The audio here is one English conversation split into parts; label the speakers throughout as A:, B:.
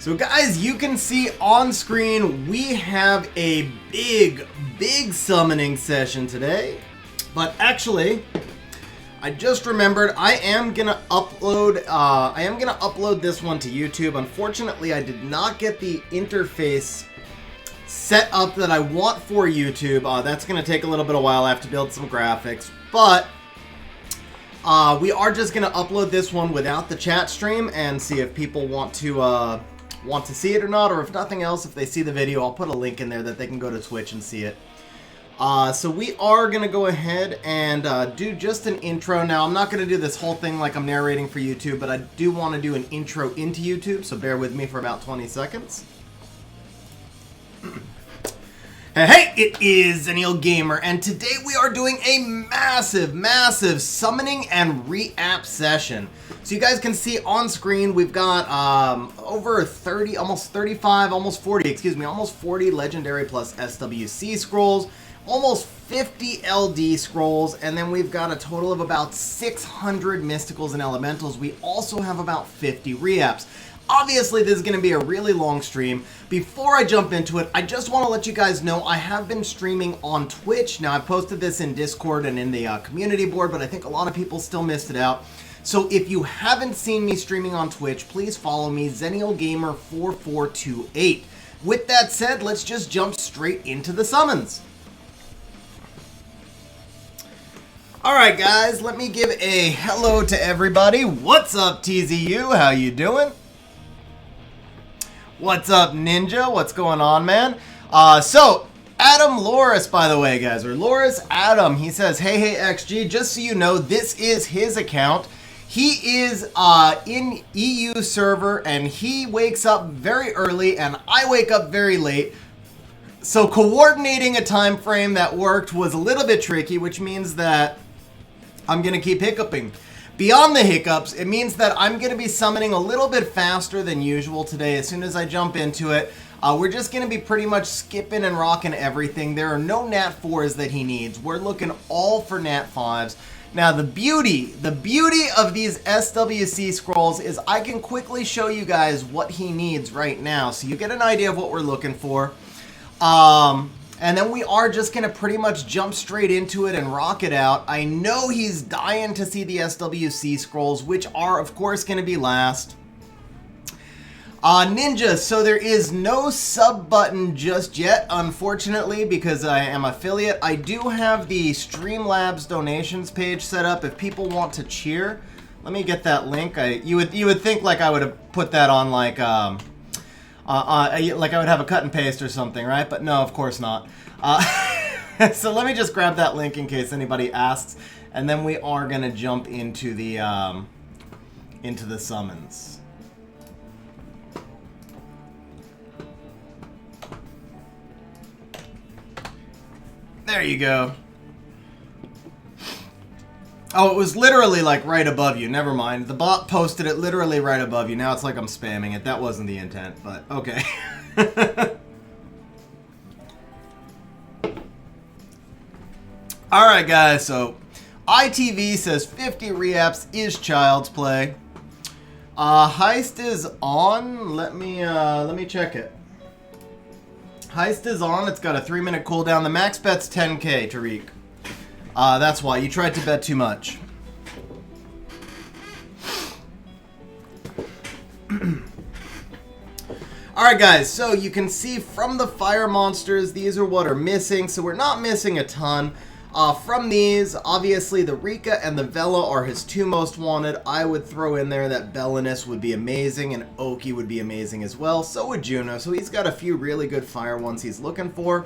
A: So guys, you can see on screen we have a big summoning session today. But actually, I just remembered I am gonna upload this one to YouTube. Unfortunately, I did not get the interface set up that I want for YouTube. That's gonna take a little bit of while. I have to build some graphics, but we are just gonna upload this one without the chat stream and see if people want to see it or not, or if nothing else, if they see the video, I'll put a link in there that they can go to Twitch and see it. So we are going to go ahead and do just an intro. Now, I'm not going to do this whole thing like I'm narrating for YouTube, but I do want to do an intro into YouTube, so bear with me for about 20 seconds. Hey, it is Xzandro Gamer, and today we are doing a massive summoning and reapp session. So you guys can see on screen, we've got over 30, almost 35, almost 40, excuse me, almost 40 Legendary plus SWC scrolls, almost 50 LD scrolls, and then we've got a total of about 600 Mysticals and Elementals. We also have about 50 reapps. Obviously, this is going to be a really long stream. Before I jump into it, I just want to let you guys know I have been streaming on Twitch. Now, I posted this in Discord and in the community board, but I think a lot of people still missed it out. So if you haven't seen me streaming on Twitch, please follow me, Xzandro Gamer 4428. With that said, let's just jump straight into the summons. Alright guys, let me give a hello to everybody. What's up TZU? How you doing? What's up, Ninja? What's going on, man? So, Adam Loris, by the way, guys, or Loris Adam, he says, hey, XG, just so you know, this is his account. He is in EU server, and he wakes up very early, and I wake up very late. So, coordinating a time frame that worked was a little bit tricky, which means that I'm going to keep hiccuping. Beyond the hiccups, it means that I'm going to be summoning a little bit faster than usual today as soon as I jump into it. We're just going to be pretty much skipping and rocking everything. There are no Nat 4s that he needs. We're looking all for Nat 5s. Now, the beauty of these SWC scrolls is I can quickly show you guys what he needs right now, so you get an idea of what we're looking for. And then we are just going to pretty much jump straight into it and rock it out. I know he's dying to see the SWC scrolls, which are, of course, going to be last. Ninja, so there is no sub button just yet, unfortunately, because I am affiliate. I do have the Streamlabs donations page set up if people want to cheer. Let me get that link. You would think like I would have put that on like I would have a cut and paste or something, right? But no, of course not. So let me just grab that link in case anybody asks, and then we are gonna jump into the summons. There you go. Oh, it was literally like right above you. Never mind. The bot posted it literally right above you. Now it's like I'm spamming it. That wasn't the intent, but okay. Alright guys, so ITV says 50 reapps is child's play. Heist is on. Let me check it. Heist is on. It's got a 3-minute cooldown. The max bet's 10k, Tariq. That's why. You tried to bet too much. Alright guys, so you can see from the fire monsters, these are what are missing. So we're not missing a ton. From these, obviously the Rika and the Vela are his 2 most wanted. I would throw in there that Belinus would be amazing and Oki would be amazing as well. So would Juno. So he's got a few really good fire ones he's looking for.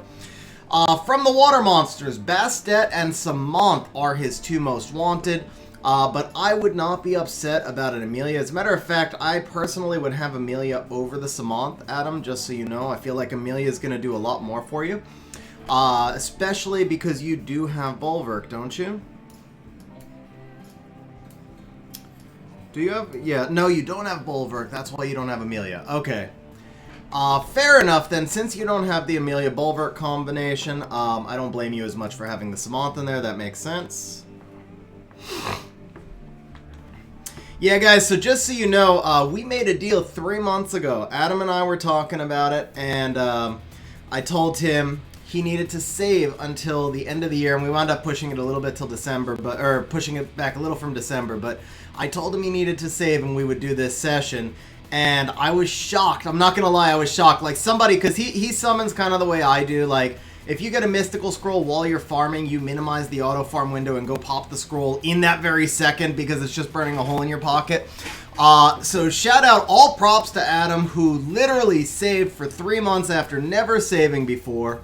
A: From the water monsters, Bastet and Samant are his 2 most wanted, but I would not be upset about an Amelia. As a matter of fact, I personally would have Amelia over the Samant, Adam, just so you know. I feel like Amelia is going to do a lot more for you, especially because you do have Bulwark, don't you? Do you have? Yeah, no, you don't have Bulwark. That's why you don't have Amelia. Okay. Fair enough then, since you don't have the Amelia Bulwark combination, I don't blame you as much for having the Samantha in there, that makes sense. Yeah, guys, so just so you know, we made a deal 3 months ago. Adam and I were talking about it, and I told him he needed to save until the end of the year, and we wound up pushing it a little bit till December, or pushing it back a little from December, but I told him he needed to save and we would do this session, and I was shocked. I'm not going to lie, I was shocked. Like, somebody, because he summons kind of the way I do, like, if you get a mystical scroll while you're farming, you minimize the auto farm window and go pop the scroll in that very second because it's just burning a hole in your pocket. So shout out, all props to Adam, who literally saved for 3 months after never saving before.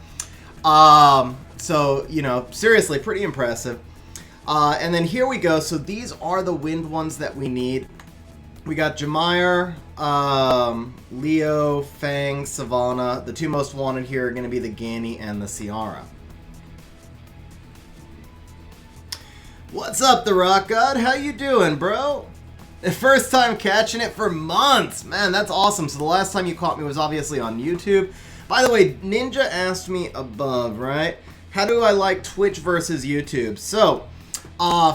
A: So, you know, seriously, pretty impressive. And then here we go. So these are the wind ones that we need. We got Jameir, Leo, Fang, Savannah. The 2 most wanted here are going to be the Ganny and the Ciara. What's up, the Rock God? How you doing, bro? First time catching it for months. Man, that's awesome. So the last time you caught me was obviously on YouTube. By the way, Ninja asked me above, right? How do I like Twitch versus YouTube? So,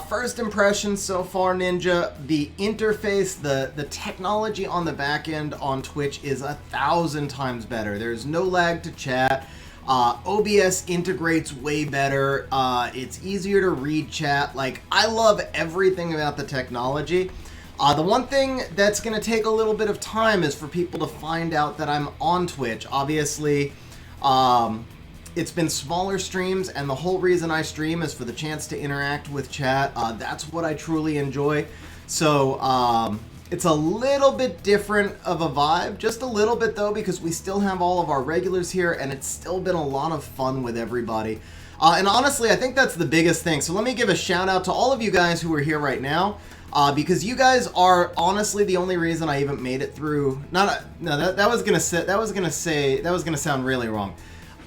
A: first impressions so far, Ninja, the interface, the technology on the back end on Twitch is 1,000 times better. There's no lag to chat. OBS integrates way better. It's easier to read chat. Like, I love everything about the technology. The one thing that's going to take a little bit of time is for people to find out that I'm on Twitch. Obviously, it's been smaller streams, and the whole reason I stream is for the chance to interact with chat. That's what I truly enjoy. So it's a little bit different of a vibe, just a little bit though, because we still have all of our regulars here, and it's still been a lot of fun with everybody. And honestly, I think that's the biggest thing. So let me give a shout out to all of you guys who are here right now. Because you guys are honestly the only reason I even made it through. That was gonna sound really wrong.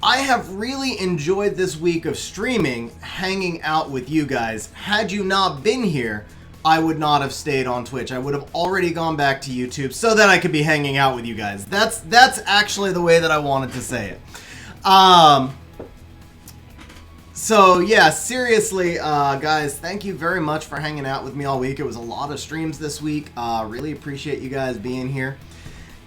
A: I have really enjoyed this week of streaming, hanging out with you guys. Had you not been here, I would not have stayed on Twitch. I would have already gone back to YouTube so that I could be hanging out with you guys. That's actually the way that I wanted to say it. So yeah, seriously, guys, thank you very much for hanging out with me all week. It was a lot of streams this week. Really appreciate you guys being here.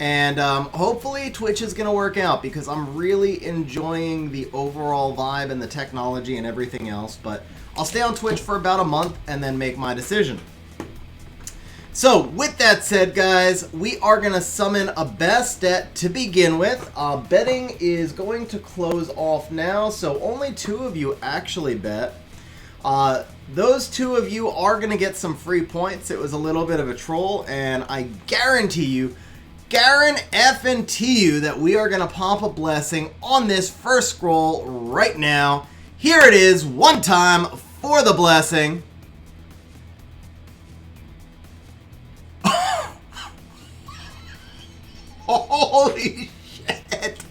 A: And hopefully Twitch is going to work out because I'm really enjoying the overall vibe and the technology and everything else. But I'll stay on Twitch for about a month and then make my decision. So with that said, guys, we are going to summon a Bastet to begin with. Betting is going to close off now, so only 2 of you actually bet. Those 2 of you are going to get some free points. It was a little bit of a troll, and I guarantee you, that we are going to pop a blessing on this first scroll right now. Here it is, one time for the blessing. Holy shit.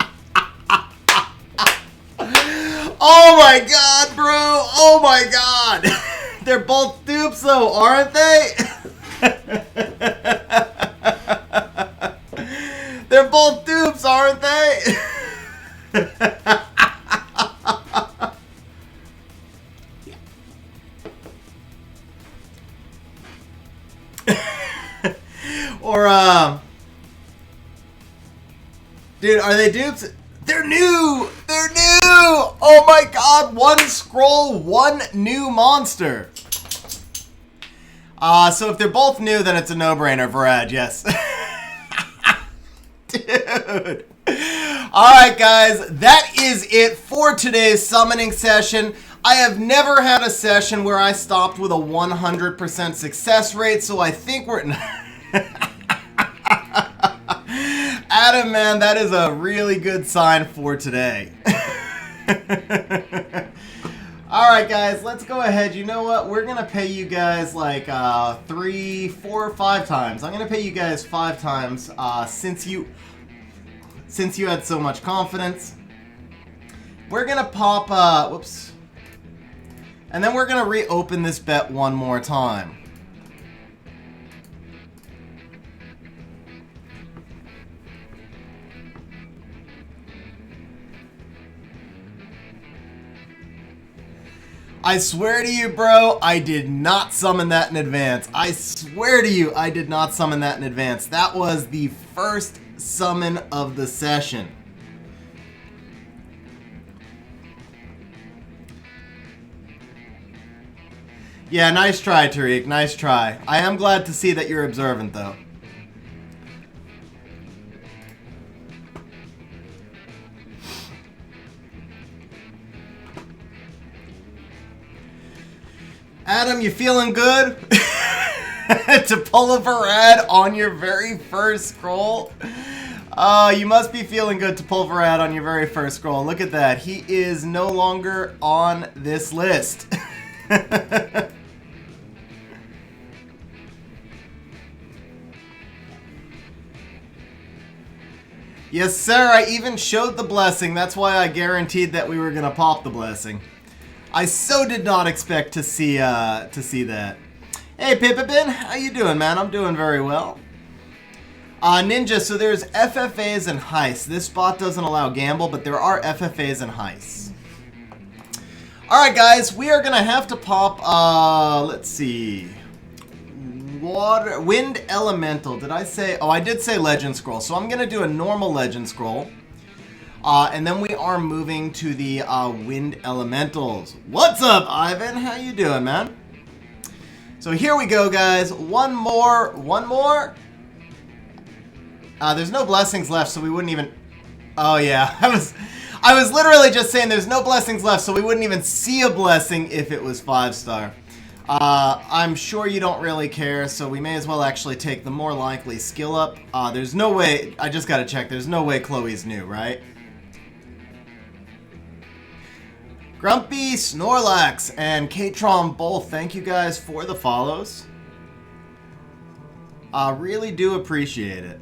A: Oh my god, bro. Oh my god. They're both dupes though, aren't they? They're both dupes, aren't they? Or, dude, are they dupes? They're new! They're new! Oh my god, 1 scroll, 1 new monster. So if they're both new, then it's a no-brainer, Varad, yes. Dude. Alright, guys, that is it for today's summoning session. I have never had a session where I stopped with a 100% success rate, so I think we're... Adam, man, that is a really good sign for today. Alright, guys, let's go ahead. You know what? We're going to pay you guys like 3, 4, 5 times. I'm going to pay you guys 5 times since you had so much confidence. We're going to pop... whoops. And then we're going to reopen this bet one more time. I swear to you, bro, I did not summon that in advance. I swear to you, I did not summon that in advance. That was the first summon of the session. Yeah, nice try, Tariq. Nice try. I am glad to see that you're observant, though. Adam, you feeling good? To pull a Varad on your very first scroll? You must be feeling good to pull Varad on your very first scroll. Look at that. He is no longer on this list. Yes, sir. I even showed the blessing. That's why I guaranteed that we were going to pop the blessing. I so did not expect to see that. Hey, Pippin, how you doing, man? I'm doing very well. Ninja, so there's FFAs and heists. This spot doesn't allow gamble, but there are FFAs and heists. Alright, guys, we are going to have to pop, let's see. Wind Elemental. Did I say? Oh, I did say Legend Scroll. So I'm going to do a normal Legend Scroll. And then we are moving to the Wind Elementals. What's up, Ivan? How you doing, man? So here we go, guys. One more. There's no blessings left, so we wouldn't even... Oh, yeah. I was literally just saying there's no blessings left, so we wouldn't even see a blessing if it was 5-star. I'm sure you don't really care, so we may as well actually take the more likely skill up. There's no way... I just gotta check. There's no way Chloe's new, right? Grumpy, Snorlax, and Katron both, thank you guys for the follows. Really do appreciate it.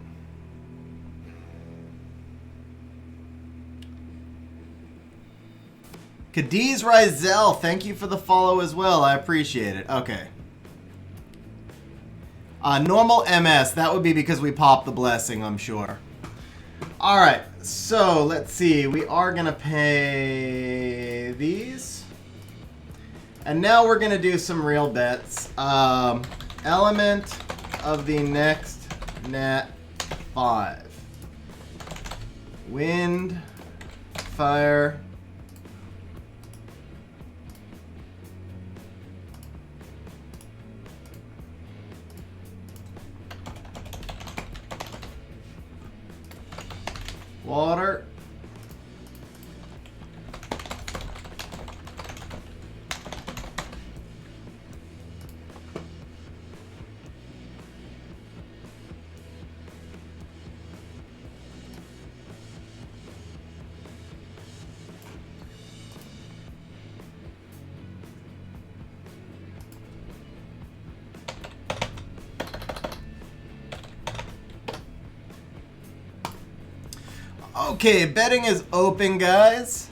A: Cadiz Rizel, thank you for the follow as well. I appreciate it. Okay. Normal MS, that would be because we popped the blessing, I'm sure. Alright, so let's see. We are going to pay these. And now we're going to do some real bets. Element of the next Nat 5. Wind, fire, water. Okay, betting is open, guys.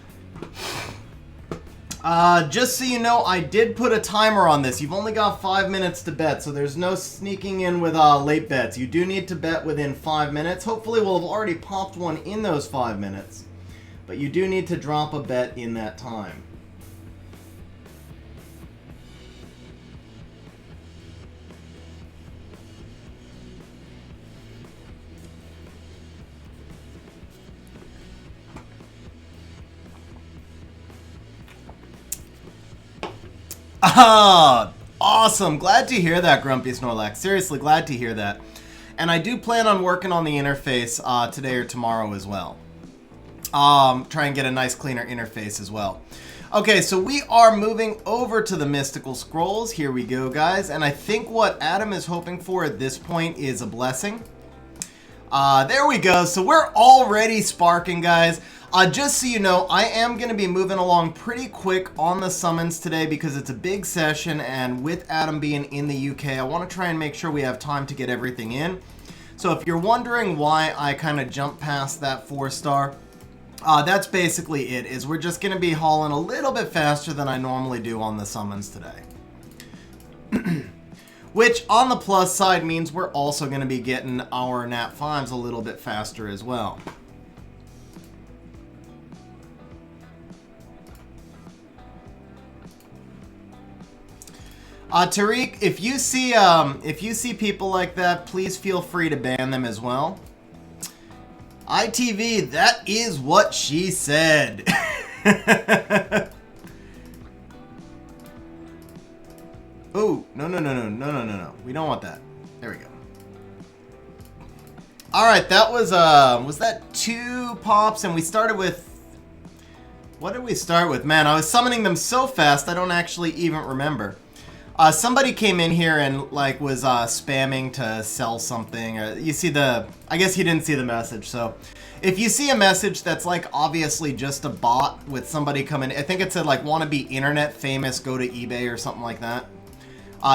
A: Just so you know, I did put a timer on this. You've only got 5 minutes to bet, so there's no sneaking in with late bets. You do need to bet within 5 minutes. Hopefully we'll have already popped one in those 5 minutes. But you do need to drop a bet in that time. Ah, awesome. Glad to hear that, Grumpy Snorlax. Seriously, glad to hear that. And I do plan on working on the interface today or tomorrow as well. Try and get a nice cleaner interface as well. Okay, so we are moving over to the Mystical Scrolls. Here we go, guys. And I think what Adam is hoping for at this point is a blessing. There we go. So we're already sparking, guys. Just so you know, I am going to be moving along pretty quick on the summons today because it's a big session, and with Adam being in the UK, I want to try and make sure we have time to get everything in. So if you're wondering why I kind of jumped past that 4-star, that's basically it, is we're just going to be hauling a little bit faster than I normally do on the summons today. Which, on the plus side, means we're also going to be getting our Nat 5s a little bit faster as well. Tariq, if you see people like that, please feel free to ban them as well. ITV, that is what she said. Oh, no. We don't want that. There we go. All right, that was that 2 pops, and we started with, what did we start with? Man, I was summoning them so fast I don't actually even remember. Somebody came in here and like was spamming to sell something. You see the, I guess you didn't see the message. So if you see a message that's like obviously just a bot with somebody coming, I think it said like want to be internet famous, go to eBay or something like that.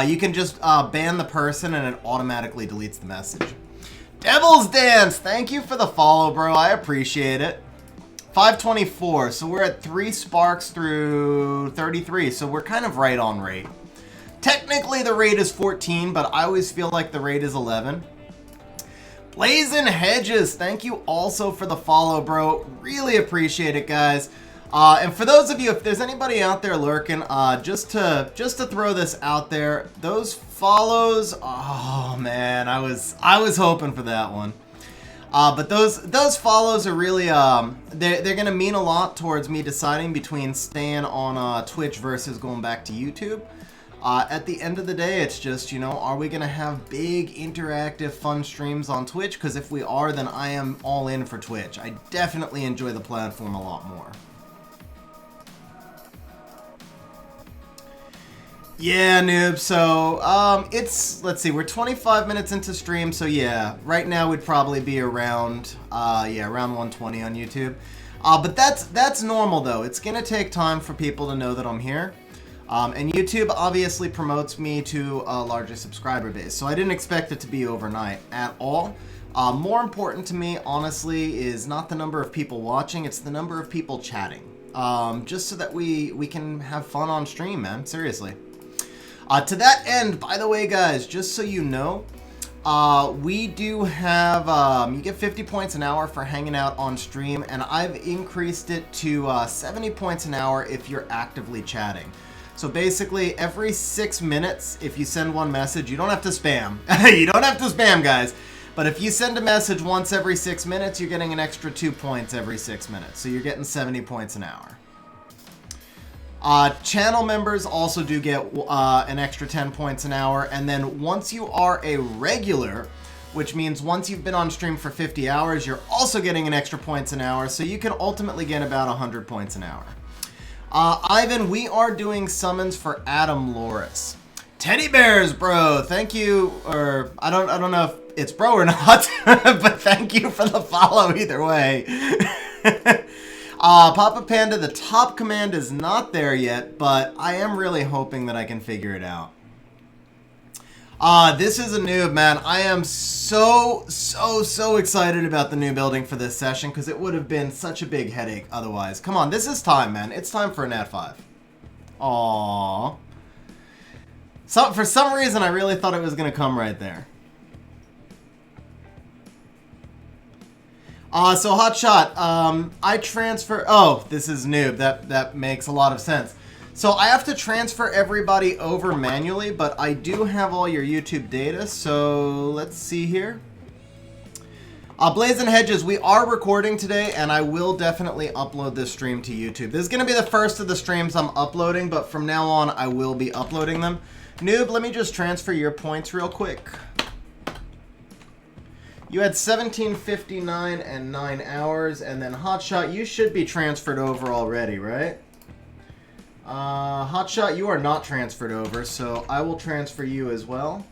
A: You can just ban the person and it automatically deletes the message. Devil's Dance, thank you for the follow, bro. I appreciate it. 524, so we're at 3 sparks through 33, so we're kind of right on rate. Technically, the rate is 14, but I always feel like the rate is 11. Blazing Hedges, thank you also for the follow, bro. Really appreciate it, guys. And for those of you, if there's anybody out there lurking, just to throw this out there, those follows, oh man, I was hoping for that one. But those follows are really they're gonna mean a lot towards me deciding between staying on Twitch versus going back to YouTube. At the end of the day, it's just, you know, are we going to have big, interactive, fun streams on Twitch? Because if we are, then I am all in for Twitch. I definitely enjoy the platform a lot more. Yeah, noob. So, let's see, we're 25 minutes into stream. So, yeah, right now we'd probably be around, around 120 on YouTube. But that's normal, though. It's going to take time for people to know that I'm here. And YouTube obviously promotes me to a larger subscriber base, so I didn't expect it to be overnight at all. More important to me, honestly, is not the number of people watching, it's the number of people chatting. Just so that we can have fun on stream, man, seriously. To that end, by the way, guys, just so you know, we do have, you get 50 points an hour for hanging out on stream, and I've increased it to 70 points an hour if you're actively chatting. So basically, every 6 minutes, if you send one message, you don't have to spam. You don't have to spam, guys. But if you send a message once every 6 minutes, you're getting an extra 2 points every 6 minutes. So you're getting 70 points an hour. Channel members also do get an extra 10 points an hour. And then once you are a regular, which means once you've been on stream for 50 hours, you're also getting an extra points an hour. So you can ultimately get about 100 points an hour. Ivan, we are doing summons for Adam Loris. Teddy bears, bro. Thank you. Or I don't know if it's bro or not, but thank you for the follow either way. Papa Panda, the top command is not there yet, but I am really hoping that I can figure it out. This is a noob, man. I am so excited about the new building for this session because it would have been such a big headache otherwise. Come on, this is time, man. It's time for a Nat 5. Aww. So, for some reason, I really thought it was going to come right there. So Hotshot, I transfer... Oh, this is noob. That makes a lot of sense. So I have to transfer everybody over manually, but I do have all your YouTube data, so let's see here. Blazing Hedges, we are recording today, and I will definitely upload this stream to YouTube. This is going to be the first of the streams I'm uploading, but from now on, I will be uploading them. Noob, let me just transfer your points real quick. You had 1759 and 9 hours, and then Hotshot, you should be transferred over already, right? Hotshot, you are not transferred over, so I will transfer you as well.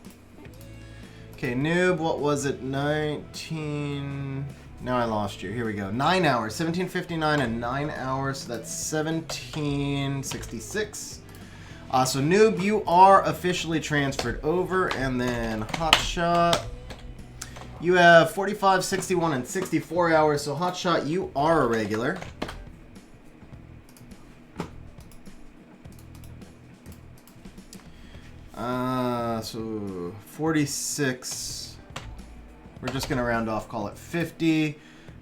A: Okay, Noob, what was it? 19... Now I lost you. Here we go. 9 hours. 1759 and 9 hours, so that's 1766. So Noob, you are officially transferred over, and then Hotshot, you have 45, 61, and 64 hours, so Hotshot, you are a regular. So 46, we're just going to round off, call it 50,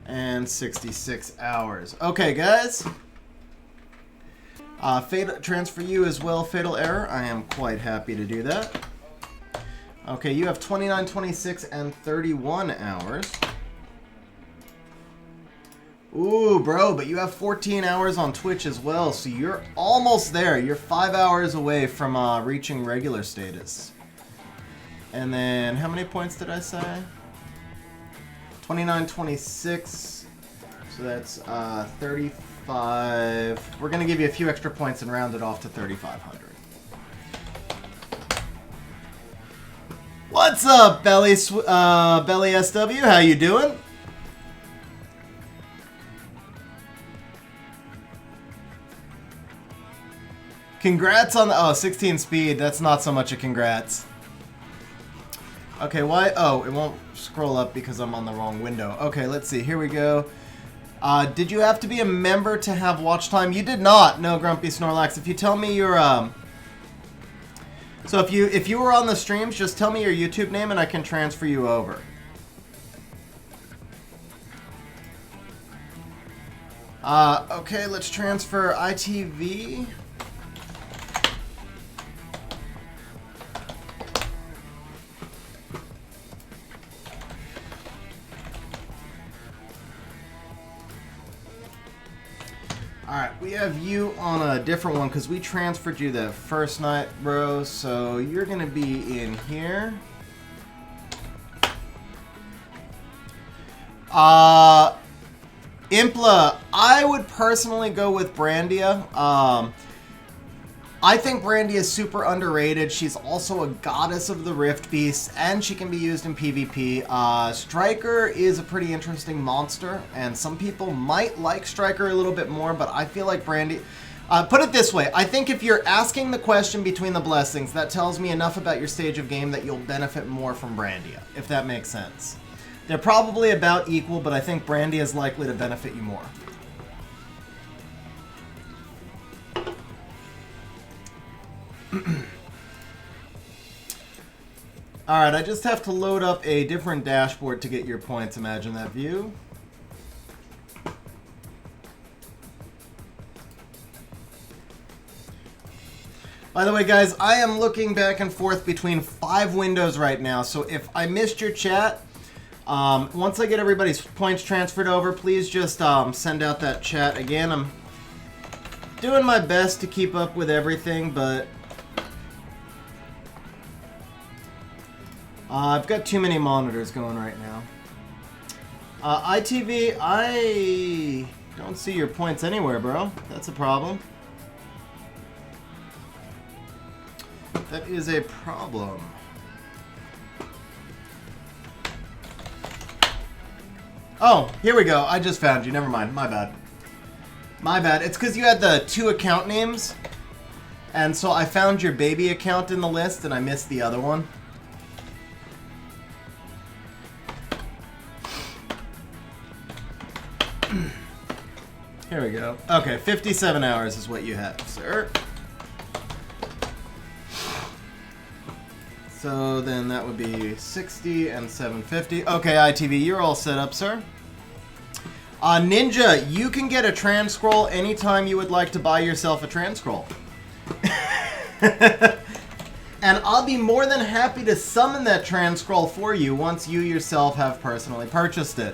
A: and 66 hours. Okay, guys. Transfer you as well, Fatal Error. I am quite happy to do that. Okay, you have 29, 26, and 31 hours. Ooh, bro, but you have 14 hours on Twitch as well, so you're almost there. You're 5 hours away from reaching regular status. And then, how many points did I say? 29, 26. So that's 35. We're going to give you a few extra points and round it off to 3,500. What's up, Belly SW? How you doing? Congrats on the 16 speed. That's not so much a congrats. Okay, why? Oh, it won't scroll up because I'm on the wrong window. Okay, let's see. Here we go. Did you have to be a member to have watch time? You did not. No, Grumpy Snorlax. If you tell me your so if you were on the streams, just tell me your YouTube name and I can transfer you over. Okay, let's transfer ITV. Alright, we have you on a different one because we transferred you the first night, bro. So you're going to be in here. Impla, I would personally go with Brandia. I think Brandy is super underrated. She's also a goddess of the Rift Beast, and she can be used in PvP. Striker is a pretty interesting monster, and some people might like Striker a little bit more, but I feel like Brandy... put it this way, I think if you're asking the question between the blessings, that tells me enough about your stage of game that you'll benefit more from Brandia, if that makes sense. They're probably about equal, but I think Brandy is likely to benefit you more. Alright, I just have to load up a different dashboard to get your points. Imagine that view. By the way, guys, I am looking back and forth between 5 windows right now, so if I missed your chat, once I get everybody's points transferred over, please just send out that chat again. I'm doing my best to keep up with everything, but I've got too many monitors going right now. ITV, I don't see your points anywhere, bro. That's a problem. That is a problem. Oh, here we go. I just found you. Never mind. My bad. My bad. It's because you had the 2 account names. And so I found your baby account in the list and I missed the other one. Here we go. Okay, 57 hours is what you have, sir. So then that would be 60 and 750. Okay, ITV, you're all set up, sir. Ninja, you can get a trans scroll anytime you would like to buy yourself a trans scroll. And I'll be more than happy to summon that trans scroll for you once you yourself have personally purchased it.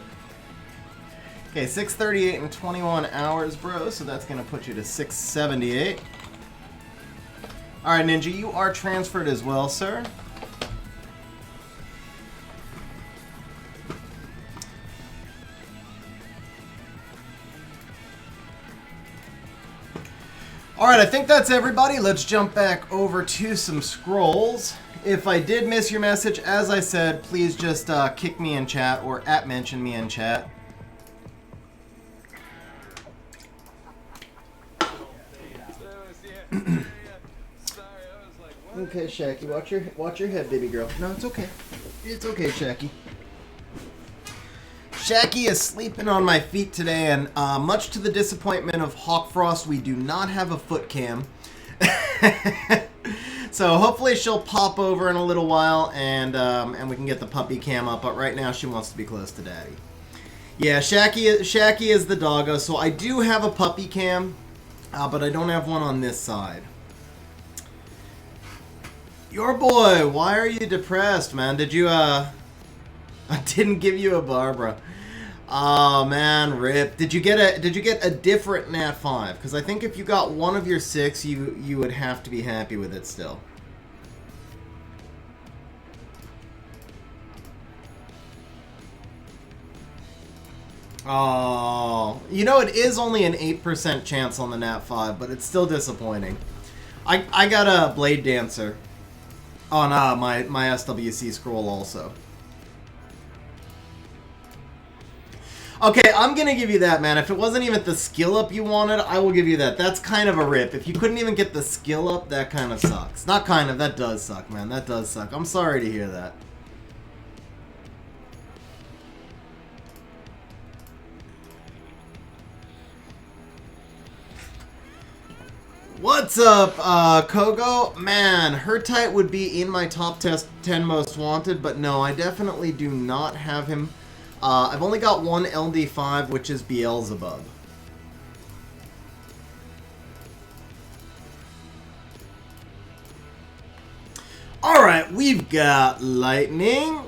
A: Okay, 638 and 21 hours, bro, so that's going to put you to 678. Alright, Ninja, you are transferred as well, sir. Alright, I think that's everybody. Let's jump back over to some scrolls. If I did miss your message, as I said, please just kick me in chat or @mention me in chat. Okay, Shacky, watch your head, baby girl. No, it's okay. It's okay, Shacky. Shacky is sleeping on my feet today, and much to the disappointment of Hawkfrost, we do not have a foot cam. So hopefully she'll pop over in a little while, and we can get the puppy cam up. But right now she wants to be close to Daddy. Yeah, Shacky is the doggo. So I do have a puppy cam. But I don't have one on this side. Your boy, why are you depressed, man? Did you, I didn't give you a Barbara. Oh man, rip. Did you get a different Nat 5? Because I think if you got one of your 6, you would have to be happy with it still. Oh, you know, it is only an 8% chance on the Nat 5, but it's still disappointing. I got a Blade Dancer on my SWC scroll also. Okay, I'm gonna give you that, man. If it wasn't even the skill up you wanted, I will give you that. That's kind of a rip. If you couldn't even get the skill up, that kind of sucks. Not kind of, that does suck, man. That does suck. I'm sorry to hear that. What's up, Kogo? Man, Hertite would be in my top 10 most wanted, but no, I definitely do not have him. I've only got one LD5, which is Beelzebub. Alright, we've got Lightning.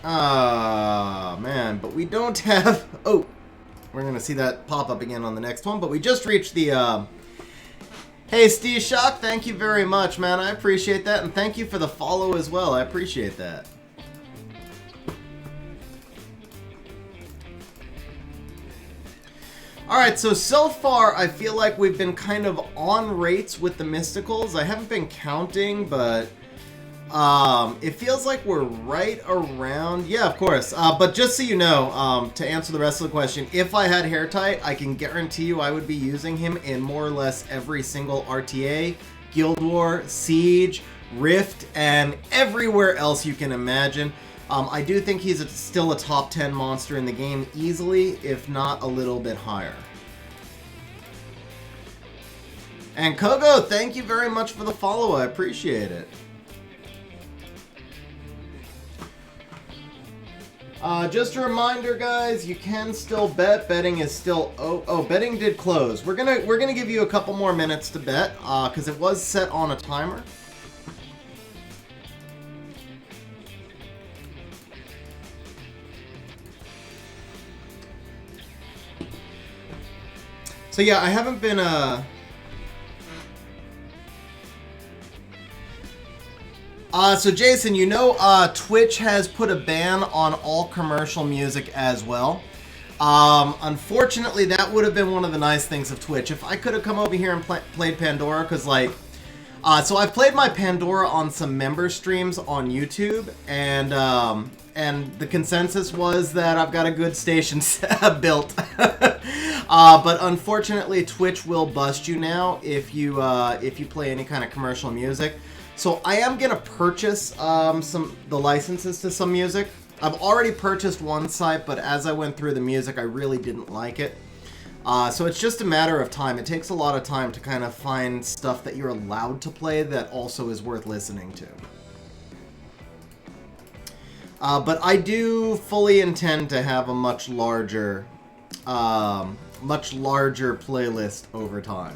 A: Man, but we don't have... Oh, we're going to see that pop up again on the next one, but we just reached the... Hey, Steve Shock, thank you very much, man. I appreciate that, and thank you for the follow as well. I appreciate that. Alright, so far, I feel like we've been kind of on rates with the Mysticals. I haven't been counting, but it feels like we're right around... Yeah, of course. But just so you know, to answer the rest of the question, if I had Hairtight, I can guarantee you I would be using him in more or less every single RTA, Guild War, Siege, Rift, and everywhere else you can imagine. I do think he's still a top 10 monster in the game easily, if not a little bit higher. And Kogo, thank you very much for the follow. I appreciate it. Just a reminder, guys, you can still bet. Betting is still... Oh, betting did close. We're gonna give you a couple more minutes to bet, because it was set on a timer. So yeah, I haven't been so Jason, you know, Twitch has put a ban on all commercial music as well. Unfortunately, that would have been one of the nice things of Twitch. If I could have come over here and played Pandora, because like, so I've played my Pandora on some member streams on YouTube, and the consensus was that I've got a good station built. But unfortunately, Twitch will bust you now if you play any kind of commercial music. So I am gonna purchase the licenses to some music. I've already purchased one site, but as I went through the music, I really didn't like it. So it's just a matter of time. It takes a lot of time to kind of find stuff that you're allowed to play that also is worth listening to. But I do fully intend to have a much larger playlist over time.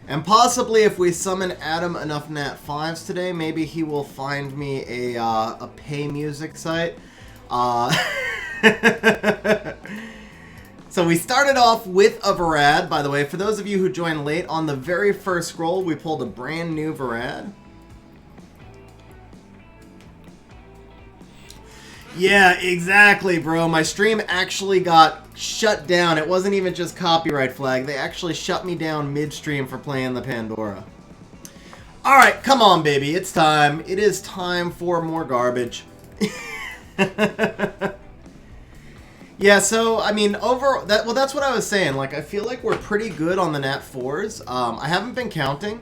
A: And possibly if we summon Adam enough Nat 5s today, maybe he will find me a pay music site. So we started off with a Varad, by the way. For those of you who joined late, on the very first scroll, we pulled a brand new Varad. Yeah, exactly, bro. My stream actually got shut down. It wasn't even just copyright flag. They actually shut me down midstream for playing the Pandora. Alright, come on, baby. It's time. It is time for more garbage. Yeah, so, I mean, that's what I was saying. Like, I feel like we're pretty good on the Nat 4s. I haven't been counting,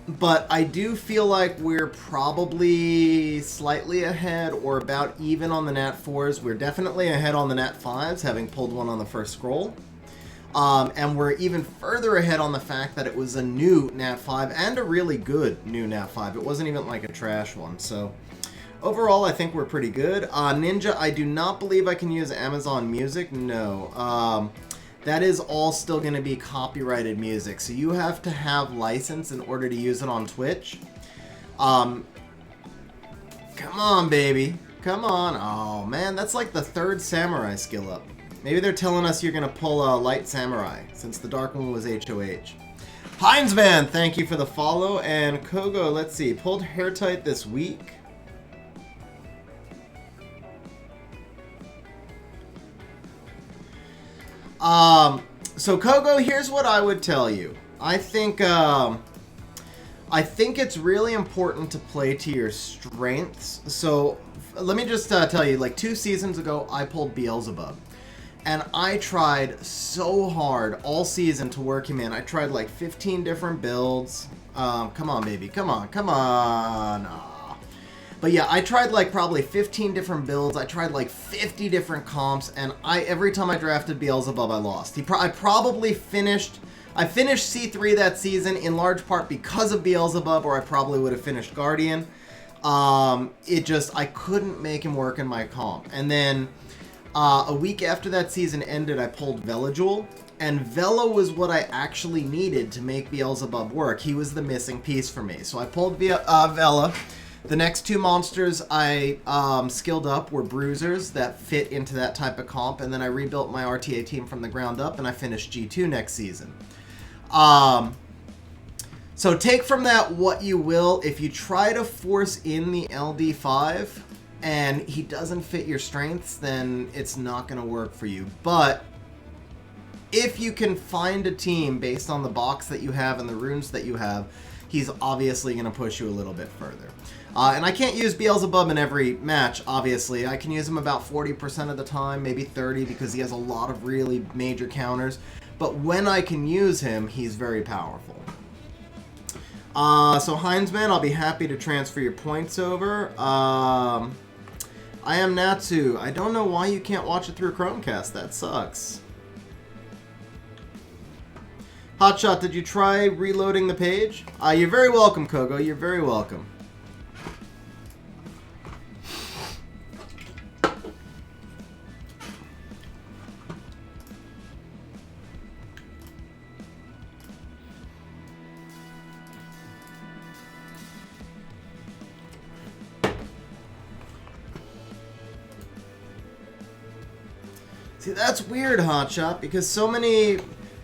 A: but I do feel like we're probably slightly ahead or about even on the Nat 4s. We're definitely ahead on the Nat 5s, having pulled one on the first scroll. And we're even further ahead on the fact that it was a new Nat 5 and a really good new Nat 5. It wasn't even like a trash one, so... Overall, I think we're pretty good. Ninja, I do not believe I can use Amazon Music. No. That is all still going to be copyrighted music. So you have to have license in order to use it on Twitch. Come on, baby. Come on. Oh, man. That's like the third samurai skill up. Maybe they're telling us you're going to pull a light samurai, since the dark one was HOH. Heinzman, thank you for the follow. And Kogo, let's see. Pulled hair tight this week. So Kogo, here's what I would tell you. I think it's really important to play to your strengths. So let me just tell you, like 2 seasons ago, I pulled Beelzebub. And I tried so hard all season to work him in. I tried like 15 different builds. Come on, baby. Come on. Come on. Aw. But yeah, I tried like probably 15 different builds. I tried like 50 different comps. And every time I drafted Beelzebub, I lost. I finished C3 that season in large part because of Beelzebub, or I probably would have finished Guardian. I couldn't make him work in my comp. And then a week after that season ended, I pulled Velajul, and Vela was what I actually needed to make Beelzebub work. He was the missing piece for me. So I pulled Vela. The next 2 monsters I skilled up were Bruisers that fit into that type of comp, and then I rebuilt my RTA team from the ground up, and I finished G2 next season. So take from that what you will. If you try to force in the LD5, and he doesn't fit your strengths, then it's not going to work for you. But if you can find a team based on the box that you have and the runes that you have, he's obviously going to push you a little bit further. And I can't use Beelzebub in every match, obviously. I can use him about 40% of the time, maybe 30, because he has a lot of really major counters. But when I can use him, he's very powerful. So Heinzman, I'll be happy to transfer your points over. I am Natsu. I don't know why you can't watch it through Chromecast. That sucks. Hotshot, did you try reloading the page? You're very welcome, Kogo. You're very welcome. See, that's weird, Hotshot, because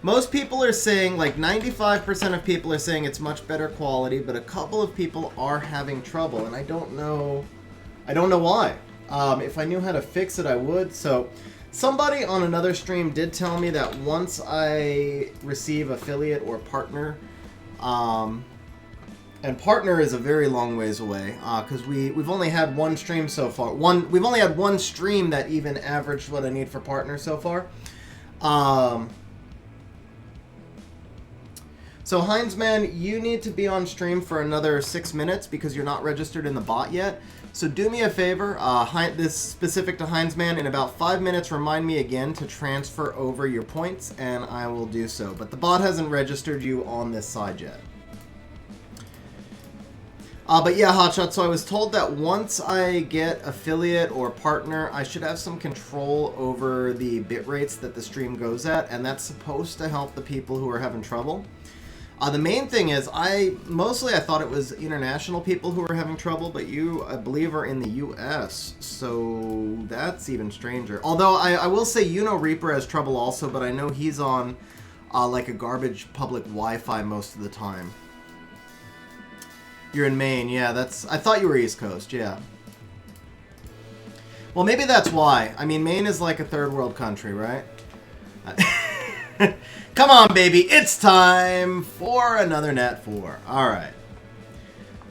A: most people are saying, like 95% of people are saying it's much better quality, but a couple of people are having trouble, and I don't know why. If I knew how to fix it, I would. So somebody on another stream did tell me that once I receive affiliate or partner, and partner is a very long ways away, because we've only had one stream so far. We've only had one stream that even averaged what I need for partner so far. So Heinzman, you need to be on stream for another 6 minutes because you're not registered in the bot yet. So do me a favor, this specific to Heinzman, in about 5 minutes remind me again to transfer over your points, and I will do so. But the bot hasn't registered you on this side yet. But yeah, Hotshot, so I was told that once I get affiliate or partner, I should have some control over the bit rates that the stream goes at, and that's supposed to help the people who are having trouble. The main thing is, I thought it was international people who were having trouble, but you, I believe, are in the US, so that's even stranger. Although, I will say Uno Reaper has trouble also, but I know he's on, like a garbage public Wi-Fi most of the time. You're in Maine, yeah, I thought you were East Coast, yeah. Well, maybe that's why. I mean, Maine is like a third world country, right? Come on, baby, it's time for another Nat 4. Alright.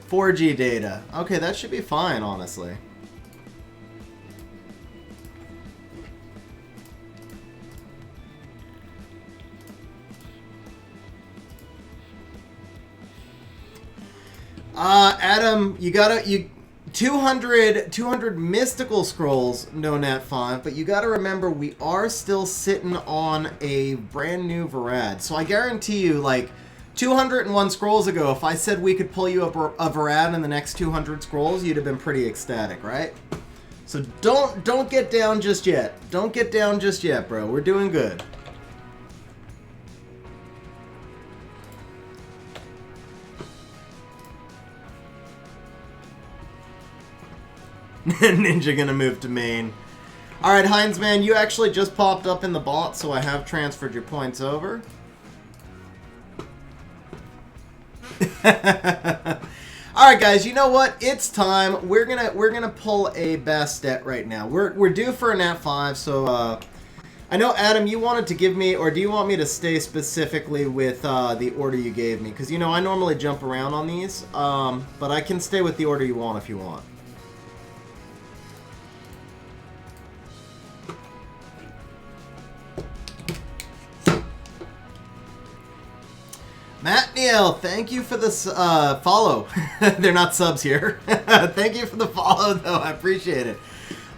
A: 4G data. Okay, that should be fine, honestly. Adam, you 200 mystical scrolls, no Nat 5, but you gotta remember we are still sitting on a brand new Varad. So I guarantee you, like, 201 scrolls ago, if I said we could pull you up a Varad in the next 200 scrolls, you'd have been pretty ecstatic, right? So don't get down just yet. Don't get down just yet, bro. We're doing good. Ninja gonna move to main. Alright, Heinz, man, you actually just popped up in the bot, so I have transferred your points over. Alright, guys, you know what? It's time. We're gonna pull a Bastet right now. We're due for a Nat 5, so I know, Adam, you wanted to give me, or do you want me to stay specifically with the order you gave me? Because, you know, I normally jump around on these, but I can stay with the order you want if you want. Matt Neal, thank you for this follow. They're not subs here. Thank you for the follow, though. I appreciate it.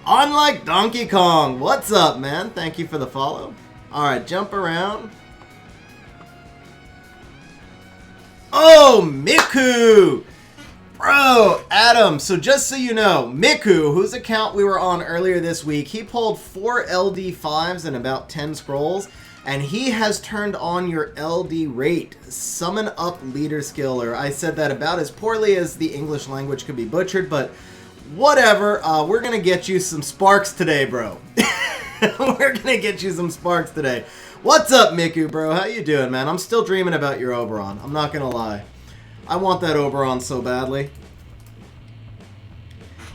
A: Unlike Donkey Kong, what's up, man? Thank you for the follow. All right, jump around. Oh, Miku! Bro, Adam, so just so you know, Miku, whose account we were on earlier this week, he pulled 4 LD5s and about 10 scrolls. And he has turned on your LD rate, summon up leader skill, or I said that about as poorly as the English language could be butchered, but whatever, we're gonna get you some sparks today, bro. We're gonna get you some sparks today. What's up, Miku, bro? How you doing, man? I'm still dreaming about your Oberon, I'm not gonna lie. I want that Oberon so badly.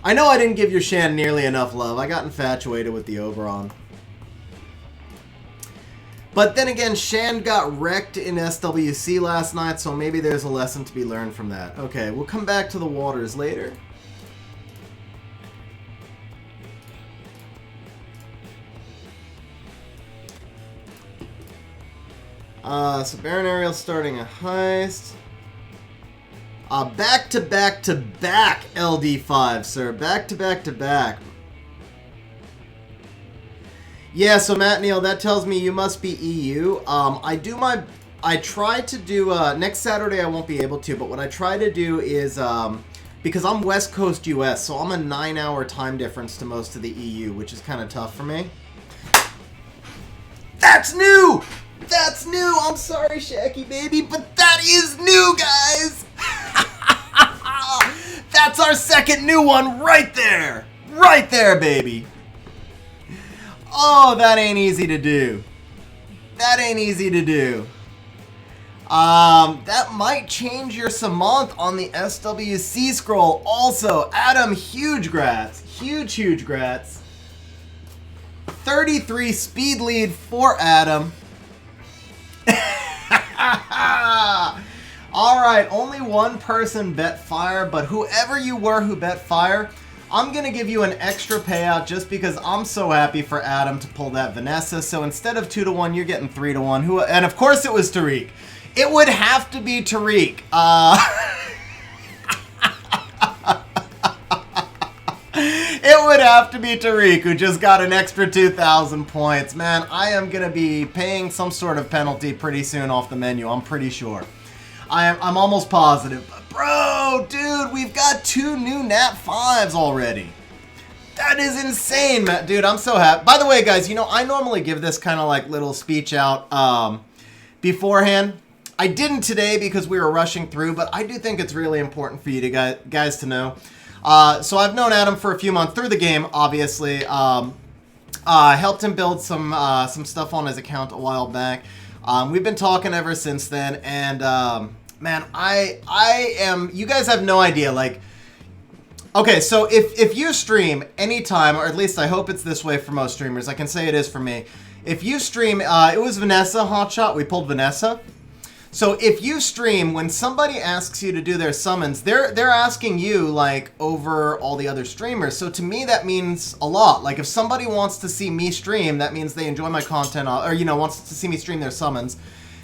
A: I know I didn't give your Shan nearly enough love. I got infatuated with the Oberon. But then again, Shan got wrecked in SWC last night, so maybe there's a lesson to be learned from that. Okay, we'll come back to the waters later. So Baron Ariel starting a heist. Back to back to back LD5, sir. Back to back to back. Yeah, so Matt Neal, that tells me you must be EU. I try to do, next Saturday I won't be able to, but what I try to do is, because I'm West Coast US, so I'm a 9-hour time difference to most of the EU, which is kind of tough for me. That's new! That's new! I'm sorry, Shacky baby, but that is new, guys! That's our second new one right there! Right there, baby! Oh, that ain't easy to do. That ain't easy to do. That might change your Samant on the SWC scroll. Also, Adam, huge grats. Huge, huge grats. 33 speed lead for Adam. Alright, only one person bet fire, but whoever you were who bet fire, I'm going to give you an extra payout just because I'm so happy for Adam to pull that Vanessa. So instead of 2-1, you're getting 3-1. And of course it was Tariq. It would have to be Tariq. It would have to be Tariq, who just got an extra 2,000 points. Man, I am going to be paying some sort of penalty pretty soon off the menu. I'm pretty sure. I'm almost positive. Bro, dude, we've got 2 new Nat 5s already. That is insane, Matt. Dude, I'm so happy. By the way, guys, you know, I normally give this kind of like little speech out beforehand. I didn't today because we were rushing through, but I do think it's really important for you to guys to know. So I've known Adam for a few months through the game, obviously. Helped him build some stuff on his account a while back. We've been talking ever since then, and man, I am, you guys have no idea, like, okay, so if you stream anytime, or at least I hope it's this way for most streamers, I can say it is for me. If you stream, it was Vanessa Hotshot, we pulled Vanessa. So if you stream, when somebody asks you to do their summons, they're asking you, like, over all the other streamers. So to me, that means a lot. Like, if somebody wants to see me stream, that means they enjoy my content, or, you know, wants to see me stream their summons.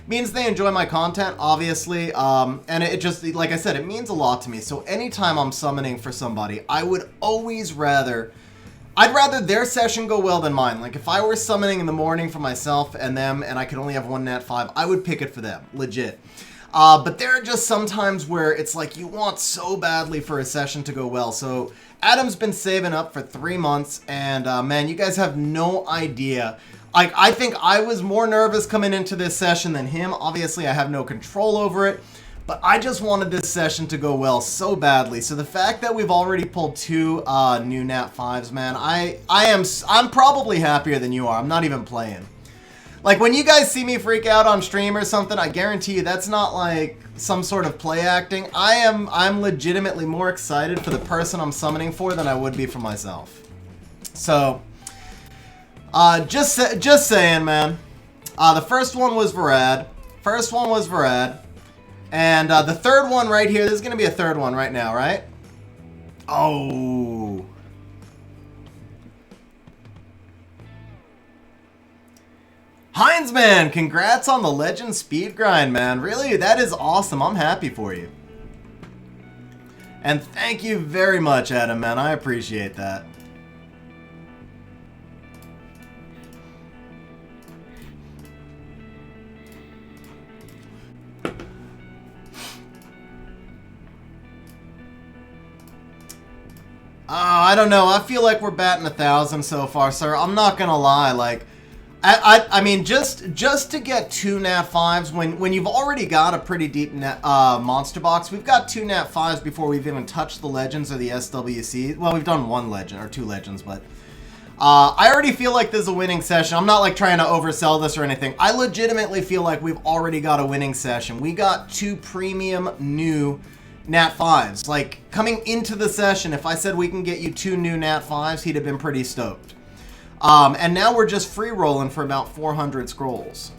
A: Means they enjoy my content, obviously, and it just, like I said, it means a lot to me. So anytime I'm summoning for somebody, I would always rather, I'd rather their session go well than mine. Like, if I were summoning in the morning for myself and them, and I could only have one Nat 5, I would pick it for them, legit. But there are just some times where it's like you want so badly for a session to go well. So Adam's been saving up for 3 months, and man, you guys have no idea. Like, I think I was more nervous coming into this session than him. Obviously, I have no control over it, but I just wanted this session to go well so badly. So the fact that we've already pulled 2 new Nat 5s, man, I'm probably happier than you are. I'm not even playing. Like, when you guys see me freak out on stream or something, I guarantee you that's not like some sort of play acting. I'm legitimately more excited for the person I'm summoning for than I would be for myself. So, just saying, man. The first one was Varad. And the third one right here, this is going to be a third one right now, right? Oh. Heinz, man, congrats on the Legend speed grind, man. Really, that is awesome. I'm happy for you. And thank you very much, Adam, man. I appreciate that. I don't know. I feel like we're batting 1,000 so far, sir. I'm not gonna lie. Like, I mean, just to get 2 Nat 5s when you've already got a pretty deep monster box. We've got 2 Nat 5s before we've even touched the Legends or the SWC. Well, we've done 1 Legend or 2 Legends, but I already feel like this is a winning session. I'm not like trying to oversell this or anything. I legitimately feel like we've already got a winning session. We got 2 premium new Nat 5s. Like, coming into the session, if I said we can get you 2 new Nat 5s, he'd have been pretty stoked. And now we're just free rolling for about 400 scrolls.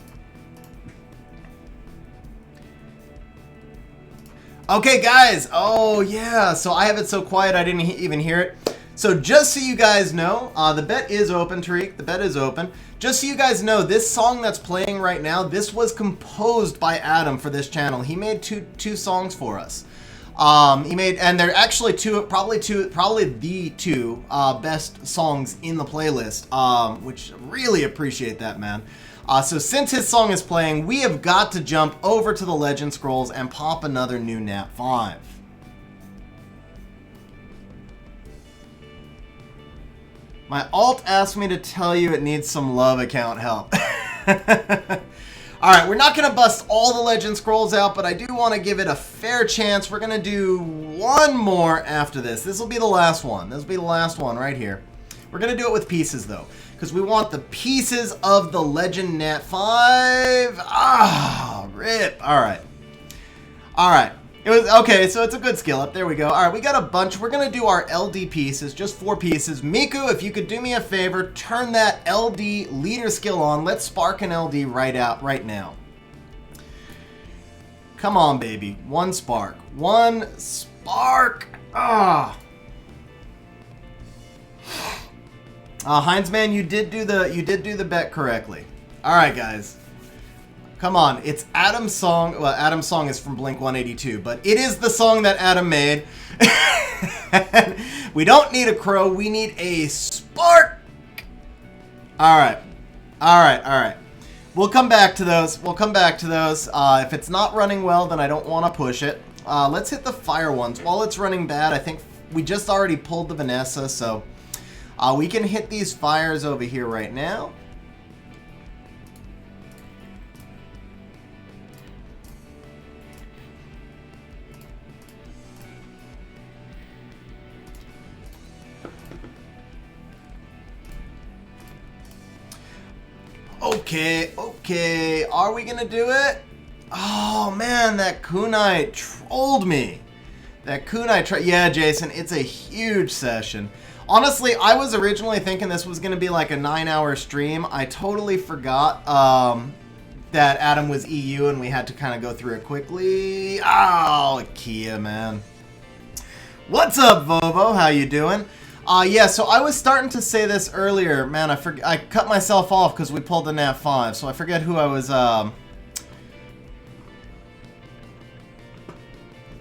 A: Okay, guys. Oh, yeah. So I have it so quiet I didn't even hear it. So just so you guys know, the bet is open, Tariq. The bet is open. Just so you guys know, this song that's playing right now, this was composed by Adam for this channel. He made two songs for us. He made, and they're actually probably the two best songs in the playlist, which really appreciate that, man. So since his song is playing, we have got to jump over to the Legend Scrolls and pop another new Nat 5. My alt asked me to tell you it needs some love account help. Alright, we're not going to bust all the Legend Scrolls out, but I do want to give it a fair chance. We're going to do 1 more after this. This will be the last one. This will be the last one right here. We're going to do it with pieces, though, because we want the pieces of the Legend Nat 5. Ah, rip. Alright. Alright. It was okay, so it's a good skill up. There we go. Alright, we got a bunch. We're going to do our LD pieces, just 4 pieces. Miku, if you could do me a favor, turn that LD leader skill on. Let's spark an LD right now. Come on, baby. 1 spark. 1 spark. Ah. Heinz, man, you did do the bet correctly. Alright, guys. Come on, it's Adam's song. Well, Adam's song is from Blink-182, but it is the song that Adam made. We don't need a crow, we need a spark. Alright. We'll come back to those. If it's not running well, then I don't want to push it. Let's hit the fire ones. While it's running bad, I think we just already pulled the Vanessa, so we can hit these fires over here right now. Okay, are we gonna do it? Oh man, that kunai trolled me. Yeah, Jason, it's a huge session. Honestly, I was originally thinking this was gonna be like a 9-hour stream. I totally forgot that Adam was EU and we had to kind of go through it quickly. Oh, Kia, man. What's up, Vovo? How you doing? Yeah, so I was starting to say this earlier, man. I cut myself off because we pulled the Nat 5, so I forget who I was. I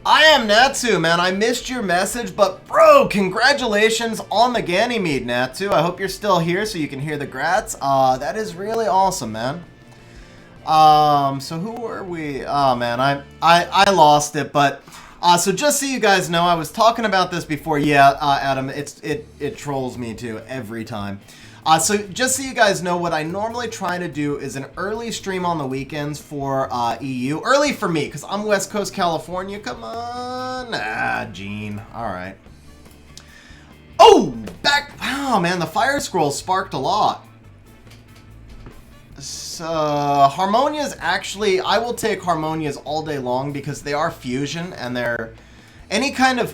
A: am Natsu, man. I missed your message, but bro, congratulations on the Ganymede, Natsu. I hope you're still here so you can hear the grats. That is really awesome, man. So who were we? Oh man, I lost it, but so just so you guys know, I was talking about this before. Yeah, Adam, it trolls me too every time. So just so you guys know, what I normally try to do is an early stream on the weekends for EU. Early for me, because I'm West Coast California. Come on. Gene. All right. Oh, back. Wow, man, the fire scroll sparked a lot. So, Harmonia's actually, I will take Harmonia's all day long because they are fusion and they're... Any kind of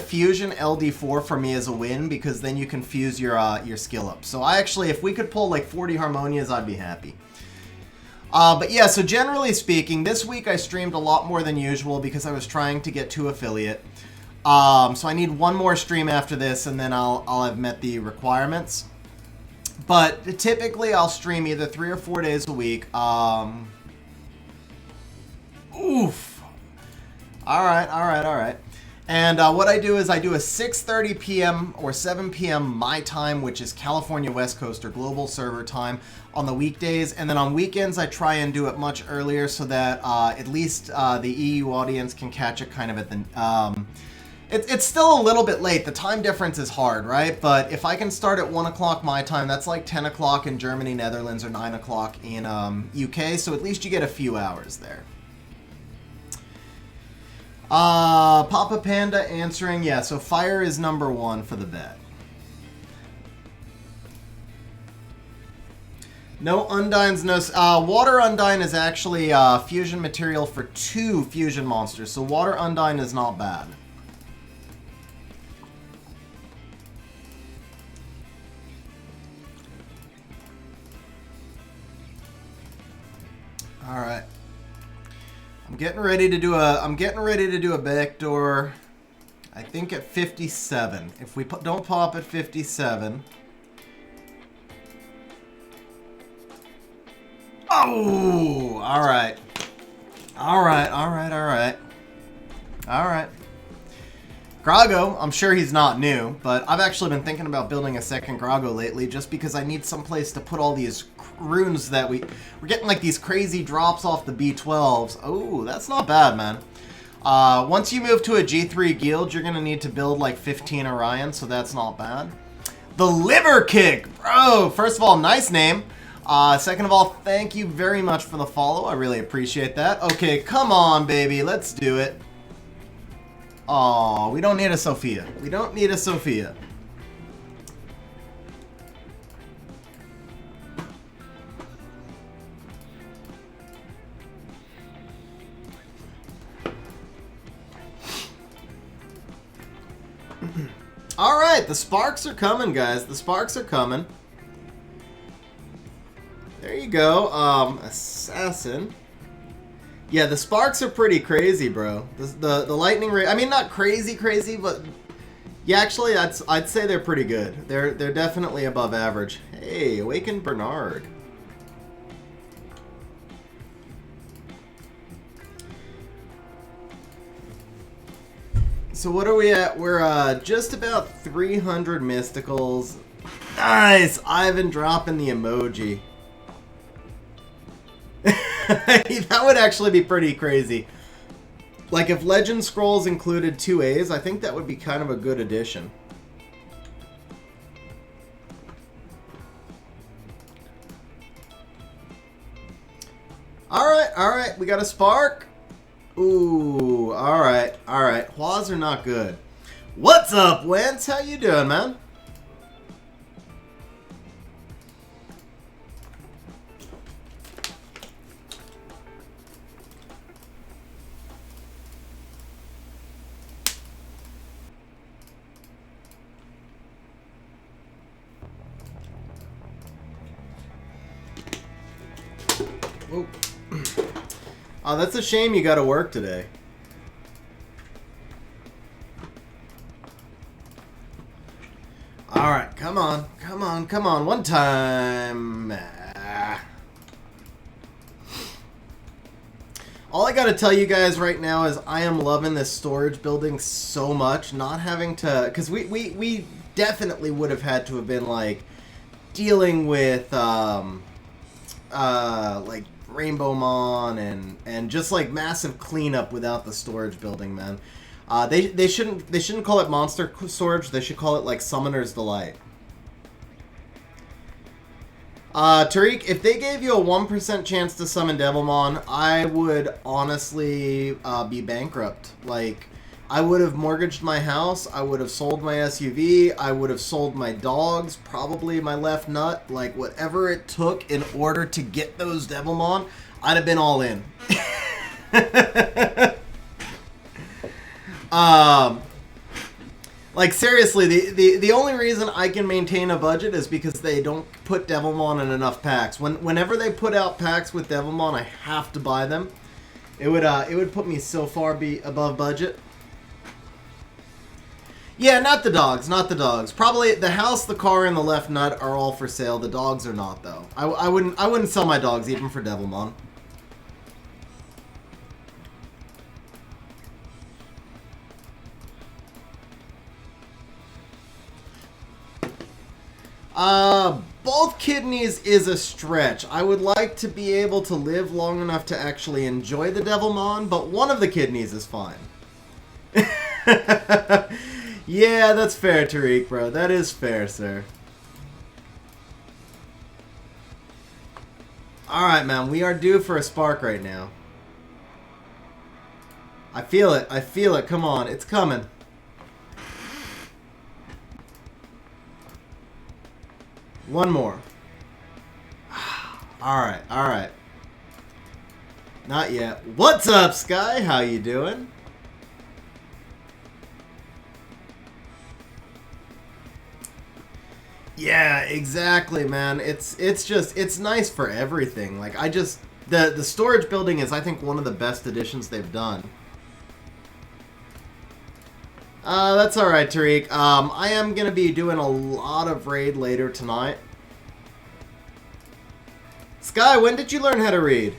A: fusion LD4 for me is a win because then you can fuse your skill up. So I actually, if we could pull like 40 Harmonias, I'd be happy. But yeah, so generally speaking, this week I streamed a lot more than usual because I was trying to get to affiliate. So I need one more stream after this and then I'll have met the requirements. But typically I'll stream either 3 or 4 days a week. Oof. Alright. And what I do is I do a 6:30 p.m. or 7 p.m. my time, which is California West Coast or global server time on the weekdays. And then on weekends, I try and do it much earlier so that at least the EU audience can catch it kind of at the... It's still a little bit late. The time difference is hard, right? But if I can start at 1 o'clock my time, that's like 10 o'clock in Germany, Netherlands, or 9 o'clock in UK. So at least you get a few hours there. Papa Panda answering, yeah, so fire is number 1 for the bet. No Undines, no... Water Undine is actually fusion material for 2 fusion monsters, so Water Undine is not bad. Alright. I'm getting ready to do a backdoor, I think at 57. If we don't pop at 57. Oh, all right. Grago, I'm sure he's not new, but I've actually been thinking about building a second Grago lately just because I need some place to put all these runes that we're getting like these crazy drops off the B12s. Oh, that's not bad, man. Once you move to a G3 guild, you're going to need to build like 15 Orion, so that's not bad. The Liver Kick! Bro, first of all, nice name. Second of all, thank you very much for the follow. I really appreciate that. Okay, come on, baby. Let's do it. Aw, we don't need a Sophia. We don't need a Sophia. Alright, the sparks are coming, guys. The sparks are coming. There you go. Assassin. Yeah, the sparks are pretty crazy, bro. The lightning rate... I mean, not crazy, but... Yeah, actually, I'd say they're pretty good. They're definitely above average. Hey, Awakened Bernard. So what are we at? We're just about 300 mysticals. Nice! Ivan dropping the emoji. That would actually be pretty crazy. Like if Legend Scrolls included 2As, I think that would be kind of a good addition. Alright, we got a spark. Ooh, alright. Huas are not good. What's up, Wentz? How you doing, man? Whoa. Oh, that's a shame you gotta work today. Alright, come on. One time. All I gotta tell you guys right now is I am loving this storage building so much. Not having to... Because we definitely would have had to have been, like, dealing with, like, Rainbowmon and just like massive cleanup without the storage building, man. They shouldn't call it monster storage. They should call it like Summoner's Delight. Tariq, if they gave you a 1% chance to summon Devilmon, I would honestly be bankrupt. Like, I would have mortgaged my house, I would have sold my SUV, I would have sold my dogs, probably my left nut, like whatever it took in order to get those Devilmon, I'd have been all in. Like seriously, the only reason I can maintain a budget is because they don't put Devilmon in enough packs. Whenever they put out packs with Devilmon, I have to buy them. It would put me so far above budget. Yeah, not the dogs, not the dogs. Probably the house, the car, and the left nut are all for sale. The dogs are not, though. I wouldn't sell my dogs even for Devilmon. Both kidneys is a stretch. I would like to be able to live long enough to actually enjoy the Devilmon, but one of the kidneys is fine. Yeah, that's fair, Tariq, bro. That is fair, sir. Alright, man. We are due for a spark right now. I feel it. I feel it. Come on. It's coming. One more. Alright, alright. Not yet. What's up, Sky? How you doing? Yeah, exactly, man. It's nice for everything. Like the storage building is, I think, one of the best additions they've done. That's alright, Tariq. I am gonna be doing a lot of raid later tonight. Sky, when did you learn how to read?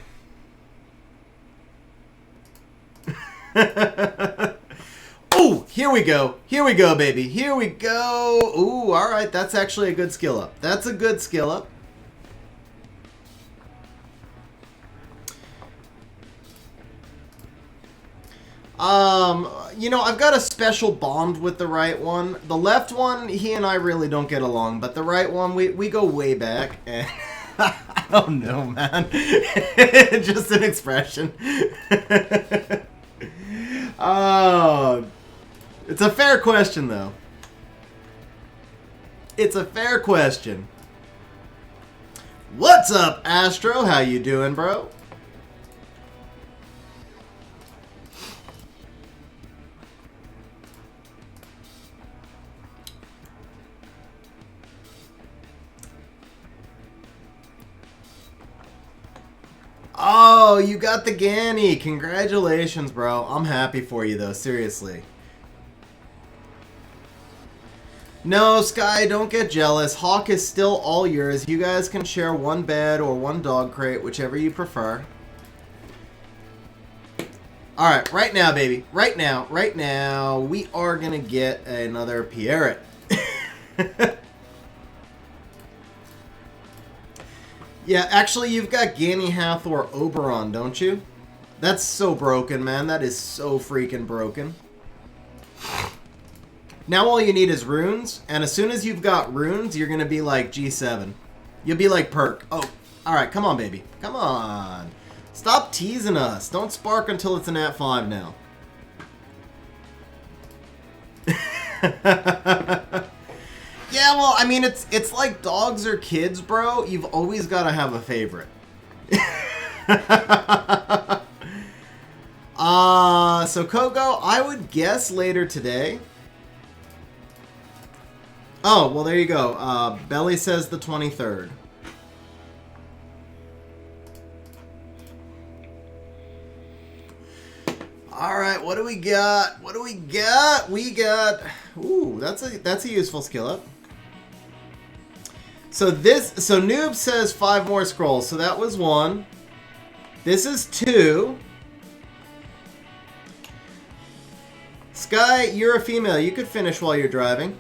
A: Oh, here we go. Here we go, baby. Here we go. Ooh, alright. That's actually a good skill up. That's a good skill up. You know, I've got a special bond with the right one. The left one, he and I really don't get along, but the right one, we go way back. And I don't know, man. Just an expression. Oh, it's a fair question, though. It's a fair question. What's up, Astro? How you doing, bro? Oh, you got the Ganny. Congratulations, bro. I'm happy for you, though. Seriously. No, Sky, don't get jealous. Hawk is still all yours. You guys can share one bed or one dog crate, whichever you prefer. Alright, right now, baby. Right now, we are going to get another Pierrot. Yeah, actually, you've got Ganny, Hathor, Oberon, don't you? That's so broken, man. That is so freaking broken. Now all you need is runes, and as soon as you've got runes, you're going to be like G7. You'll be like Perk. Oh, alright, come on, baby. Come on. Stop teasing us. Don't spark until it's an at 5 now. Yeah, well, I mean, it's like dogs or kids, bro. You've always got to have a favorite. So Kogo, I would guess later today. Oh, well, there you go. Belly says the 23rd. All right, what do we got? What do we got? We got... Ooh, that's a useful skill up. So Noob says 5 more scrolls. So that was 1. This is 2. Sky, you're a female. You could finish while you're driving.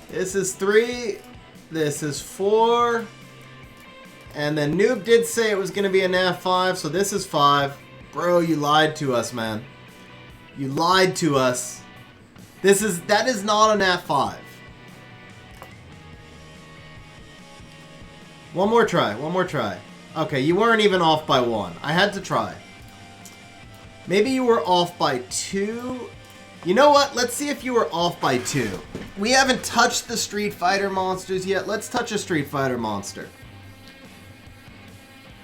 A: This is 3. This is 4. And then Noob did say it was going to be a nat 5, so this is 5. Bro, you lied to us, man. You lied to us. That is not a nat 5. One more try, one more try. Okay, you weren't even off by 1. I had to try. Maybe you were off by 2. You know what? Let's see if you were off by 2. We haven't touched the Street Fighter monsters yet. Let's touch a Street Fighter monster.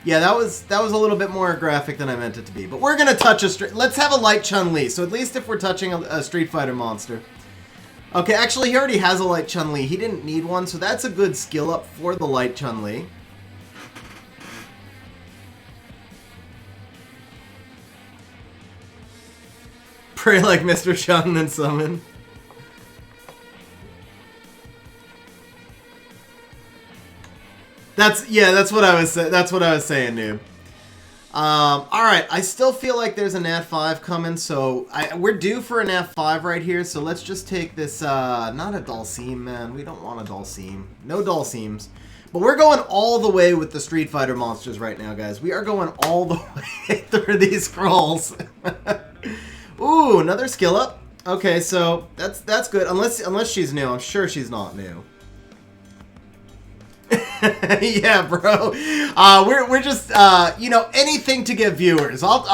A: Yeah, that was a little bit more graphic than I meant it to be. But we're gonna touch let's have a light Chun-Li. So at least if we're touching a Street Fighter monster. Okay, actually he already has a light Chun-Li. He didn't need one, so that's a good skill up for the light Chun-Li. Pray like Mr. Chung, then summon. That's what I was saying, noob. Alright, I still feel like there's a nat 5 coming, so we're due for a nat 5 right here, so let's just take this, not a Dulcim, man. We don't want a Dulcim. No Dulcims. But we're going all the way with the Street Fighter monsters right now, guys. We are going all the way through these scrolls. Ooh, another skill up. Okay, so that's good. Unless she's new. I'm sure she's not new. Yeah, bro. We're just you know, anything to get viewers. I'll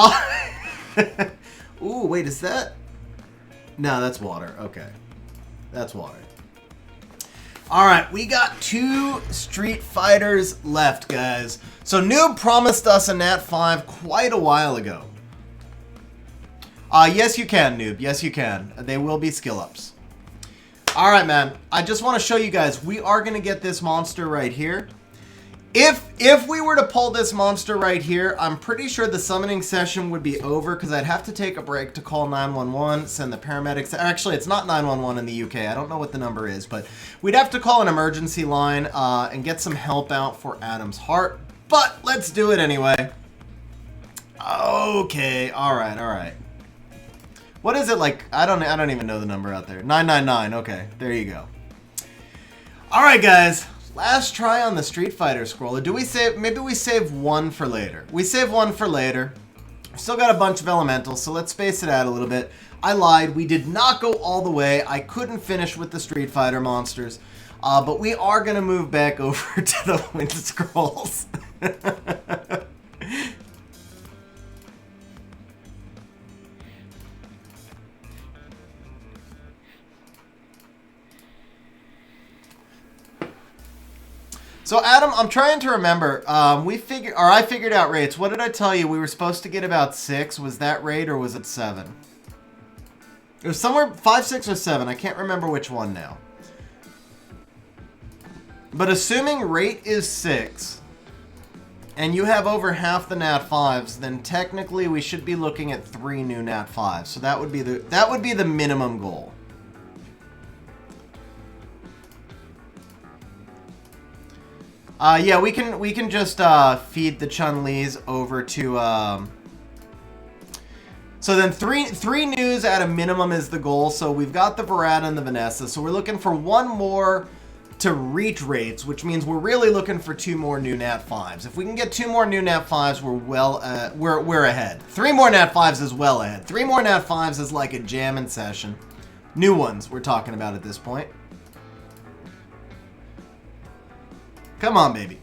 A: Ooh, wait, is that? No, that's water. Okay. That's water. Alright, we got 2 Street Fighters left, guys. So Noob promised us a nat 5 quite a while ago. Yes, you can, Noob. Yes, you can. They will be skill ups. Alright, man. I just want to show you guys. We are going to get this monster right here. If we were to pull this monster right here, I'm pretty sure the summoning session would be over because I'd have to take a break to call 911, send the paramedics. Actually, it's not 911 in the UK. I don't know what the number is, but we'd have to call an emergency line and get some help out for Adam's heart. But let's do it anyway. Okay. Alright, alright. What is it like? I don't even know the number out there. 999. Okay, there you go. All right, guys. Last try on the Street Fighter scroller. Do we save? Maybe we save one for later. We save one for later. Still got a bunch of elementals, so let's space it out a little bit. I lied. We did not go all the way. I couldn't finish with the Street Fighter monsters, but we are gonna move back over to the Wind Scrolls. So Adam, I'm trying to remember. I figured out rates. What did I tell you? We were supposed to get about 6. Was that rate or was it 7? It was somewhere 5, 6, or 7. I can't remember which one now. But assuming rate is 6, and you have over half the nat 5s, then technically we should be looking at 3 new nat 5s. So that would be the minimum goal. Yeah, we can just feed the Chun-Lis over to so then three news at a minimum is the goal. So we've got the Verada and the Vanessa. So we're looking for 1 more to reach rates, which means we're really looking for 2 more new nat 5s. If we can get 2 more new nat 5s, we're ahead. 3 more nat 5s is well ahead. 3 more nat 5s is like a jamming session. New ones we're talking about at this point. Come on, baby.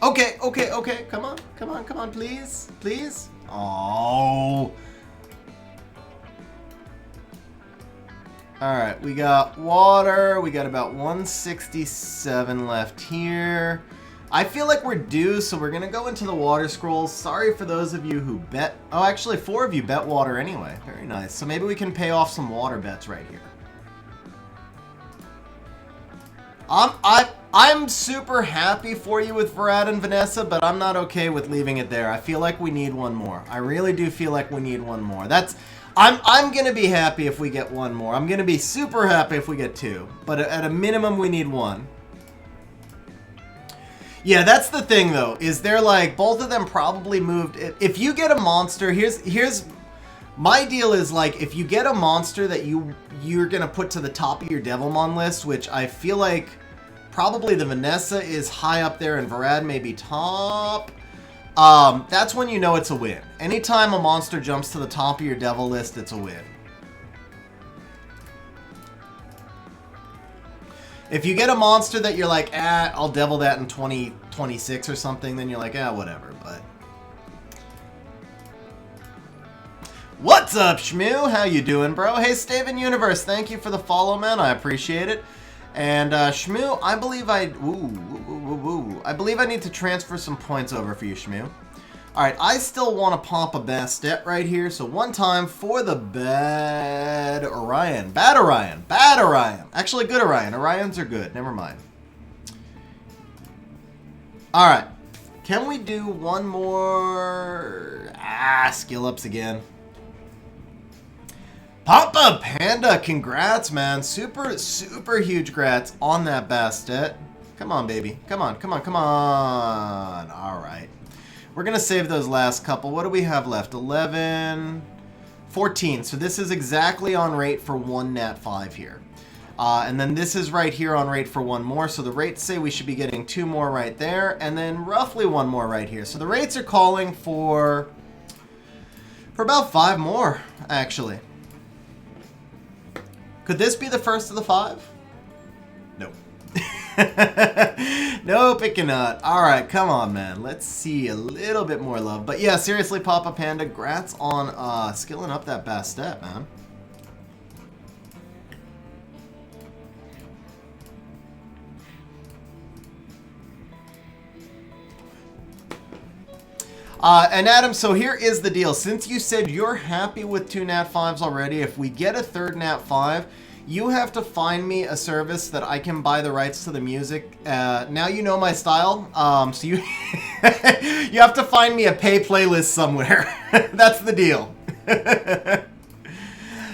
A: Okay. Come on, please. Please. Oh. Alright, we got water. We got about 167 left here. I feel like we're due, so we're going to go into the water scrolls. Sorry for those of you who bet. Oh, actually, 4 of you bet water anyway. Very nice. So maybe we can pay off some water bets right here. I'm super happy for you with Verada and Vanessa, but I'm not okay with leaving it there. I feel like we need 1 more. I really do feel like we need 1 more. I'm gonna be happy if we get 1 more. I'm gonna be super happy if we get 2. But at a minimum, we need 1. Yeah, that's the thing though, is they're like, both of them probably moved. If you get a monster, here's my deal is like, if you get a monster that you're gonna put to the top of your Devilmon list, which I feel like Probably the Vanessa is high up there and Varad may be top. That's when you know it's a win. Anytime a monster jumps to the top of your devil list, it's a win. If you get a monster that you're like, I'll devil that in 2026 or something, then you're like, whatever, but... What's up, Shmoo? How you doing, bro? Hey, Staven Universe, thank you for the follow, man. I appreciate it. And, Shmoo, I believe I need to transfer some points over for you, Shmoo. Alright, I still want to pop a Bastet right here, so one time for the Bad Orion. Bad Orion. Bad Orion. Actually, good Orion. Orions are good. Never mind. Alright. Can we do one more... skill ups again. Papa Panda, congrats, man. Super, super huge grats on that Bastet. Come on, baby. Come on, come on, come on. Alright. We're going to save those last couple. What do we have left? 11, 14. So this is exactly on rate for one Nat 5 here. And then this is right here on rate for one more. So the rates say we should be getting 2 more right there. And then roughly 1 more right here. So the rates are calling for about 5 more, actually. Could this be the first of the 5? Nope. Nope, it cannot. Alright, come on, man. Let's see a little bit more love. But yeah, seriously, Papa Panda, grats on skilling up that Bastet, man. And Adam, so here is the deal. Since you said you're happy with 2 Nat 5s already, if we get a 3rd Nat 5, you have to find me a service that I can buy the rights to the music. Now you know my style, so you you have to find me a pay playlist somewhere. That's the deal.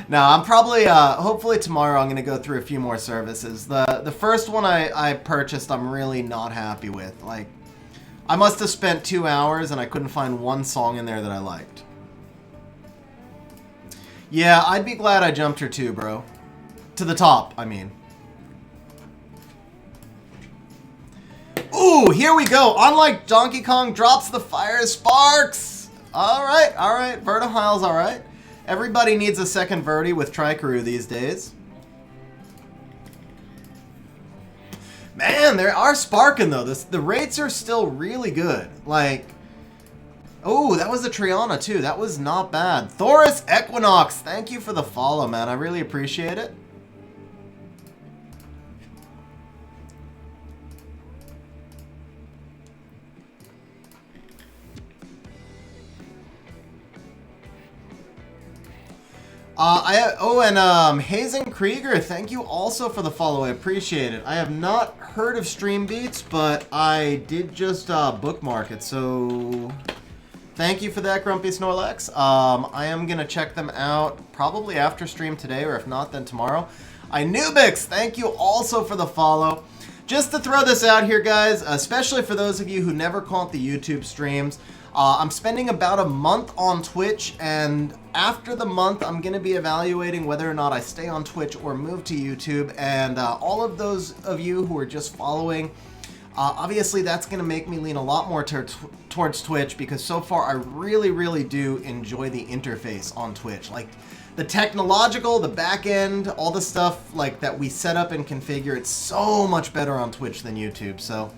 A: Now, I'm probably, hopefully tomorrow I'm going to go through a few more services. The first one I purchased I'm really not happy with. Like, I must have spent 2 hours and I couldn't find one song in there that I liked. Yeah, I'd be glad I jumped her too, bro. To the top, I mean. Ooh, here we go. Unlike Donkey Kong, drops the fire sparks. Alright, alright. Vertihile's alright. Everybody needs a second Verti with Trikeru these days. Man, they are sparking though. The rates are still really good. Like, oh, that was a Triana too. That was not bad. Thoris Equinox, thank you for the follow, man. I really appreciate it. Hazen Krieger, thank you also for the follow. I appreciate it. I have not heard of Stream Beats, but I did just bookmark it, so thank you for that, Grumpy Snorlax. I am going to check them out probably after stream today, or if not, then tomorrow. Inubix, thank you also for the follow. Just to throw this out here, guys, especially for those of you who never caught the YouTube streams, I'm spending about a month on Twitch, and after the month, I'm going to be evaluating whether or not I stay on Twitch or move to YouTube, and all of those of you who are just following, obviously that's going to make me lean a lot more towards Twitch, because so far I really, really do enjoy the interface on Twitch. Like, the technological, the back end, all the stuff like that we set up and configure, it's so much better on Twitch than YouTube, so...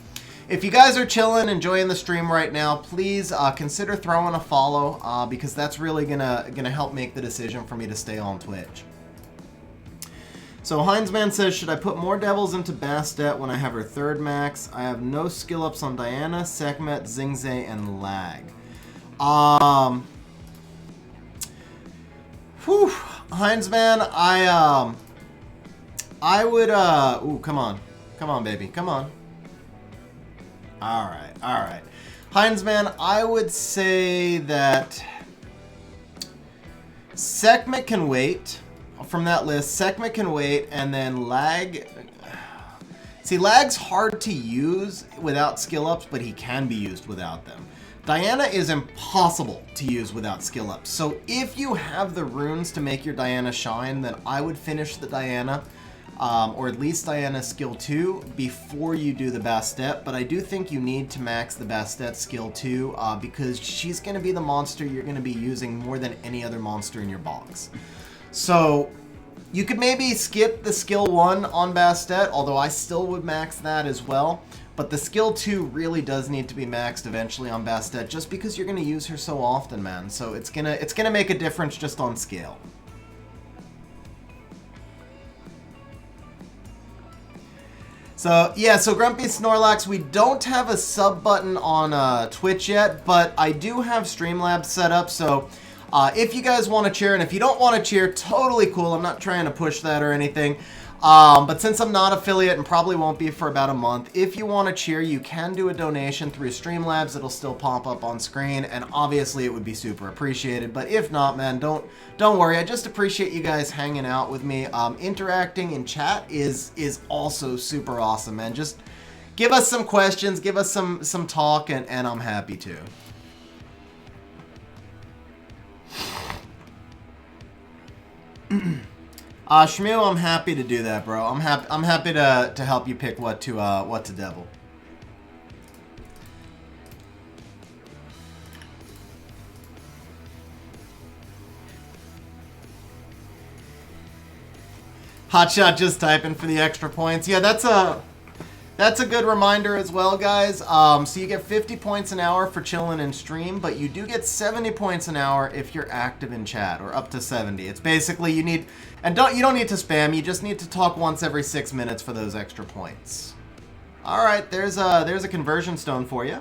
A: If you guys are chilling, enjoying the stream right now, please consider throwing a follow, because that's really gonna help make the decision for me to stay on Twitch. So Heinzman says, should I put more devils into Bastet when I have her 3rd max? I have no skill ups on Diana, Sekhmet, Xingze, and Lag. Whew, Heinzman, I would, ooh, come on, baby, come on. Alright, alright. Heinzman, I would say that Sekhmet can wait from that list. Sekhmet can wait, and then Lag... See, Lag's hard to use without skill ups, but he can be used without them. Diana is impossible to use without skill ups. So if you have the runes to make your Diana shine, then I would finish the Diana. or at least Diana skill 2 before you do the Bastet, but I do think you need to max the Bastet skill 2 because she's going to be the monster you're going to be using more than any other monster in your box. So you could maybe skip the skill 1 on Bastet, although I still would max that as well. But the skill 2 really does need to be maxed eventually on Bastet just because you're going to use her so often, man. So it's gonna make a difference just on scale. So, yeah, so Grumpy Snorlax, we don't have a sub button on Twitch yet, but I do have Streamlabs set up, so if you guys want to cheer, and if you don't want to cheer, totally cool. I'm not trying to push that or anything. But since I'm not affiliate and probably won't be for about a month, if you want to cheer, you can do a donation through Streamlabs. It'll still pop up on screen, and obviously it would be super appreciated. But if not, man, don't worry. I just appreciate you guys hanging out with me. Interacting in chat is also super awesome, man. Just give us some questions, give us some talk, and I'm happy to. Shmoo, I'm happy to do that, bro. I'm happy to help you pick what to devil. Hotshot just typing for the extra points. Yeah, that's a good reminder as well, guys. So you get 50 points an hour for chilling in stream, but you do get 70 points an hour if you're active in chat, or up to 70. It's basically you need, and you don't need to spam. You just need to talk once every 6 minutes for those extra points. All right, there's a conversion stone for you.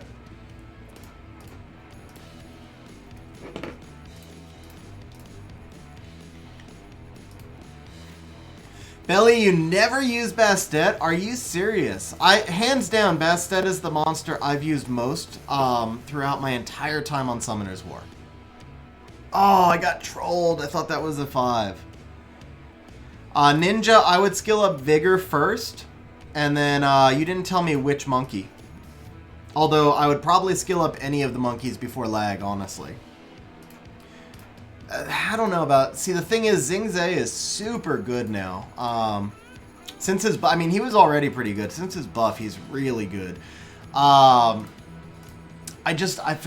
A: Belly, you never use Bastet? Are you serious? Hands down, Bastet is the monster I've used most throughout my entire time on Summoner's War. Oh, I got trolled. I thought that was a 5. Ninja, I would skill up Vigor first, and then you didn't tell me which monkey. Although I would probably skill up any of the monkeys before Lag, honestly. I don't know about... See, the thing is, Xingzhe is super good now. Since his... I mean, he was already pretty good. Since his buff, he's really good. For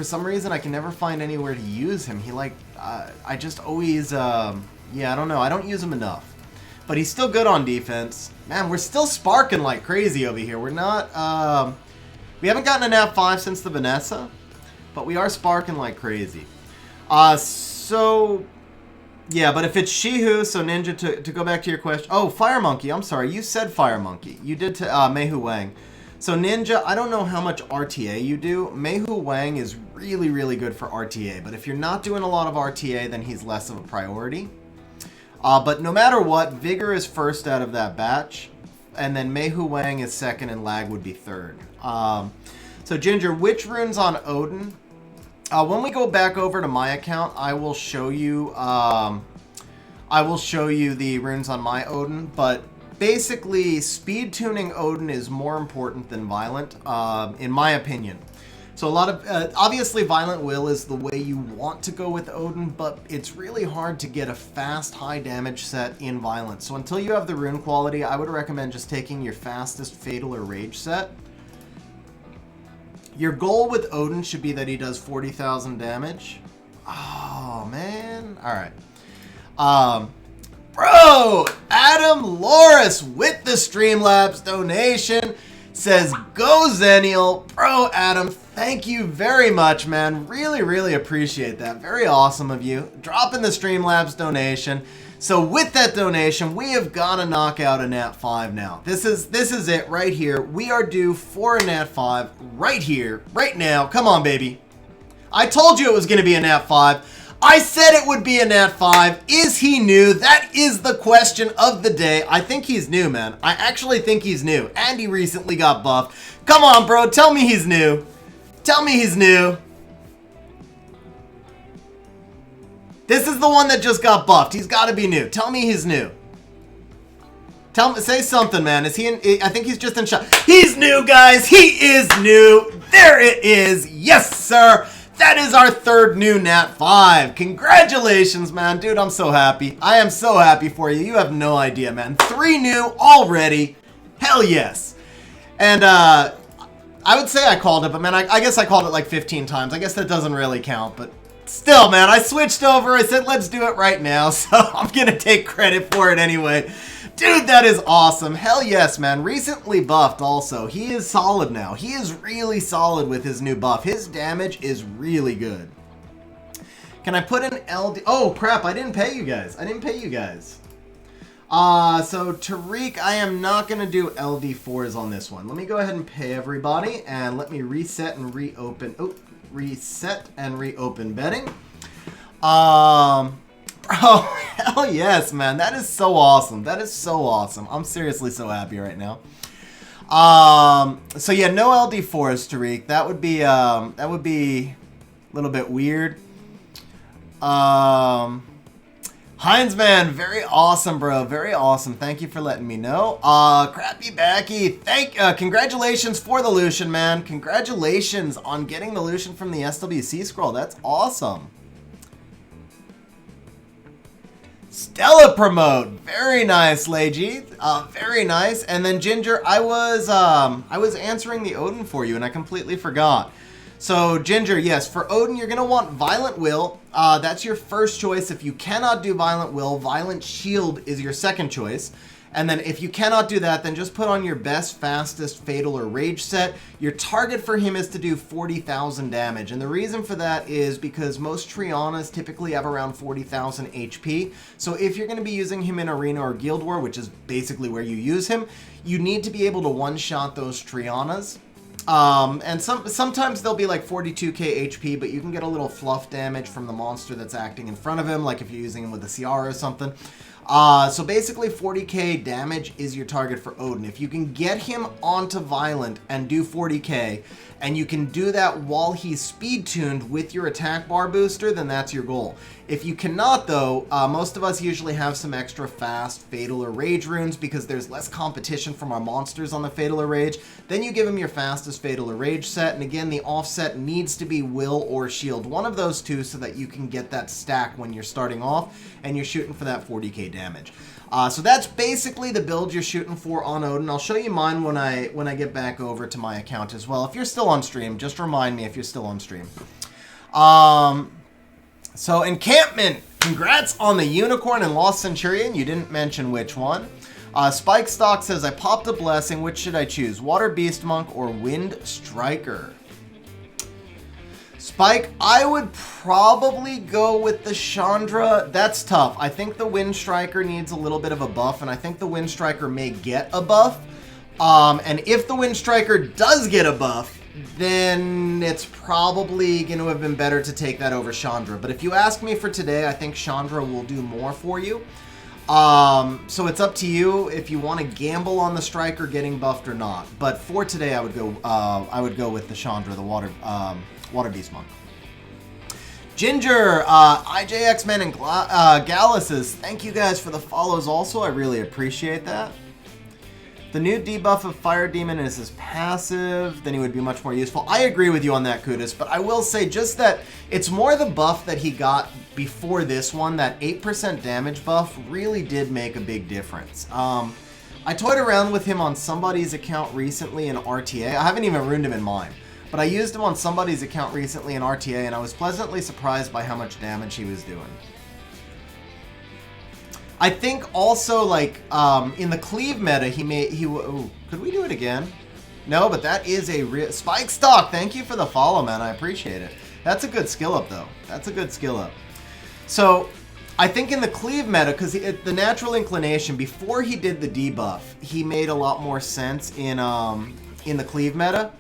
A: some reason, I can never find anywhere to use him. He, like... I just always... yeah, I don't know. I don't use him enough. But he's still good on defense. Man, we're still sparking like crazy over here. We're not... we haven't gotten a nat 5 since the Vanessa. But we are sparking like crazy. So, yeah, but if it's Shihu, so Ninja, to go back to your question. Oh, Fire Monkey, I'm sorry. You said Fire Monkey. You did to Meihu Wang. So, Ninja, I don't know how much RTA you do. Meihu Wang is really, really good for RTA. But if you're not doing a lot of RTA, then he's less of a priority. But no matter what, Vigor is first out of that batch. And then Meihu Wang is second and Lag would be third. So, Ginger, which runes on Odin... when we go back over to my account, I will show you the runes on my Odin, but basically speed tuning Odin is more important than Violent, in my opinion. So a lot of, obviously Violent Will is the way you want to go with Odin, but it's really hard to get a fast, high damage set in Violent. So until you have the rune quality, I would recommend just taking your fastest Fatal or Rage set. Your goal with Odin should be that he does 40,000 damage. Oh, man. All right. Bro, Adam Loris with the Streamlabs donation says, go Zenial. Bro, Adam, thank you very much, man. Really, really appreciate that. Very awesome of you. Dropping the Streamlabs donation. So with that donation, we have got to knock out a Nat 5 now. This is it right here. We are due for a Nat 5 right here, right now. Come on, baby. I told you it was going to be a Nat 5. I said it would be a Nat 5. Is he new? That is the question of the day. I think he's new, man. I actually think he's new. And he recently got buffed. Come on, bro. Tell me he's new. Tell me he's new. This is the one that just got buffed. He's got to be new. Tell me he's new. Tell me, say something, man. Is he in? I think he's just in shot. He's new, guys. He is new. There it is. Yes, sir. That is our third new Nat 5. Congratulations, man. Dude, I'm so happy. I am so happy for you. You have no idea, man. 3 new already. Hell yes. And I would say I called it, but man, I guess I called it like 15 times. I guess that doesn't really count, but still, man, I switched over. I said, let's do it right now, so I'm going to take credit for it anyway. Dude, that is awesome. Hell yes, man. Recently buffed also. He is solid now. He is really solid with his new buff. His damage is really good. Can I put an LD... Oh, crap. I didn't pay you guys. So Tariq, I am not going to do LD4s on this one. Let me go ahead and pay everybody, and let me reset and reopen... Oh, reset and reopen betting. Oh, hell yes, man. That is so awesome. That is so awesome. I'm seriously so happy right now. So yeah, no LD4s, Tariq. That would be a little bit weird. Heinz, man, very awesome, bro. Very awesome. Thank you for letting me know. Crappy Backy, congratulations for the Lucian, man. Congratulations on getting the Lucian from the SWC scroll. That's awesome. Stella promote, very nice, Leiji. Very nice. And then Ginger, I was answering the Odin for you, and I completely forgot. So Ginger, yes, for Odin, you're gonna want Violent Will. That's your first choice. If you cannot do Violent Will, Violent Shield is your second choice. And then if you cannot do that, then just put on your best, fastest, fatal, or rage set. Your target for him is to do 40,000 damage. And the reason for that is because most Trianas typically have around 40,000 HP. So if you're going to be using him in Arena or Guild War, which is basically where you use him, you need to be able to one-shot those Trianas. And sometimes they'll be like 42k HP, but you can get a little fluff damage from the monster that's acting in front of him, like if you're using him with a Ciara or something. So basically 40k damage is your target for Odin. If you can get him onto Violent and do 40k, and you can do that while he's speed tuned with your attack bar booster, then that's your goal. If you cannot though, most of us usually have some extra fast Fatal or Rage runes because there's less competition from our monsters on the Fatal or Rage. Then you give him your fastest Fatal or Rage set, and again the offset needs to be Will or Shield. One of those two so that you can get that stack when you're starting off and you're shooting for that 40k damage. So that's basically the build you're shooting for on Odin. I'll show you mine when I get back over to my account as well. If you're still on stream, just remind me if you're still on stream. So Encampment, congrats on the Unicorn and Lost Centurion. You didn't mention which one. Spike Stock says, I popped a blessing. Which should I choose? Water Beast Monk or Wind Striker? Spike, I would probably go with the Chandra. That's tough. I think the Wind Striker needs a little bit of a buff, and I think the Wind Striker may get a buff. And if the Wind Striker does get a buff, then it's probably going to have been better to take that over Chandra. But if you ask me for today, I think Chandra will do more for you. So it's up to you if you want to gamble on the Striker getting buffed or not. But for today, I would go with the Chandra, the Water Beast Monk. Ginger, IJX-Men, and Gallus, thank you guys for the follows also. I really appreciate that. The new debuff of Fire Demon is his passive, then he would be much more useful. I agree with you on that, Kudus, but I will say just that it's more the buff that he got before this one, that 8% damage buff really did make a big difference. I toyed around with him on somebody's account recently in RTA. I haven't even ruined him in mine. But I used him on somebody's account recently in RTA, and I was pleasantly surprised by how much damage he was doing. I think also, like, in the cleave meta, ooh, could we do it again? No, but that is a real... Spike Stock, thank you for the follow, man. I appreciate it. That's a good skill up, though. That's a good skill up. So, I think in the cleave meta, because the natural inclination, before he did the debuff, he made a lot more sense in the cleave meta.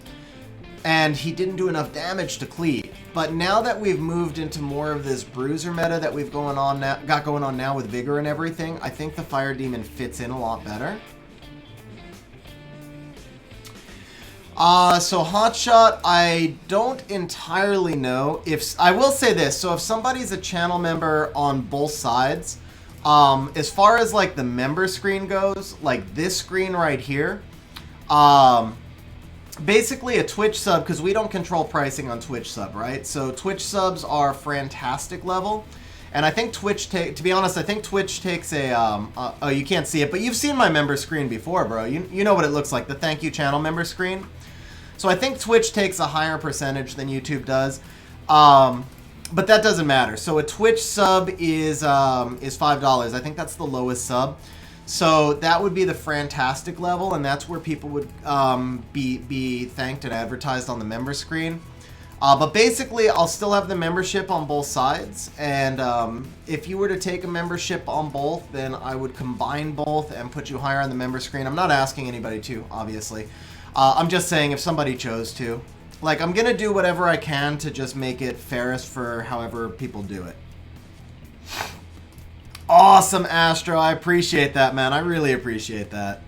A: And he didn't do enough damage to cleave. But now that we've moved into more of this bruiser meta that we've got going on now with Vigor and everything, I think the Fire Demon fits in a lot better. So Hotshot, I don't entirely know if... I will say this, so if somebody's a channel member on both sides, as far as like the member screen goes, like this screen right here, basically a Twitch sub, because we don't control pricing on Twitch sub, right? So Twitch subs are fantastic level. And I think Twitch to be honest, I think Twitch takes a, oh, you can't see it, but you've seen my member screen before, bro. You know what it looks like, the thank you channel member screen. So I think Twitch takes a higher percentage than YouTube does. But that doesn't matter. So a Twitch sub is $5. I think that's the lowest sub. So that would be the fantastic level, and that's where people would be thanked and advertised on the member screen. But basically, I'll still have the membership on both sides, and if you were to take a membership on both, then I would combine both and put you higher on the member screen. I'm not asking anybody to, obviously. I'm just saying if somebody chose to. Like, I'm going to do whatever I can to just make it fairest for however people do it. Awesome, Astro. I appreciate that, man. I really appreciate that.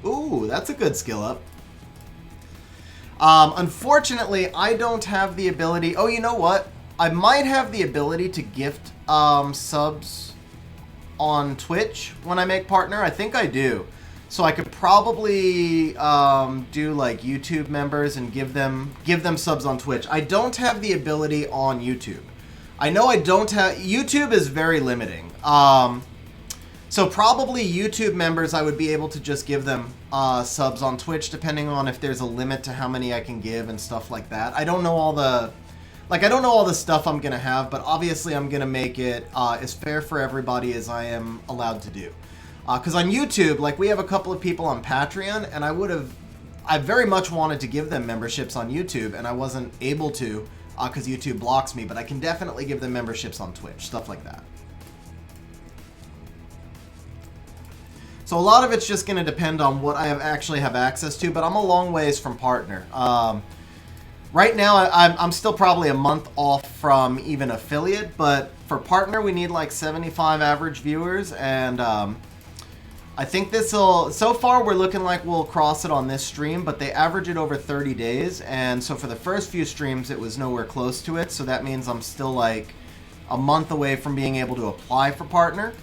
A: Ooh, that's a good skill up. Unfortunately, I don't have the ability... Oh, you know what? I might have the ability to gift subs on Twitch when I make partner. I think I do. So I could probably do like YouTube members and give them subs on Twitch. I don't have the ability on YouTube. I know I don't have... YouTube is very limiting. So probably YouTube members, I would be able to just give them subs on Twitch, depending on if there's a limit to how many I can give and stuff like that. I don't know all the... Like, I don't know all the stuff I'm going to have, but obviously I'm going to make it as fair for everybody as I am allowed to do. Because on YouTube, like, we have a couple of people on Patreon, and I very much wanted to give them memberships on YouTube, and I wasn't able to because YouTube blocks me, but I can definitely give them memberships on Twitch, stuff like that. So a lot of it's just going to depend on what I actually have access to, but I'm a long ways from partner. Right now, I'm still probably a month off from even affiliate, but for partner, we need like 75 average viewers, and I think this'll... So far, we're looking like we'll cross it on this stream, but they average it over 30 days, and so for the first few streams, it was nowhere close to it, so that means I'm still like a month away from being able to apply for partner.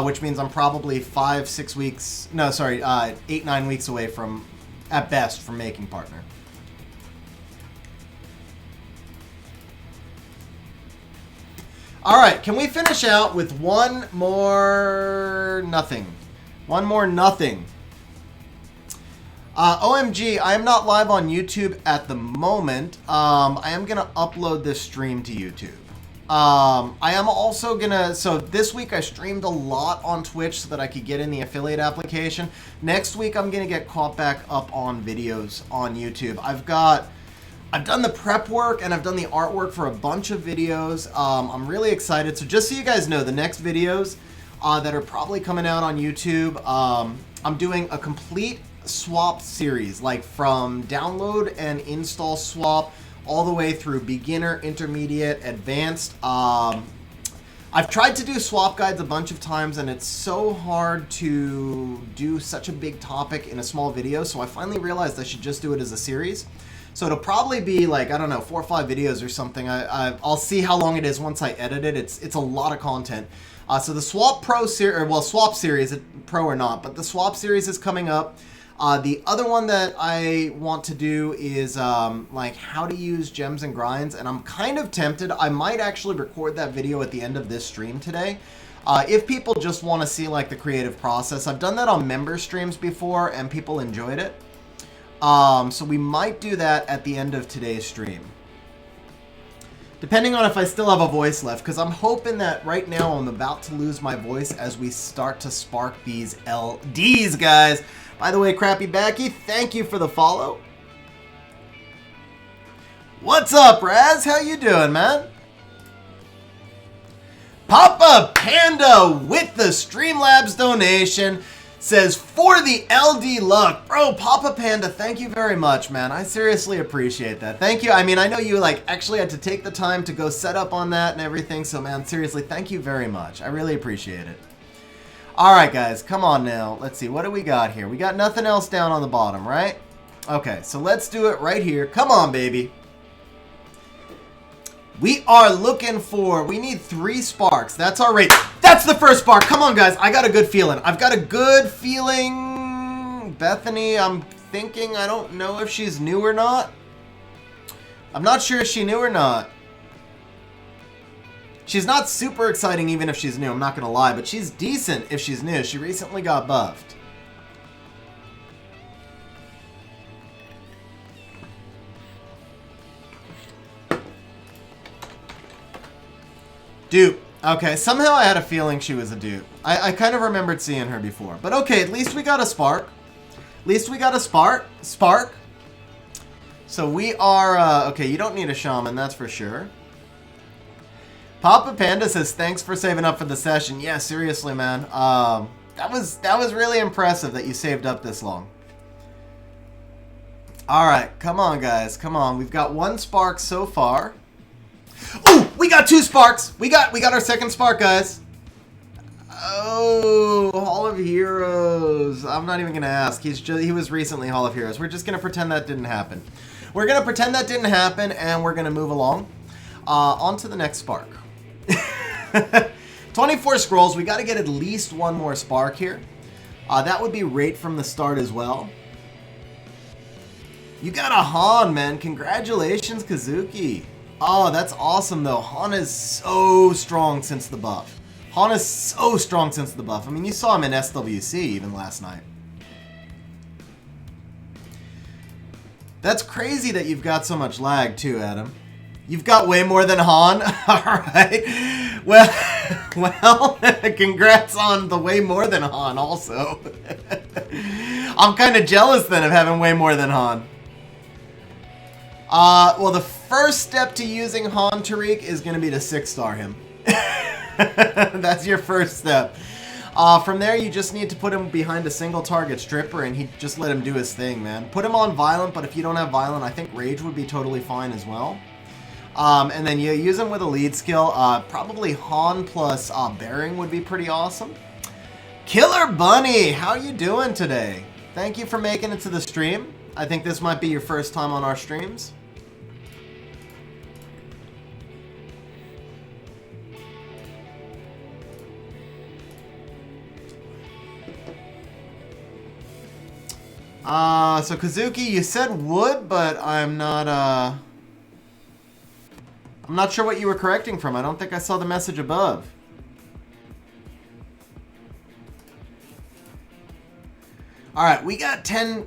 A: Which means I'm probably 5-6 weeks... No, sorry, 8-9 weeks away from, at best, from making partner. Alright, can we finish out with one more nothing? One more nothing. OMG, I am not live on YouTube at the moment. I am going to upload this stream to YouTube. I am also going to... So this week I streamed a lot on Twitch so that I could get in the affiliate application. Next week I'm going to get caught back up on videos on YouTube. I've done the prep work and I've done the artwork for a bunch of videos. I'm really excited. So just so you guys know, the next videos that are probably coming out on YouTube, I'm doing a complete swap series, like from download and install swap all the way through beginner, intermediate, advanced. I've tried to do swap guides a bunch of times and it's so hard to do such a big topic in a small video, so I finally realized I should just do it as a series. So it'll probably be like, I don't know, 4 or 5 videos or something. I'll see how long it is once I edit it. It's a lot of content. So the Swap Pro series, well, Swap series, Pro or not, but the Swap series is coming up. The other one that I want to do is like how to use gems and grinds, and I'm kind of tempted. I might actually record that video at the end of this stream today. If people just want to see like the creative process. I've done that on member streams before and people enjoyed it. So we might do that at the end of today's stream. Depending on if I still have a voice left, because I'm hoping that right now I'm about to lose my voice as we start to spark these LDs, guys. By the way, Crappy Backy, thank you for the follow. What's up, Raz? How you doing, man? Papa Panda with the Streamlabs donation says, for the LD luck. Bro, Papa Panda, thank you very much, man. I seriously appreciate that. Thank you. I mean, I know you like actually had to take the time to go set up on that and everything. So, man, seriously, thank you very much. I really appreciate it. All right, guys, come on now. Let's see. What do we got here? We got nothing else down on the bottom, right? Okay, so let's do it right here. Come on, baby. We are looking for, we need 3 sparks. That's our rate. That's the first spark. Come on, guys. I got a good feeling. I've got a good feeling. Bethany, I'm thinking, I don't know if she's new or not. I'm not sure if she's new or not. She's not super exciting even if she's new, I'm not going to lie, but she's decent if she's new. She recently got buffed. Dupe. Okay, somehow I had a feeling she was a dupe. I kind of remembered seeing her before. But okay, at least we got a spark. At least we got a spark. So we are, okay, you don't need a shaman, that's for sure. Papa Panda says, thanks for saving up for the session. Yeah, seriously, man. That was really impressive that you saved up this long. Alright, come on, guys. Come on. We've got 1 spark so far. Oh, we got 2 sparks. We got our second spark, guys. Oh, Hall of Heroes. I'm not even gonna ask. He was recently Hall of Heroes. We're just gonna pretend that didn't happen. We're gonna pretend that didn't happen, and we're gonna move along. On to the next spark. 24 scrolls. We got to get at least 1 more spark here. That would be right from the start as well. You got a Han, man. Congratulations, Kazuki. Oh, that's awesome, though. Han is so strong since the buff. Han is so strong since the buff. I mean, you saw him in SWC even last night. That's crazy that you've got so much lag, too, Adam. You've got way more than Han. Alright. Well, congrats on the way more than Han also. I'm kind of jealous then of having way more than Han. Well, the first step to using Han Tariq is going to be to 6-star him. That's your first step. From there, you just need to put him behind a single target stripper and just let him do his thing, man. Put him on Violent, but if you don't have Violent, I think Rage would be totally fine as well. And then you use him with a lead skill. Probably Han plus Bearing would be pretty awesome. Killer Bunny, how you doing today? Thank you for making it to the stream. I think this might be your first time on our streams. So Kazuki, you said wood, but I'm not sure what you were correcting from. I don't think I saw the message above. Alright, we got 10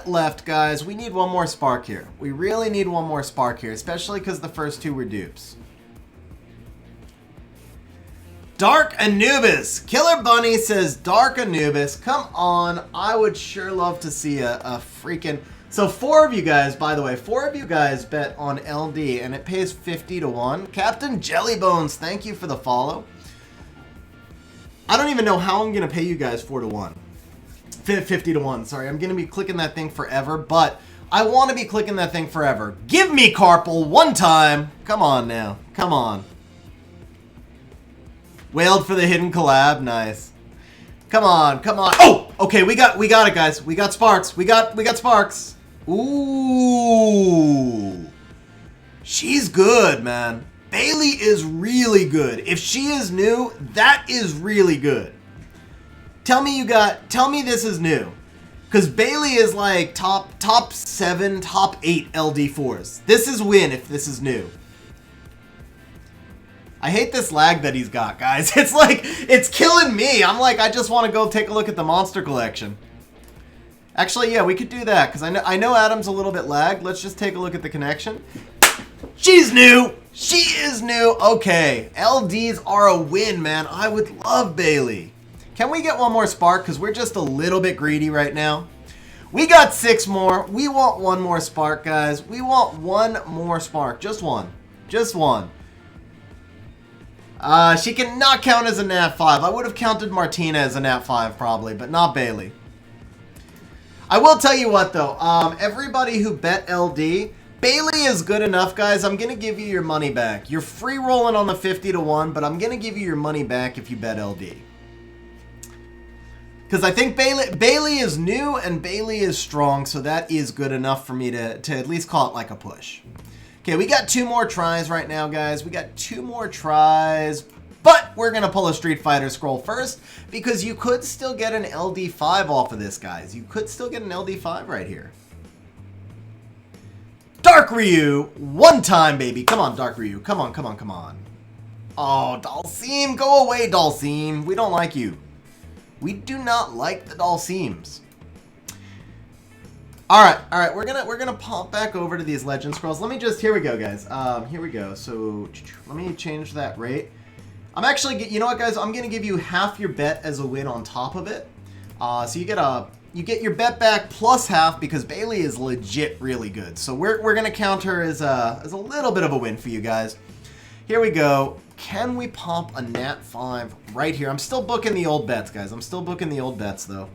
A: left, guys. We need 1 more spark here. We really need 1 more spark here, especially because the first 2 were dupes. Dark Anubis. Killer Bunny says, Dark Anubis, come on. I would sure love to see a freaking... So 4 of you guys, by the way, 4 of you guys bet on LD, and it pays 50 to 1. Captain Jellybones, thank you for the follow. I don't even know how I'm going to pay you guys 4 to 1. 50 to 1, sorry. I'm going to be clicking that thing forever, but I want to be clicking that thing forever. Give me Carpal 1 time. Come on now. Come on. Wailed for the hidden collab. Nice. Come on, come on. Oh, okay, we got it, guys. We got sparks. We got sparks. Ooh. She's good, man. Bailey is really good. If she is new, that is really good. Tell me this is new. Because Bailey is like top 7, top 8 LD4s. This is win if this is new. I hate this lag that he's got, guys. It's like, it's killing me. I'm like, I just want to go take a look at the monster collection. Actually, yeah, we could do that, because I know Adam's a little bit lagged. Let's just take a look at the connection. She's new. She is new. Okay, LDs are a win, man. I would love Bailey. Can we get 1 more spark? Because we're just a little bit greedy right now. We got 6 more. We want 1 more spark, guys. We want 1 more spark. Just 1. Just 1. She cannot count as a Nat 5. I would have counted Martina as a Nat 5 probably, but not Bailey. I will tell you what though, everybody who bet LD, Bailey is good enough, guys. I'm going to give you your money back. You're free rolling on the 50 to 1, but I'm going to give you your money back if you bet LD. Because I think Bailey is new and Bailey is strong, so that is good enough for me to at least call it like a push. Okay, we got 2 more tries right now, guys. We got 2 more tries. But we're going to pull a Street Fighter scroll first because you could still get an LD5 off of this, guys. You could still get an LD5 right here. Dark Ryu, 1 time, baby. Come on, Dark Ryu. Come on, come on, come on. Oh, Dalsim, go away, Dalsim. We don't like you. We do not like the Dalsims. All right. We're gonna pop back over to these legend scrolls. Let me just, here we go, guys. Here we go. So let me change that rate. I'm actually, you know what, guys? I'm gonna give you half your bet as a win on top of it. So you get your bet back plus half because Bailey is legit really good. So we're gonna count her as a little bit of a win for you guys. Here we go. Can we pop a Nat 5 right here? I'm still booking the old bets, guys. I'm still booking the old bets though.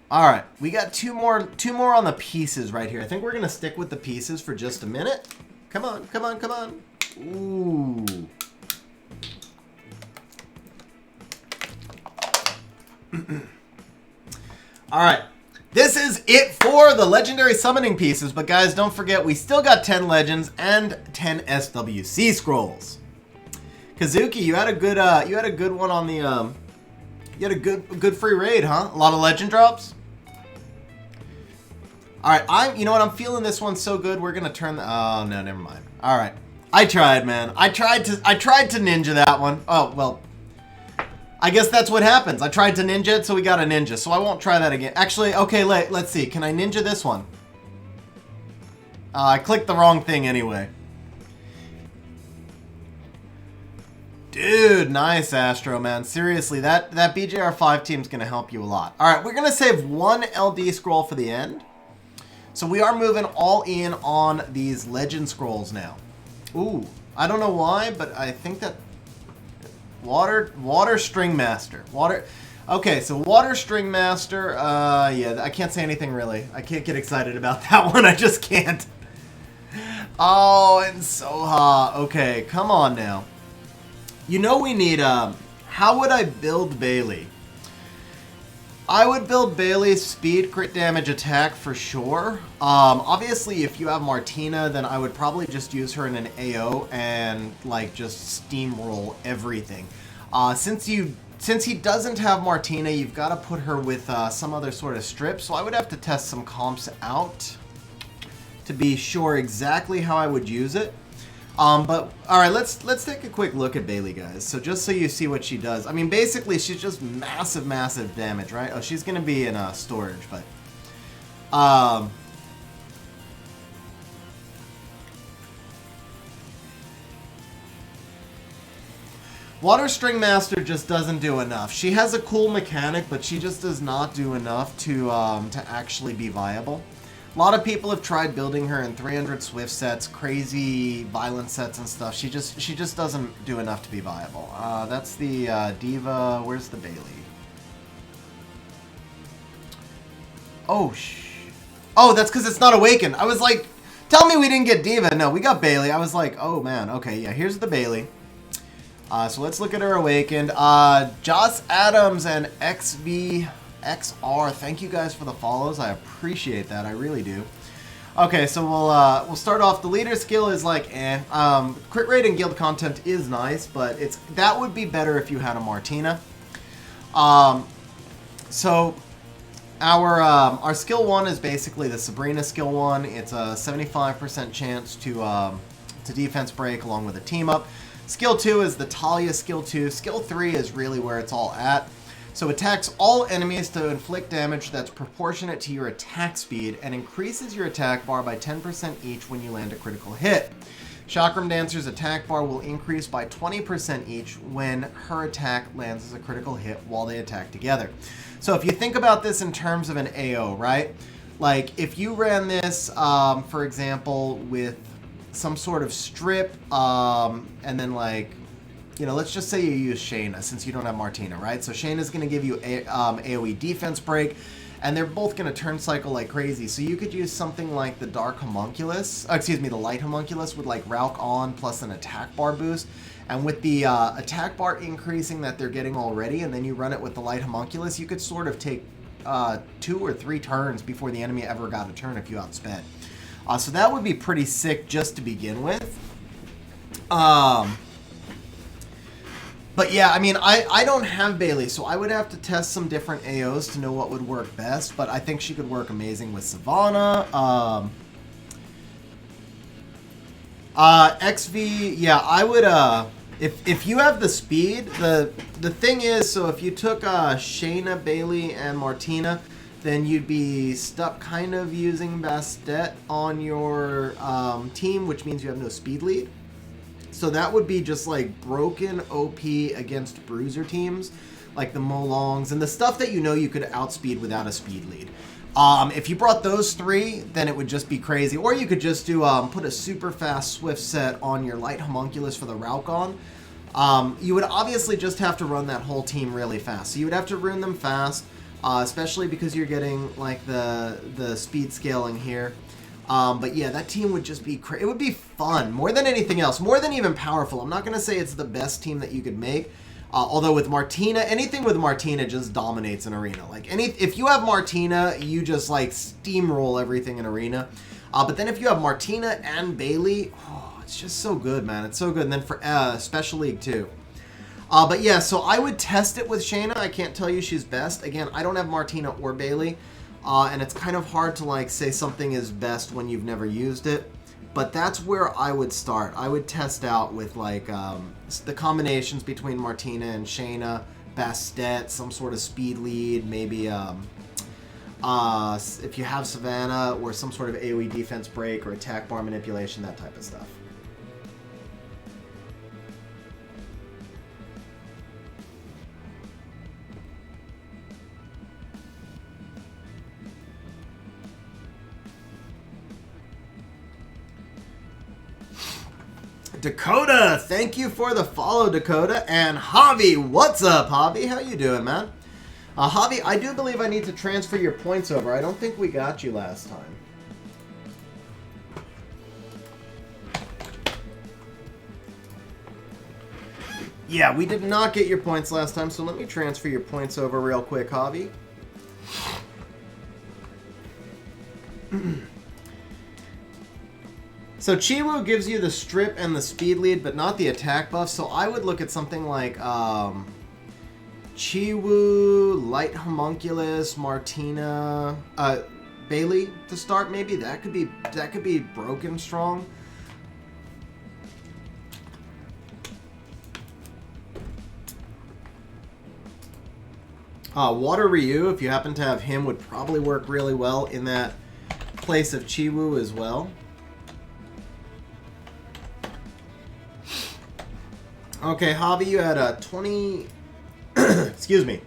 A: All right, we got two more on the pieces right here. I think we're gonna stick with the pieces for just a minute. Come on, come on, come on. Ooh. All right, this is it for the legendary summoning pieces. But guys, don't forget we still got 10 legends and 10 SWC scrolls. Kazuki, you had a good one on the you had a good free raid, huh? A lot of legend drops. All right, you know what? I'm feeling this one so good. We're gonna turn the. Oh no, never mind. All right, I tried, man. I tried to ninja that one. Oh well, I guess that's what happens. I tried to ninja it, so we got a ninja. So I won't try that again. Actually, okay, let's see. Can I ninja this one? I clicked the wrong thing anyway. Dude, nice, Astro, man. Seriously, that BJR5 team's gonna help you a lot. All right, we're gonna save 1 LD scroll for the end. So we are moving all in on these legend scrolls now. Ooh, I don't know why, but I think that water string master. Okay, so water string master. Yeah, I can't say anything really. I can't get excited about that one. I just can't. Oh, and Soha. Okay, come on now. You know we need, how would I build Bailey? I would build Bailey's speed, crit damage, attack for sure. Obviously, if you have Martina, then I would probably just use her in an AO and, like, just steamroll everything. Since he doesn't have Martina, you've got to put her with some other sort of strip, so I would have to test some comps out to be sure exactly how I would use it. But all right, let's take a quick look at Bailey, guys. So just so you see what she does. I mean, basically, she's just massive damage, right? Oh, she's gonna be in storage, but Water String Master just doesn't do enough. She has a cool mechanic, but she just does not do enough to actually be viable. A lot of people have tried building her in 300 Swift sets, crazy violent sets and stuff. She just doesn't do enough to be viable. That's the Diva. Where's the Bailey? Oh, oh, that's because it's not awakened. I was like, tell me we didn't get Diva. No, we got Bailey. I was like, oh man, okay, yeah, here's the Bailey. So let's look at her awakened. Joss Adams and XR, thank you guys for the follows. I appreciate that. I really do. Okay, so we'll start off. The leader skill is like crit rate and guild content is nice, but that would be better if you had a Martina. So our skill 1 is basically the Sabrina skill 1. It's a 75% chance to defense break along with a team up. Skill 2 is the Talia skill 2. Skill 3 is really where it's all at. So attacks all enemies to inflict damage that's proportionate to your attack speed and increases your attack bar by 10% each when you land a critical hit. Chakram Dancer's attack bar will increase by 20% each when her attack lands as a critical hit while they attack together. So if you think about this in terms of an AO, right? Like if you ran this, for example, with some sort of strip, and then like, you know, let's just say you use Shayna since you don't have Martina, right? So Shayna's going to give you AoE defense break, and they're both going to turn cycle like crazy. So you could use something like the Dark Homunculus, the Light Homunculus with like Rauk on plus an attack bar boost. And with the attack bar increasing that they're getting already, and then you run it with the Light Homunculus, you could sort of take 2 or 3 turns before the enemy ever got a turn if you outsped. So that would be pretty sick just to begin with. But yeah, I mean, I don't have Bailey, so I would have to test some different AOs to know what would work best, but I think she could work amazing with Savannah. XV, yeah, I would, if you have the speed, the thing is, so if you took Shayna, Bailey, and Martina, then you'd be stuck kind of using Bastet on your team, which means you have no speed lead. So that would be just like broken OP against bruiser teams, like the Molongs and the stuff that you know you could outspeed without a speed lead. If you brought those 3, then it would just be crazy. Or you could just do put a super fast Swift set on your light homunculus for the Raucon. You would obviously just have to run that whole team really fast. So you would have to rune them fast, especially because you're getting like the speed scaling here. But yeah, that team would just be it would be fun more than anything else, more than even powerful. I'm not going to say it's the best team that you could make. Although with Martina, anything with Martina just dominates an arena. Like if you have Martina, you just like steamroll everything in arena. But then if you have Martina and Bailey, oh, it's just so good, man. It's so good. And then for Special League too. But yeah, so I would test it with Shayna. I can't tell you she's best. Again, I don't have Martina or Bailey. And it's kind of hard to like say something is best when you've never used it. But that's where I would start. I would test out with like the combinations between Martina and Shayna, Bastet, some sort of speed lead, maybe if you have Savannah or some sort of AoE defense break or attack bar manipulation, that type of stuff. Dakota, thank you for the follow, Dakota. And Javi, what's up, Javi? How you doing, man? Javi, I do believe I need to transfer your points over. I don't think we got you last time. Yeah, we did not get your points last time, so let me transfer your points over real quick, Javi. So Chiwu gives you the strip and the speed lead, but not the attack buff. So I would look at something like Chiwu, Light Homunculus, Martina, Bailey to start. Maybe that could be broken strong. Water Ryu, if you happen to have him, would probably work really well in that place of Chiwu as well. Okay, Javi, you had a 20... excuse me.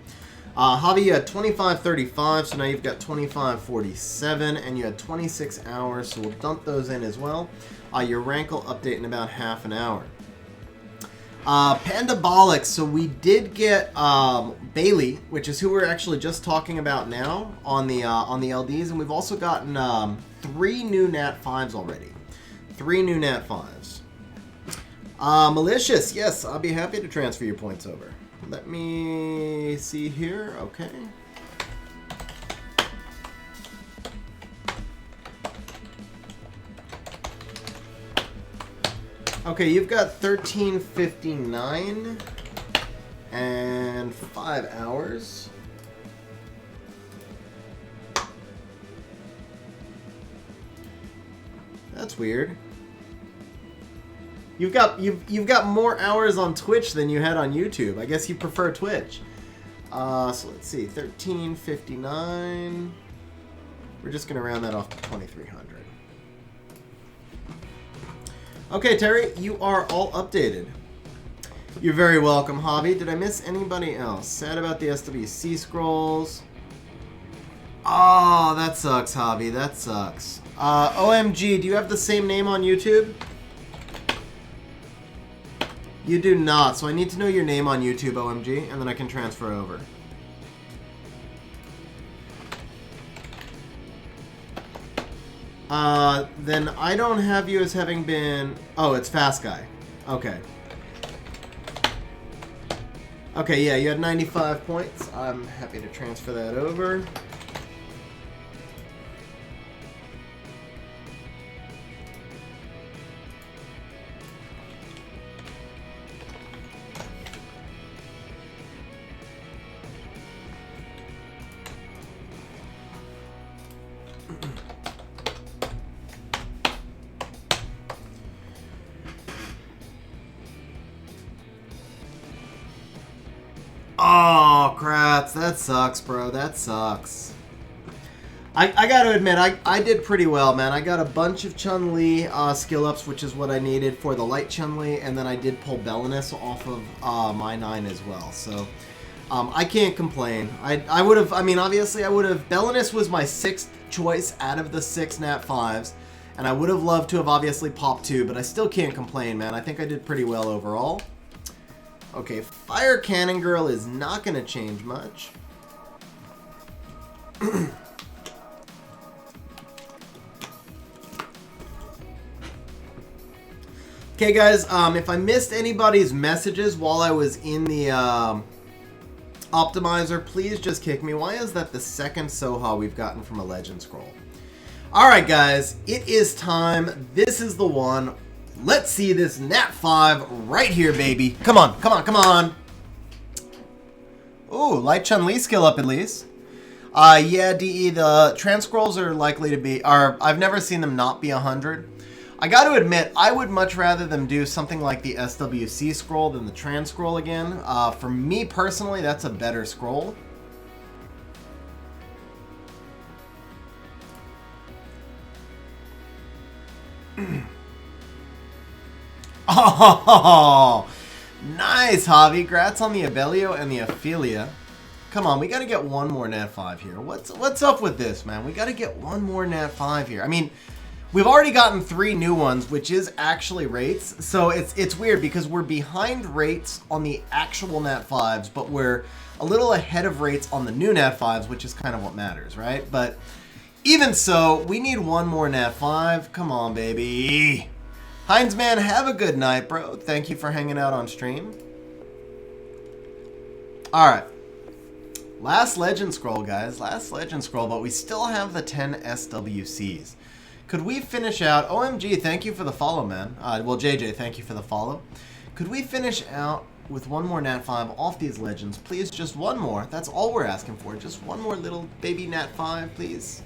A: Javi, you had 25.35, so now you've got 25.47, and you had 26 hours, so we'll dump those in as well. Your rank will update in about half an hour. Pandabolic, so we did get Bailey, which is who we're actually just talking about now on the LDs, and we've also gotten 3 new Nat 5s already. 3 new Nat 5s. Malicious, yes, I'll be happy to transfer your points over. Let me see here, okay. Okay, you've got 13.59 and 5 hours. That's weird. You've got more hours on Twitch than you had on YouTube. I guess you prefer Twitch. So let's see, 13.59. We're just gonna round that off to 2,300. Okay, Terry, you are all updated. You're very welcome, Javi. Did I miss anybody else? Sad about the SWC scrolls. Oh, that sucks, Javi. That sucks. OMG, do you have the same name on YouTube? You do not, so I need to know your name on YouTube, OMG, and then I can transfer over. Then I don't have you as having been... Oh, it's Fast Guy. Okay. Okay, yeah, you had 95 points. I'm happy to transfer that over. Oh, Kratz, that sucks, bro. That sucks. I got to admit, I did pretty well, man. I got a bunch of Chun-Li skill ups, which is what I needed for the light Chun-Li, and then I did pull Belinus off of my 9 as well. So I can't complain. I would have, I mean, obviously I would have, Belinus was my 6th choice out of the 6 Nat 5s, and I would have loved to have obviously popped 2, but I still can't complain, man. I think I did pretty well overall. Okay, Fire Cannon Girl is not going to change much. Okay, guys, if I missed anybody's messages while I was in the optimizer, please just kick me. Why is that the second Soha we've gotten from a Legend Scroll? All right, guys, it is time. This is the one. Let's see this Nat 5 right here, baby. Come on, come on, come on. Ooh, light Chun-Li skill up at least. Yeah, DE, the trans scrolls are likely to be, I've never seen them not be 100. I got to admit, I would much rather them do something like the SWC scroll than the trans scroll again. For me personally, that's a better scroll. Oh, nice, Javi. Grats on the Abelio and the Ophelia. Come on, we got to get one more Nat 5 here. What's up with this, man? We got to get one more Nat 5 here. I mean, we've already gotten 3 new ones, which is actually rates. So it's weird because we're behind rates on the actual Nat 5s, but we're a little ahead of rates on the new Nat 5s, which is kind of what matters, right? But even so, we need one more Nat 5. Come on, baby. Heinz, man, have a good night, bro. Thank you for hanging out on stream. All right. Last Legend Scroll, guys. Last Legend Scroll, but we still have the 10 SWCs. Could we finish out... OMG, thank you for the follow, man. Well, JJ, thank you for the follow. Could we finish out with one more Nat 5 off these Legends? Please, just one more. That's all we're asking for. Just one more little baby Nat 5, please.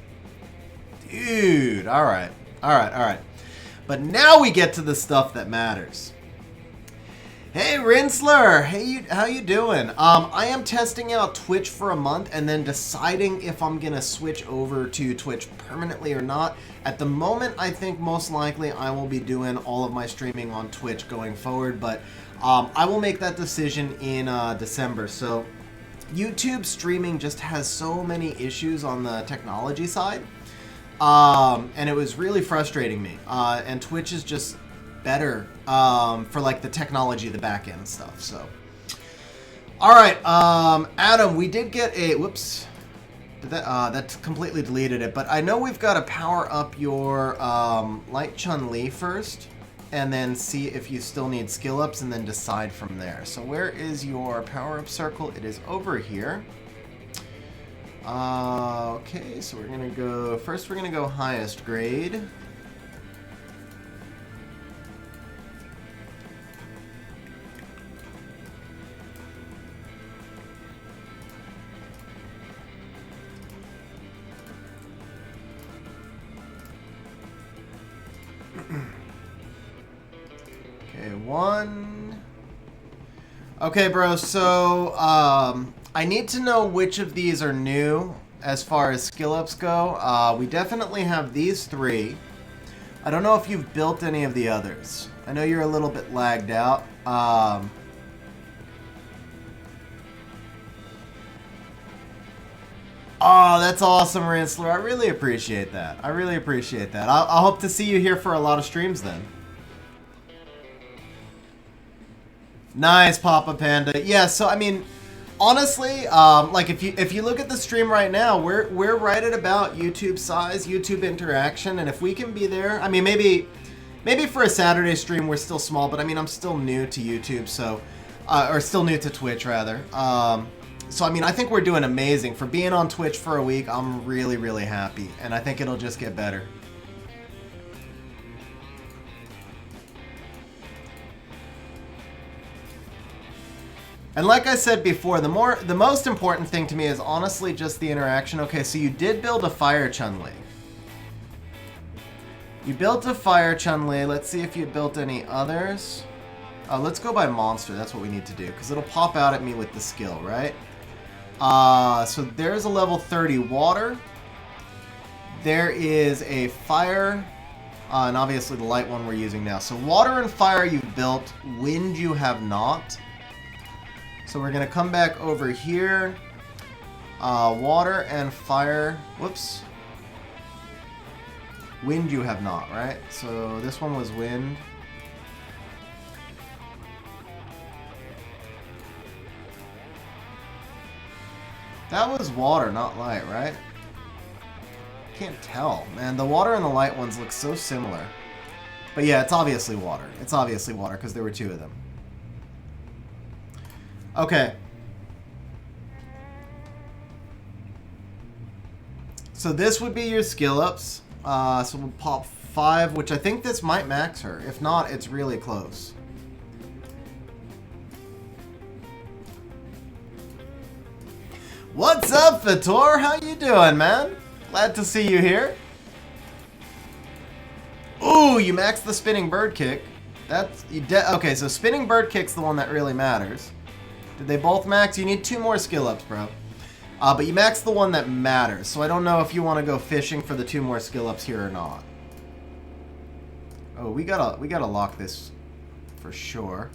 A: Dude, all right. All right, all right. But now we get to the stuff that matters. Hey, Rinsler. Hey, how you doing? I am testing out Twitch for a month and then deciding if I'm going to switch over to Twitch permanently or not. At the moment, I think most likely I will be doing all of my streaming on Twitch going forward, but I will make that decision in December. So YouTube streaming just has so many issues on the technology side. And it was really frustrating me. And Twitch is just better for like the technology, the back end stuff. So, all right, Adam, we did get a whoops. That completely deleted it. But I know we've got to power up your light Chun-Li first, and then see if you still need skill ups, and then decide from there. So where is your power up circle? It is over here. Okay, so we're gonna go, first we're gonna go highest grade. Okay, 1. Okay, bro, so, I need to know which of these are new as far as skill ups go. We definitely have these 3. I don't know if you've built any of the others. I know you're a little bit lagged out. Oh, that's awesome, Rinsler. I really appreciate that. I really appreciate that. I'll hope to see you here for a lot of streams then. Nice, Papa Panda. Yeah, so I mean, honestly, like if you look at the stream right now, we're right at about YouTube size, YouTube interaction, and if we can be there, I mean, maybe for a Saturday stream we're still small, but I mean, I'm still new to YouTube, so or still new to Twitch rather. So I mean, I think we're doing amazing for being on Twitch for a week. I'm really, really happy, and I think it'll just get better. And like I said before, the most important thing to me is honestly just the interaction. Okay, so you did build a Fire Chun-Li. You built a Fire Chun-Li. Let's see if you built any others. Let's go by monster. That's what we need to do, because it'll pop out at me with the skill, right? So there's a level 30 water. There is a fire. And obviously the light one we're using now. So water and fire you've built. Wind you have not. So we're going to come back over here. Water and fire. Whoops. Wind you have not, right? So this one was wind. That was water, not light, right? Can't tell, man. The water and the light ones look so similar. But yeah, it's obviously water. It's obviously water because there were two of them. Okay. So this would be your skill ups. So we'll pop 5, which I think this might max her. If not, it's really close. What's up, Vitor? How you doing, man? Glad to see you here. Ooh, you maxed the spinning bird kick. That's okay. So spinning bird kick's the one that really matters. Did they both max? You need 2 more skill ups, bro. But you maxed the one that matters. So I don't know if you want to go fishing for the 2 more skill ups here or not. Oh, we gotta lock this for sure.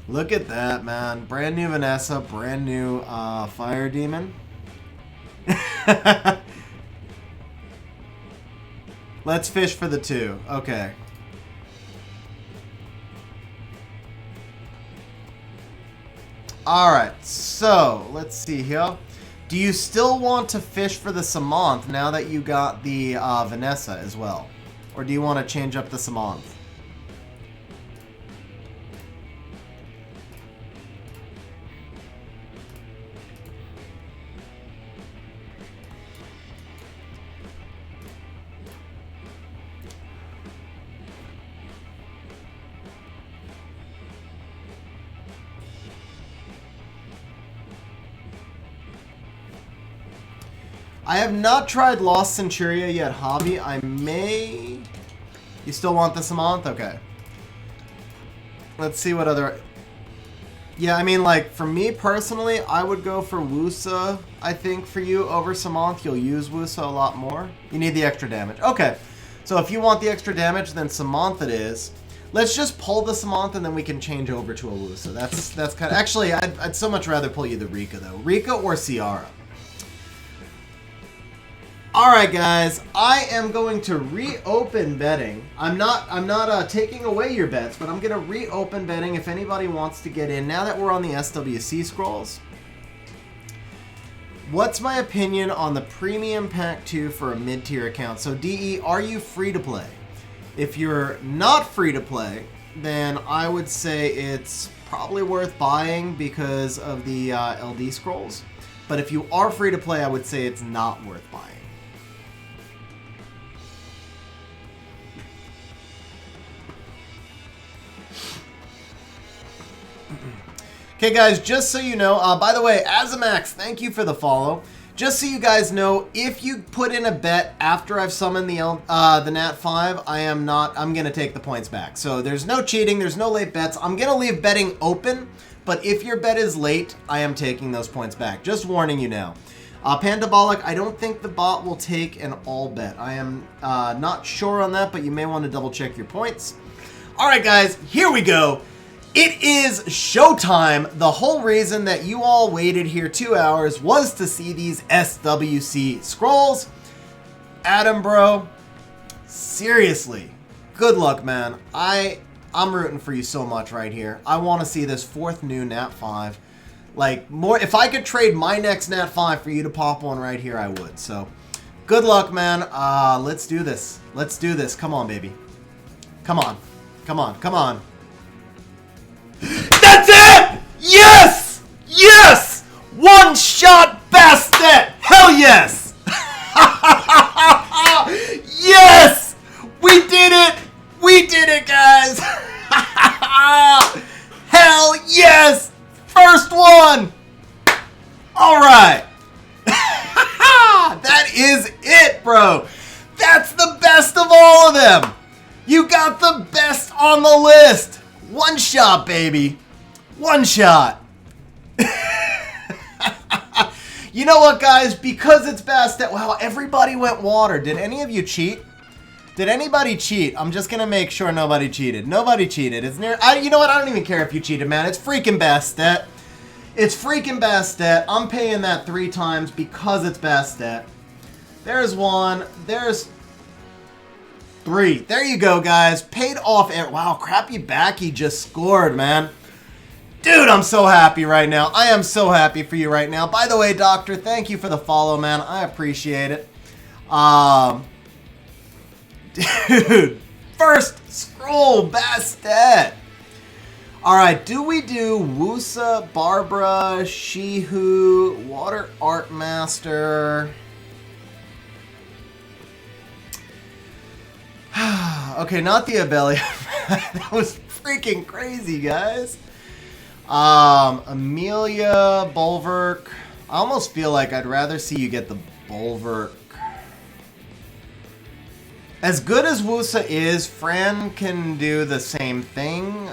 A: Look at that, man. Brand new Vanessa, brand new Fire Demon. Let's fish for the 2. Okay. Alright, so let's see here. Do you still want to fish for the Samanth now that you got the Vanessa as well? Or do you want to change up the Samanth? I have not tried Lost Centuria yet, Hobby. I may... You still want the Samanth? Okay. Let's see what other... Yeah, I mean, like, for me personally, I would go for Wusa, I think, for you over Samanth. You'll use Wusa a lot more. You need the extra damage. Okay. So if you want the extra damage, then Samanth it is. Let's just pull the Samanth and then we can change over to a Wusa. That's kind of... Actually, I'd so much rather pull you the Rika, though. Rika or Ciara. Alright guys, I am going to reopen betting. I'm not taking away your bets, but I'm going to reopen betting if anybody wants to get in. Now that we're on the SWC scrolls, what's my opinion on the Premium Pack 2 for a mid-tier account? So DE, are you free to play? If you're not free to play, then I would say it's probably worth buying because of the LD scrolls. But if you are free to play, I would say it's not worth buying. Okay guys, just so you know, by the way, Azamax, thank you for the follow. Just so you guys know, if you put in a bet after I've summoned the Nat 5, I'm going to take the points back. So there's no cheating, there's no late bets. I'm going to leave betting open, but if your bet is late, I am taking those points back. Just warning you now. Pandabolic, I don't think the bot will take an all bet. I am not sure on that, but you may want to double check your points. Alright guys, here we go. It is showtime. The whole reason that you all waited here 2 hours was to see these SWC scrolls. Adam, bro, seriously, good luck, man. I'm rooting for you so much right here. I want to see this 4th new Nat 5. Like, more, if I could trade my next Nat 5 for you to pop one right here, I would. So, good luck, man. Let's do this. Let's do this. Come on, baby. Come on. Come on. Come on. That's it! Yes! Yes! One shot Bastet! Hell yes! Yes! We did it! We did it, guys! Hell yes! First one! Alright. That is it, bro. That's the best of all of them. You got the best on the list. One shot, baby. One shot. You know what, guys? Because it's Bastet. Wow, everybody went water. Did any of you cheat? Did anybody cheat? I'm just gonna make sure nobody cheated. Nobody cheated. It's near. You know what? I don't even care if you cheated, man. It's freaking Bastet. It's freaking Bastet. I'm paying that 3 times because it's Bastet. There's 1. There's 3. There you go, guys. Paid off. Wow, Crappy Backy just scored, man. Dude, I'm so happy right now. I am so happy for you right now. By the way, Doctor, thank you for the follow, man. I appreciate it. Dude, first scroll, Bastet. All right, do we do Wusa, Barbara, Shihu, Water Art Master? Okay, not the Abelli. That was freaking crazy, guys. Amelia, Bulwark. I almost feel like I'd rather see you get the Bulwark. As good as Wusa is, Fran can do the same thing.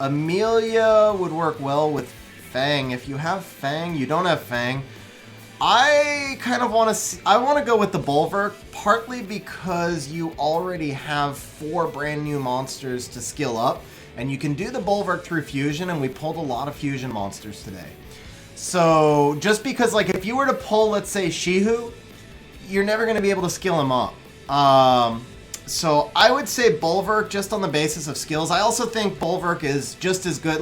A: Amelia would work well with Fang. If you have Fang, you don't have Fang. I kind of want to I want to go with the Bulwark, partly because you already have 4 brand new monsters to skill up, and you can do the Bulwark through fusion, and we pulled a lot of fusion monsters today. So just because, like, if you were to pull, let's say, Shihu, you're never going to be able to skill him up. So I would say Bulwark just on the basis of skills. I also think Bulwark is just as good.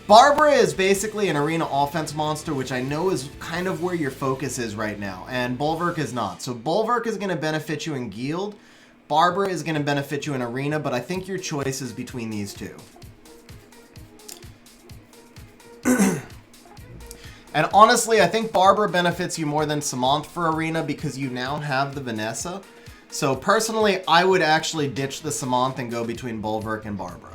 A: Barbara is basically an arena offense monster, which I know is kind of where your focus is right now, and Bulwark is not. So Bulwark is going to benefit you in Guild. Barbara is going to benefit you in arena, but I think your choice is between these two. And honestly, I think Barbara benefits you more than Samantha for arena because you now have the Vanessa. So personally, I would actually ditch the Samantha and go between Bulwark and Barbara.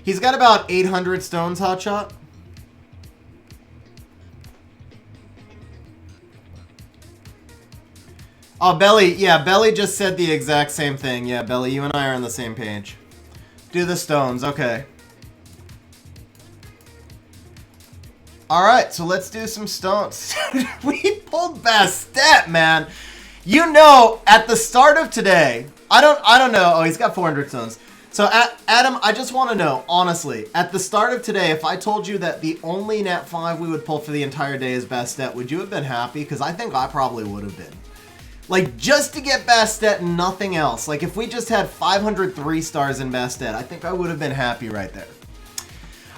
A: He's got about 800 stones, Hotshot. Oh, Belly. Yeah, Belly just said the exact same thing. Yeah, Belly, you and I are on the same page. Do the stones. Okay. Alright, so let's do some stones. We pulled Bastet, man. You know, at the start of today, I don't know. Oh, he's got 400 stones. So, Adam, I just want to know, honestly, at the start of today, if I told you that the only Nat 5 we would pull for the entire day is Bastet, would you have been happy? Because I think I probably would have been. Like, just to get Bastet and nothing else. Like, if we just had 503 stars in Bastet, I think I would have been happy right there.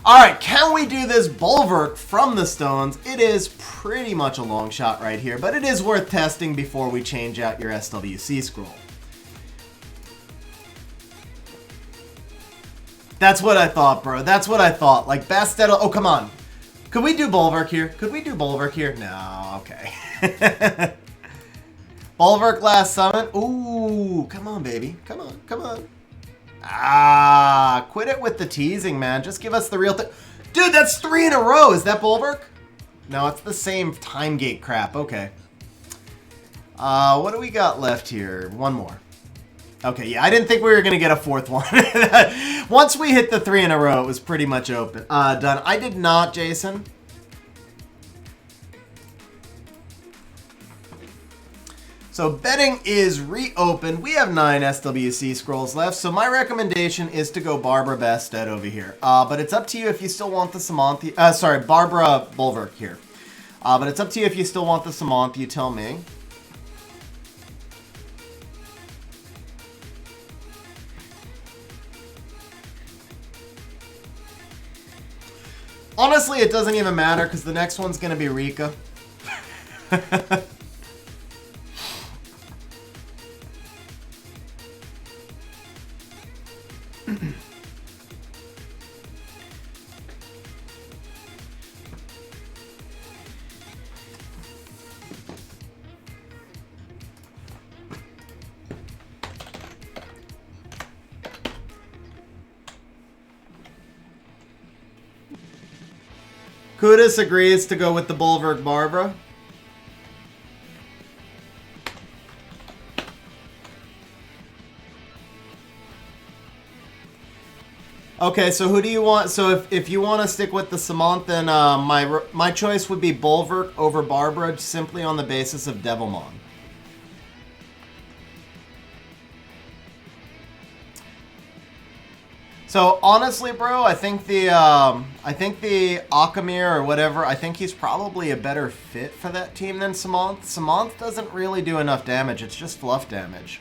A: Alright, can we do this Bulwark from the stones? It is pretty much a long shot right here, but it is worth testing before we change out your SWC scroll. That's what I thought, bro. That's what I thought. Like, Bastet... Oh, come on. Could we do Bulwark here? Could we do Bulwark here? No, okay. Bulwark last summon. Ooh, come on, baby. Come on, come on. Ah, quit it with the teasing, man. Just give us the real thing. Dude, that's 3 in a row. Is that Bulwark? No, it's the same time gate crap. Okay. What do we got left here? One more. Okay, yeah, I didn't think we were going to get a 4th one. Once we hit the 3 in a row, it was pretty much open. Done. I did not, Jason. So betting is reopened. We have 9 SWC scrolls left. So my recommendation is to go Barbara Bastet over here. But it's up to you if you still want the Samantha. Sorry, Barbara Bulwark here. But it's up to you if you still want the Samantha. You tell me. Honestly, it doesn't even matter because the next one's going to be Rika. Kudus agrees to go with the Bulwark Barbara. Okay, so who do you want? So if you want to stick with the Samant, then my choice would be Bulwark over Barbara, simply on the basis of Devilmon. So honestly, bro, I think the Akamir or whatever, I think he's probably a better fit for that team than Samant. Samant doesn't really do enough damage; it's just fluff damage.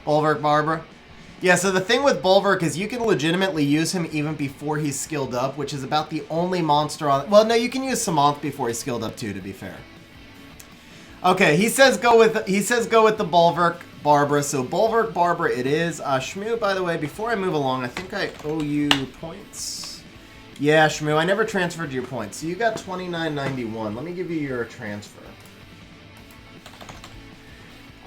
A: Bulwark Barbara. Yeah, so the thing with Bulwark is you can legitimately use him even before he's skilled up, which is about the only monster on... Well, no, you can use Samant before he's skilled up too, to be fair. Okay, he says go with the Bulwark Barbara, so Bulwark Barbara it is. Shmoo, by the way, before I move along, I think I owe you points. Yeah, Shmoo, I never transferred your points. So you got 29.91. Let me give you your transfer.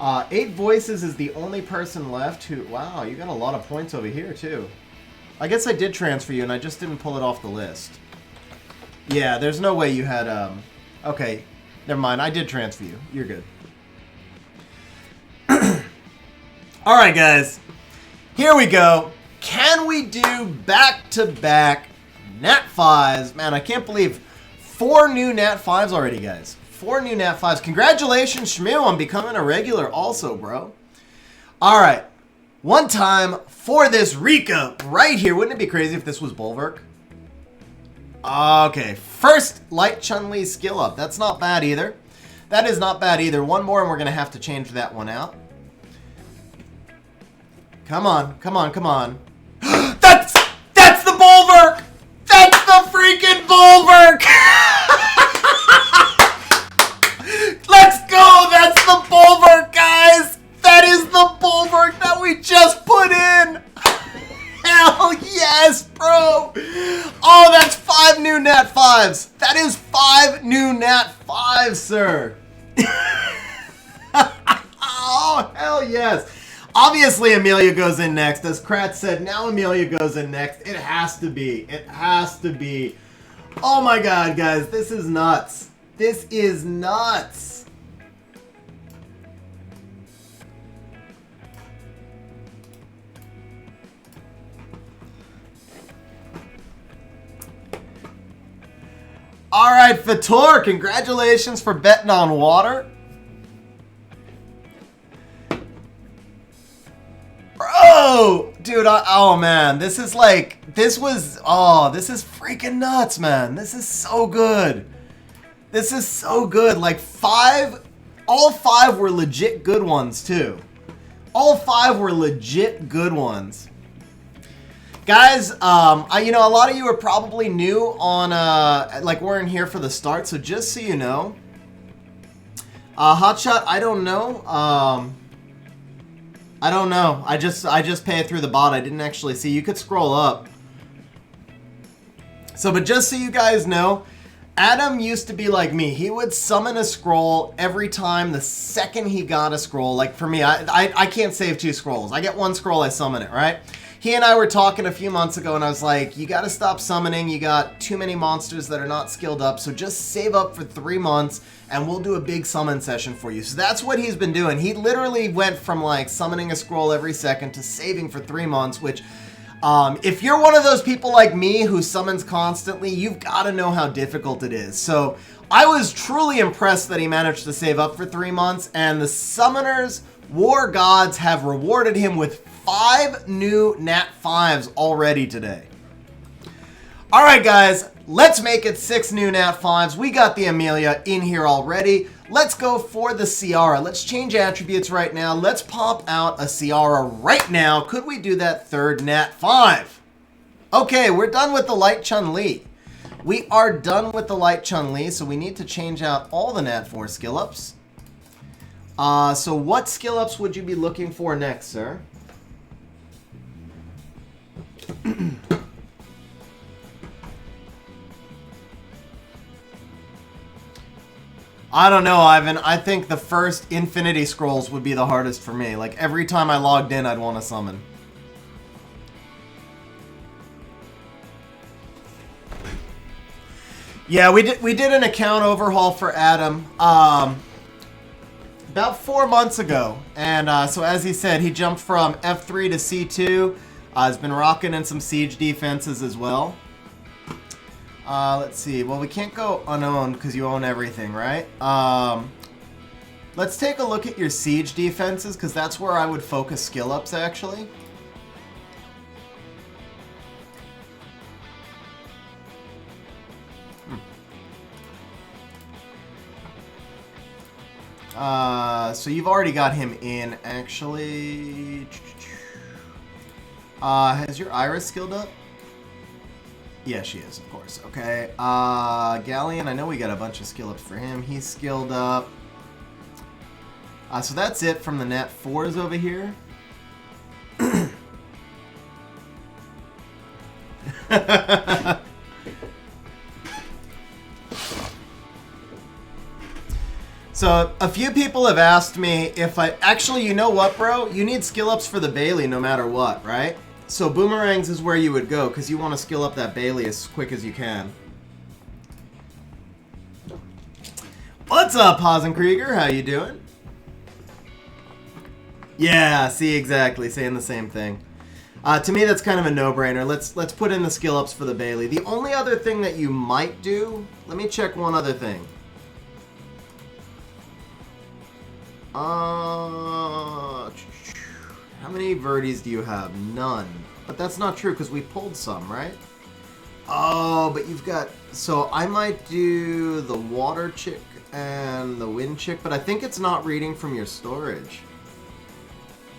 A: 8 Voices is the only person left who... Wow, you got a lot of points over here, too. I guess I did transfer you, and I just didn't pull it off the list. Yeah, there's no way you had... Okay, never mind. I did transfer you. You're good. Alright, guys. Here we go. Can we do back-to-back Nat 5s? Man, I can't believe 4 new Nat 5s already, guys. 4 new Nat 5s. Congratulations, Shmoo, on becoming a regular also, bro. Alright. One time for this recap right here. Wouldn't it be crazy if this was Bulwark? Okay. First, Light Chun-Li skill up. That's not bad either. That is not bad either. One more and we're going to have to change that one out. Come on. Come on. Come on. That's the Bulwark! That's the freaking Bulwark! Let's go! That's the Bulwark, guys! That is the Bulwark that we just put in! Hell yes, bro! Oh, that's 5 new Nat 5s! That is 5 new Nat 5s, sir! Oh, hell yes! Obviously, Amelia goes in next. As Kratz said, now Amelia goes in next. It has to be. It has to be. Oh my god, guys. This is nuts. This is nuts. All right, Fator, congratulations for betting on water. Bro, dude, oh man, this is freaking nuts, man. This is so good. This is so good. Like all 5 were legit good ones too. All 5 were legit good ones. Guys, you know, a lot of you are probably new on, like weren't here for the start, so just so you know, Hotshot, I don't know. I don't know. I just pay it through the bot. I didn't actually see. You could scroll up. So, but just so you guys know, Adam used to be like me. He would summon a scroll every time the second he got a scroll. Like for me, I can't save 2 scrolls. I get 1 scroll, I summon it, right? He and I were talking a few months ago, and I was like, you got to stop summoning. You got too many monsters that are not skilled up, so just save up for 3 months, and we'll do a big summon session for you. So that's what he's been doing. He literally went from, like, summoning a scroll every second to saving for 3 months, which, if you're one of those people like me who summons constantly, you've got to know how difficult it is. So I was truly impressed that he managed to save up for 3 months, and the summoners, war gods, have rewarded him with 5 new Nat 5s already today. Alright guys, let's make it 6 new Nat 5s. We got the Amelia in here already. Let's go for the Ciara. Let's change attributes right now. Let's pop out a Ciara right now. Could we do that 3rd Nat 5? Okay, we're done with the Light Chun-Li. We are done with the Light Chun-Li, so we need to change out all the Nat 4 skill ups. So what skill ups would you be looking for next, sir? I don't know, Ivan. I think the first Infinity Scrolls would be the hardest for me. Like, every time I logged in, I'd want to summon. Yeah, we did an account overhaul for Adam about 4 months ago, and so as he said, he jumped from F3 to C2. Has been rocking in some siege defenses as well. Let's see. Well, we can't go unowned because you own everything, right? Let's take a look at your siege defenses because that's where I would focus skill ups actually. So you've already got him in, actually. Has your Iris skilled up? Yeah, she is, of course. Okay. Galleon, I know we got a bunch of skill ups for him. He's skilled up. So that's it from the net 4s over here. So, a few people have asked me if I... Actually, you know what, bro? You need skill ups for the Bailey no matter what, right? So, Boomerangs is where you would go, because you want to skill up that Bailey as quick as you can. What's up, Hasenkrieger? How you doing? Yeah, see, exactly. Saying the same thing. To me, that's kind of a no-brainer. Let's put in the skill ups for the Bailey. The only other thing that you might do... Let me check one other thing. How many verdes do you have? None. But that's not true because we pulled some, right? Oh, but you've got... So I might do the water chick and the wind chick, but I think it's not reading from your storage.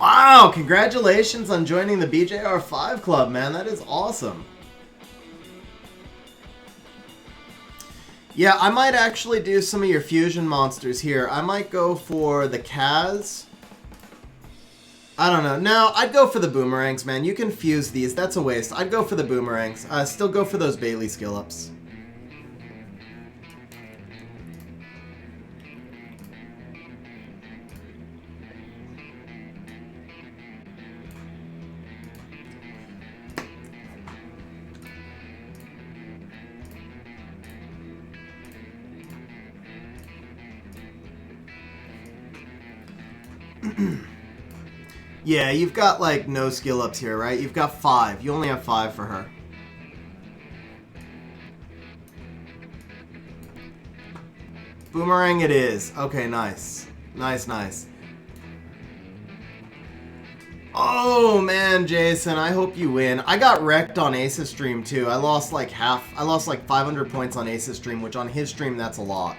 A: Wow, congratulations on joining the BJR5 club, man. That is awesome. Yeah, I might actually do some of your fusion monsters here. I might go for the Kaz. I don't know. No, I'd go for the Boomerangs, man. You can fuse these. That's a waste. I'd go for the Boomerangs. Still go for those Bailey skill ups. Yeah, you've got, like, no skill ups here, right? You've got 5. You only have 5 for her. Boomerang it is. Okay, nice. Nice, nice. Oh, man, Jason, I hope you win. I got wrecked on Ace's stream, too. I lost, like, I lost, like, 500 points on Ace's stream, which on his stream, that's a lot.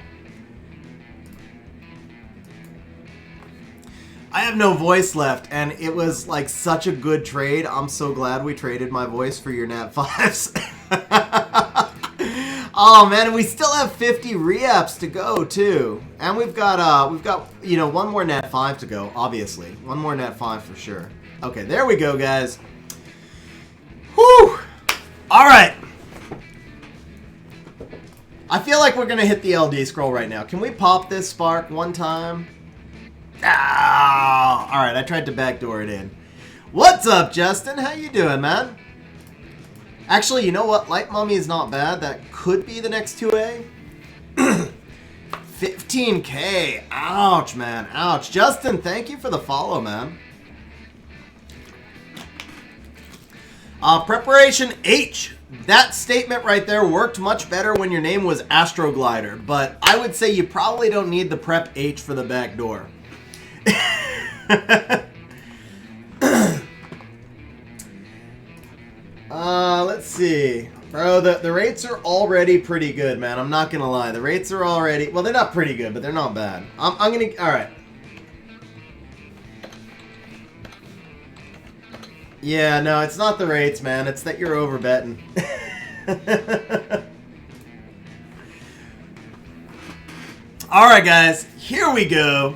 A: I have no voice left, and it was, like, such a good trade. I'm so glad we traded my voice for your Nat 5s. Oh, man, we still have 50 reapps to go, too. And we've got, you know, one more Nat 5 to go, obviously. One more Nat 5 for sure. Okay, there we go, guys. Whew! All right. I feel like we're going to hit the LD scroll right now. Can we pop this spark one time? Ah, all right, I tried to backdoor it in. What's up, Justin? How you doing, man? Actually, you know what? Light Mummy is not bad. That could be the next 2A. 15K. Ouch, man. Ouch. Justin, thank you for the follow, man. Preparation H. That statement right there worked much better when your name was Astroglider, but I would say you probably don't need the prep H for the backdoor. Let's see. Bro, the rates are already pretty good, man. I'm not gonna lie. The rates are already... Well, they're not pretty good, but they're not bad. I'm gonna... Alright. Yeah, no, it's not the rates, man. It's that you're over-betting. Alright, guys. Here we go.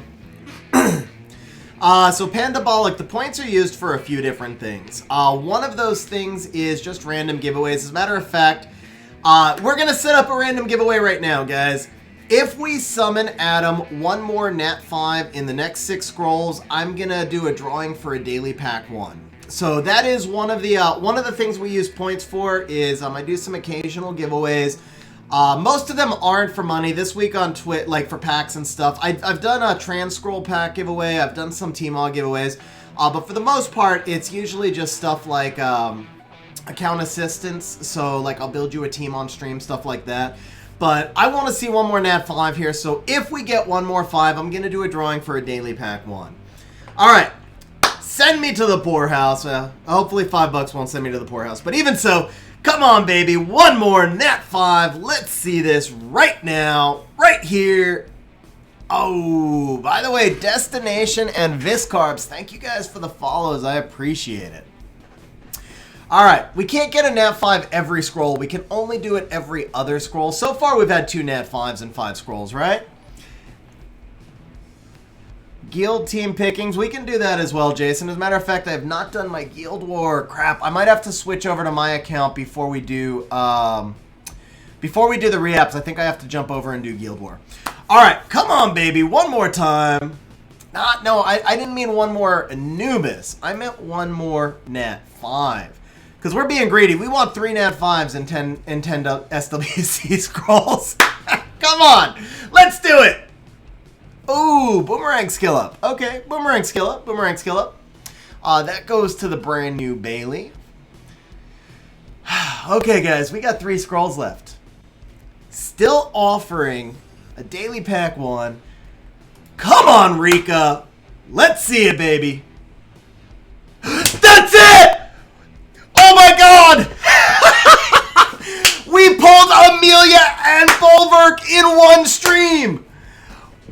A: So Pandabolic, the points are used for a few different things. One of those things is just random giveaways. As a matter of fact, we're going to set up a random giveaway right now, guys. If we summon Adam one more Nat 5 in the next 6 scrolls, I'm going to do a drawing for a daily pack 1. So that is one of the things we use points for is I do some occasional giveaways. Most of them aren't for money. This week on Twitch, like for packs and stuff, I've done a Trans Scroll pack giveaway. I've done some T-Mog giveaways. But for the most part, it's usually just stuff like account assistance. So like I'll build you a team on stream, stuff like that. But I want to see one more Nat 5 here. So if we get one more 5, I'm going to do a drawing for a daily pack 1. All right. Send me to the poorhouse. Hopefully $5 won't send me to the poorhouse. But even so, come on, baby. One more Nat 5. Let's see this right now. Right here. Oh, by the way, Destination and Viscarbs, thank you guys for the follows. I appreciate it. All right, we can't get a Nat 5 every scroll. We can only do it every other scroll. So far, we've had 2 Nat 5s and 5 scrolls, right? Guild team pickings, we can do that as well, Jason. As a matter of fact, I have not done my Guild War. Crap, I might have to switch over to my account before we do the reapps. I think I have to jump over and do Guild War. All right, come on, baby, one more time. No, I didn't mean one more Anubis. I meant one more Nat 5. Because we're being greedy. We want 3 Nat 5s and 10 SWC scrolls. Come on, let's do it. Ooh, boomerang skill up. Okay, boomerang skill up, boomerang skill up. That goes to the brand new Bailey. Okay, guys, we got 3 scrolls left. Still offering a daily pack 1. Come on, Rika. Let's see it, baby. That's it! Oh my god! We pulled Amelia and Bulwark in one stream!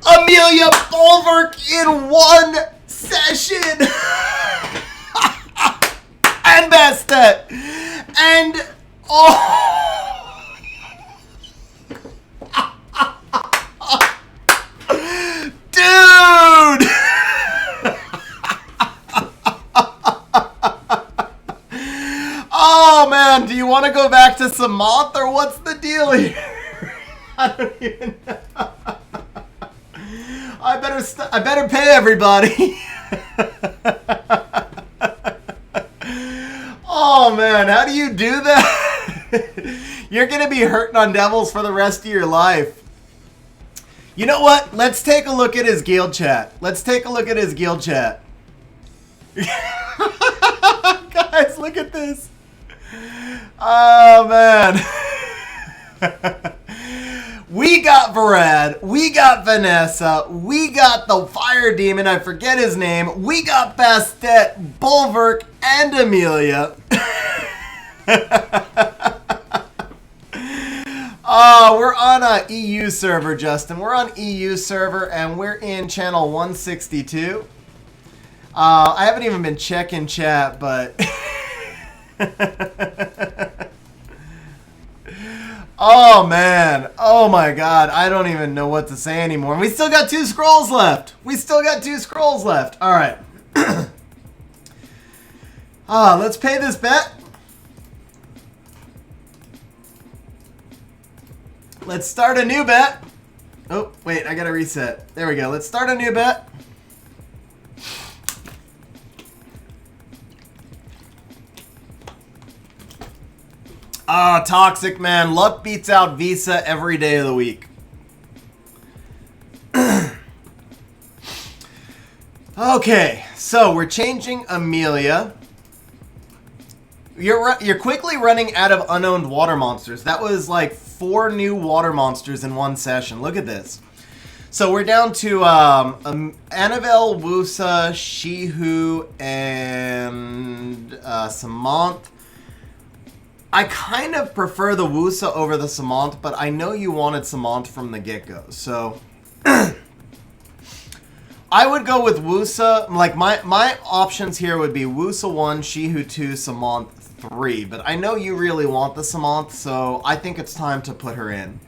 A: Amelia Bulwark in one session! And Bastet! And... oh! Dude! Oh man, do you want to go back to Samonth or what's the deal here? I don't even know. I better pay everybody. Oh man, how do you do that? You're gonna be hurting on Devils for the rest of your life. You know what? Let's take a look at his guild chat. Let's take a look at his guild chat. Guys, look at this. Oh, man. We got Varad. We got Vanessa. We got the Fire Demon. I forget his name. We got Bastet, Bulwark, and Amelia. We're on a EU server, Justin. We're on EU server, and we're in channel 162. I haven't even been checking chat, but... Oh, man. Oh, my God. I don't even know what to say anymore. We still got 2 scrolls left. We still got 2 scrolls left. All right. Let's pay this bet. Let's start a new bet. Oh, wait. I got to reset. There we go. Let's start a new bet. Toxic, man. Luck beats out Visa every day of the week. Okay, so we're changing Amelia. You're quickly running out of unowned water monsters. That was like 4 new water monsters in one session. Look at this. So we're down to Annabelle, Wusa, Shihu, and Samonth. I kind of prefer the Wusa over the Samonth, but I know you wanted Samonth from the get-go, so... I would go with Wusa. Like, my options here would be Wusa 1, Shihu 2, Samonth 3, but I know you really want the Samonth, so I think it's time to put her in.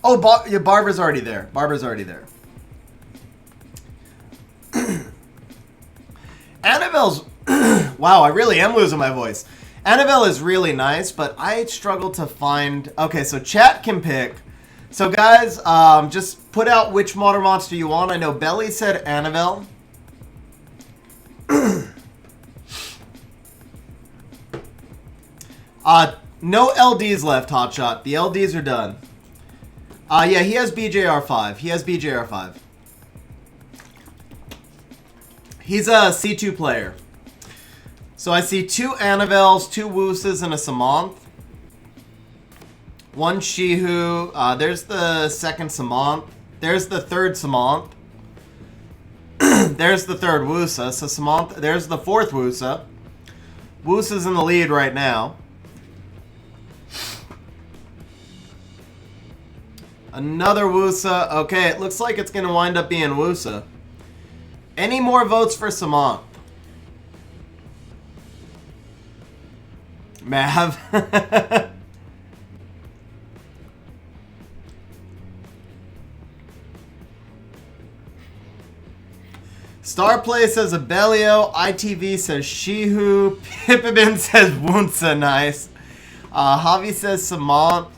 A: Oh, yeah, Barbara's already there. Barbara's already there. Annabelle's... Wow, I really am losing my voice. Annabelle is really nice, but I struggle to find... Okay, so chat can pick. So guys, just put out which water monster you want. I know Belly said Annabelle. No LDs left, Hotshot. The LDs are done. Yeah, he has BJR5. He has BJR5. He's a C2 player. So I see 2 Annabelles, 2 Woosas, and a Samanth. 1 Shihu. There's the second Samanth. There's the third Samanth. There's the third Woosa. So Samanth. There's the fourth Woosa. Woosa's in the lead right now. Another Woosa. Okay, it looks like it's going to wind up being Woosa. Any more votes for Samanth? Mav. Starplay says Abellio. ITV says Shihu. Pippin says Wunsa. Nice. Javi says Samanth.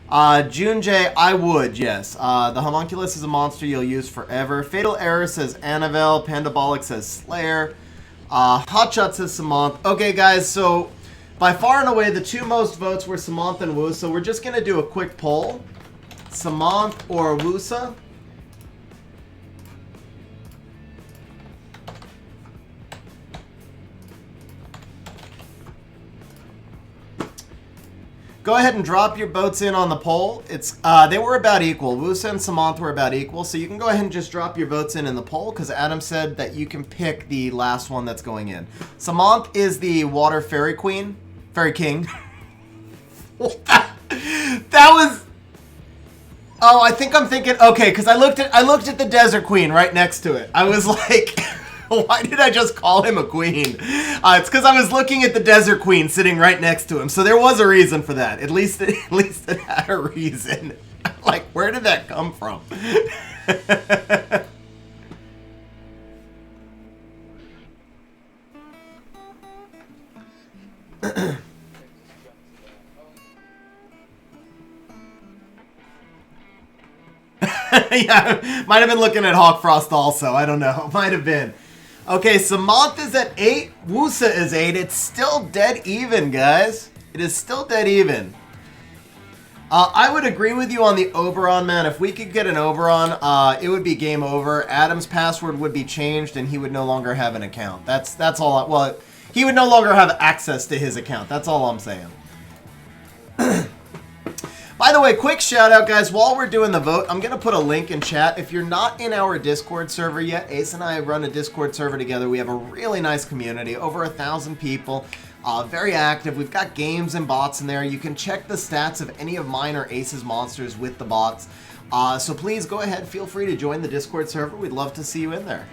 A: Junjay, I would, yes. The homunculus is a monster you'll use forever. Fatal Error says Annabelle. Pandabolic says Slayer. Hotshot says Samanth. Okay, guys, so by far and away, the 2 most votes were Samanth and Woosa. We're just going to do a quick poll. Samanth or Woosa? Go ahead and drop your votes in on the poll. It's they were about equal. Woosa and Samanth were about equal, so you can go ahead and just drop your votes in the poll because Adam said that you can pick the last one that's going in. Samanth is the Water Fairy Queen, Fairy King. that was. Oh, I think I'm thinking. Okay, because I looked at the Desert Queen right next to it. I was like. Why did I just call him a queen? It's because I was looking at the Desert Queen sitting right next to him. So there was a reason for that. At least it had a reason. Like, where did that come from? Yeah, might have been looking at Hawkfrost also. I don't know. Might have been. Okay, Samanth is at 8. Woosa is 8. It's still dead even, guys. It is still dead even. I would agree with you on the Oberon, man. If we could get an Oberon, it would be game over. Adam's password would be changed, and he would no longer have an account. That's all. Well, he would no longer have access to his account. That's all I'm saying. By the way, quick shout out, guys. While we're doing the vote, I'm going to put a link in chat. If you're not in our Discord server yet, Ace and I run a Discord server together. We have a really nice community, over 1,000 people, very active. We've got games and bots in there. You can check the stats of any of mine or Ace's monsters with the bots. So please go ahead, feel free to join the Discord server. We'd love to see you in there.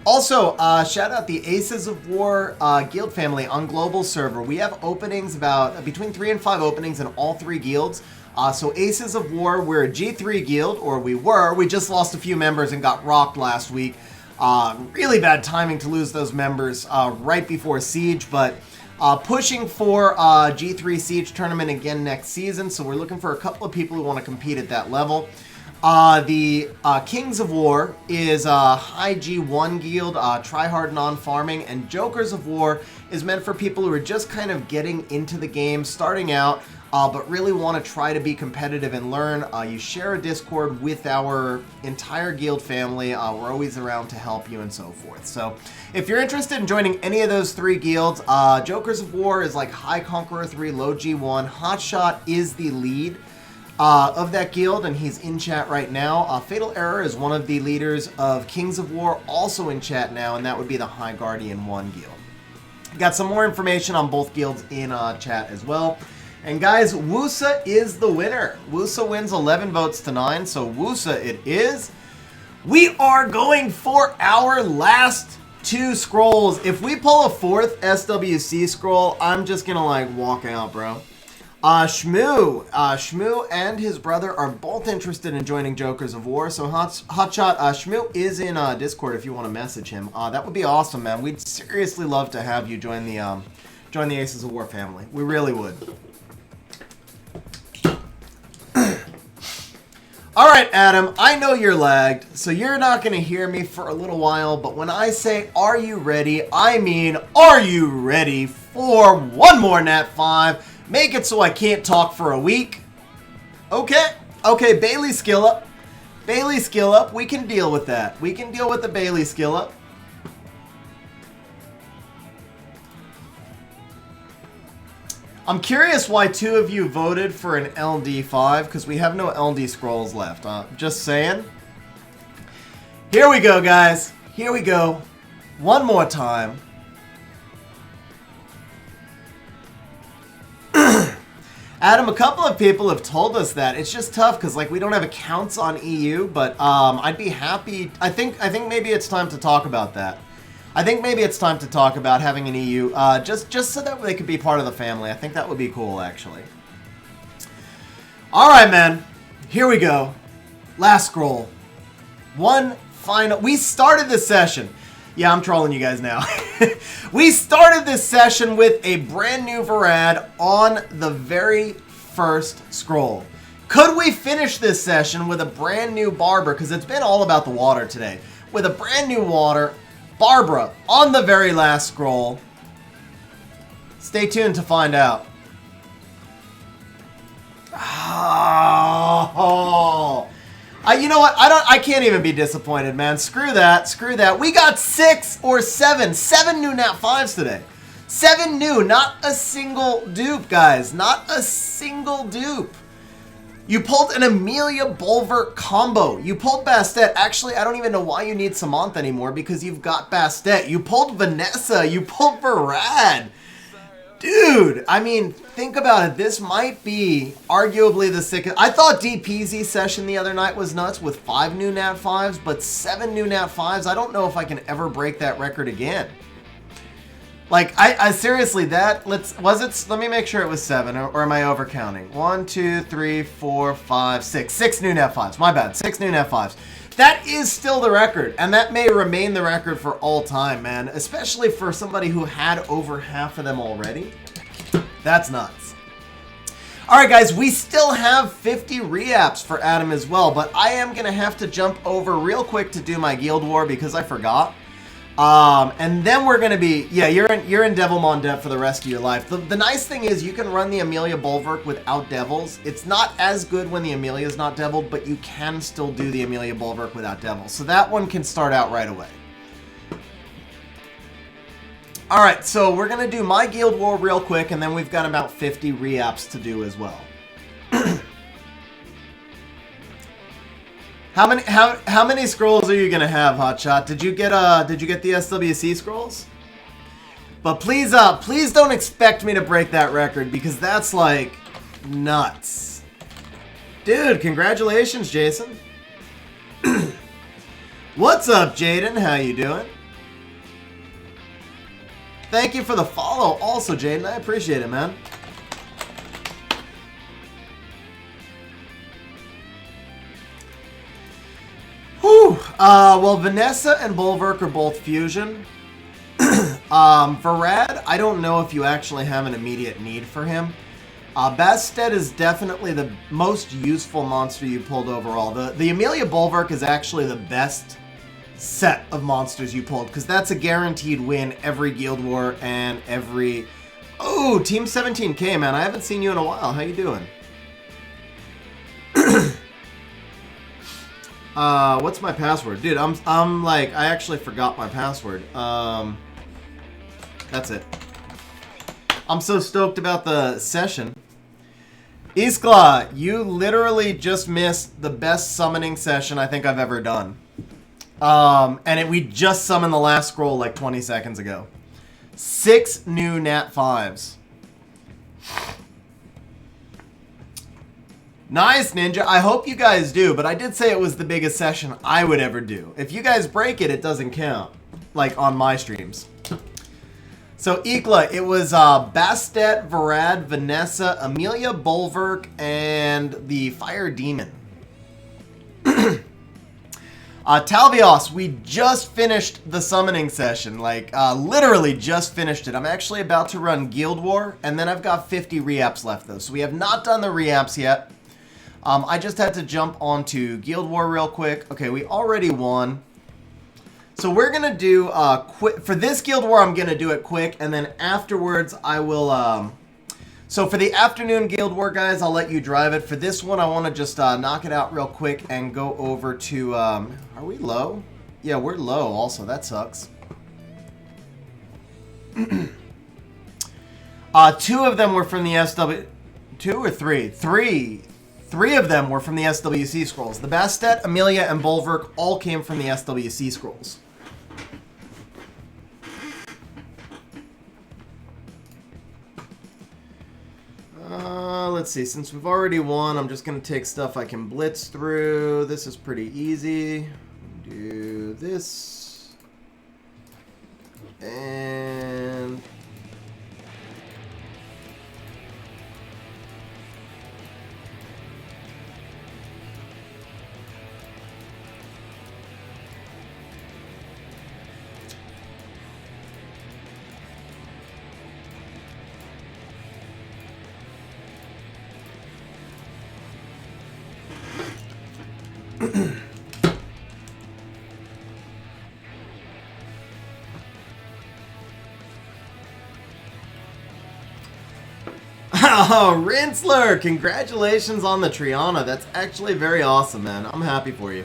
A: Also, shout out the Aces of War guild family on global server. We have openings about between 3 and 5 openings in all 3 guilds. So Aces of War, we're a G3 guild, or we were. We just lost a few members and got rocked last week. Really bad timing to lose those members right before Siege, but pushing for G3 Siege tournament again next season. So we're looking for a couple of people who want to compete at that level. The Kings of War is a high G1 guild, try-hard non-farming, and Jokers of War is meant for people who are just kind of getting into the game, starting out, but really want to try to be competitive and learn. You share a Discord with our entire guild family. We're always around to help you and so forth. So if you're interested in joining any of those 3 guilds, Jokers of War is like High Conqueror 3, low G1. Hotshot is the lead of that guild, and he's in chat right now. Fatal Error is one of the leaders of Kings of War, also in chat now, and that would be the High Guardian 1 guild. Got some more information on both guilds in chat as well. And guys, Woosa is the winner. Woosa wins 11 votes to 9, so Woosa it is. We are going for our last 2 scrolls. If we pull a 4th SWC scroll, I'm just gonna like walk out, bro. Shmoo and his brother are both interested in joining Jokers of War. So Hotshot, Shmoo is in Discord if you want to message him. That would be awesome, man. We'd seriously love to have you join the Aces of War family. We really would. All right, Adam, I know you're lagged, so you're not going to hear me for a little while, but when I say, are you ready, I mean, are you ready for one more Nat 5? Make it so I can't talk for a week. Okay, Bailey skill up. Bailey skill up, we can deal with that. We can deal with the Bailey skill up. I'm curious why 2 of you voted for an LD5, because we have no LD scrolls left. Just saying. Here we go, guys. Here we go. One more time. Adam, a couple of people have told us that. It's just tough because, like, we don't have accounts on EU, but I'd be happy. I think maybe it's time to talk about that. I think maybe it's time to talk about having an EU, just so that they could be part of the family. I think that would be cool, actually. All right, man. Here we go. Last scroll. One final. We started this session. Yeah, I'm trolling you guys now. We started this session with a brand new Varad on the very first scroll. Could we finish this session with a brand new Barber? Because it's been all about the water today. With a brand new water. Barbara on the very last scroll. Stay tuned to find out. Oh, you know what? I can't even be disappointed, man. Screw that. Screw that. We got 6 or 7 new Nat 5s today. 7 new. Not a single dupe, guys. Not a single dupe. You pulled an Amelia Bulwark combo. You pulled Bastet. Actually, I don't even know why you need Samantha anymore because you've got Bastet. You pulled Vanessa. You pulled Varad. Dude, I mean, think about it. This might be arguably the sickest. I thought DPZ session the other night was nuts with 5 new Nat 5s, but 7 new Nat 5s. I don't know if I can ever break that record again. Like, I seriously, let me make sure it was 7, or am I overcounting? 1, 2, 3, 4, 5, 6. 6 new Nat 5s. My bad. 6 new Nat 5s. That is still the record, and that may remain the record for all time, man. Especially for somebody who had over half of them already. That's nuts. Alright, guys, we still have 50 reapps for Adam as well, but I am going to have to jump over real quick to do my Guild War because I forgot. And then we're gonna be, yeah, you're in Devilmon Dev for the rest of your life. The nice thing is you can run the Amelia Bulwark without Devils. It's not as good when the Amelia's not Deviled, but you can still do the Amelia Bulwark without Devils. So that one can start out right away. Alright, so we're gonna do my Guild War real quick, and then we've got about 50 reapps to do as well. How many scrolls are you gonna have, Hotshot? Did you get the SWC scrolls? But please don't expect me to break that record because that's like nuts. Dude, congratulations, Jason. What's up, Jaden? How you doing? Thank you for the follow also, Jaden. I appreciate it, man. Whew. Well, Vanessa and Bulwark are both fusion. Varad, I don't know if you actually have an immediate need for him. Bastet is definitely the most useful monster you pulled overall. The Amelia Bulwark is actually the best set of monsters you pulled because that's a guaranteed win every Guild War and every... Oh, Team 17K, man. I haven't seen you in a while. How you doing? What's my password? Dude, I'm like, I actually forgot my password. That's it. I'm so stoked about the session. Iskla, you literally just missed the best summoning session I think I've ever done. We just summoned the last scroll like 20 seconds ago. 6 new Nat 5s. Nice, Ninja. I hope you guys do, but I did say it was the biggest session I would ever do. If you guys break it, it doesn't count, like on my streams. So, Ikla, it was Bastet, Varad, Vanessa, Amelia Bulwark, and the Fire Demon. Talvios, we just finished the summoning session, like literally just finished it. I'm actually about to run Guild War, and then I've got 50 reapps left though, so we have not done the reapps yet. I just had to jump onto Guild War real quick. Okay, we already won. So we're going to do quick. For this Guild War, I'm going to do it quick. And then afterwards, I will... So for the afternoon Guild War, guys, I'll let you drive it. For this one, I want to just knock it out real quick and go over to... are we low? Yeah, we're low also. That sucks. Two of them were from the SW... Two or three? Three of them were from the SWC scrolls. The Bastet, Amelia, and Bulwark all came from the SWC scrolls. Let's see. Since we've already won, I'm just going to take stuff I can blitz through. This is pretty easy. Do this. And... Oh, Rinsler! Congratulations on the Triana. That's actually very awesome, man. I'm happy for you.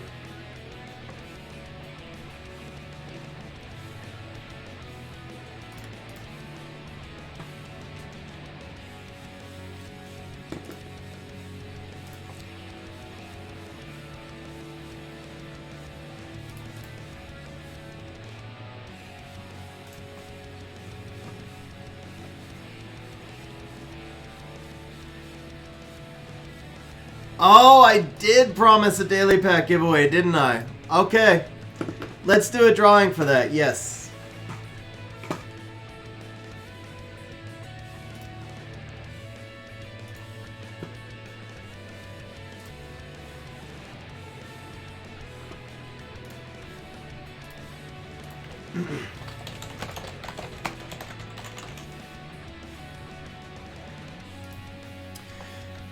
A: Oh, I did promise a daily pack giveaway, didn't I? Okay. Let's do a drawing for that, yes.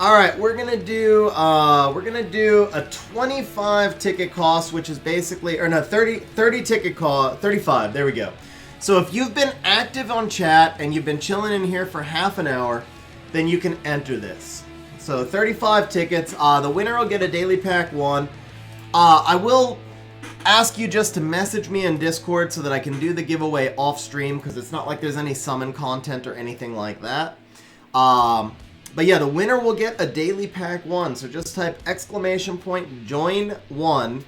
A: All right, we're gonna do a 25 ticket cost, which is basically, or no, 30 ticket cost, 35. There we go. So if you've been active on chat and you've been chilling in here for half an hour, then you can enter this. So 35 tickets. The winner will get a daily pack 1. I will ask you just to message me in Discord so that I can do the giveaway off stream, because it's not like there's any summon content or anything like that. But yeah, the winner will get a daily pack 1. So just type !join 1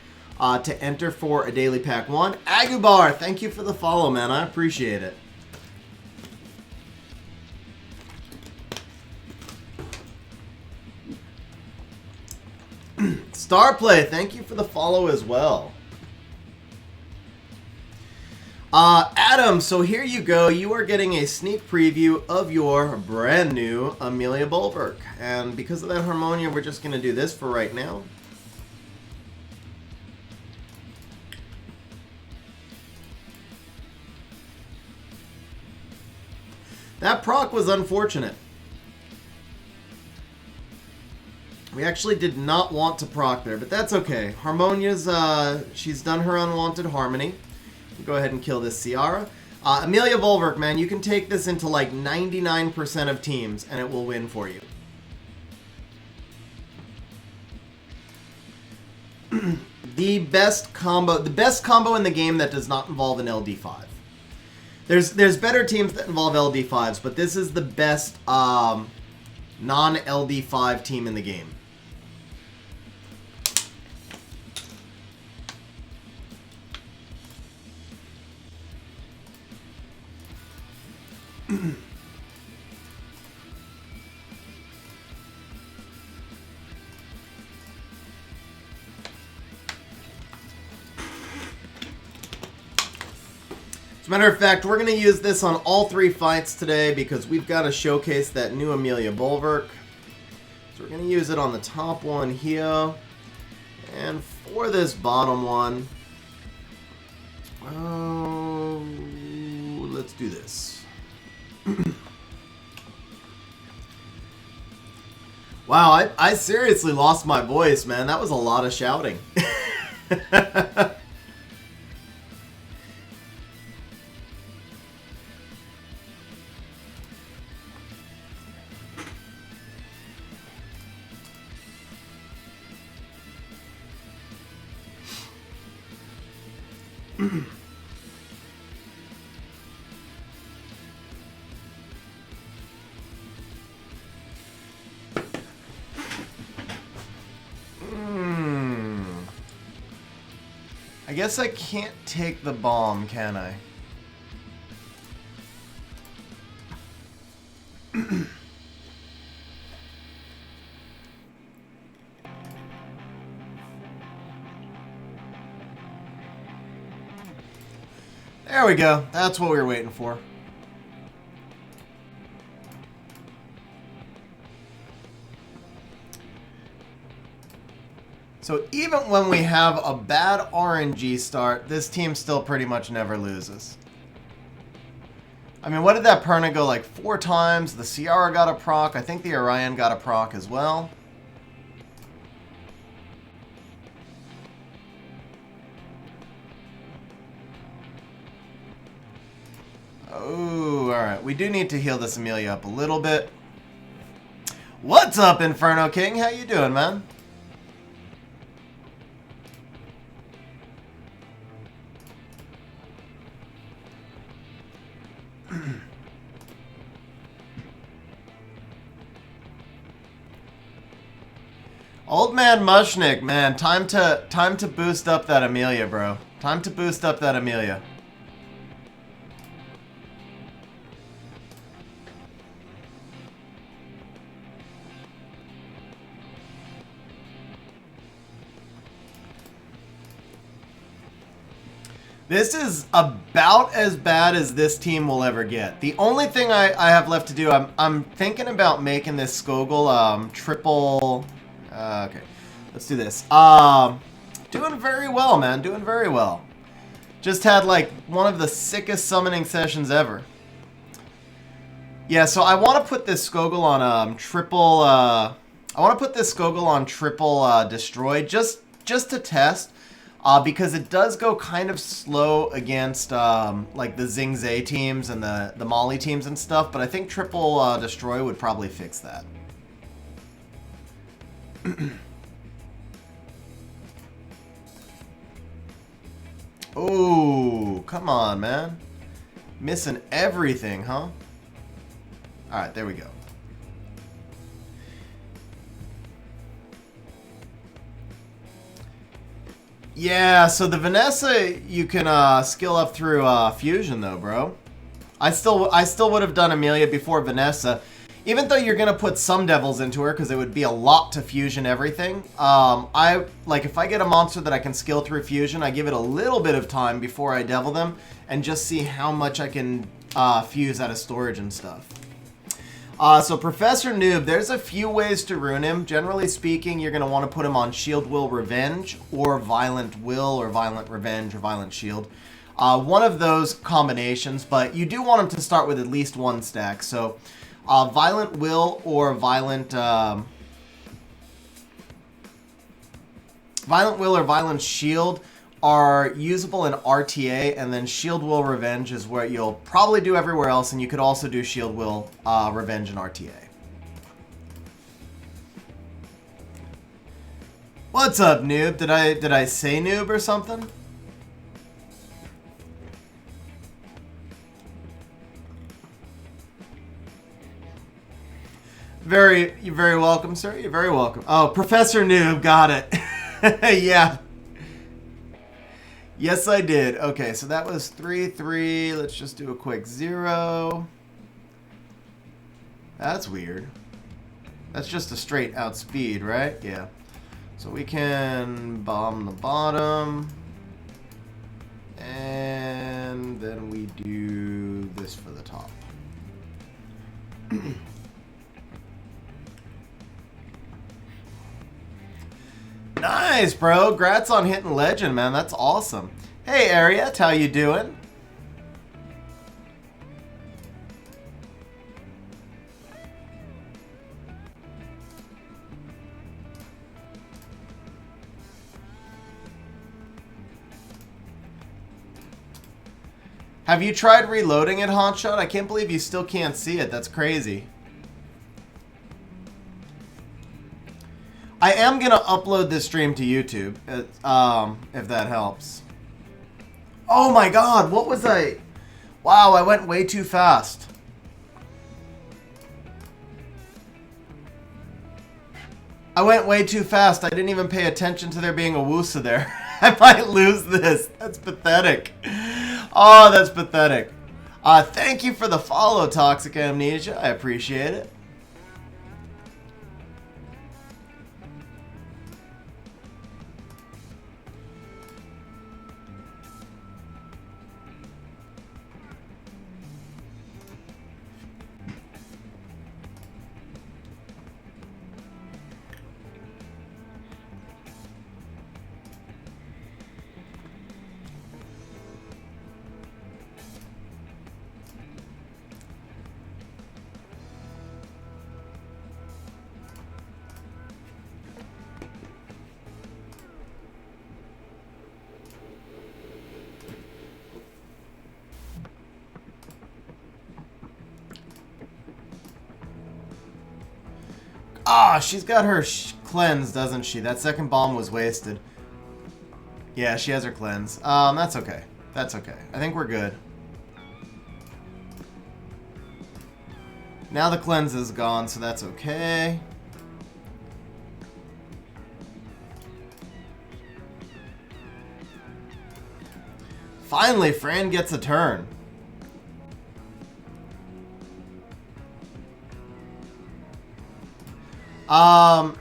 A: to enter for a daily pack 1. Agubar, thank you for the follow, man. I appreciate it. Starplay, thank you for the follow as well. Adam, so here you go. You are getting a sneak preview of your brand new Amelia Bulwark. And because of that Harmonia, we're just going to do this for right now. That proc was unfortunate. We actually did not want to proc there, but that's okay. Harmonia's, she's done her unwanted harmony. Go ahead and kill this Ciara. Amelia Bulwark, man, you can take this into like 99% of teams and it will win for you. The best combo in the game that does not involve an LD5. There's better teams that involve LD5s, but this is the best non-LD5 team in the game. As a matter of fact, we're going to use this on all 3 fights today because we've got to showcase that new Amelia Bulwark. So we're going to use it on the top one here. And for this bottom one, let's do this. Wow, I seriously lost my voice, man. That was a lot of shouting. I guess I can't take the bomb, can I? There we go. That's what we were waiting for. So even when we have a bad RNG start, this team still pretty much never loses. I mean, what did that Perna go like 4 times? The Ciara got a proc. I think the Orion got a proc as well. Oh, alright. We do need to heal this Amelia up a little bit. What's up, Inferno King? How you doing, man? Old man Mushnik, man, time to boost up that Amelia, bro. Time to boost up that Amelia. This is about as bad as this team will ever get. The only thing I have left to do, I'm thinking about making this Skogul triple. Okay, let's do this. Doing very well, man. Doing very well. Just had like one of the sickest summoning sessions ever. Yeah, so I want to put this Skogul on triple. I want to put this Skogul on triple destroy just to test. Because it does go kind of slow against like the Xingzhe teams and the Molly teams and stuff, but I think triple destroy would probably fix that. Oh, come on, man. Missing everything, huh? Alright, there we go. Yeah, so the Vanessa you can skill up through fusion though, bro. I still would have done Amelia before Vanessa, even though you're gonna put some devils into her because it would be a lot to fusion everything. I like if I get a monster that I can skill through fusion, I give it a little bit of time before I devil them and just see how much I can fuse out of storage and stuff. So Professor Noob, there's a few ways to rune him. Generally speaking, you're going to want to put him on Shield Will Revenge or Violent Will or Violent Revenge or Violent Shield. One of those combinations, but you do want him to start with at least one stack. So Violent Will or Violent Violent Shield are usable in RTA, and then Shield Will Revenge is where you'll probably do everywhere else, and you could also do Shield Will Revenge in RTA. What's up, noob? Did I say noob or something? You're very welcome, sir. You're very welcome. Oh, Professor Noob, got it. Yeah. Yes, I did. Okay, so that was 3-3. Let's just do a quick 0. That's weird. That's just a straight outspeed, right? Yeah. So we can bomb the bottom. And then we do this for the top. Nice, bro. Grats on hitting legend, man. That's awesome. Hey, Ariat, how you doing? Have you tried reloading it, Hotshot? I can't believe you still can't see it. That's crazy. I am gonna upload this stream to YouTube, if that helps. Oh my god, what was I? Wow, I went way too fast. I went way too fast. I didn't even pay attention to there being a Wusa there. I might lose this. That's pathetic. Oh, that's pathetic. Thank you for the follow, Toxic Amnesia. I appreciate it. Ah, she's got her cleanse, doesn't she? That second bomb was wasted. Yeah, she has her cleanse. That's okay. That's okay. I think we're good. Now the cleanse is gone, so that's okay. Finally, Fran gets a turn.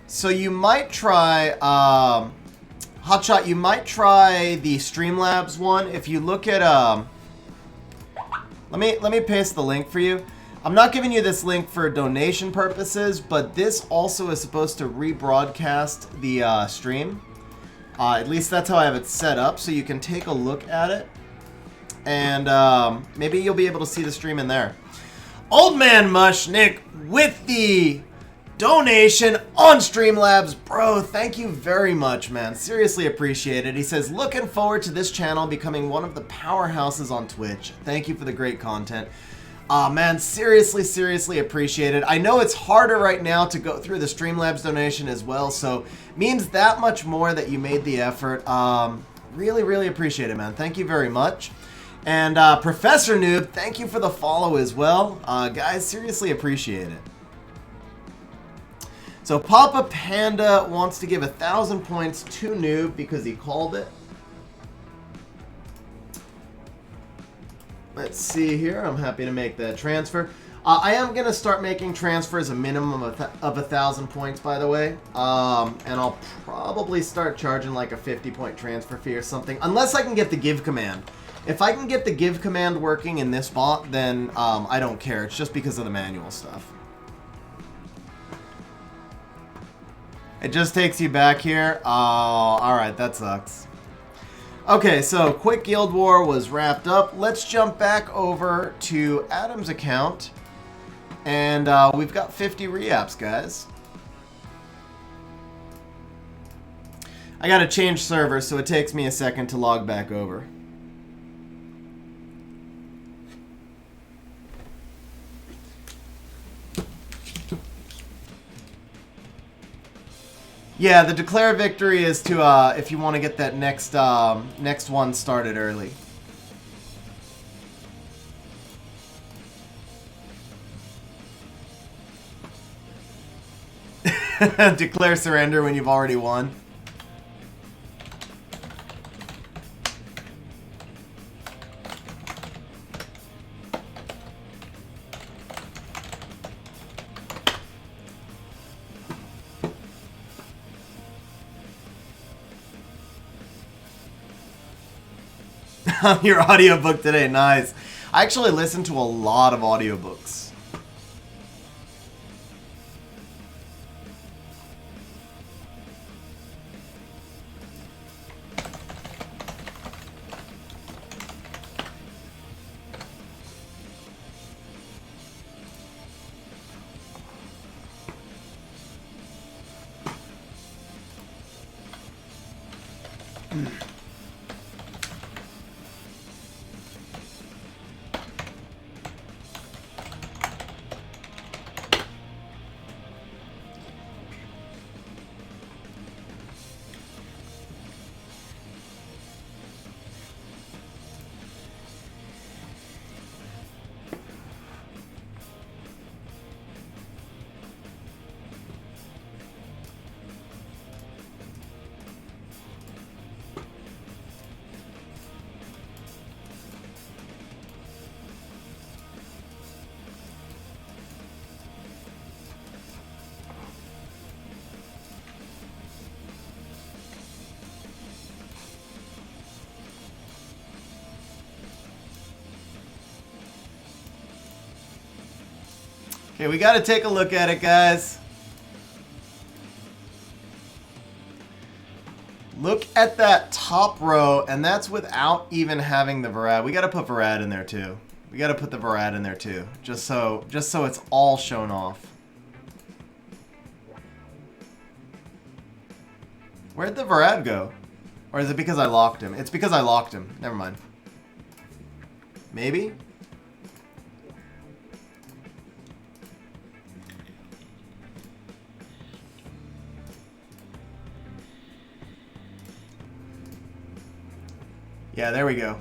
A: So you might try, Hotshot, you might try the Streamlabs one. If you look at, let me paste the link for you. I'm not giving you this link for donation purposes, but this also is supposed to rebroadcast the stream. At least that's how I have it set up, so you can take a look at it. And maybe you'll be able to see the stream in there. Old Man Mush, Nick, with the donation on Streamlabs. Bro, thank you very much, man. Seriously appreciate it. He says, looking forward to this channel becoming one of the powerhouses on Twitch. Thank you for the great content. Man, seriously appreciate it. I know it's harder right now to go through the Streamlabs donation as well, so means that much more that you made the effort. Really appreciate it, man. Thank you very much. And Professor Noob, thank you for the follow as well. Guys, seriously appreciate it. So Papa Panda wants to give 1,000 points to Noob because he called it. Let's see here. I'm happy to make that transfer. I am going to start making transfers a minimum of 1,000 points, by the way. And I'll probably start charging like a 50-point transfer fee or something. Unless I can get the give command. If I can get the give command working in this bot, then I don't care. It's just because of the manual stuff. It just takes you back here. Oh, alright, that sucks. Okay, so Quick Guild War was wrapped up. Let's jump back over to Adam's account. And we've got 50 reapps, guys. I gotta change servers, so it takes me a second to log back over. Yeah, the declare victory is to if you want to get that next next one started early. Declare surrender when you've already won. Your audiobook today, nice. I actually listen to a lot of audiobooks. Okay, we got to take a look at it, guys. Look at that top row, and that's without even having the Varad. We got to put Varad in there too. We got to put the Varad in there too, just so it's all shown off. Where'd the Varad go? Or is it because I locked him? It's because I locked him. Never mind. Maybe? Yeah, there we go.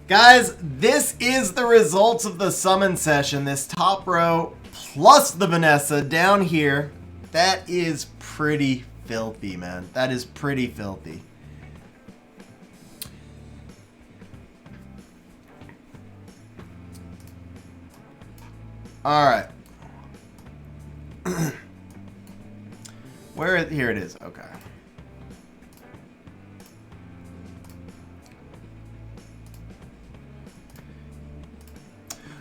A: Guys, this is the results of the summon session. This top row plus the Vanessa down here. That is pretty filthy, man. That is pretty filthy. All right. Here it is. Okay.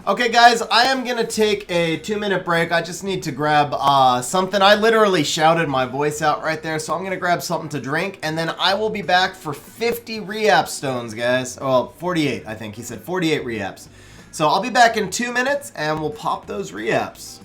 A: Okay, guys, I am going to take a 2-minute break. I just need to grab something. I literally shouted my voice out right there, so I'm going to grab something to drink, and then I will be back for 50 reapp stones, guys. Well, 48, I think. He said 48 reapps. So I'll be back in 2 minutes, and we'll pop those reapps.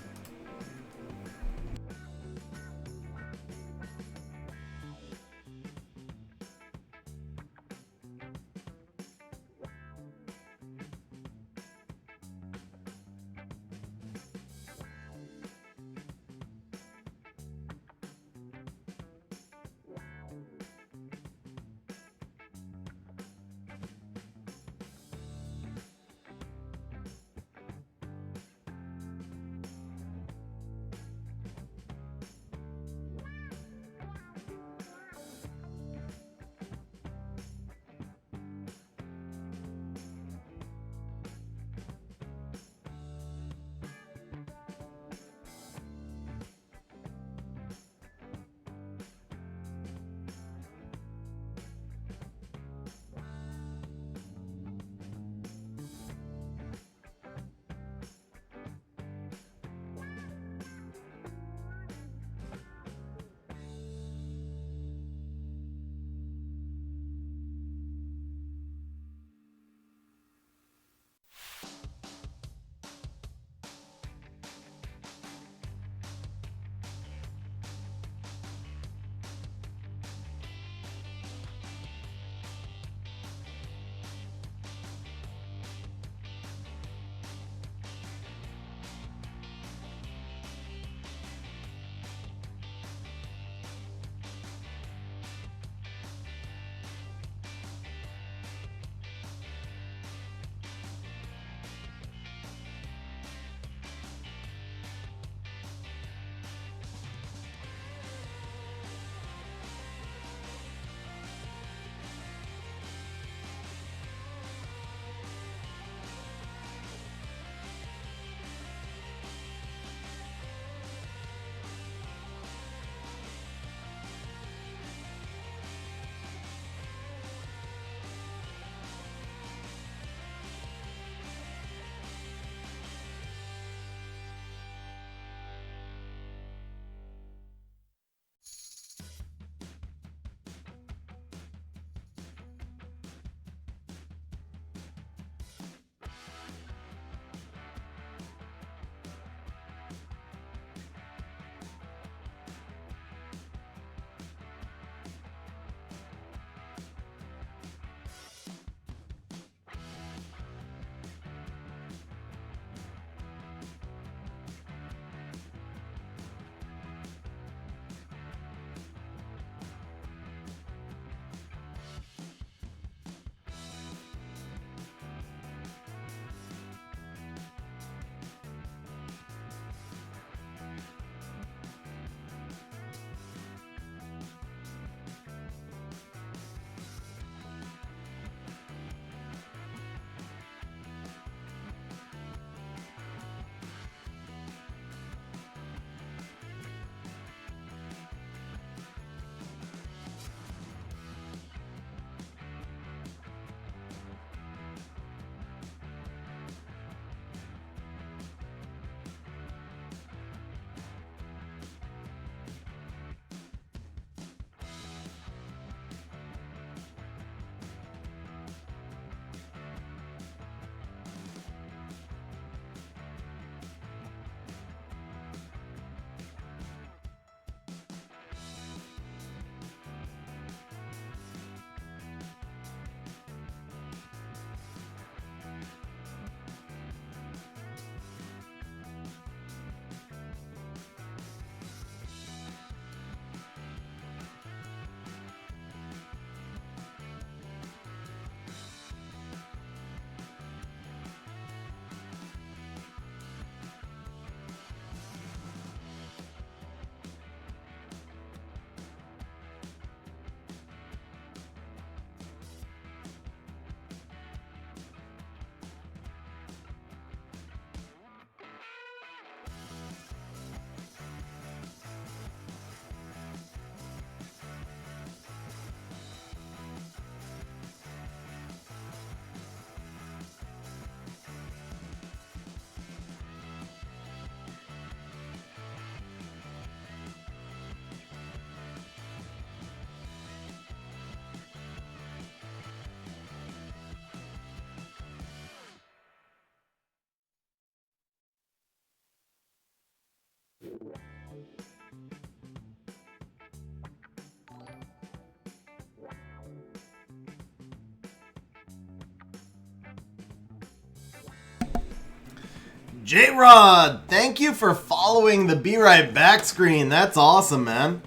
A: J-Rod, thank you for following the Be Right Back screen. That's awesome, man.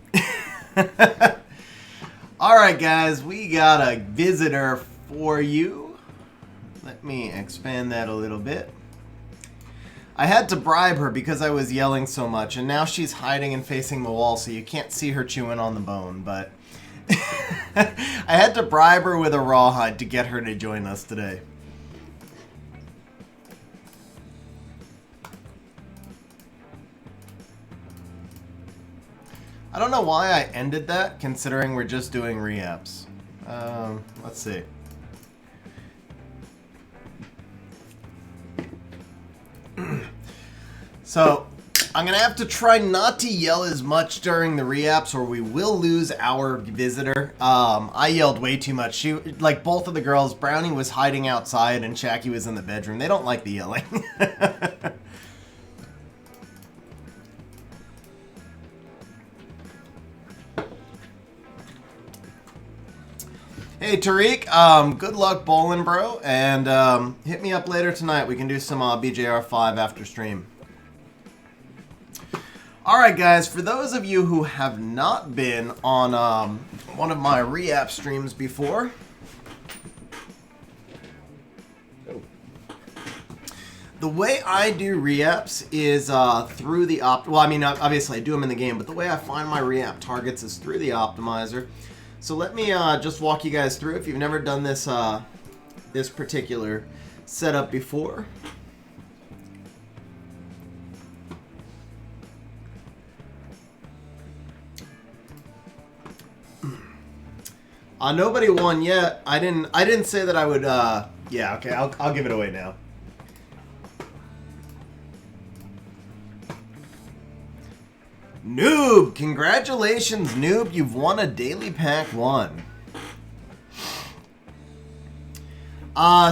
A: Alright, guys, we got a visitor for you. Let me expand that a little bit. I had to bribe her because I was yelling so much, and now she's hiding and facing the wall, so you can't see her chewing on the bone, but I had to bribe her with a rawhide to get her to join us today. I don't know why I ended that, considering we're just doing reapps. Let's see. So, I'm going to have to try not to yell as much during the reapps or we will lose our visitor. I yelled way too much. She, like both of the girls, Brownie was hiding outside and Shaki was in the bedroom. They don't like the yelling. Hey Tariq, good luck bowling, bro, and hit me up later tonight. We can do some BJR5 after stream. Alright guys, for those of you who have not been on one of my reapp streams before, the way I do reapps is through the well, I mean, obviously I do them in the game, but the way I find my reapp targets is through the optimizer. So let me just walk you guys through if you've never done this this particular setup before. Nobody won yet. I didn't say that I would. Yeah, okay. I'll give it away now. Noob! Congratulations, Noob. You've won a Daily Pack 1.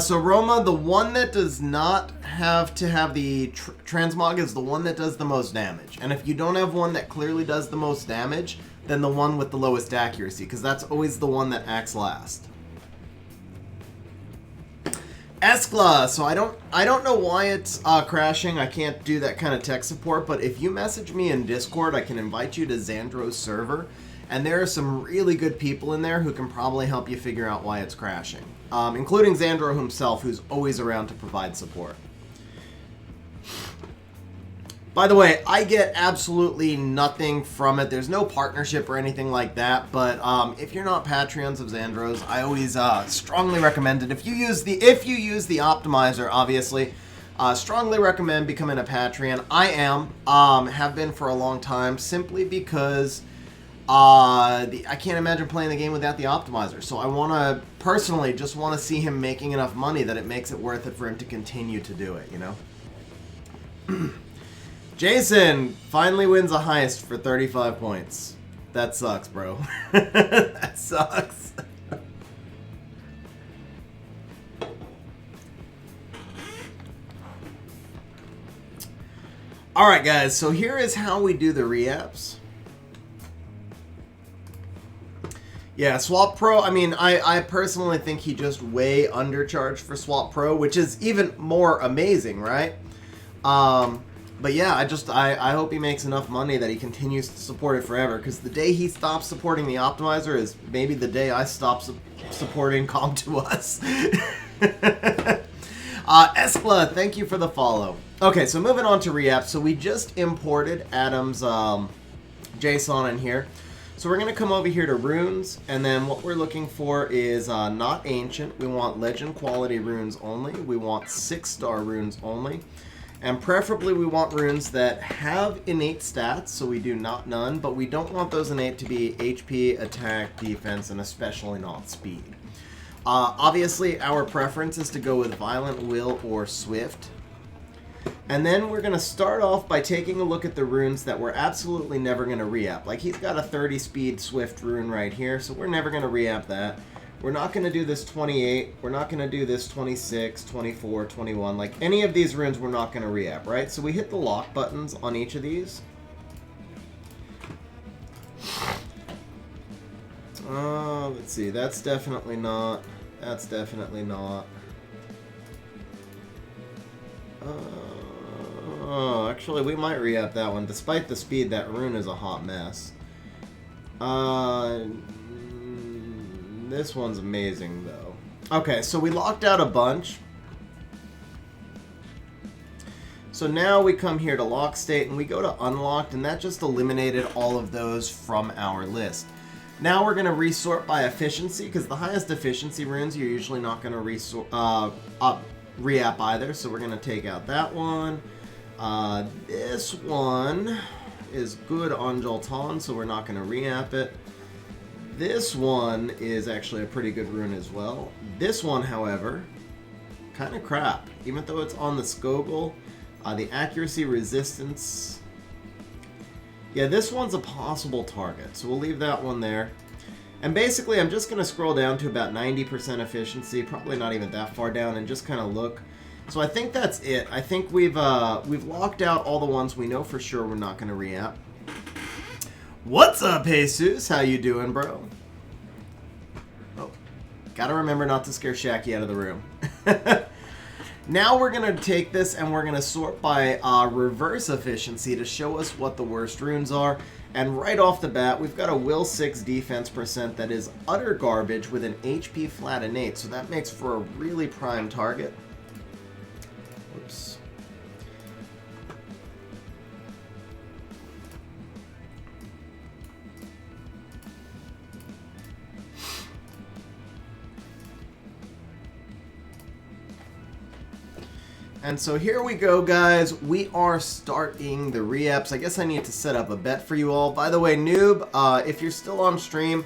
A: So Roma, the one that does not have to have the transmog is the one that does the most damage. And if you don't have one that clearly does the most damage, then the one with the lowest accuracy, because that's always the one that acts last. Eskla, so I don't know why it's crashing. I can't do that kind of tech support, but if you message me in Discord, I can invite you to Xzandro's server, and there are some really good people in there who can probably help you figure out why it's crashing, including Xzandro himself, who's always around to provide support. By the way, I get absolutely nothing from it. There's no partnership or anything like that. But if you're not Patreons of Xzandro's, I always strongly recommend it. If you use the optimizer, obviously, strongly recommend becoming a Patreon. I have been for a long time, simply because I can't imagine playing the game without the optimizer. So I want to personally just want to see him making enough money that it makes it worth it for him to continue to do it. You know. Jason finally wins a heist for 35 points. That sucks, bro. That sucks. Alright guys, so here is how we do the reapps. Yeah, Swap Pro, I mean, I personally think he just way undercharged for Swap Pro, which is even more amazing, right? But yeah, I hope he makes enough money that he continues to support it forever, because the day he stops supporting the optimizer is maybe the day I stop supporting Com2Us. Espla, thank you for the follow. Okay, so moving on to reapp. So we just imported Adam's JSON in here. So we're going to come over here to runes, and then what we're looking for is not ancient. We want legend quality runes only. We want 6-star runes only. And preferably we want runes that have innate stats, so we do not none, but we don't want those innate to be HP, attack, defense, and especially not speed. Obviously, our preference is to go with Violent, Will, or Swift. And then we're going to start off by taking a look at the runes that we're absolutely never going to re-app. Like, he's got a 30 speed Swift rune right here, so we're never going to re-app that. We're not going to do this 28, we're not going to do this 26, 24, 21, like any of these runes we're not going to re-app, right? So we hit the lock buttons on each of these. Let's see, that's definitely not, that's definitely not. Actually, we might re-up that one. Despite the speed, that Rune is a hot mess. This one's amazing, though. Okay, so we locked out a bunch. So now we come here to lock state, and we go to unlocked, and that just eliminated all of those from our list. Now we're going to resort by efficiency, because the highest efficiency runes you're usually not going to re-app either, so we're going to take out that one. This one is good on Jolton, so we're not going to re-app it. This one is actually a pretty good rune as well. This one, however, kind of crap. Even though it's on the Skogul, the accuracy resistance... Yeah, this one's a possible target, so we'll leave that one there. And basically, I'm just going to scroll down to about 90% efficiency, probably not even that far down, and just kind of look. So I think that's it. I think we've locked out all the ones we know for sure we're not going to re-app. What's up, Jesus? How you doing, bro? Oh, gotta remember not to scare Shacky out of the room. Now we're going to take this and we're going to sort by reverse efficiency to show us what the worst runes are. And right off the bat, we've got a Will 6 defense percent that is utter garbage with an HP flat innate. So that makes for a really prime target. Whoops. And so here we go, guys. We are starting the reapps. I guess I need to set up a bet for you all. By the way, Noob, if you're still on stream,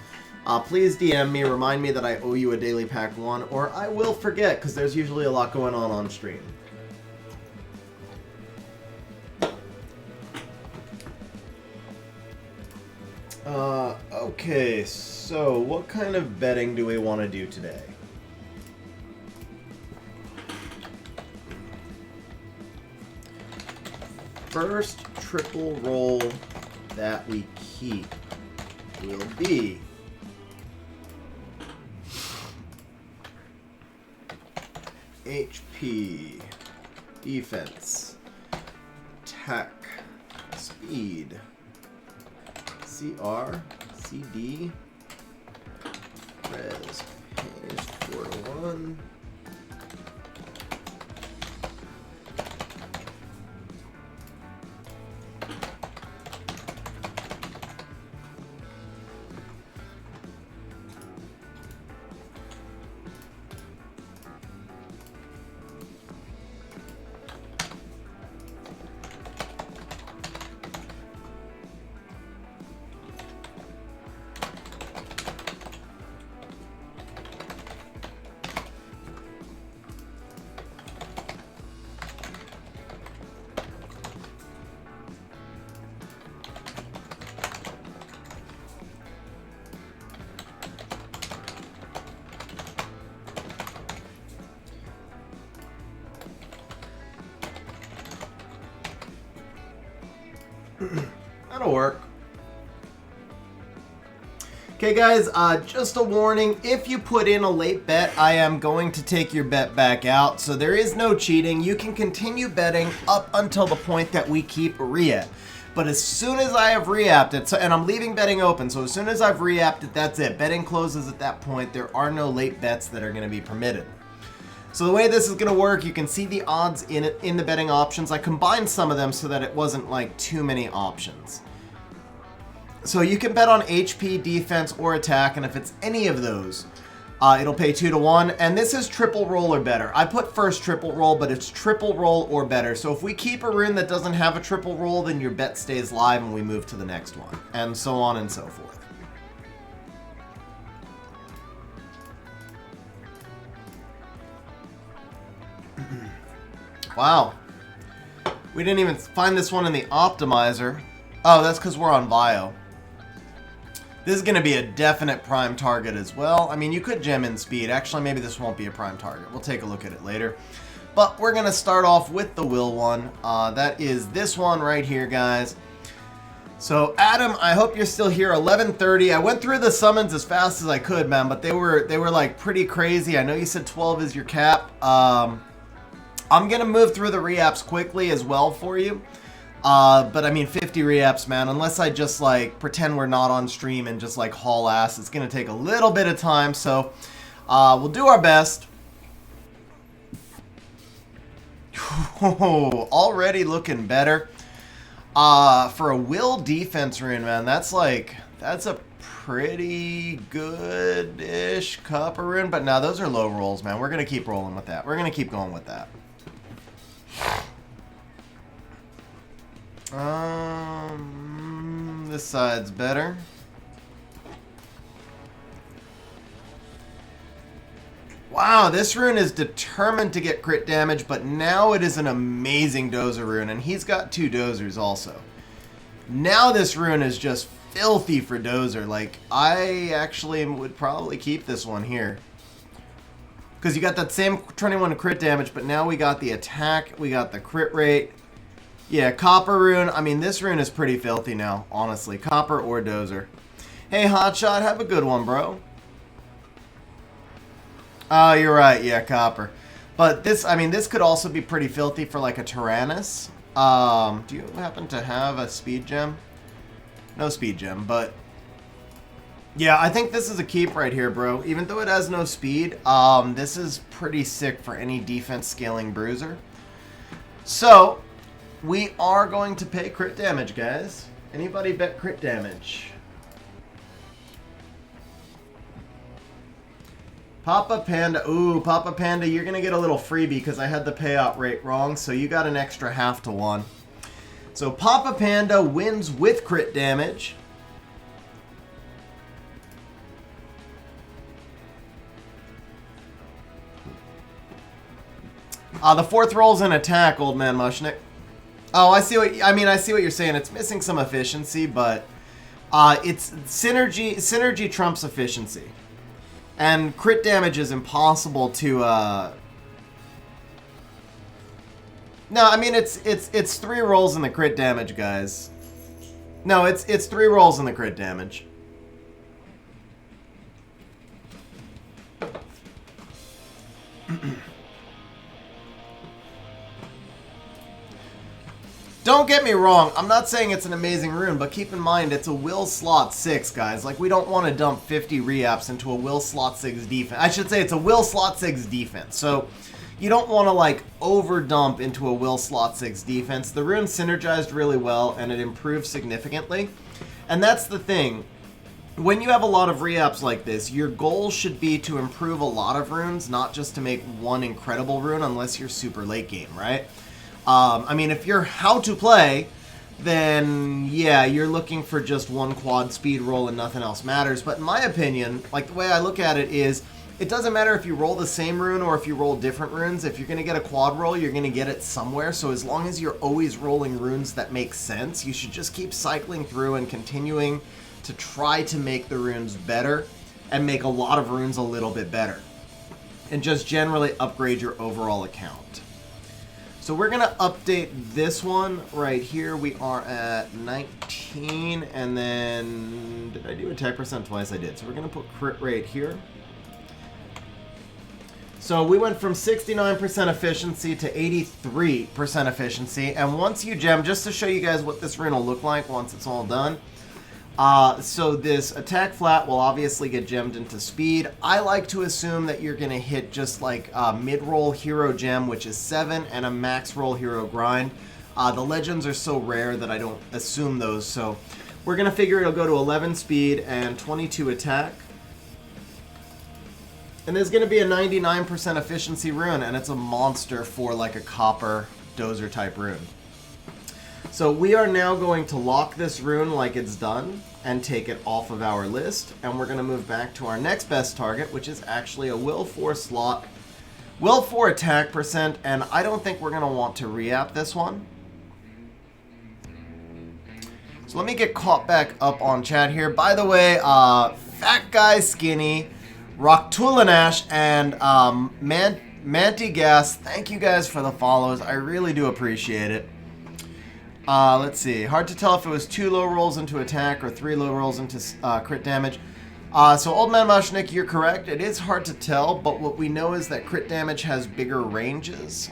A: please DM me. Remind me that I owe you a daily pack 1, or I will forget, because there's usually a lot going on stream. Okay, so what kind of betting do we want to do today? First triple roll that we keep will be HP, defense, tech, speed, CR, CD, res, page 4 to 1. That'll work. Okay, guys, just a warning. If you put in a late bet, I am going to take your bet back out. So there is no cheating. You can continue betting up until the point that we keep re-app. But as soon as I have re-apped it, and I'm leaving betting open, so as soon as I've re-apped it, that's it. Betting closes at that point. There are no late bets that are going to be permitted. So the way this is going to work, you can see the odds in the betting options. I combined some of them so that it wasn't like too many options. So you can bet on HP, defense, or attack, and if it's any of those, it'll pay 2 to 1. And this is triple roll or better. I put first triple roll, but it's triple roll or better. So if we keep a rune that doesn't have a triple roll, then your bet stays live and we move to the next one, and so on and so forth. Wow. We didn't even find this one in the optimizer. Oh, that's because we're on bio. This is going to be a definite prime target as well. I mean, you could gem in speed. Actually, maybe this won't be a prime target. We'll take a look at it later. But we're going to start off with the will one. That is this one right here, guys. So, Adam, I hope you're still here. 11:30. I went through the summons as fast as I could, man, but they were like pretty crazy. I know you said 12 is your cap. I'm going to move through the reapps quickly as well for you. But I mean, 50 reaps, man, unless I just like pretend we're not on stream and just like haul ass, it's going to take a little bit of time. So we'll do our best. Already looking better. For a will defense rune, man, that's a pretty good-ish copper rune. But now those are low rolls, man. We're going to keep rolling with that. We're going to keep going with that. This side's better. Wow, this rune is determined to get crit damage, but now it is an amazing dozer rune, and he's got 2 dozers also. Now this rune is just filthy for dozer. Like, I actually would probably keep this one here. Because you got that same 21 crit damage, but now we got the attack, we got the crit rate. Yeah, copper rune. I mean, this rune is pretty filthy now, honestly. Copper or dozer. Hey, Hotshot, have a good one, bro. Oh, you're right. Yeah, copper. But this, I mean, this could also be pretty filthy for like a Tyrannus. Do you happen to have a speed gem? No speed gem, but yeah, I think this is a keep right here, bro. Even though it has no speed, this is pretty sick for any defense scaling bruiser. So we are going to pay crit damage, guys. Anybody bet crit damage? Papa Panda. Ooh, Papa Panda, you're going to get a little freebie because I had the payout rate wrong, so you got an extra 0.5 to 1. So Papa Panda wins with crit damage. The 4th roll's an attack, Old Man Mushnik. Oh, I see what I see what you're saying. It's missing some efficiency, but it's synergy. Synergy trumps efficiency, and crit damage is impossible to. No, I mean it's 3 rolls in the crit damage, guys. No, it's 3 rolls in the crit damage. Don't get me wrong, I'm not saying it's an amazing rune, but keep in mind it's a will slot 6, guys. Like, we don't want to dump 50 reaps into a will slot 6 defense. I should say it's a will slot 6 defense. So you don't want to like over dump into a will slot 6 defense. The rune synergized really well and it improved significantly. And that's the thing. When you have a lot of reaps like this, your goal should be to improve a lot of runes, not just to make one incredible rune unless you're super late game, right? I mean, if you're how to play, then yeah, you're looking for just one quad speed roll and nothing else matters. But in my opinion, like the way I look at it is, it doesn't matter if you roll the same rune or if you roll different runes. If you're going to get a quad roll, you're going to get it somewhere. So as long as you're always rolling runes that make sense, you should just keep cycling through and continuing to try to make the runes better and make a lot of runes a little bit better. And just generally upgrade your overall account. So we're going to update this one right here. We are at 19, and then, did I do attack percent twice? I did. So we're going to put crit rate here. So we went from 69% efficiency to 83% efficiency, and once you gem, just to show you guys what this rune will look like once it's all done, so this attack flat will obviously get gemmed into speed. I like to assume that you're going to hit just like a mid-roll hero gem, which is 7, and a max roll hero grind. The legends are so rare that I don't assume those, so we're going to figure it'll go to 11 speed and 22 attack. And there's going to be a 99% efficiency rune, and it's a monster for like a copper dozer type rune. So we are now going to lock this rune like it's done and take it off of our list. And we're going to move back to our next best target, which is actually a will 4 slot. Will 4 attack percent, and I don't think we're going to want to reapp this one. So let me get caught back up on chat here. By the way, Fat Guy Skinny, Rocktulanash, and Mantigas, thank you guys for the follows. I really do appreciate it. Let's see. Hard to tell if it was 2 low rolls into attack or 3 low rolls into crit damage. So Old Man Mushnik, you're correct. It is hard to tell, but what we know is that crit damage has bigger ranges.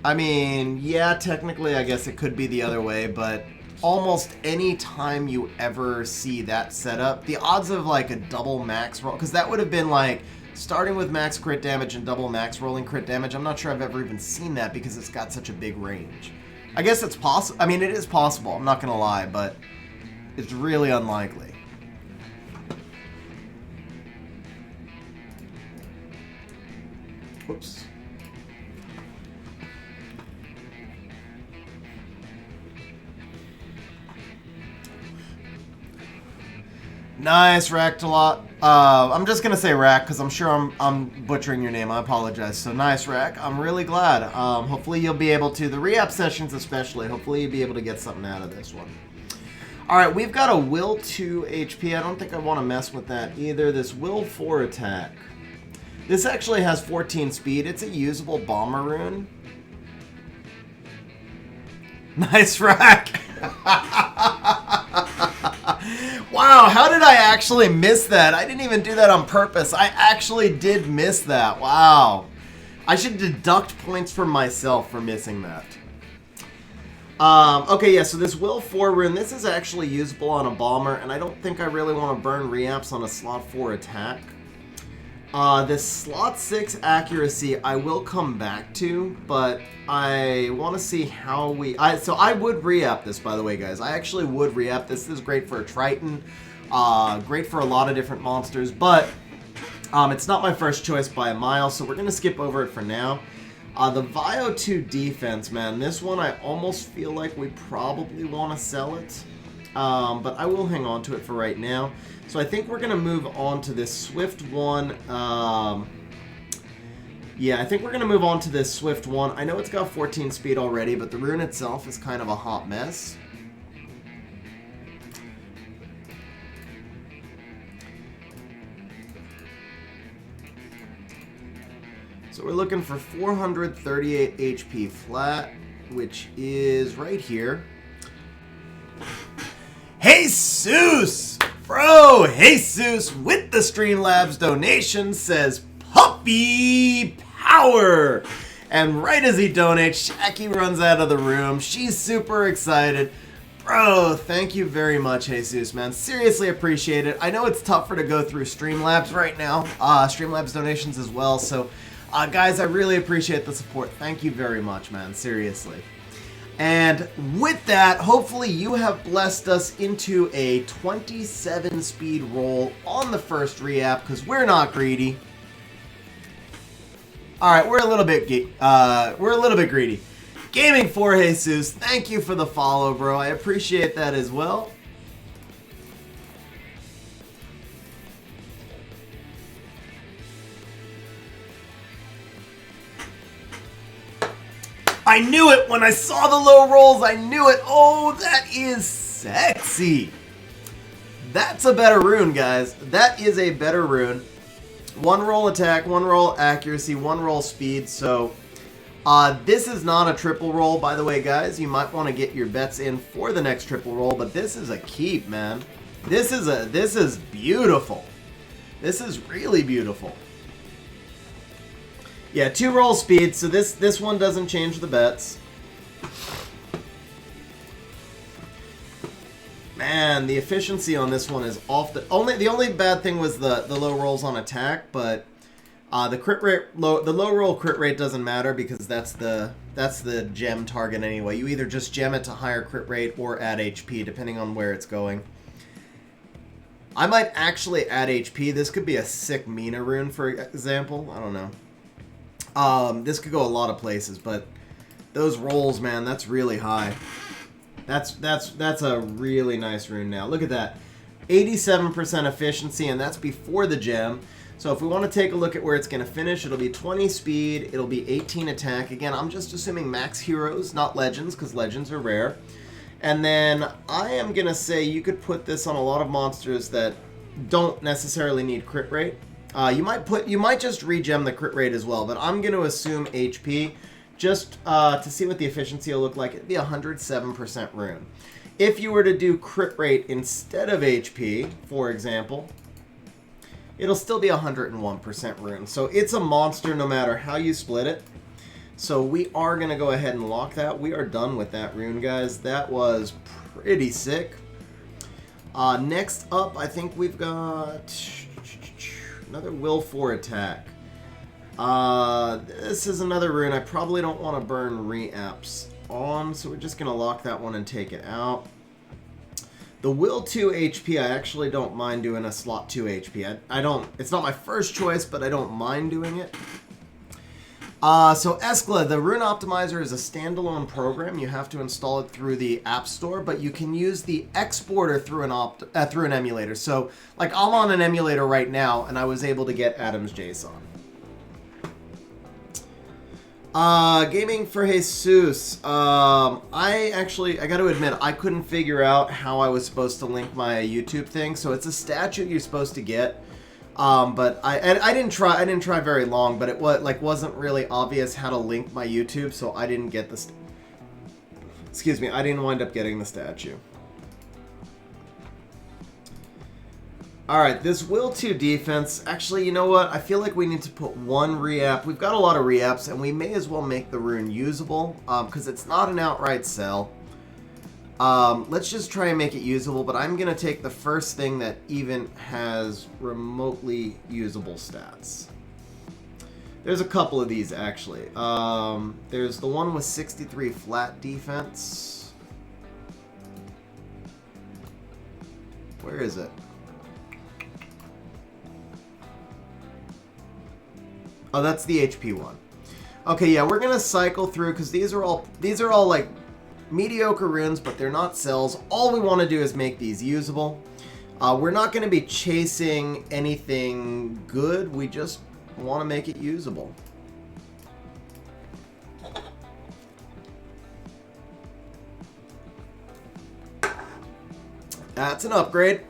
A: I mean, yeah, technically I guess it could be the other way, but almost any time you ever see that setup, the odds of like a double max roll, because that would have been like starting with max crit damage and double max rolling crit damage. I'm not sure I've ever even seen that because it's got such a big range. I guess it's possible. I mean, it is possible. I'm not going to lie, but it's really unlikely. Whoops. Nice, Ractalot. I'm just gonna say Rack because I'm sure I'm butchering your name. I apologize. So nice, Rack. I'm really glad. Hopefully you'll be able to, the re-app sessions especially, hopefully you'll be able to get something out of this one. Alright, we've got a Will 2 HP. I don't think I want to mess with that either. This Will 4 attack. This actually has 14 speed. It's a usable bomber rune. Nice, Rack. Wow, how did I actually miss that? I didn't even do that on purpose. I actually did miss that. Wow. I should deduct points from myself for missing that. Okay, yeah, so this Will 4 rune, this is actually usable on a bomber, and I don't think I really want to burn reapps on a slot 4 attack. This slot 6 accuracy I will come back to, but I want to see how we... So I would re-app this, by the way, guys. I actually would re-app this. This is great for a Triton, great for a lot of different monsters, but it's not my first choice by a mile, so we're going to skip over it for now. The Vio 2 defense, man, this one I almost feel like we probably want to sell it, but I will hang on to it for right now. So I think we're going to move on to this Swift 1. Yeah, I think we're going to move on to this Swift 1. I know it's got 14 speed already, but the rune itself is kind of a hot mess. So we're looking for 438 HP flat, which is right here. Jesus! Bro, Jesus with the Streamlabs donation says puppy power. And right as he donates, Shaki runs out of the room. She's super excited. Bro, thank you very much, Jesus, man. Seriously appreciate it. I know it's tougher to go through Streamlabs right now. Streamlabs donations as well. So, guys, I really appreciate the support. Thank you very much, man. Seriously. And with that, hopefully you have blessed us into a 27 speed roll on the first re-app, because we're not greedy. All right, we're a little bit greedy. Gaming for Jesus, thank you for the follow, bro. I appreciate that as well. I knew it when I saw the low rolls. I knew it. Oh, that is sexy. That's a better rune, guys. That is a better rune. One roll attack, one roll accuracy, one roll speed. So this is not a triple roll, by the way, guys. You might want to get your bets in for the next triple roll, but this is a keep, man. This is beautiful. This is really beautiful. Yeah, 2 roll speed, so this one doesn't change the bets. Man, the efficiency on this one is off the only bad thing was the low rolls on attack, but the crit rate the low roll crit rate doesn't matter because that's the gem target anyway. You either just gem it to higher crit rate or add HP depending on where it's going. I might actually add HP. This could be a sick Mina rune, for example. I don't know. This could go a lot of places, but those rolls, man, that's really high. That's a really nice rune now. Look at that. 87% efficiency, and that's before the gem. So if we want to take a look at where it's going to finish, it'll be 20 speed, it'll be 18 attack. Again, I'm just assuming max heroes, not legends, because legends are rare. And then I am going to say you could put this on a lot of monsters that don't necessarily need crit rate. You might just regem the crit rate as well, but I'm going to assume HP just to see what the efficiency will look like. It'd be 107% rune. If you were to do crit rate instead of HP, for example, it'll still be 101% rune. So it's a monster no matter how you split it. So we are going to go ahead and lock that. We are done with that rune, guys. That was pretty sick. Next up, I think we've got another Will 4 attack. This is another rune I probably don't want to burn reapps on, so we're just going to lock that one and take it out. The Will 2 HP, I actually don't mind doing a slot 2 HP. I don't, it's not my first choice, but I don't mind doing it. So Eskla, the Rune Optimizer is a standalone program. You have to install it through the App Store, but you can use the exporter through an emulator. So, like, I'm on an emulator right now, and I was able to get Adam's JSON. Gaming for Jesus. I got to admit, I couldn't figure out how I was supposed to link my YouTube thing. So it's a statue you're supposed to get. But I didn't try very long, but it wasn't really obvious how to link my YouTube, so I didn't get the excuse me, I didn't wind up getting the statue. Alright, this Will 2 defense, actually, you know what? I feel like we need to put one reapp. We've got a lot of reapps, and we may as well make the rune usable, because it's not an outright sell. Let's just try and make it usable, but I'm going to take the first thing that even has remotely usable stats. There's a couple of these, actually. There's the one with 63 flat defense. Where is it? Oh, that's the HP one. Okay, yeah, we're going to cycle through, because these are all like mediocre runes, but they're not cells. All we want to do is make these usable. We're not going to be chasing anything good. We just want to make it usable. That's an upgrade.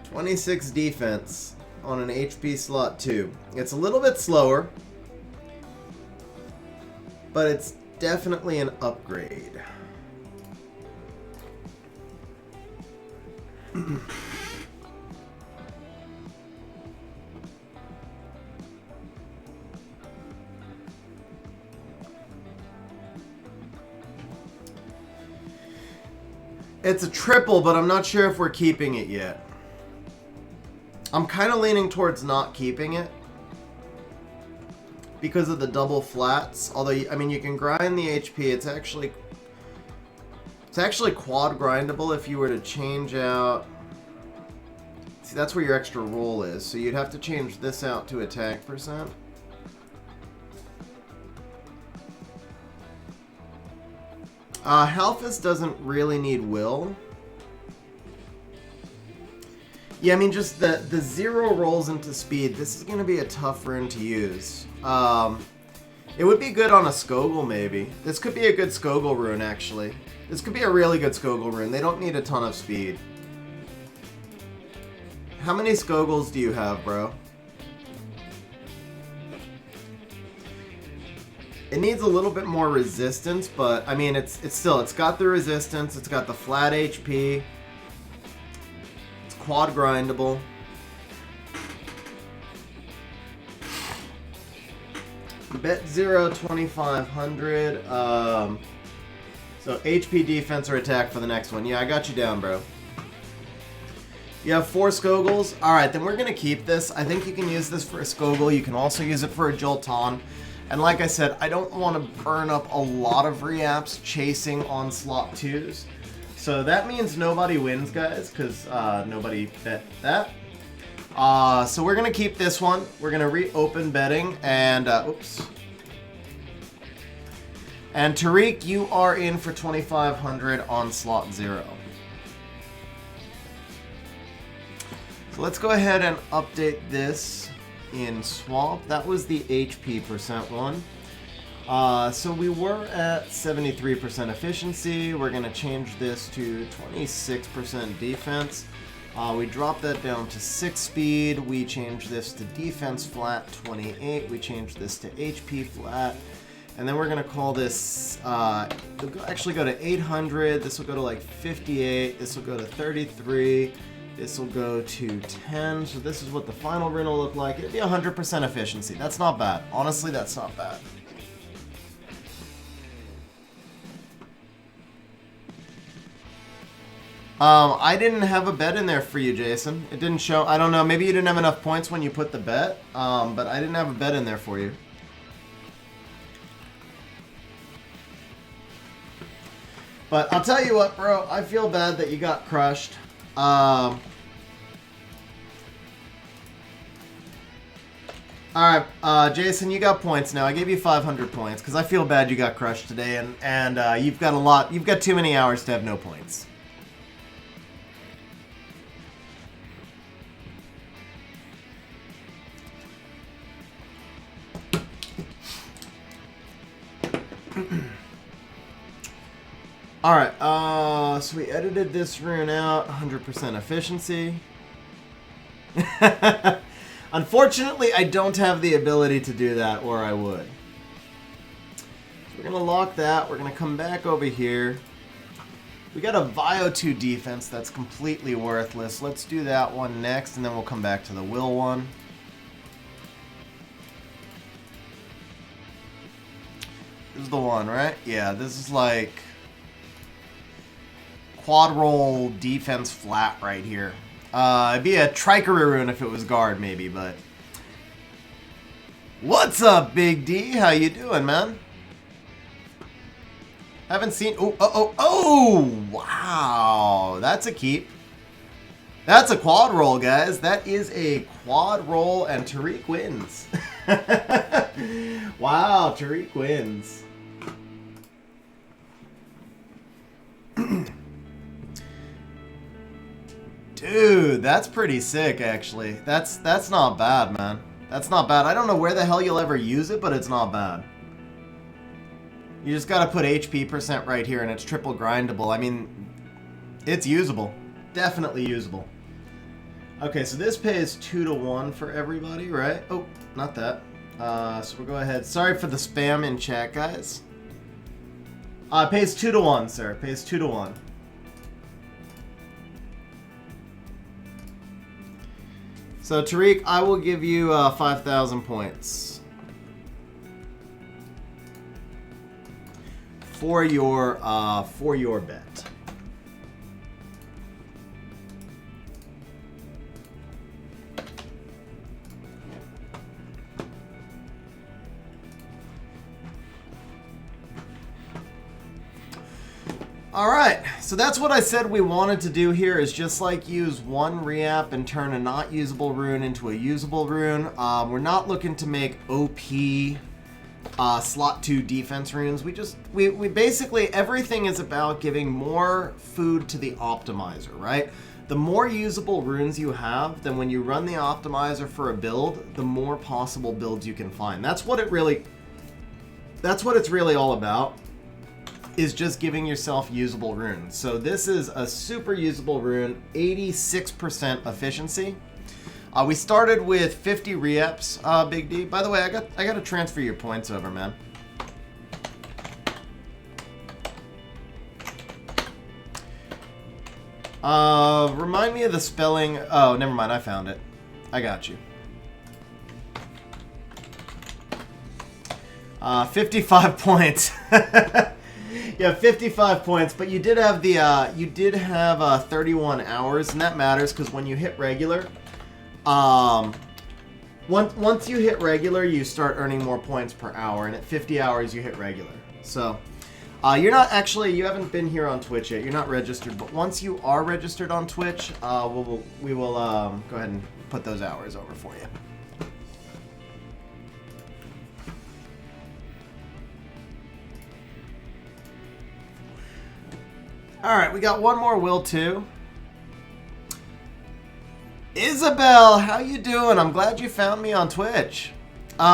A: 26 defense on an HP slot 2. It's a little bit slower, but it's definitely an upgrade. It's a triple, but I'm not sure if we're keeping it yet. I'm kind of leaning towards not keeping it because of the double flats. Although, I mean, you can grind the HP. It's actually quad grindable if you were to change out. See, that's where your extra roll is. So you'd have to change this out to attack percent. Halfus doesn't really need will. Yeah, I mean, just the 0 rolls into speed. This is going to be a tough rune to use. It would be good on a Skogul, maybe. This could be a good Skogul rune, actually. This could be a really good Skogul rune. They don't need a ton of speed. How many Skoguls do you have, bro? It needs a little bit more resistance, but I mean, it's got the resistance. It's got the flat HP. It's quad grindable. Bet 0, 2500. So HP, defense, or attack for the next one. Yeah, I got you down, bro. You have 4 Skoguls. Alright, then we're going to keep this. I think you can use this for a Skogul. You can also use it for a Jolton. And like I said, I don't want to burn up a lot of reapps chasing on slot 2s. So that means nobody wins, guys, because nobody bet that. So we're going to keep this one. We're going to reopen betting. And, oops. And Tariq, you are in for 2500 on slot 0. So let's go ahead and update this in Swamp. That was the HP percent one. So we were at 73% efficiency. We're going to change this to 26% defense. We dropped that down to 6 speed. We changed this to defense flat 28. We changed this to HP flat. And then we're going to call this, actually go to 800. This will go to like 58. This will go to 33. This will go to 10. So this is what the final rune will look like. It'd be 100% efficiency. That's not bad. Honestly, that's not bad. I didn't have a bet in there for you, Jason. It didn't show. I don't know. Maybe you didn't have enough points when you put the bet. But I didn't have a bet in there for you. But I'll tell you what, bro. I feel bad that you got crushed. Alright, Jason, you got points now. I gave you 500 points because I feel bad you got crushed today, and you've got a lot. You've got too many hours to have no points. Alright, so we edited this rune out, 100% efficiency. Unfortunately, I don't have the ability to do that, or I would. So we're going to lock that. We're going to come back over here. We got a Vio 2 defense that's completely worthless. Let's do that one next, and then we'll come back to the Will one. This is the one, right? Yeah, this is like quad roll defense flat right here. It'd be a Trickery rune if it was guard, maybe, but... What's up, Big D? How you doing, man? Haven't seen... Oh, wow. That's a keep. That's a quad roll, guys. That is a quad roll, and Tariq wins. Wow, Tariq wins. Dude, that's pretty sick, actually. That's not bad, man. That's not bad. I don't know where the hell you'll ever use it, but it's not bad. You just gotta put HP % right here, and it's triple grindable. I mean, it's usable. Definitely usable. Okay, so this pays 2 to 1 for everybody, right? Oh, not that. So we'll go ahead. Sorry for the spam in chat, guys. It pays 2 to 1, sir. It pays 2 to 1. So, Tariq, I will give you 5,000 points for your bet. Alright, so that's what I said we wanted to do here, is just like use one reapp and turn a not usable rune into a usable rune. We're not looking to make OP slot 2 defense runes. We basically, everything is about giving more food to the optimizer, right? The more usable runes you have, then when you run the optimizer for a build, the more possible builds you can find. That's what it's really all about. Is just giving yourself usable runes. So this is a super usable rune, 86% efficiency. We started with 50 reaps, Big D. By the way, I got to transfer your points over, man. Remind me of the spelling. Oh, never mind. I found it. I got you. 55 points. Yeah, 55 points, but you did have the 31 hours, and that matters because when you hit regular, once you hit regular, you start earning more points per hour, and at 50 hours you hit regular. So, you haven't been here on Twitch yet. You're not registered, but once you are registered on Twitch, we will go ahead and put those hours over for you. Alright, we got one more Will 2. Isabel, how you doing? I'm glad you found me on Twitch. So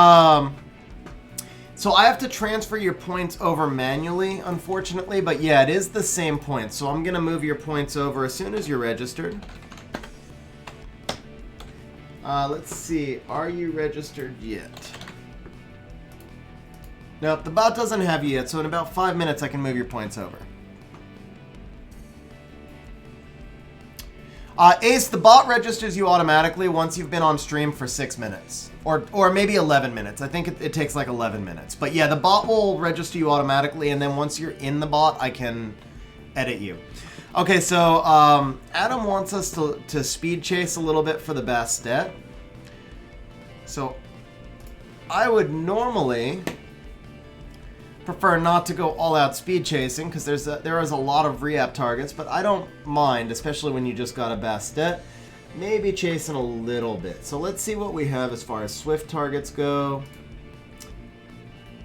A: I have to transfer your points over manually, unfortunately, but yeah, it is the same points. So I'm going to move your points over as soon as you're registered. Let's see, are you registered yet? Nope, the bot doesn't have you yet, so in about 5 minutes I can move your points over. Ace, the bot registers you automatically once you've been on stream for 6 minutes. Or maybe 11 minutes. I think it takes like 11 minutes. But yeah, the bot will register you automatically, and then once you're in the bot, I can edit you. Okay, so Adam wants us to speed chase a little bit for the Bastet. So I would normally prefer not to go all out speed chasing because there is a lot of reapp targets, but I don't mind, especially when you just got a Bastet. Maybe chasing a little bit. So let's see what we have as far as Swift targets go.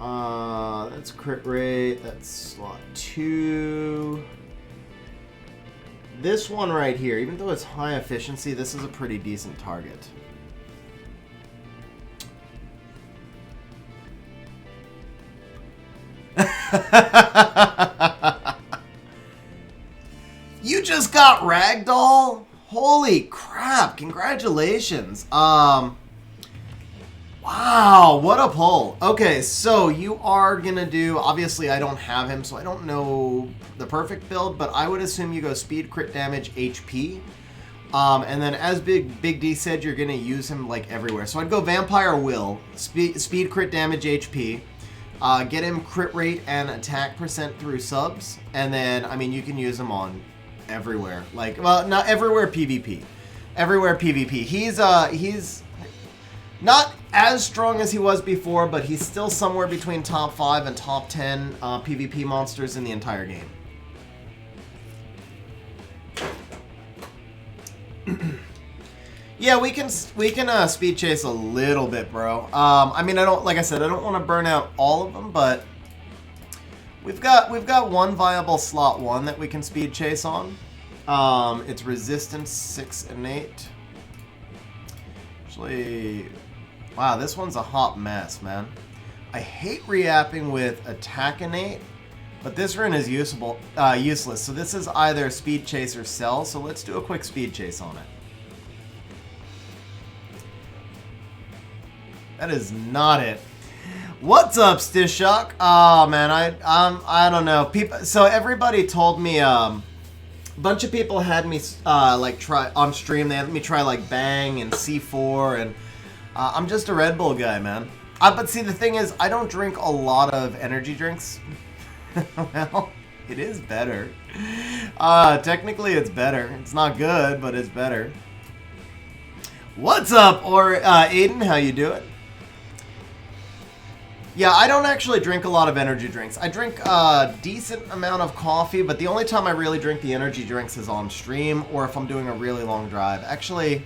A: That's crit rate. That's slot 2. This one right here, even though it's high efficiency, this is a pretty decent target. You just got ragdoll? Holy crap, congratulations. Wow, what a pull. Okay, so you are gonna do, obviously I don't have him, so I don't know the perfect build, but I would assume you go speed, crit damage, HP. And then as Big D said, you're gonna use him like everywhere. So I'd go Vampire Will, speed, crit damage, HP. Get him crit rate and attack percent through subs. And then, I mean, you can use him on everywhere. Like, well, not everywhere PvP. Everywhere PvP. He's not as strong as he was before, but he's still somewhere between top 5 and top 10 PvP monsters in the entire game. Yeah, we can speed chase a little bit, bro. I mean, like I said, I don't want to burn out all of them, but we've got one viable slot 1 that we can speed chase on. It's resistance 6 and 8. Actually, wow, this one's a hot mess, man. I hate reapping with attack innate, but this rune is useless. So this is either speed chase or sell. So let's do a quick speed chase on it. That is not it. What's up, Stishok? Oh man, I don't know. So everybody told me a bunch of people had me like try on stream. They had me try like Bang and C4, and I'm just a Red Bull guy, man. But see, the thing is, I don't drink a lot of energy drinks. Well, it is better. Technically, it's better. It's not good, but it's better. What's up, Aiden? How you doing? Yeah, I don't actually drink a lot of energy drinks. I drink a decent amount of coffee, but the only time I really drink the energy drinks is on stream or if I'm doing a really long drive. Actually,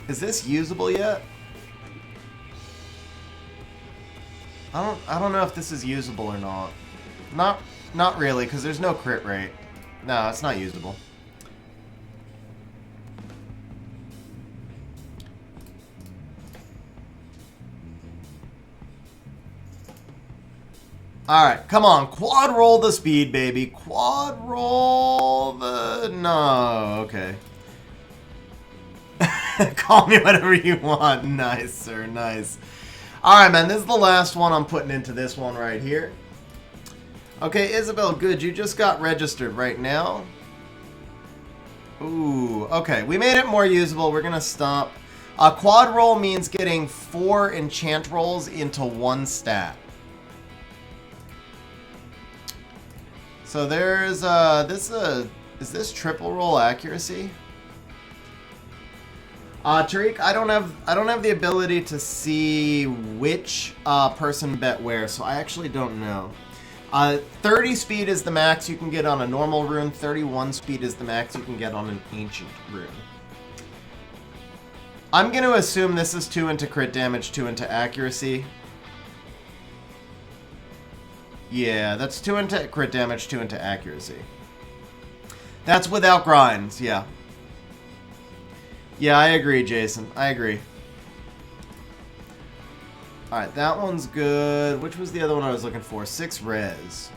A: is this usable yet? I don't know if this is usable or not. Not really, because there's no crit rate. No, it's not usable. Alright, come on. Quad roll the speed, baby. Quad roll the... No, okay. Call me whatever you want. Nice, sir. Nice. Alright, man. This is the last one I'm putting into this one right here. Okay, Isabel, good. You just got registered right now. Ooh, okay. We made it more usable. We're going to stop. Quad roll means getting 4 enchant rolls into 1 stat. So there's is this triple roll accuracy? Tariq, I don't have the ability to see which person bet where, so I actually don't know. 30 speed is the max you can get on a normal rune. 31 speed is the max you can get on an ancient rune. I'm going to assume this is 2 into crit damage, 2 into accuracy. Yeah, that's 2 into crit damage, 2 into accuracy. That's without grinds, yeah. Yeah, I agree, Jason. I agree. Alright, that one's good. Which was the other one I was looking for? 6 res.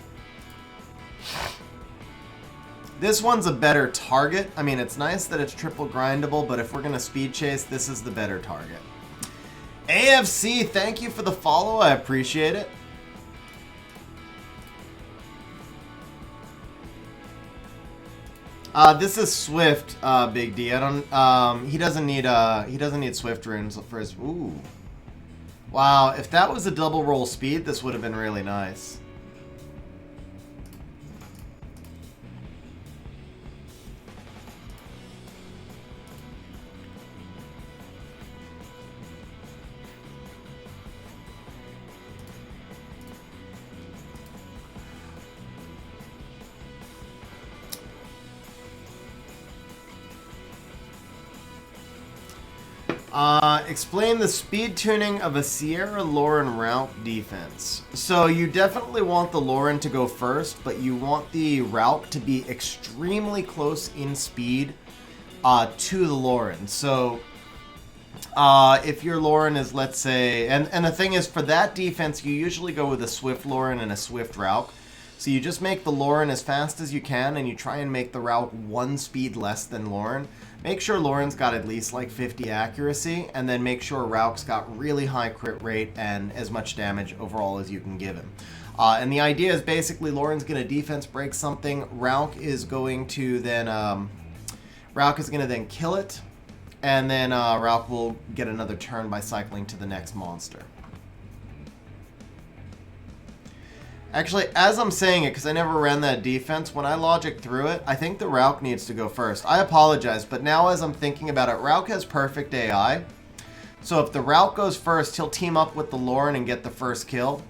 A: This one's a better target. I mean, it's nice that it's triple grindable, but if we're going to speed chase, this is the better target. AFC, thank you for the follow. I appreciate it. This is Swift, Big D. I don't. He doesn't need Swift runes for his. Ooh. Wow. If that was a double roll speed, this would have been really nice. Explain the speed tuning of a Sierra Lauren route defense. So you definitely want the Lauren to go first, but you want the route to be extremely close in speed to the Lauren. So if your Lauren is, let's say, and the thing is, for that defense, you usually go with a Swift Lauren and a Swift route. So you just make the Lauren as fast as you can, and you try and make the route one speed less than Lauren. Make sure Lauren's got at least like 50 accuracy, and then make sure Rauk's got really high crit rate and as much damage overall as you can give him. And the idea is basically Lauren's going to defense break something. Rauk is going to then kill it, and then Rauk will get another turn by cycling to the next monster. Actually, as I'm saying it, because I never ran that defense, when I logic through it, I think the Rauk needs to go first. I apologize, but now as I'm thinking about it, Rauk has perfect AI. So if the Rauk goes first, he'll team up with the Lauren and get the first kill.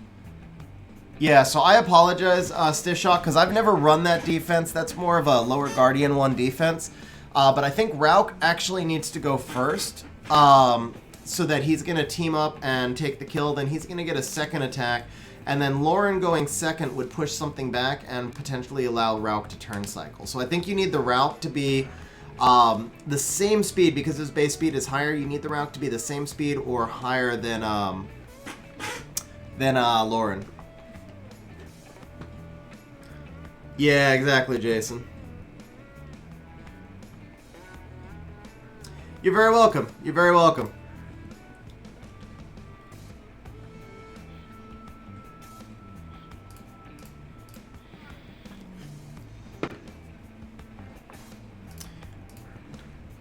A: Yeah, so I apologize, Stishok, because I've never run that defense. That's more of a lower Guardian 1 defense. But I think Rauk actually needs to go first, so that he's going to team up and take the kill. Then he's going to get a second attack. And then Lauren going second would push something back and potentially allow Rauk to turn cycle. So I think you need the Rauk to be the same speed, because his base speed is higher. You need the Rauk to be the same speed or higher than Lauren. Yeah, exactly, Jason. You're very welcome. You're very welcome.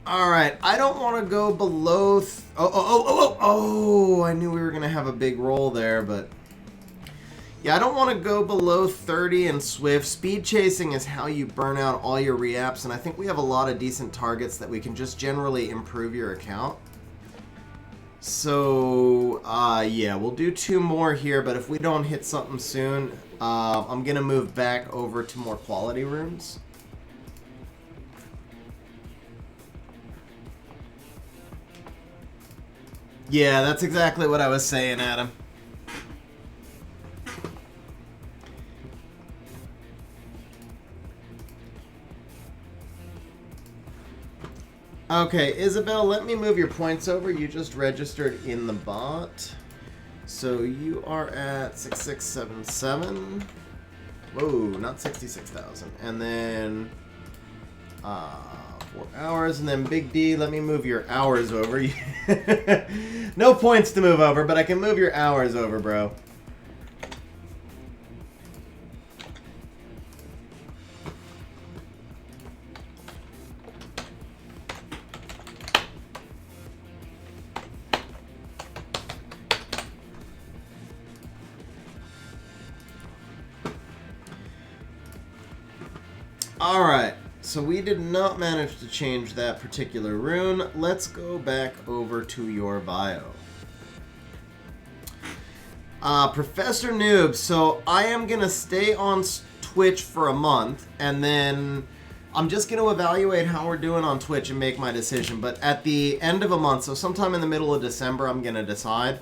A: Alright, I don't want to go below... Oh, I knew we were going to have a big roll there, but... Yeah, I don't want to go below 30 in Swift. Speed chasing is how you burn out all your reapps, and I think we have a lot of decent targets that we can just generally improve your account. So, yeah, we'll do 2 more here, but if we don't hit something soon, I'm going to move back over to more quality rooms. Yeah, that's exactly what I was saying, Adam. Okay, Isabel, let me move your points over. You just registered in the bot. So you are at 6677. Whoa, not 66,000. And then 4 hours, and then Big D, let me move your hours over. No points to move over, but I can move your hours over, bro. Alright, so we did not manage to change that particular rune. Let's go back over to your bio. Professor Noob, so I am going to stay on Twitch for a month, and then I'm just going to evaluate how we're doing on Twitch and make my decision. But at the end of a month, so sometime in the middle of December, I'm going to decide.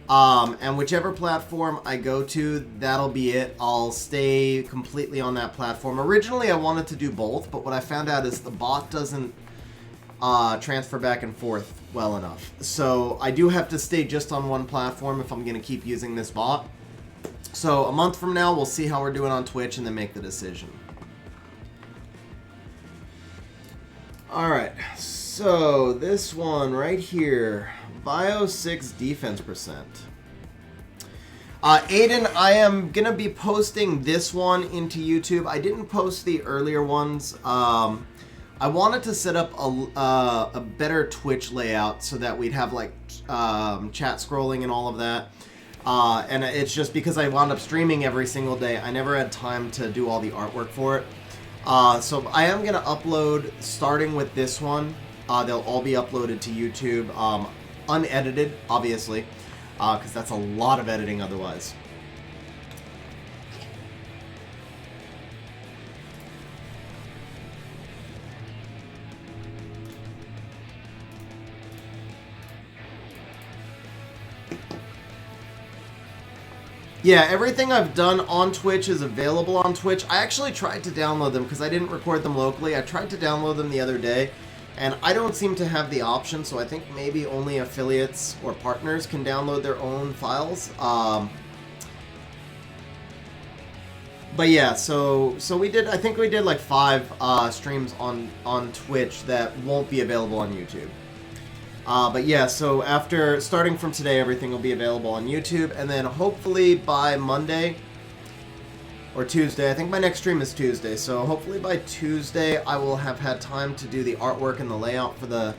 A: And whichever platform I go to, that'll be it. I'll stay completely on that platform. Originally, I wanted to do both, but what I found out is the bot doesn't transfer back and forth well enough. So I do have to stay just on one platform if I'm going to keep using this bot. So a month from now, we'll see how we're doing on Twitch and then make the decision. Alright, so this one right here, Bio 6 defense percent. Aiden, I am going to be posting this one into YouTube. I didn't post the earlier ones. I wanted to set up a better Twitch layout so that we'd have like chat scrolling and all of that. And it's just because I wound up streaming every single day. I never had time to do all the artwork for it. So I am going to upload, starting with this one. They'll all be uploaded to YouTube, unedited, obviously, because that's a lot of editing otherwise. Yeah, everything I've done on Twitch is available on Twitch. I actually tried to download them because I didn't record them locally. I tried to download them the other day, and I don't seem to have the option, so I think maybe only affiliates or partners can download their own files. But yeah, so we did. I think we did like 5 streams on Twitch that won't be available on YouTube. But yeah, so starting from today, everything will be available on YouTube, and then hopefully by Monday or Tuesday, I think my next stream is Tuesday, so hopefully by Tuesday I will have had time to do the artwork and the layout for the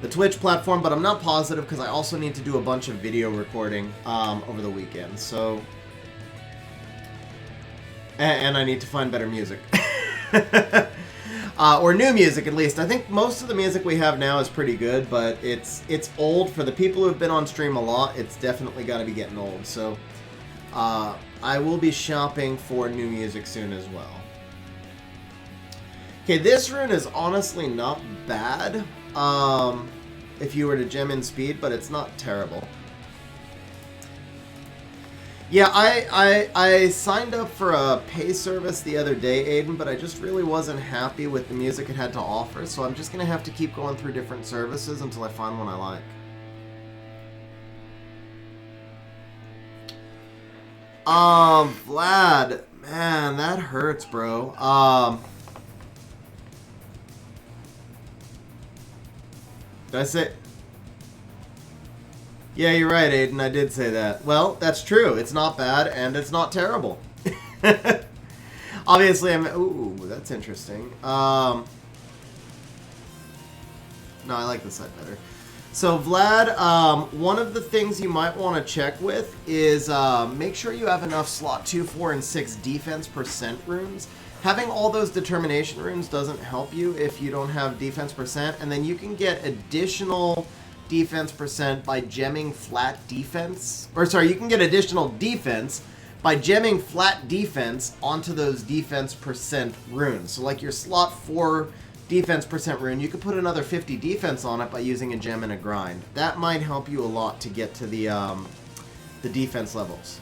A: Twitch platform, but I'm not positive because I also need to do a bunch of video recording over the weekend, so... And I need to find better music. Or new music, at least. I think most of the music we have now is pretty good, but it's old. For the people who have been on stream a lot, it's definitely got to be getting old. So I will be shopping for new music soon as well. Okay, this rune is honestly not bad if you were to gem in speed, but it's not terrible. Yeah, I signed up for a pay service the other day, Aiden, but I just really wasn't happy with the music it had to offer, so I'm just going to have to keep going through different services until I find one I like. Vlad, man, that hurts, bro. Did I say... Yeah, you're right, Aiden. I did say that. Well, that's true. It's not bad, and it's not terrible. Obviously, I'm... Ooh, that's interesting. No, I like this side better. So, Vlad, one of the things you might want to check with is make sure you have enough slot 2, 4, and 6 defense percent runes. Having all those determination runes doesn't help you if you don't have defense percent, and then you can get additional... defense percent by gemming flat defense. Or sorry, you can get additional defense by gemming flat defense onto those defense percent runes. So like your slot 4 defense percent rune, you could put another 50 defense on it by using a gem and a grind. That might help you a lot to get to the defense levels.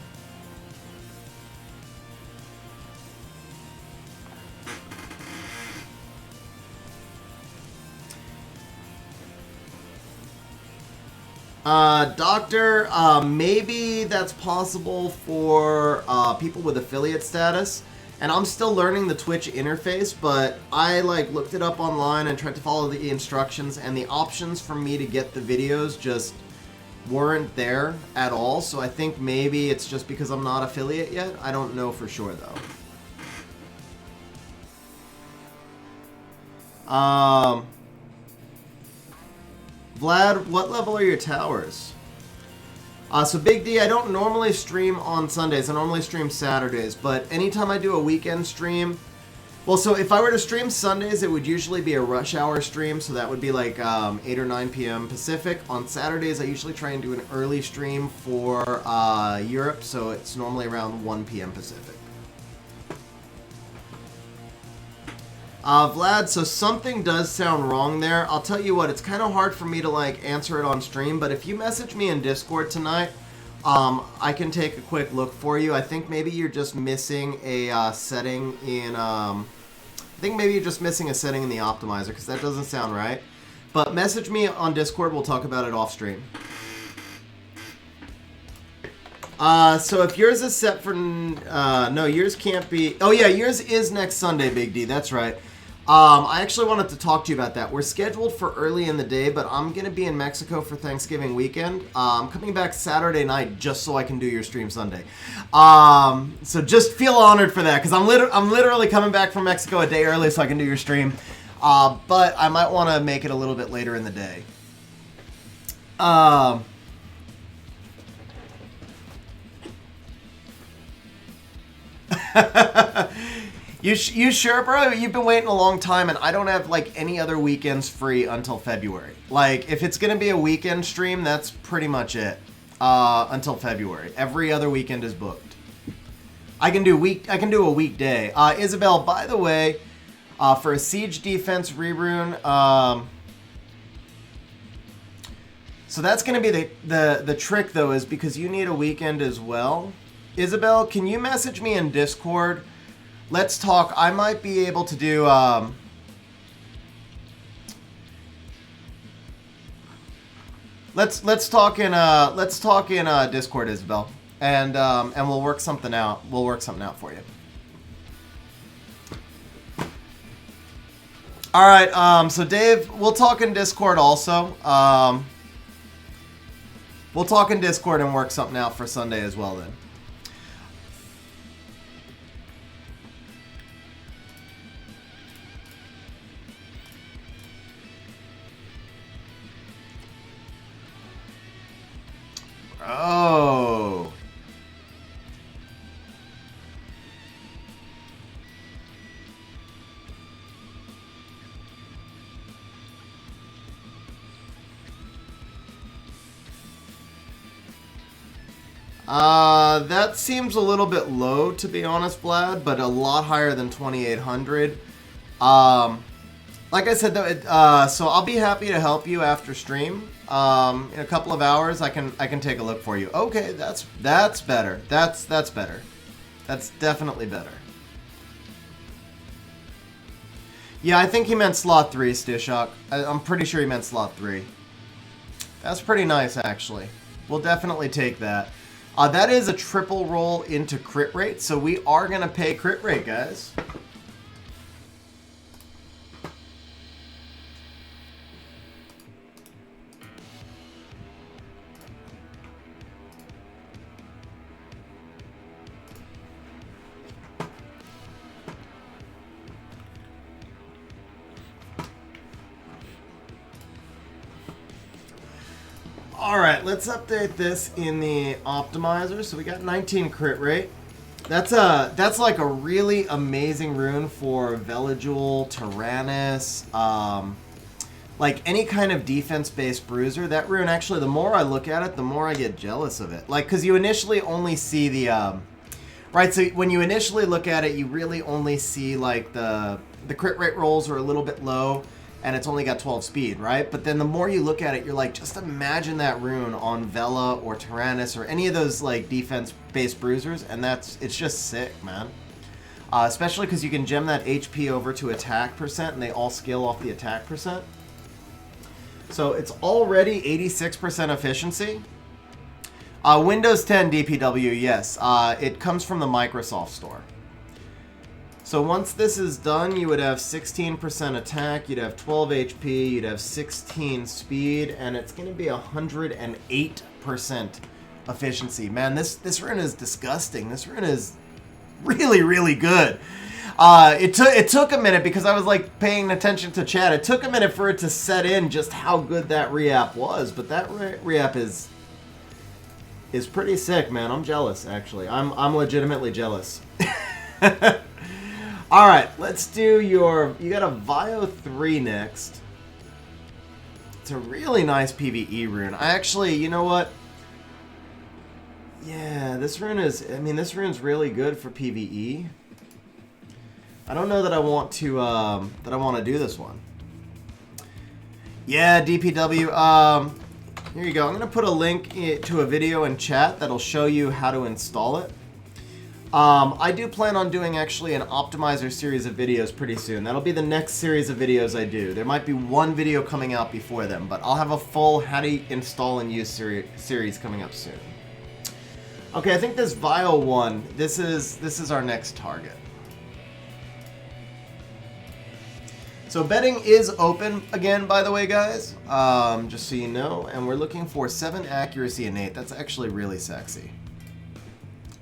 A: Doctor, maybe that's possible for people with affiliate status, and I'm still learning the Twitch interface, but I looked it up online and tried to follow the instructions, and the options for me to get the videos just weren't there at all, so I think maybe it's just because I'm not affiliate yet. I don't know for sure, though. Vlad, what level are your towers? So Big D, I don't normally stream on Sundays. I normally stream Saturdays, but anytime I do a weekend stream... Well, so if I were to stream Sundays, it would usually be a rush hour stream, so that would be like 8 or 9 p.m. Pacific. On Saturdays, I usually try and do an early stream for Europe, so it's normally around 1 p.m. Pacific. Vlad, so something does sound wrong there. I'll tell you what, it's kind of hard for me to answer it on stream, but if you message me in Discord tonight, I can take a quick look for you. I think maybe you're just missing a setting in, I think maybe you're just missing a setting in the optimizer, because that doesn't sound right. But message me on Discord, we'll talk about it off stream. So if yours is set for, no, yours can't be, oh yeah, yours is next Sunday, Big D, that's right. I actually wanted to talk to you about that. We're scheduled for early in the day, but I'm going to be in Mexico for Thanksgiving weekend. I'm coming back Saturday night just so I can do your stream Sunday. So just feel honored for that, because I'm literally coming back from Mexico a day early so I can do your stream. But I might want to make it a little bit later in the day. You sure, bro? You've been waiting a long time, and I don't have any other weekends free until February. If it's gonna be a weekend stream, that's pretty much it until February. Every other weekend is booked. I can do a weekday. Isabel, by the way, for a siege defense rerune, so that's gonna be the trick though, is because you need a weekend as well. Isabel, can you message me in Discord? Let's talk. I might be able to do... Let's talk in Discord, Isabel, and we'll work something out. We'll work something out for you. All right. So Dave, we'll talk in Discord also. We'll talk in Discord and work something out for Sunday as well then. Oh. That seems a little bit low, to be honest, Vlad, but a lot higher than 2,800. Like I said, though, so I'll be happy to help you after stream. In a couple of hours, I can take a look for you. Okay, that's better. That's better. That's definitely better. Yeah, I think he meant slot 3, Stishok. I'm pretty sure he meant slot 3. That's pretty nice, actually. We'll definitely take that. That is a triple roll into crit rate, so we are going to pay crit rate, guys. Alright, let's update this in the optimizer. So we got 19 crit rate. That's like a really amazing rune for Veligul, Tyrannus, like any kind of defense-based bruiser. That rune, actually, the more I look at it, the more I get jealous of it. Like, because you initially only see the, right, so when you initially look at it, you really only see, like, the crit rate rolls are a little bit low, and it's only got 12 speed, right? But then the more you look at it, you're like, just imagine that rune on Vela or Tyrannus or any of those like defense-based bruisers, and it's just sick, man. Especially because you can gem that HP over to attack percent, and they all scale off the attack percent. So it's already 86% efficiency. Windows 10 DPW, yes. It comes from the Microsoft Store. So once this is done, you would have 16% attack, you'd have 12 HP, you'd have 16 speed, and it's going to be 108% efficiency. Man, this rune is disgusting. This rune is really, really good. It took a minute because I was like paying attention to chat. It took a minute for it to set in just how good that reapp was, but that reapp is pretty sick, man. I'm jealous, actually. I'm legitimately jealous. All right, let's do you got a Vio 3 next. It's a really nice PvE rune. I actually, you know what? Yeah, this rune's really good for PvE. I don't know that I want to do this one. Yeah, DPW, here you go. I'm going to put a link to a video in chat that'll show you how to install it. I do plan on doing actually an optimizer series of videos pretty soon. That'll be the next series of videos I do. There might be one video coming out before them, but I'll have a full how to install and use series coming up soon. Okay, I think this Vio one, this is our next target. So betting is open again, by the way, guys, just so you know, and we're looking for 7 accuracy and 8. That's actually really sexy.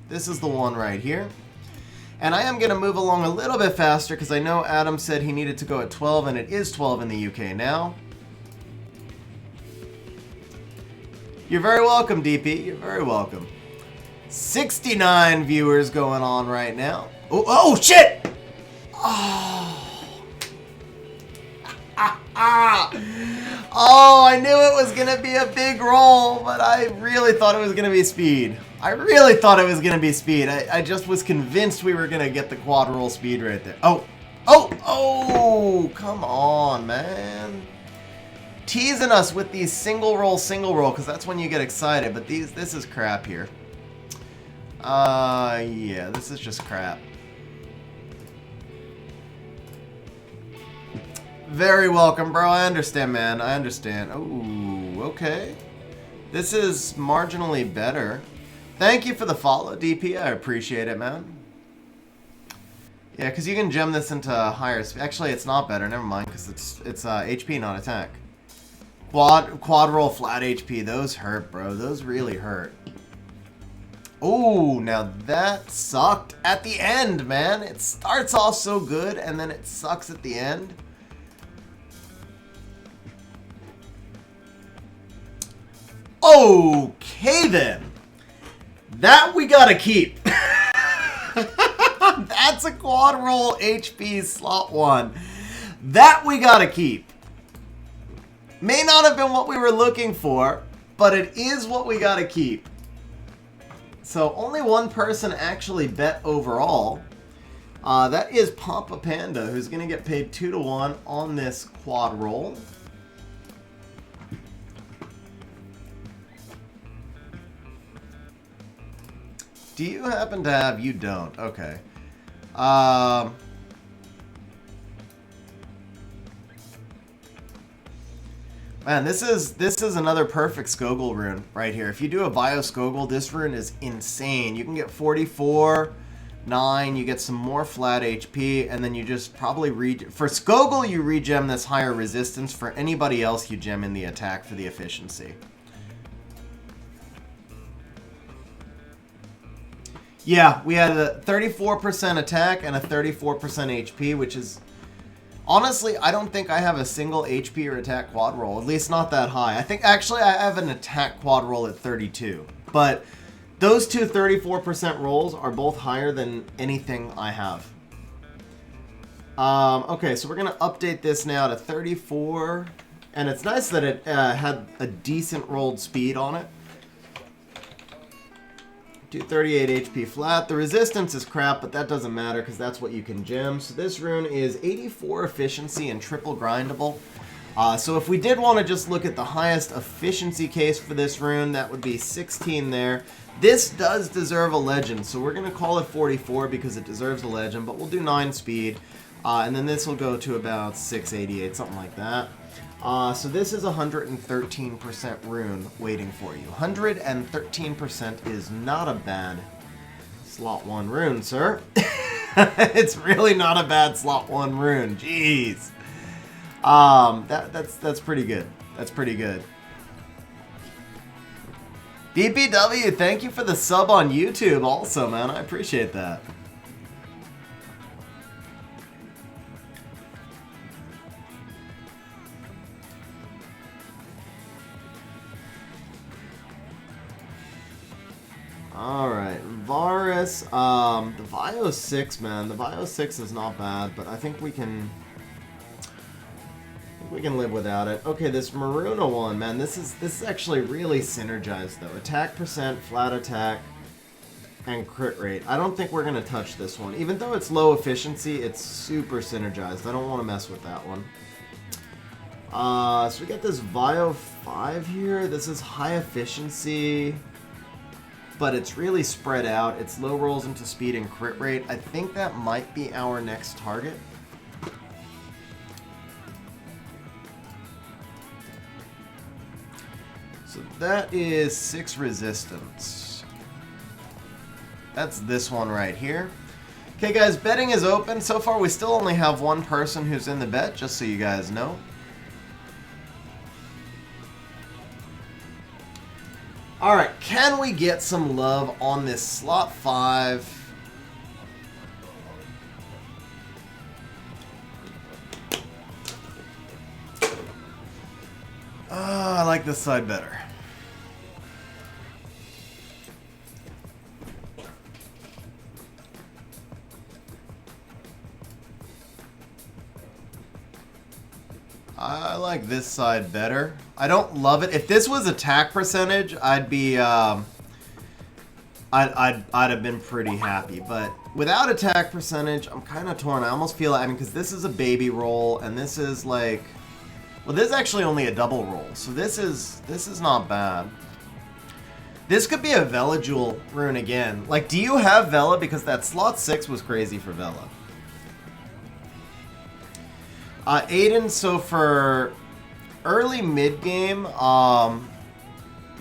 A: This is the one right here. And I am going to move along a little bit faster because I know Adam said he needed to go at 12, and it is 12 in the UK now. You're very welcome, DP. You're very welcome. 69 viewers going on right now. Oh shit! Oh. Oh, I knew it was going to be a big roll, but I really thought it was going to be speed. I just was convinced we were going to get the quad roll speed right there. Oh, come on, man. Teasing us with these single roll, because that's when you get excited, but this is crap here. Yeah, this is just crap. Very welcome, bro. I understand, man. I understand. Oh, okay. This is marginally better. Thank you for the follow, DP. I appreciate it, man. Yeah, because you can gem this into higher speed. Actually, it's not better. Never mind, because it's HP, not attack. Quad roll, flat HP. Those hurt, bro. Those really hurt. Oh, now that sucked at the end, man. It starts off so good, and then it sucks at the end. Okay, then. That we gotta keep. That's a quad roll HP slot 1. That we gotta keep. May not have been what we were looking for, but it is what we gotta keep. So only one person actually bet overall. That is Papa Panda, who's gonna get paid 2-to-1 on this quad roll. Do you happen to have? You don't. Okay. Man, this is another perfect Skogul rune right here. If you do a Bio Skogul, this rune is insane. You can get 44, 9, you get some more flat HP, and then you just probably for Skogul you regem this higher resistance. For anybody else, you gem in the attack for the efficiency. Yeah, we had a 34% attack and a 34% HP, which is... Honestly, I don't think I have a single HP or attack quad roll, at least not that high. I think, actually, I have an attack quad roll at 32. But those two 34% rolls are both higher than anything I have. Okay, so we're going to update this now to 34. And it's nice that it had a decent rolled speed on it. 238 HP flat. The resistance is crap, but that doesn't matter because that's what you can gem. So this rune is 84 efficiency and triple grindable. So if we did want to just look at the highest efficiency case for this rune, that would be 16 there. This does deserve a legend, so we're going to call it 44 because it deserves a legend, but we'll do 9 speed. And then this will go to about 688, something like that. So this is 113% rune waiting for you. 113% is not a bad slot 1 rune, sir. It's really not a bad slot 1 rune. Jeez. That's pretty good. That's pretty good. DPW, thank you for the sub on YouTube also, man. I appreciate that. Alright, Varus, the Bio 6, man, the Bio 6 is not bad, but I think we can live without it. Okay, this Maruna one, man, this is actually really synergized, though. Attack percent, flat attack, and crit rate. I don't think we're going to touch this one. Even though it's low efficiency, it's super synergized. I don't want to mess with that one. So we got this Bio 5 here. This is high efficiency, but it's really spread out. It's low rolls into speed and crit rate. I think that might be our next target. So that is 6 resistance. That's this one right here. Okay guys, betting is open. So far we still only have one person who's in the bet, just so you guys know. Alright, can we get some love on this slot 5? I like this side better. I like this side better. I don't love it. If this was attack percentage, I'd be I'd have been pretty happy. But without attack percentage, I'm kind of torn. I almost feel like, I mean, because this is a baby roll, and this is like, well, this is actually only a double roll, so this is not bad. This could be a Vela Jewel rune again. Like, do you have Vela? Because that slot 6 was crazy for Vela. Aiden, so for early mid-game,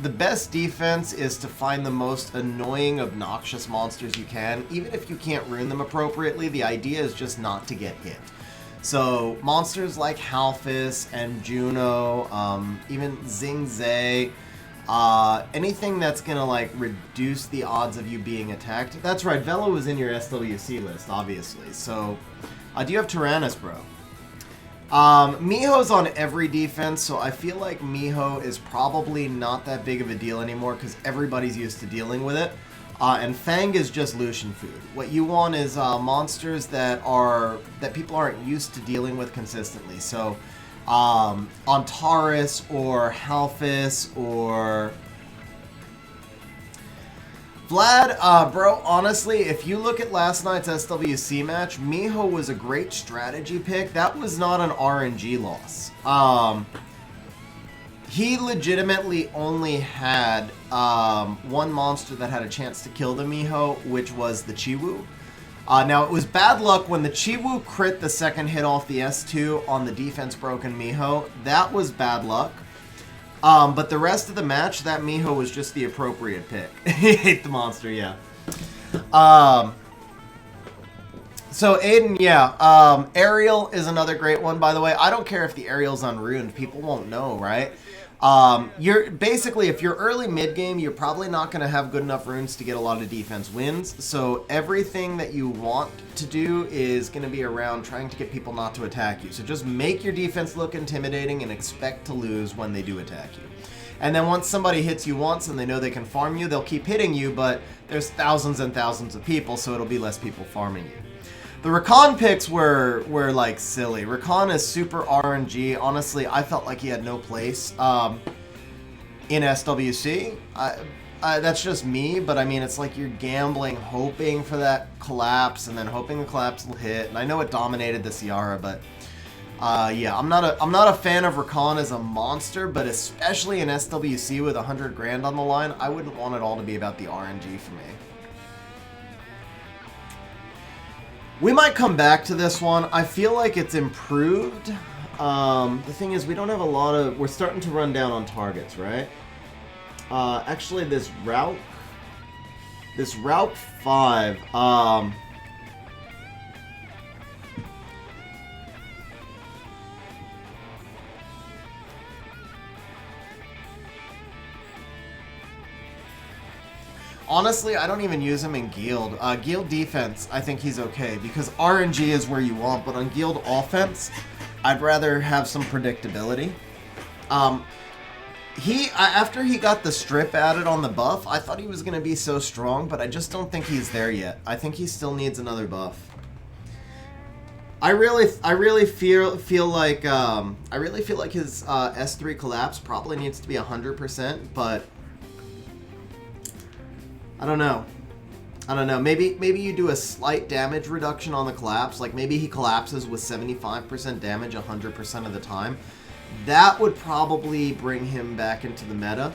A: the best defense is to find the most annoying, obnoxious monsters you can. Even if you can't rune them appropriately, the idea is just not to get hit. So monsters like Halphus and Juno, even Xingzai, anything that's gonna like reduce the odds of you being attacked. That's right, Vela was in your SWC list, obviously. So, do you have Tyrannus, bro? Miho's on every defense, so I feel like Miho is probably not that big of a deal anymore because everybody's used to dealing with it. And Fang is just Lucian food. What you want is monsters that people aren't used to dealing with consistently. So, Antares or Halphus or Vlad, bro, honestly, if you look at last night's SWC match, Miho was a great strategy pick. That was not an RNG loss. He legitimately only had one monster that had a chance to kill the Miho, which was the Chiwu. Now, it was bad luck when the Chiwu crit the second hit off the S2 on the defense broken Miho. That was bad luck. But the rest of the match, that Miho was just the appropriate pick. He hate the monster, yeah. So Aiden, yeah. Ariel is another great one, by the way. I don't care if the Ariel's unruined. People won't know, right? You're basically, if you're early mid-game, you're probably not going to have good enough runes to get a lot of defense wins. So everything that you want to do is going to be around trying to get people not to attack you. So just make your defense look intimidating and expect to lose when they do attack you. And then once somebody hits you once and they know they can farm you, they'll keep hitting you, but there's thousands and thousands of people, so it'll be less people farming you. The Rakan picks were like silly. Rakan is super RNG. Honestly, I felt like he had no place in SWC. That's just me, but I mean, it's like you're gambling, hoping for that collapse, and then hoping the collapse will hit. And I know it dominated the Ciara, but yeah, I'm not a fan of Rakan as a monster, but especially in SWC with 100 grand on the line, I wouldn't want it all to be about the RNG for me. We might come back to this one. I feel like it's improved. The thing is, we don't have a lot of... We're starting to run down on targets, right? Actually, this Route 5... Honestly, I don't even use him in Guild. Guild defense, I think he's okay, because RNG is where you want, but on Guild offense, I'd rather have some predictability. After he got the strip added on the buff, I thought he was going to be so strong, but I just don't think he's there yet. I think he still needs another buff. I really feel like his S3 collapse probably needs to be 100%, but I don't know. Maybe you do a slight damage reduction on the collapse. Like maybe he collapses with 75% damage 100% of the time. That would probably bring him back into the meta.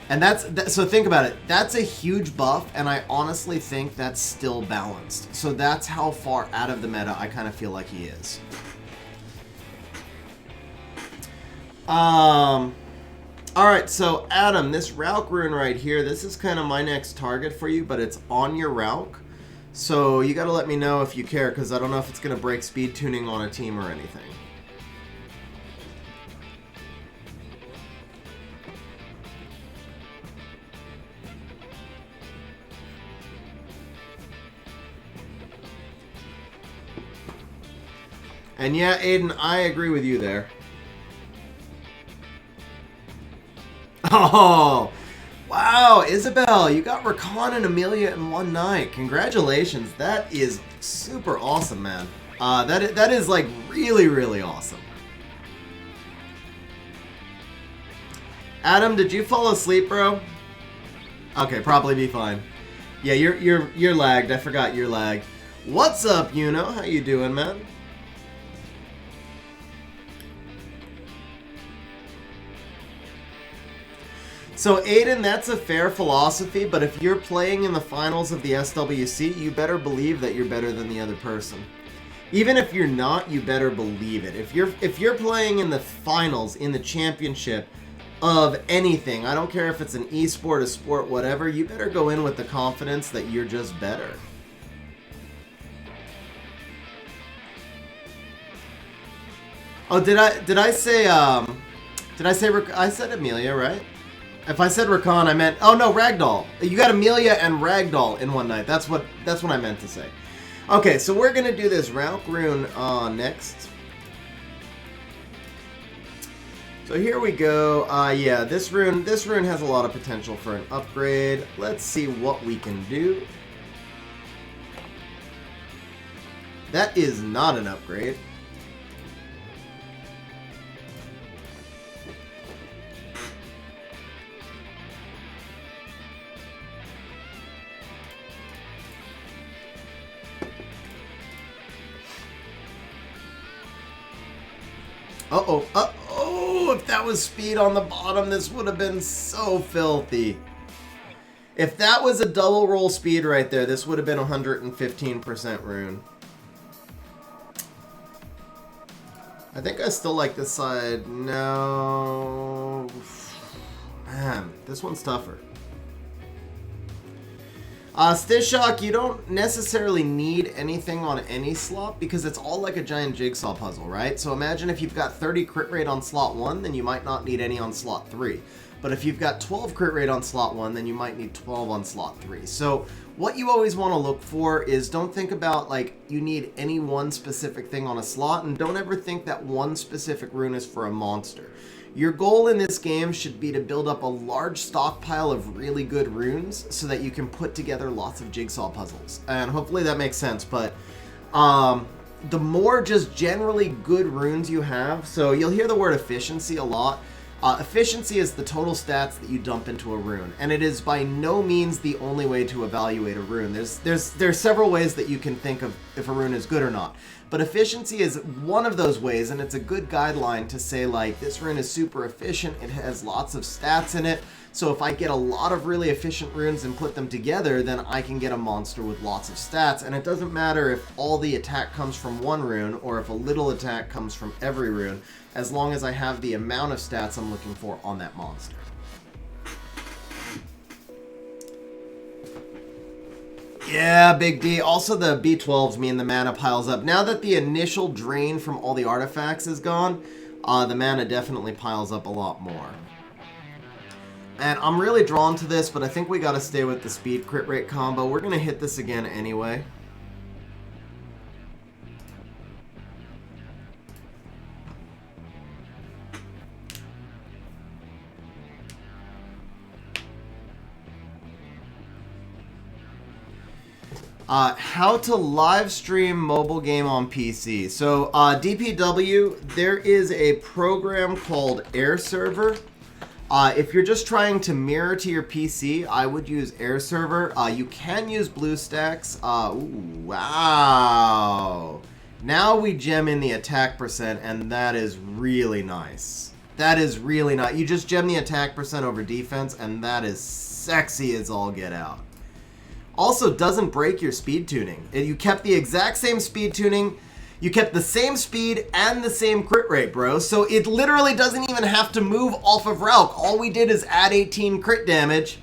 A: And so think about it. That's a huge buff, and I honestly think that's still balanced. So that's how far out of the meta I kind of feel like he is. Alright, so Adam, this Rauk rune right here, this is kind of my next target for you, but it's on your Rauk. So you gotta let me know if you care, because I don't know if it's going to break speed tuning on a team or anything. And yeah, Aiden, I agree with you there. Oh, wow, Isabel, you got Rakan and Amelia in one night. Congratulations. That is super awesome, man. That is like really, really awesome. Adam, did you fall asleep, bro? Okay, probably be fine. Yeah, you're lagged. I forgot you're lagged. What's up, Yuno? How you doing, man? So Aiden, that's a fair philosophy, but if you're playing in the finals of the SWC, you better believe that you're better than the other person. Even if you're not, you better believe it. If you're playing in the finals, in the championship of anything, I don't care if it's an esport, a sport, whatever, you better go in with the confidence that you're just better. Oh, I said Amelia, right? If I said Rakan, I meant, oh no, Ragdoll. You got Amelia and Ragdoll in one night. That's what I meant to say. Okay, so we're gonna do this Rune next. So here we go. Yeah, this rune has a lot of potential for an upgrade. Let's see what we can do. That is not an upgrade. Uh-oh, if that was speed on the bottom, this would have been so filthy. If that was a double roll speed right there, this would have been 115% Rune. I think I still like this side. No. Man, this one's tougher. Stishok, you don't necessarily need anything on any slot because it's all like a giant jigsaw puzzle, right? So imagine if you've got 30 crit rate on slot 1, then you might not need any on slot 3. But if you've got 12 crit rate on slot 1, then you might need 12 on slot 3. So what you always want to look for is don't think about like you need any one specific thing on a slot, and don't ever think that one specific rune is for a monster. Your goal in this game should be to build up a large stockpile of really good runes so that you can put together lots of jigsaw puzzles. And hopefully that makes sense, but the more just generally good runes you have, so you'll hear the word efficiency a lot. Efficiency is the total stats that you dump into a rune, and it is by no means the only way to evaluate a rune. There's several ways that you can think of if a rune is good or not, but efficiency is one of those ways, and it's a good guideline to say like this rune is super efficient, it has lots of stats in it, so if I get a lot of really efficient runes and put them together, then I can get a monster with lots of stats, and it doesn't matter if all the attack comes from one rune or if a little attack comes from every rune, as long as I have the amount of stats I'm looking for on that monster. Yeah, Big D. Also, the B12s mean the mana piles up. Now that the initial drain from all the artifacts is gone, the mana definitely piles up a lot more. And I'm really drawn to this, but I think we got to stay with the speed crit rate combo. We're going to hit this again anyway. How to live stream mobile game on PC. So DPW, there is a program called Air Server. If you're just trying to mirror to your PC, I would use Air Server. You can use BlueStacks. Ooh, wow. Now we gem in the attack percent, and that is really nice. That is really nice. You just gem the attack percent over defense, and that is sexy as all get out. Also doesn't break your speed tuning. You kept the exact same speed tuning, you kept the same speed and the same crit rate, bro. So it literally doesn't even have to move off of Ralk. All we did is add 18 crit damage.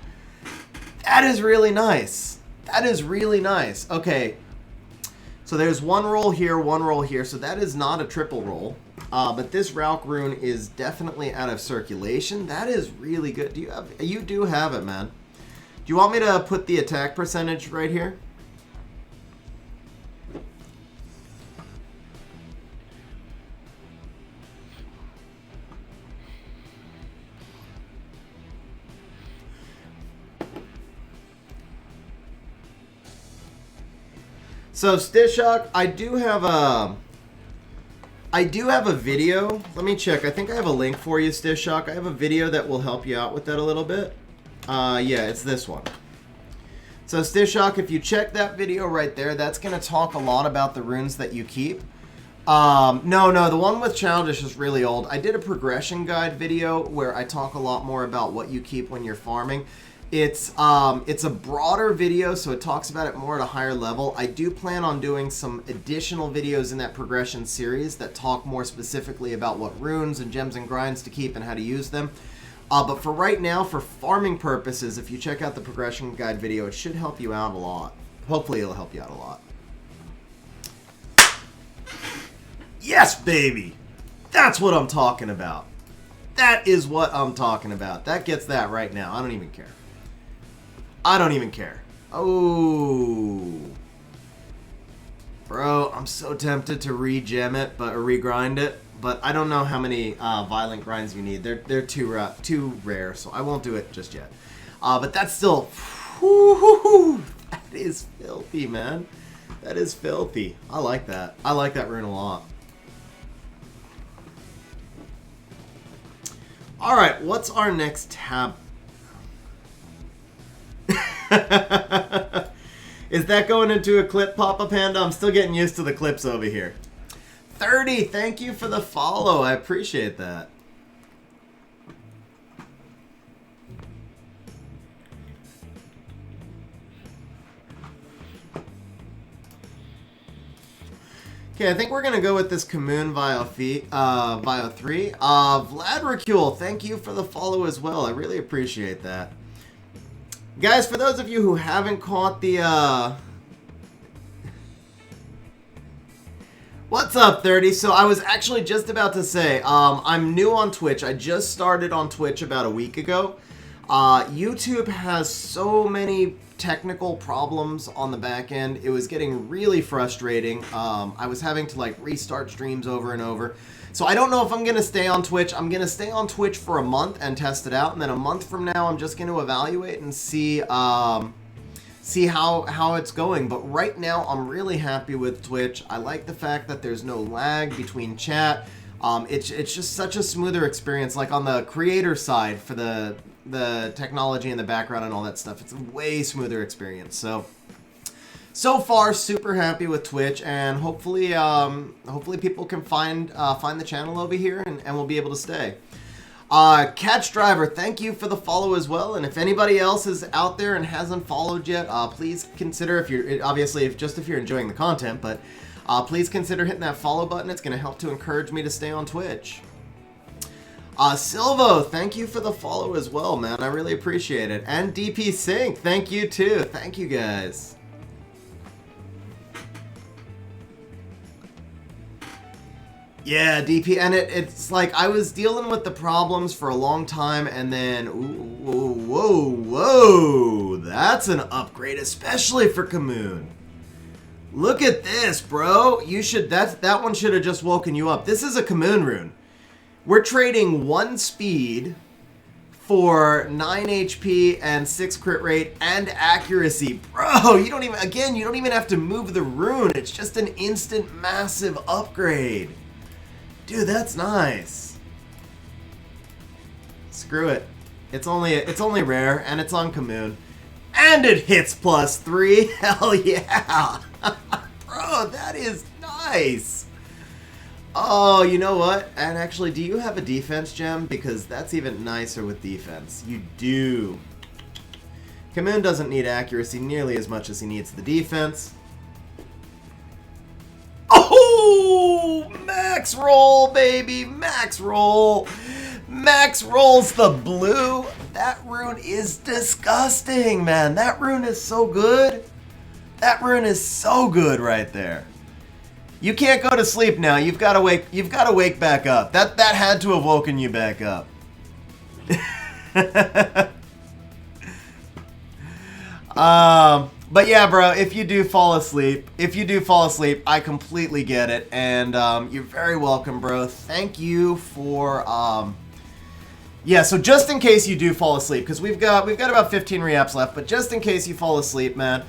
A: That is really nice. That is really nice. Okay, so there's one roll here, so that is not a triple roll. But this Ralk rune is definitely out of circulation. That is really good. You do have it, man. Do you want me to put the attack percentage right here? So Stishok, I do have a video. Let me check. I think I have a link for you, Stishok. I have a video that will help you out with that a little bit. Yeah, it's this one. So Stishok, if you check that video right there, that's going to talk a lot about the runes that you keep. No, the one with Childish is really old. I did a progression guide video where I talk a lot more about what you keep when you're farming. It's a broader video, so it talks about it more at a higher level. I do plan on doing some additional videos in that progression series that talk more specifically about what runes and gems and grinds to keep and how to use them. But for right now, for farming purposes, if you check out the progression guide video, it should help you out a lot. Hopefully it'll help you out a lot. Yes, baby! That's what I'm talking about. That is what I'm talking about. That gets that right now. I don't even care. I don't even care. Oh. Bro, I'm so tempted to re-gem it, or re-grind it. But I don't know how many violent grinds you need. They're too rare, so I won't do it just yet. But that's still... Whoo, that is filthy, man. That is filthy. I like that. I like that rune a lot. Alright, what's our next tab? Is that going into a clip, Papa Panda? I'm still getting used to the clips over here. 30, thank you for the follow. I appreciate that. Okay, I think we're going to go with this Commune Vio 3. Vladricule, thank you for the follow as well. I really appreciate that. Guys, for those of you who haven't caught the... What's up, 30? So I was actually just about to say, I'm new on Twitch. I just started on Twitch about a week ago. YouTube has so many technical problems on the back end. It was getting really frustrating. I was having to like restart streams over and over. So I don't know if I'm going to stay on Twitch. I'm going to stay on Twitch for a month and test it out. And then a month from now, I'm just going to evaluate and see how it's going. But right now, I'm really happy with Twitch. I like the fact that there's no lag between chat. It's just such a smoother experience. Like on the creator side for the technology in the background and all that stuff, it's a way smoother experience. So far, super happy with Twitch, and hopefully people can find the channel over here, and we'll be able to stay. Catch Driver, thank you for the follow as well. And if anybody else is out there and hasn't followed yet, please consider, if you're enjoying the content, but please consider hitting that follow button. It's going to help to encourage me to stay on Twitch. Silvo, thank you for the follow as well, man. I really appreciate it. And DP Sync, thank you too. Thank you guys. Yeah, DP, and it's like I was dealing with the problems for a long time, and then, ooh, whoa, that's an upgrade, especially for Commune. Look at this, bro. That one should have just woken you up. This is a Commune rune. We're trading 1 speed for 9 HP and 6 crit rate and accuracy. Bro, you don't even have to move the rune. It's just an instant massive upgrade. Dude, that's nice. Screw it. It's only rare, and it's on Commune. And it hits +3. Hell yeah. Bro, that is nice. Oh, you know what? And actually, do you have a defense gem? Because that's even nicer with defense. You do. Commune doesn't need accuracy nearly as much as he needs the defense. Oh! Max roll, baby! Max roll! Max rolls the blue! That rune is disgusting, man! That rune is so good! That rune is so good right there. You can't go to sleep now. You've got to wake back up. That had to have woken you back up. But yeah, bro, if you do fall asleep, I completely get it, and you're very welcome, bro. Thank you for yeah, so just in case you do fall asleep, because we've got about 15 reapps left, but just in case you fall asleep, man,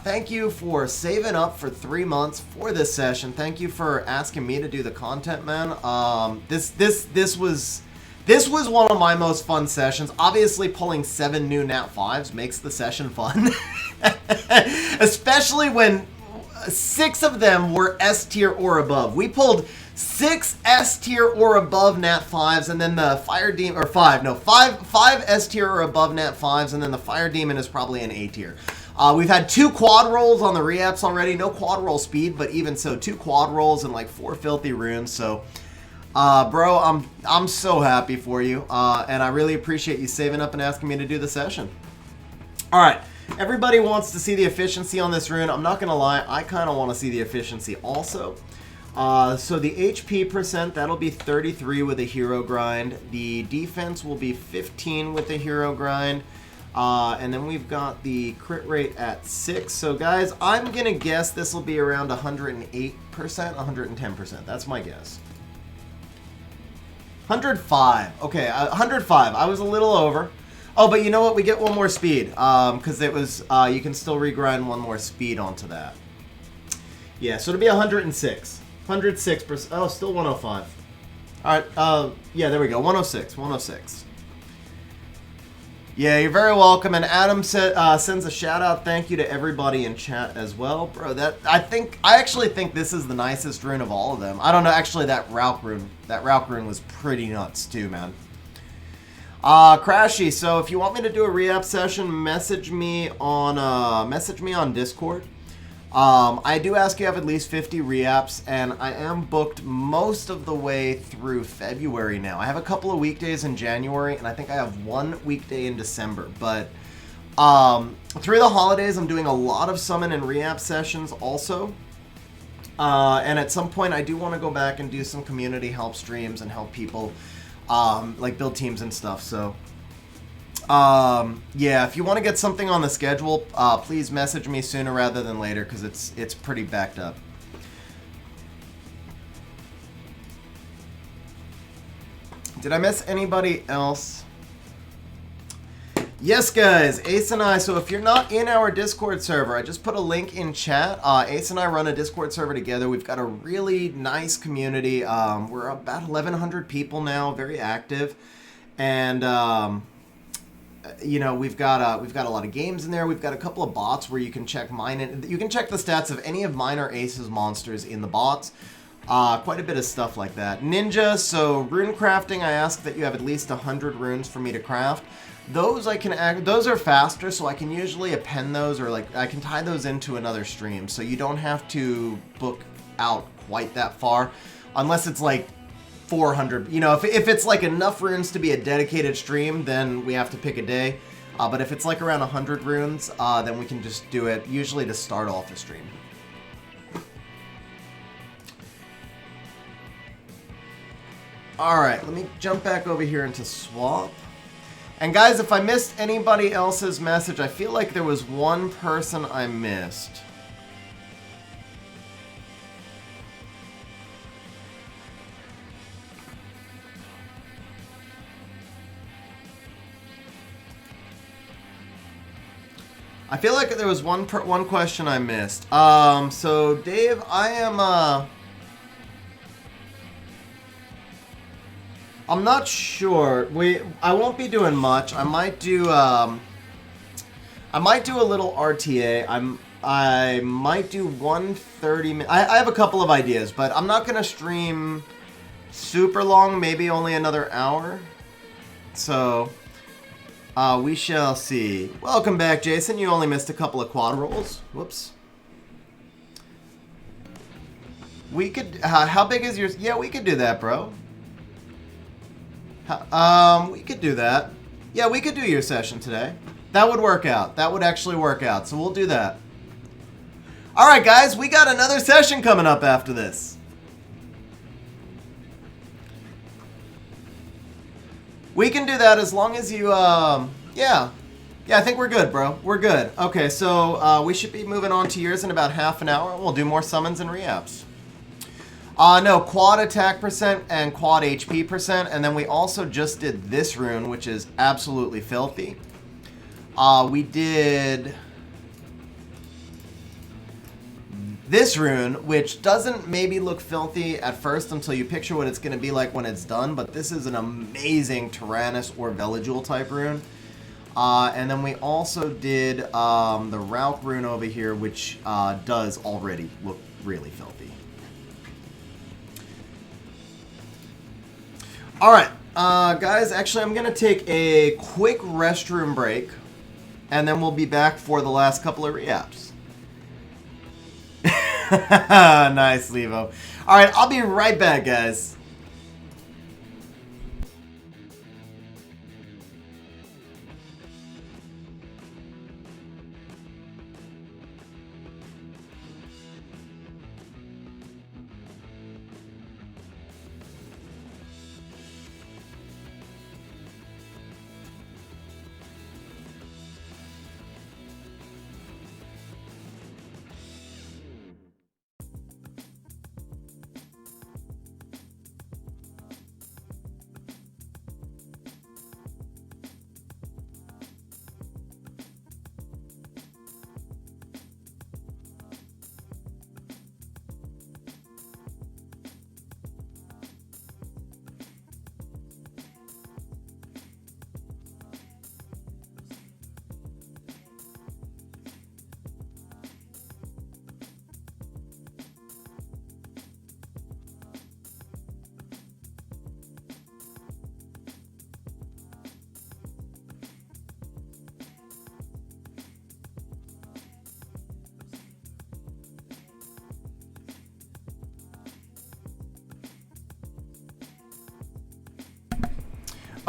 A: thank you for saving up for 3 months for this session. Thank you for asking me to do the content, man. This was one of my most fun sessions. Obviously, pulling 7 new Nat 5s makes the session fun. Especially when 6 of them were S tier or above. We pulled 6 S tier or above Nat 5s, and then the Fire Demon, or 5 S tier or above Nat 5s, and then the Fire Demon is probably an A tier. We've had 2 quad rolls on the reapps already. No quad roll speed, but even so, 2 quad rolls and like 4 filthy runes. So, bro, I'm so happy for you, and I really appreciate you saving up and asking me to do the session. All right. Everybody wants to see the efficiency on this rune. I'm not going to lie, I kind of want to see the efficiency also. So the HP percent, that'll be 33 with a hero grind. The defense will be 15 with the hero grind. And then we've got the crit rate at 6. So guys, I'm going to guess this will be around 108%, 110%. That's my guess. 105. Okay, 105. I was a little over. Oh, but you know what? We get 1 more speed, because it was, you can still regrind 1 more speed onto that. Yeah, so it'll be 106. 106%. Oh, still 105. All right, yeah, there we go. 106, 106. Yeah, you're very welcome. And Adam sends a shout-out thank you to everybody in chat as well. Bro, I actually think this is the nicest rune of all of them. I don't know, actually, that Ralk rune was pretty nuts too, man. Crashy, so if you want me to do a re-app session, message me on Discord. I do ask you have at least 50 re-apps, and I am booked most of the way through February now. I have a couple of weekdays in January, and I think I have 1 weekday in December, but through the holidays, I'm doing a lot of summon and re-app sessions also. And at some point, I do want to go back and do some community help streams and help people like build teams and stuff. So yeah, if you want to get something on the schedule, please message me sooner rather than later, because it's pretty backed up. Did I miss anybody else? Yes, guys, Ace and I, so if you're not in our Discord server, I just put a link in chat. Ace and I run a Discord server together. We've got a really nice community. We're about 1,100 people now, very active. And, you know, we've got a lot of games in there. We've got a couple of bots where you can check you can check the stats of any of mine or Ace's monsters in the bots. Quite a bit of stuff like that. Ninja, so rune crafting, I ask that you have at least 100 runes for me to craft. Those those are faster, so I can usually append those, or like I can tie those into another stream, so you don't have to book out quite that far, unless it's like 400. You know, if it's like enough runes to be a dedicated stream, then we have to pick a day. But if it's like around 100 runes, then we can just do it usually to start off the stream. All right, let me jump back over here into swap. And guys, if I missed anybody else's message, I feel like there was one person I missed. I feel like there was one question I missed. So Dave, I'm not sure. I won't be doing much. I might do a little RTA. I might do 130 minutes. I have a couple of ideas, but I'm not gonna stream super long. Maybe only another hour. So we shall see. Welcome back, Jason. You only missed a couple of quad rolls. Whoops. We could. How big is yours? Yeah, we could do that, bro. We could do that. Yeah, we could do your session today. That would work out. That would actually work out. So we'll do that. All right, guys, we got another session coming up after this. We can do that as long as you, yeah. Yeah, I think we're good, bro. We're good. Okay, so we should be moving on to yours in about half an hour. We'll do more summons and re-apps. No, quad attack percent and quad HP percent, and then we also just did this rune, which is absolutely filthy. We did this rune, which doesn't maybe look filthy at first until you picture what it's going to be like when it's done, but this is an amazing Tyrannus or Veligul type rune. And then we also did the Ralph Rune over here, which does already look really filthy. All right, guys, actually, I'm going to take a quick restroom break, and then we'll be back for the last couple of reapps. Nice, Levo. All right, I'll be right back, guys.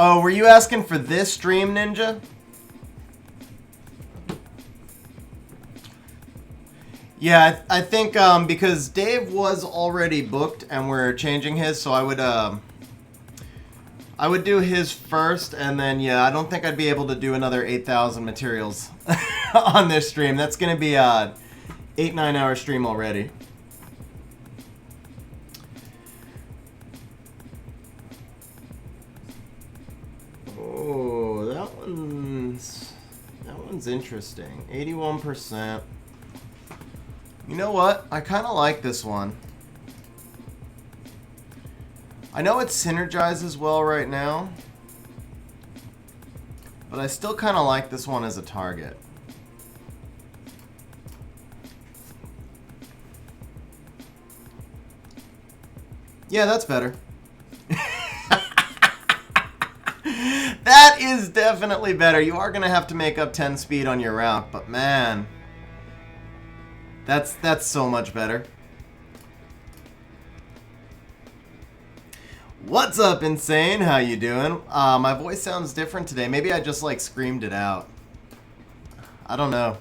A: Oh, were you asking for this stream, Ninja? Yeah, I think because Dave was already booked and we're changing his, so I would do his first, and then yeah, I don't think I'd be able to do another 8,000 materials on this stream. That's gonna be a 8-9 hour stream already. Oh, that one's interesting. 81%. You know what? I kind of like this one. I know it synergizes well right now, but I still kind of like this one as a target. Yeah, that's better. That is definitely better. You are going to have to make up 10 speed on your route, but man, that's so much better. What's up, Insane? How you doing? My voice sounds different today. Maybe I just like screamed it out. I don't know.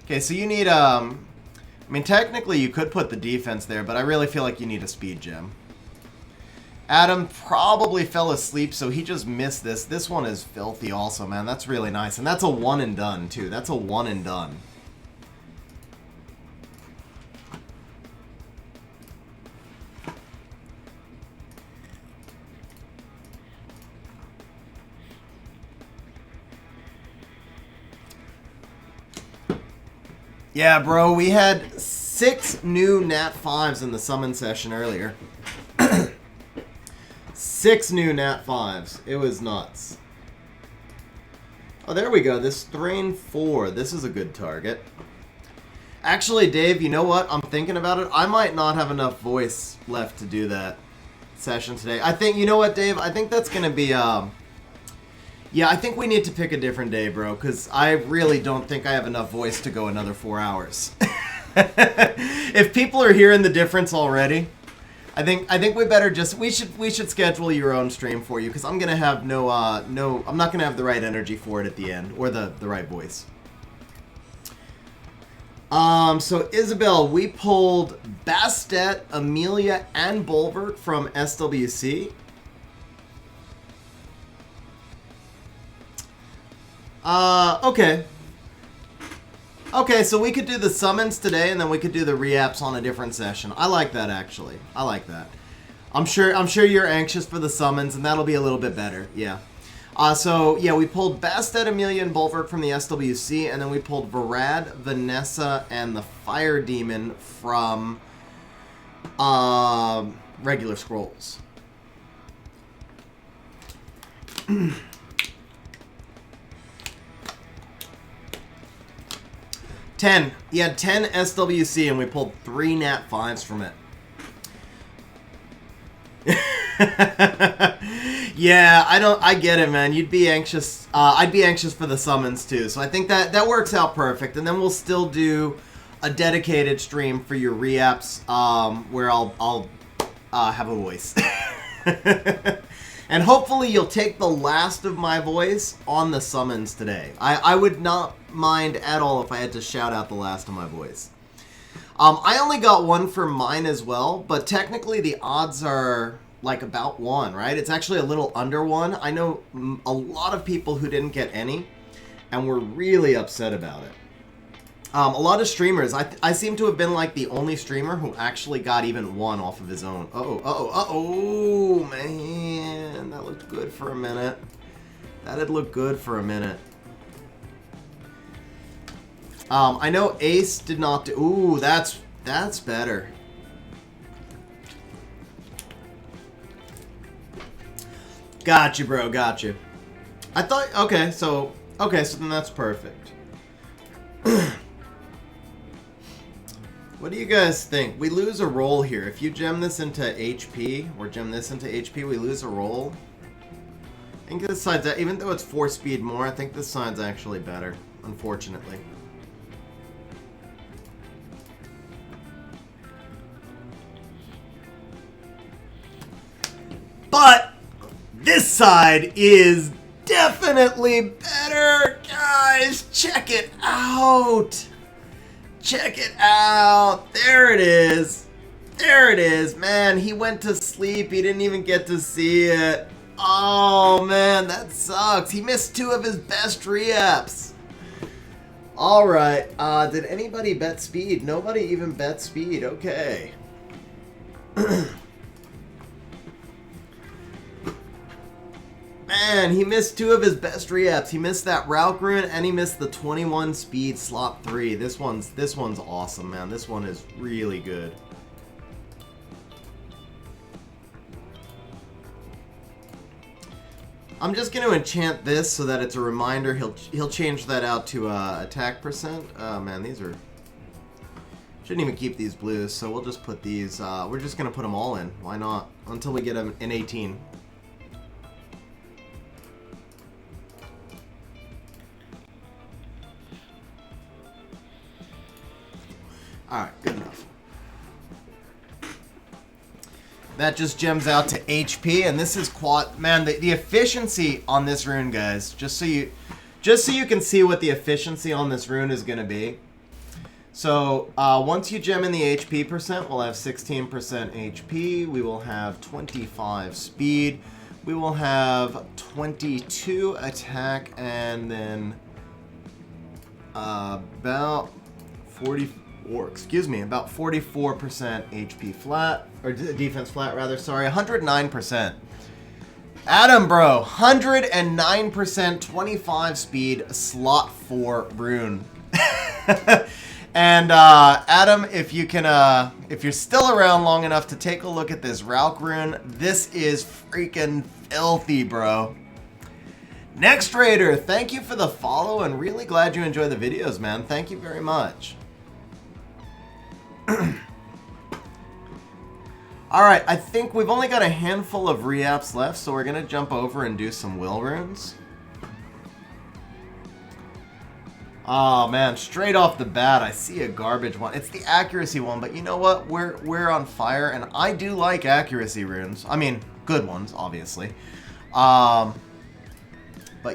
A: Okay, so you need I mean, technically you could put the defense there, but I really feel like you need a speed gem. Adam probably fell asleep, so he just missed this. This one is filthy also, man. That's really nice. And that's a one and done, too. That's a one and done. Yeah, bro, we had 6 new Nat 5s in the summon session earlier. 6 new Nat 5s. It was nuts. Oh, there we go. This Thrain 4. This is a good target. Actually, Dave, you know what? I'm thinking about it. I might not have enough voice left to do that session today. I think, you know what, Dave? I think that's going to be, yeah, I think we need to pick a different day, bro, because I really don't think I have enough voice to go another 4 hours. If people are hearing the difference already, I think we better just we should schedule your own stream for you, because I'm gonna have I'm not gonna have the right energy for it at the end, or the right voice. So Isabel, we pulled Bastet, Amelia, and Bulbert from SWC. Okay. Okay, so we could do the summons today, and then we could do the reapps on a different session. I like that, actually. I like that. I'm sure you're anxious for the summons, and that'll be a little bit better. Yeah. So yeah, we pulled Bastet, Amelia, and Bulwark from the SWC, and then we pulled Varad, Vanessa, and the Fire Demon from regular scrolls. 10. He had 10 SWC and we pulled 3 nat 5s from it. Yeah, I get it, man. You'd be anxious. I'd be anxious for the summons too. So I think that works out perfect. And then we'll still do a dedicated stream for your reapps, where I'll have a voice. And hopefully you'll take the last of my voice on the summons today. I would not mind at all if I had to shout out the last of my voice. I only got 1 for mine as well, but technically the odds are like about 1, right? It's actually a little under 1. I know a lot of people who didn't get any and were really upset about it. A lot of streamers, I seem to have been like the only streamer who actually got even 1 off of his own. Oh, man. That looked good for a minute. That had looked good for a minute. I know Ace did not do... Ooh, that's better. Gotcha, bro, gotcha. I thought... Okay, so then that's perfect. What do you guys think? We lose a roll here. If you gem this into HP, or gem this into HP, we lose a roll. I think this side's... Even though it's 4 speed more, I think this side's actually better, unfortunately. But this side is definitely better. Guys, check it out. Check it out. There it is. There it is. Man, he went to sleep. He didn't even get to see it. Oh, man, that sucks. He missed 2 of his best reapps. All right. Did anybody bet speed? Nobody even bet speed. Okay. Man, he missed 2 of his best reapps. He missed that Route Rune and he missed the 21 speed slot 3. This one's awesome, man. This one is really good. I'm just going to enchant this so that it's a reminder. He'll change that out to attack percent. Oh man, these are... Shouldn't even keep these blues, so we'll just put these... we're just going to put them all in. Why not? Until we get an 18. Alright, good enough. That just gems out to HP, and this is quad... Man, the efficiency on this rune, guys, just so you can see what the efficiency on this rune is going to be. So, once you gem in the HP percent, we'll have 16% HP. We will have 25 speed. We will have 22 attack, and then about 44% HP flat, or defense flat rather, sorry, 109%. Adam, bro, 109%, 25 speed, slot 4 rune. And Adam, if you can, if you're still around long enough to take a look at this Ralk rune, this is freaking filthy, bro. Next Raider, thank you for the follow, and really glad you enjoy the videos, man. Thank you very much. Alright, I think we've only got a handful of reapps left, so we're going to jump over and do some will runes. Oh man, straight off the bat, I see a garbage one. It's the accuracy one, but you know what? We're on fire, and I do like accuracy runes. I mean, good ones, obviously. But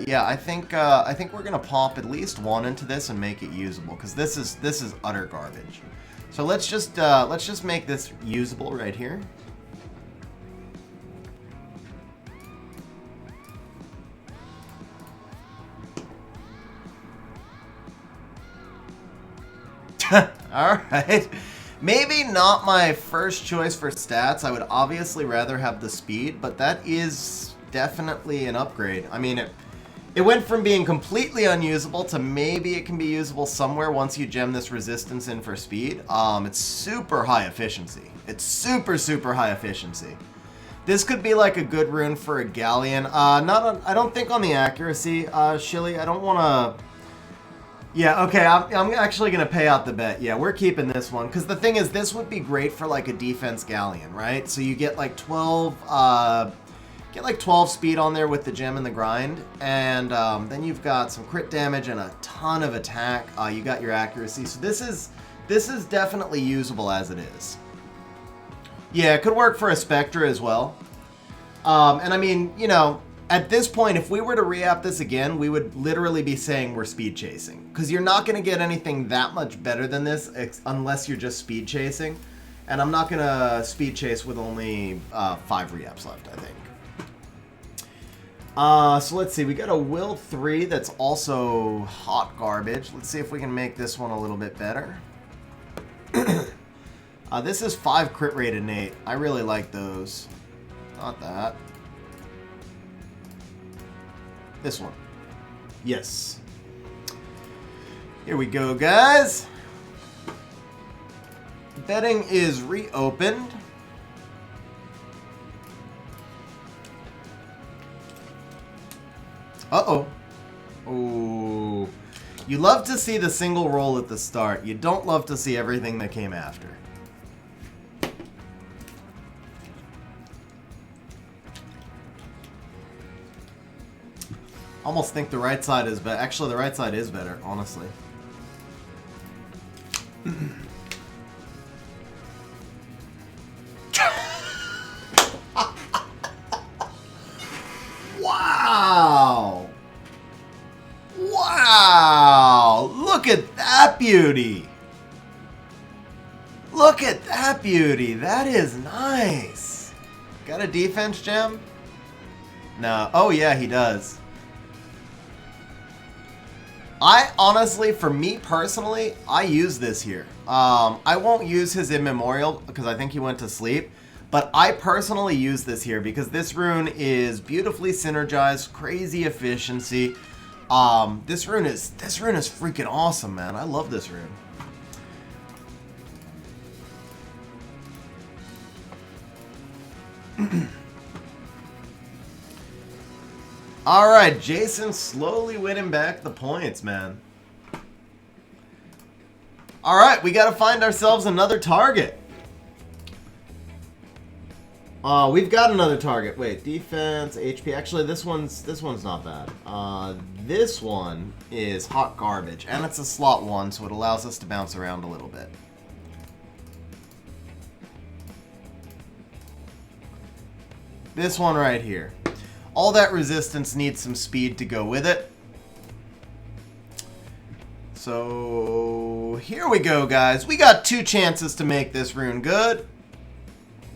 A: yeah, I think we're gonna pop at least 1 into this and make it usable, because this is utter garbage. So let's just make this usable right here. Alright. Maybe not my first choice for stats. I would obviously rather have the speed, but that is definitely an upgrade. I mean, it went from being completely unusable to maybe it can be usable somewhere once you gem this resistance in for speed. It's super high efficiency. It's super, super high efficiency. This could be like a good rune for a Galleon. I don't think on the accuracy, Shilly. I don't want to... Yeah, okay, I'm actually going to pay out the bet. Yeah, we're keeping this one. Because the thing is, this would be great for, like, a defense galleon, right? So you get, like, 12... Get like 12 speed on there with the gem and the grind, and then you've got some crit damage and a ton of attack. You got your accuracy, so this is definitely usable as it is. Yeah, it could work for a Spectre as well. And I mean, you know, at this point, if we were to re-app this again, we would literally be saying we're speed chasing, because you're not going to get anything that much better than this unless you're just speed chasing. And I'm not going to speed chase with only 5 re-apps left, I think. So let's see, we got a Will 3 that's also hot garbage. Let's see if we can make this one a little bit better. This is 5 crit rate innate. I really like those. Not that. This one. Yes. Here we go, guys. Betting is reopened. Uh-oh. Ooh. You love to see the single roll at the start. You don't love to see everything that came after. Almost think the right side is better. Actually, the right side is better, honestly. Wow! Wow! Look at that beauty! Look at that beauty! That is nice! Got a defense gem? No. Oh yeah, he does. I honestly, for me personally, I use this here. I won't use his Immemorial because I think he went to sleep. But I personally use this here because this rune is beautifully synergized, crazy efficiency. This rune is freaking awesome, man. I love this rune. All right, Jason slowly winning back the points, man. All right, we got to find ourselves another target. We've got another target. Wait, defense, HP. Actually, this one's not bad. This one is hot garbage, and it's a slot 1, so it allows us to bounce around a little bit. This one right here. All that resistance needs some speed to go with it. So here we go, guys. We got 2 chances to make this rune good.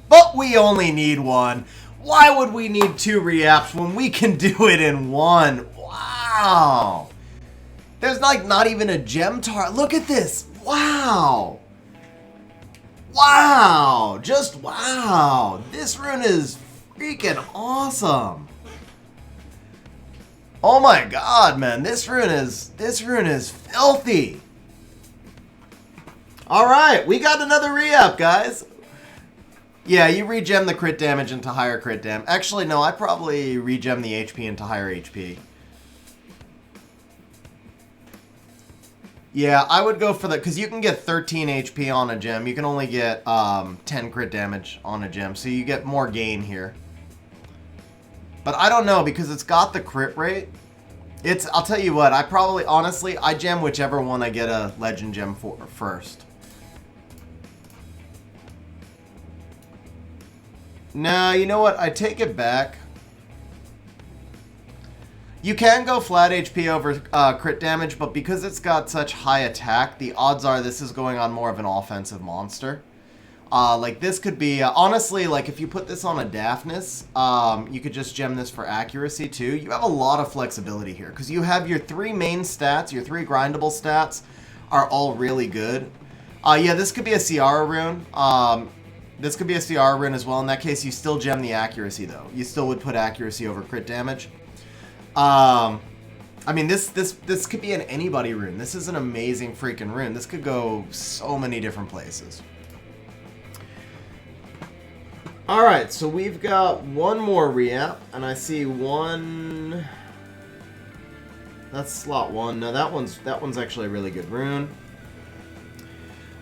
A: But we only need 1. Why would we need 2 reapps when we can do it in 1? Wow. There's like not even a gem tar. Look at this. Wow. Wow. Just wow. This rune is freaking awesome. Oh my god, man. This rune is filthy. All right, we got another re-up, guys. Yeah, you regem the crit damage into higher crit damage. Actually, no, I probably regem the HP into higher HP. Yeah, I would go for the... Because you can get 13 HP on a gem. You can only get 10 crit damage on a gem. So you get more gain here. But I don't know, because it's got the crit rate. I'll tell you what, honestly, I gem whichever one I get a legend gem for first. No, you know what? I take it back. You can go flat HP over crit damage, but because it's got such high attack, the odds are this is going on more of an offensive monster. Like this could be, honestly, like if you put this on a Daphnis, you could just gem this for accuracy too. You have a lot of flexibility here because you have your 3 main stats, your 3 grindable stats are all really good. Yeah, this could be a Ciara rune. This could be a Ciara rune as well. In that case, you still gem the accuracy though. You still would put accuracy over crit damage. I mean, this could be an anybody rune. This is an amazing freaking rune. This could go so many different places. Alright, so we've got one more reapp, and I see one That's slot 1. No, that one's actually a really good rune.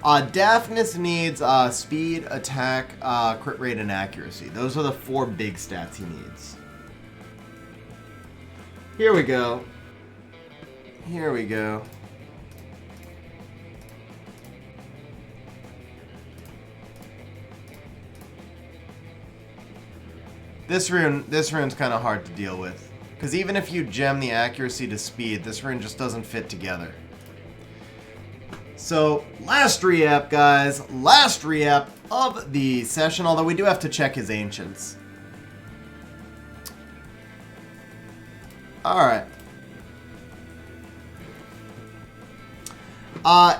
A: Daphnis needs speed, attack, crit rate, and accuracy. Those are the 4 big stats he needs. Here we go. Here we go. This rune's kind of hard to deal with. Because even if you gem the accuracy to speed, this rune just doesn't fit together. So, last reapp, guys. Last reapp of the session, although we do have to check his ancients. Alright.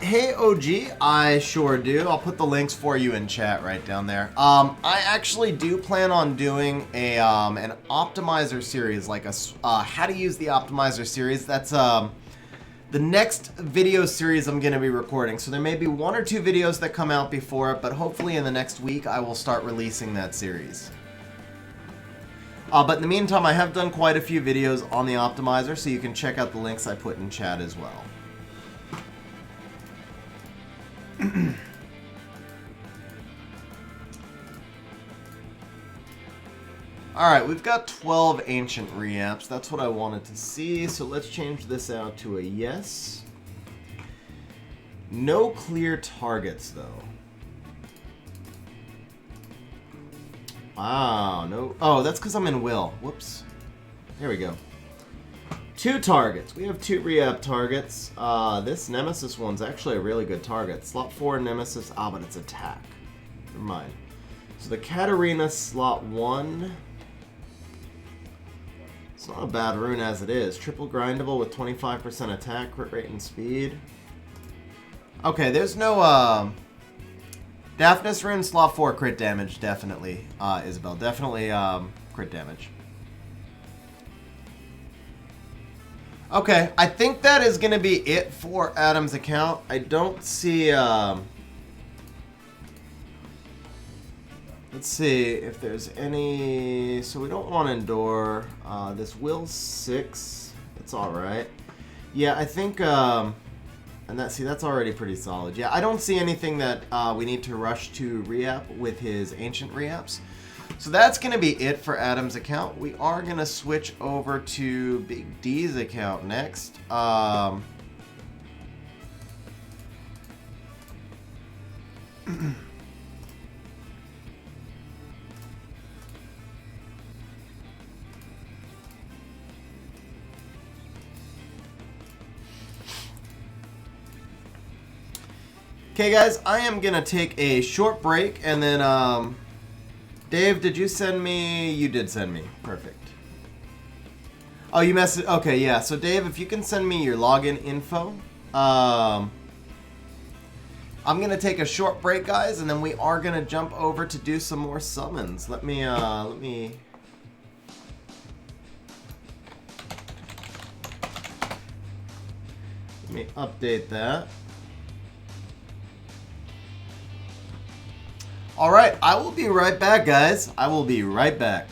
A: Hey OG, I sure do. I'll put the links for you in chat right down there. I actually do plan on doing a an optimizer series, like a how to use the optimizer series. That's the next video series I'm going to be recording. So there may be 1 or 2 videos that come out before it, but hopefully in the next week I will start releasing that series. But in the meantime, I have done quite a few videos on the optimizer, so you can check out the links I put in chat as well. Alright, we've got 12 ancient reapps. That's what I wanted to see, so let's change this out to a yes. No clear targets, though. Wow, no. Oh, that's because I'm in Will. Whoops. Here we go. 2 targets. We have 2 reapp targets. This Nemesis one's actually a really good target. Slot 4 Nemesis. Ah, but it's attack. Never mind. So the Katarina slot 1. It's not a bad rune as it is. Triple grindable with 25% attack, crit rate, and speed. Okay, there's no Daphnis rune slot 4 crit damage, definitely. Isabel, definitely crit damage. Okay, I think that is going to be it for Adam's account. I don't see... let's see if there's any... So we don't want to endure. This will 6. It's alright. Yeah, I think... and that's already pretty solid. Yeah, I don't see anything that we need to rush to reapp with his ancient reapps. So that's going to be it for Adam's account. We are going to switch over to Big D's account next. Okay, guys, I am going to take a short break, and then, Dave, did you send me? You did send me. Perfect. Oh, you messaged? Okay, yeah. So, Dave, if you can send me your login info. I'm going to take a short break, guys, and then we are going to jump over to do some more summons. Let me update that. Alright, I will be right back, guys. I will be right back.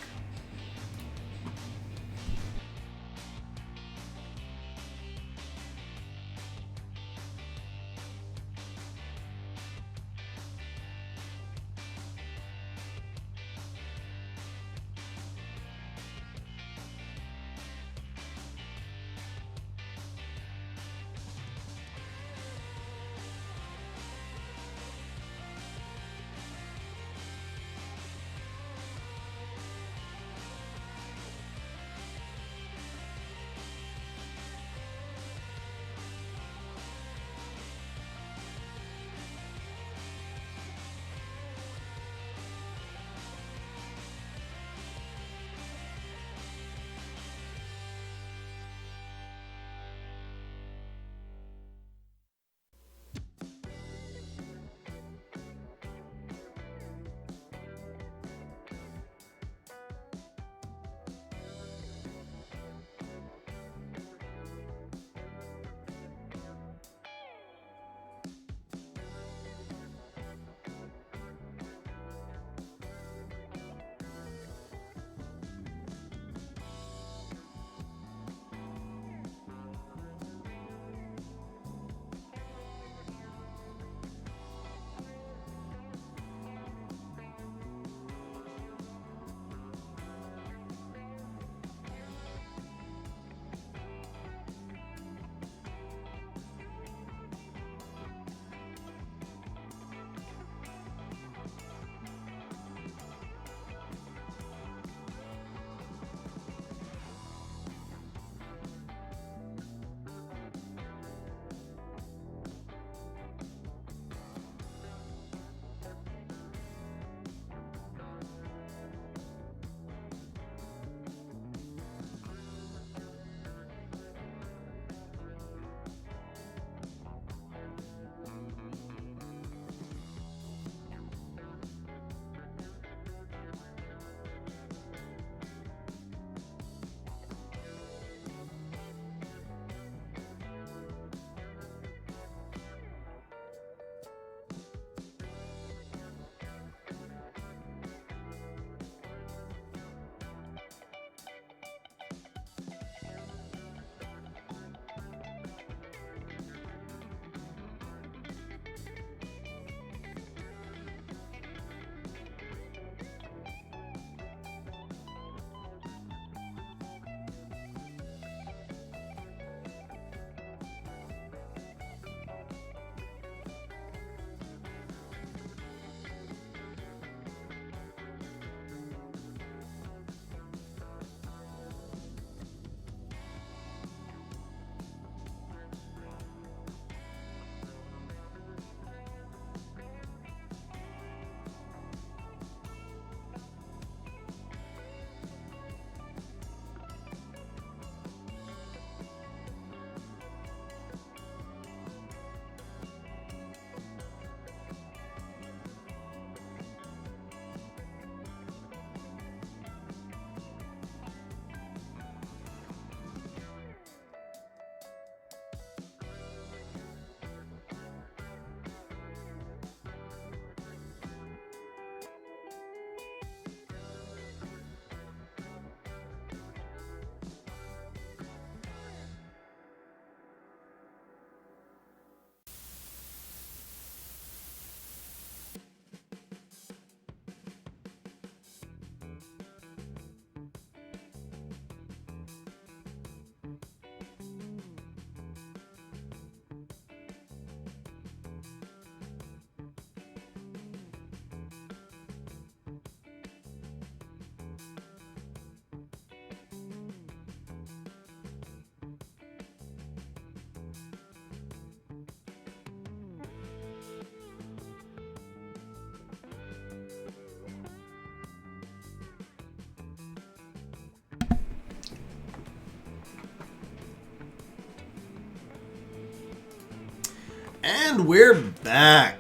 A: And we're back.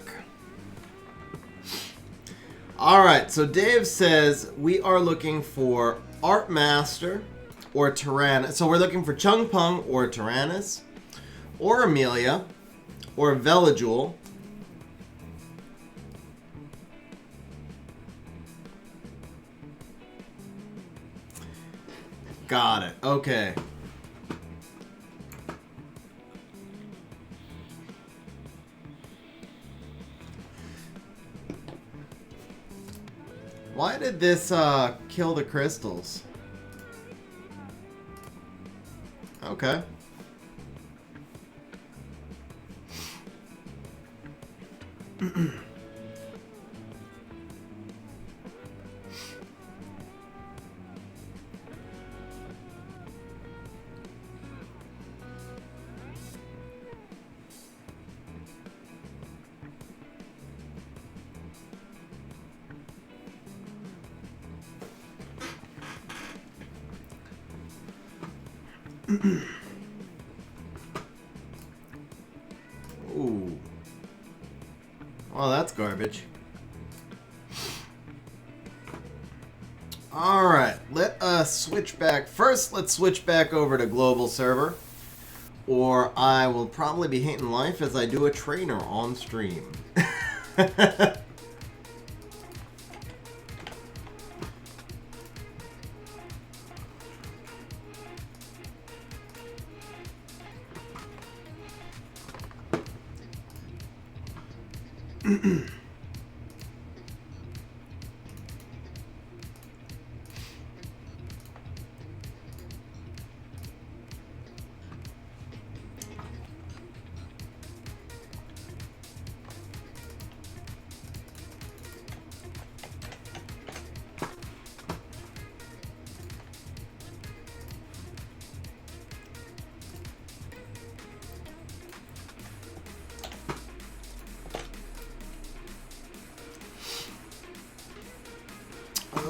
A: Alright, so Dave says we are looking for Art Master or Tyrannus. So we're looking for Chung Pung or Tyrannus or Amelia or Veligul. Got it. Okay. Why did this kill the crystals? Okay. Ooh. Well, that's garbage. Alright, let us switch back. First, let's switch back over to global server. Or I will probably be hating life as I do a trainer on stream.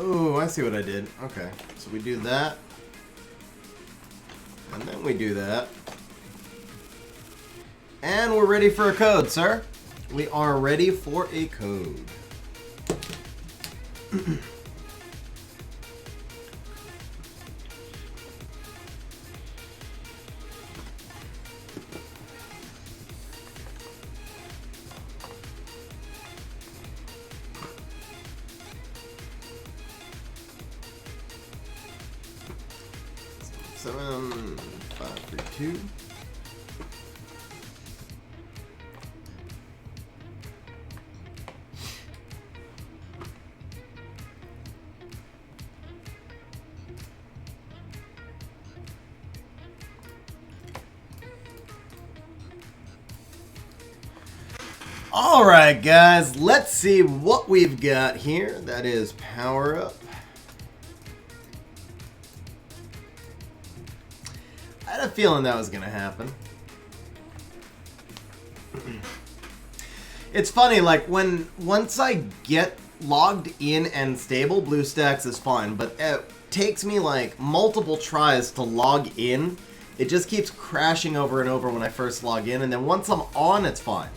A: Oh, I see what I did. Okay, so we do that. And then we do that. And we're ready for a code, sir. We are ready for a code. Seven, 5, 3, 2. All right, guys, let's see what we've got here. That is power up. I had a feeling that was going to happen. It's funny, like, once I get logged in and stable, BlueStacks is fine, but it takes me, like, multiple tries to log in. It just keeps crashing over and over when I first log in, and then once I'm on, it's fine.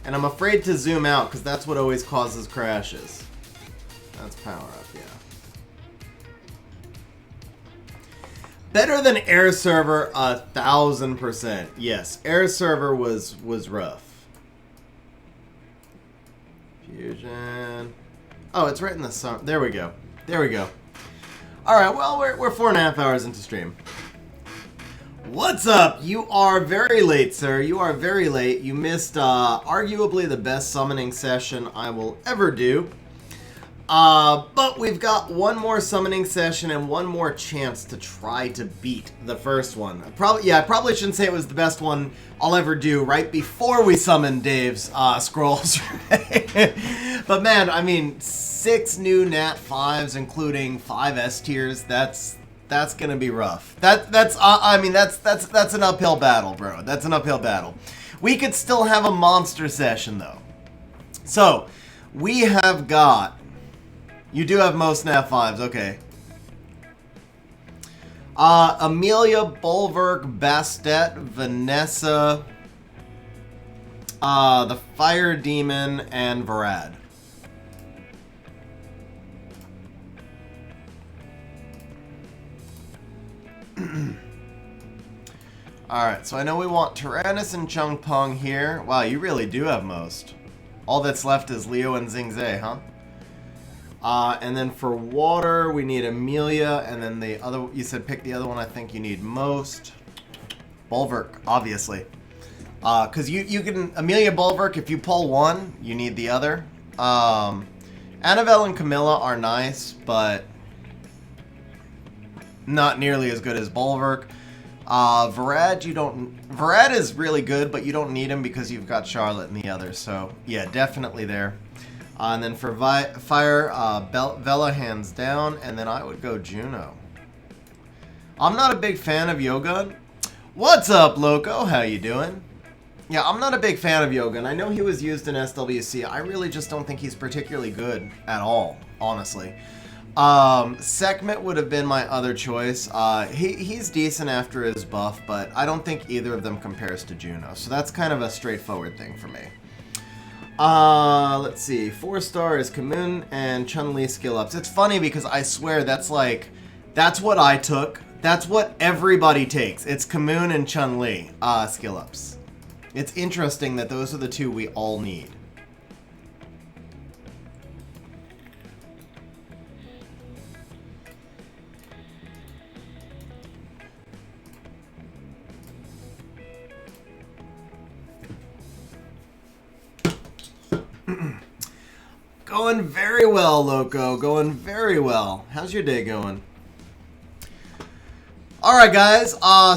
A: And I'm afraid to zoom out because that's what always causes crashes. That's power up, yeah. Better than Air Server 1000%. Yes, Air Server was rough. Fusion. Oh, it's right in the sun. There we go. There we go. All right, well, we're 4.5 hours into stream. What's up? You are very late, sir. You are very late. You missed arguably the best summoning session I will ever do. But we've got one more summoning session and one more chance to try to beat the first one. I probably shouldn't say it was the best one I'll ever do right before we summon Dave's scrolls. But man, I mean, 6 new Nat 5s, including 5 S tiers. That's gonna be rough. That's an uphill battle, bro. That's an uphill battle. We could still have a monster session though. So we have got. You do have most Nat 5s, okay. Amelia, Bulwark, Bastet, Vanessa, the Fire Demon, and Varad. Alright, so I know we want Tyrannus and Chung Pong here. Wow, you really do have most. All that's left is Leo and Xingzhe, huh? And then for water, we need Amelia, and then the other, you said pick the other one I think you need most. Bulwark, obviously. Because you can, Amelia, Bulwark, if you pull one, you need the other. Annabelle and Camilla are nice, but not nearly as good as Bulwark. Varad, Varad is really good, but you don't need him because you've got Charlotte and the others. So, yeah, definitely there. And then for fire, Vela hands down, and then I would go Juno. I'm not a big fan of Yogun. What's up, Loco? How you doing? Yeah, I'm not a big fan of Yogun. I know he was used in SWC. I really just don't think he's particularly good at all, honestly. Sekhmet would have been my other choice. He's decent after his buff, but I don't think either of them compares to Juno. So that's kind of a straightforward thing for me. Let's see. 4-star is Kamun and Chun-Li skill ups. It's funny because I swear that's what I took. That's what everybody takes. It's Kamun and Chun-Li skill ups. It's interesting that those are the two we all need. Going very well, Loco. Going very well. How's your day going? Alright, guys.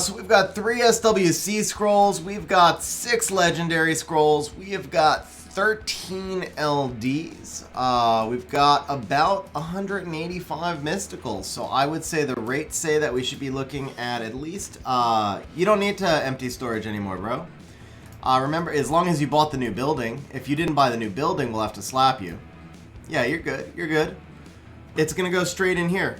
A: So we've got 3 SWC scrolls. We've got 6 legendary scrolls. We have got 13 LDs. We've got about 185 mysticals. So I would say the rates say that we should be looking at least... you don't need to empty storage anymore, bro. Remember, as long as you bought the new building. If you didn't buy the new building, we'll have to slap you. Yeah, you're good. You're good. It's gonna go straight in here.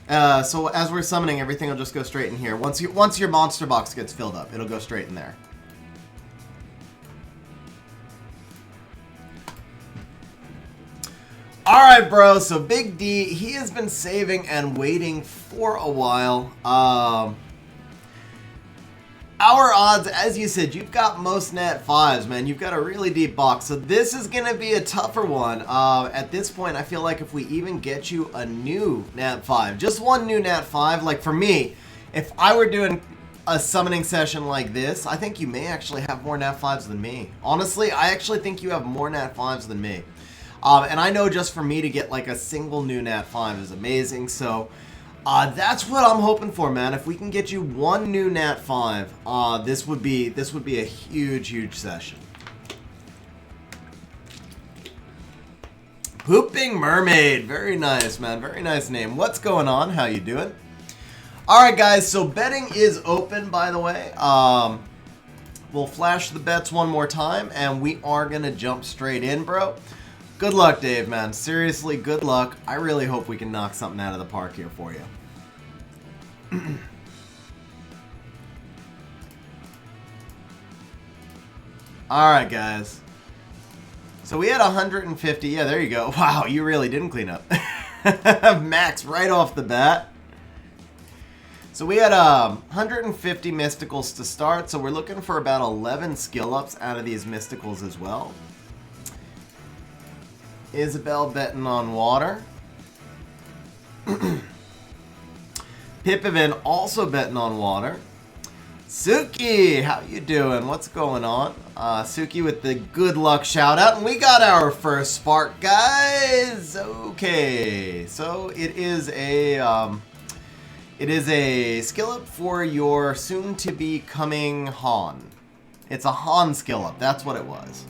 A: So as we're summoning, everything will just go straight in here. Once your monster box gets filled up, it'll go straight in there. All right, bro. So Big D, he has been saving and waiting for a while. Our odds, as you said, you've got most Nat 5s, man. You've got a really deep box. So this is going to be a tougher one. At this point, I feel like if we even get you a new Nat 5, just one new Nat 5, like for me, if I were doing a summoning session like this, I think you may actually have more Nat 5s than me. Honestly, I actually think you have more Nat 5s than me. And I know just for me to get like a single new Nat 5 is amazing, so... that's what I'm hoping for, man. If we can get you one new Nat 5, this would be a huge session. Pooping Mermaid, very nice, man. Very nice name. What's going on? How you doing? All right, guys. So betting is open, by the way. We'll flash the bets one more time, and we are gonna jump straight in, bro. Good luck, Dave, man. Seriously, good luck. I really hope we can knock something out of the park here for you. Alright, guys. So we had 150. Yeah, there you go. Wow, you really didn't clean up. Max right off the bat. So we had 150 mysticals to start. So we're looking for about 11 skill ups out of these mysticals as well. Isabel betting on water. Pippivin also betting on water. Suki, how you doing? What's going on? Suki with the good luck shout out, and we got our first spark, guys. Okay, so it is a skill up for your soon to be coming Han. It's a Han skill up. That's what it was.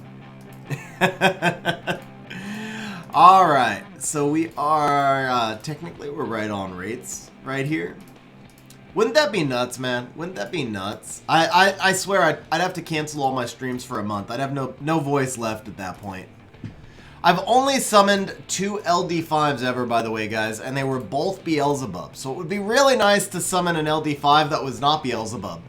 A: Alright, so we are, technically we're right on rates right here. Wouldn't that be nuts, man? Wouldn't that be nuts? I swear I'd have to cancel all my streams for a month. I'd have no voice left at that point. I've only summoned 2 LD5s ever, by the way, guys, and they were both Beelzebub. So it would be really nice to summon an LD5 that was not Beelzebub.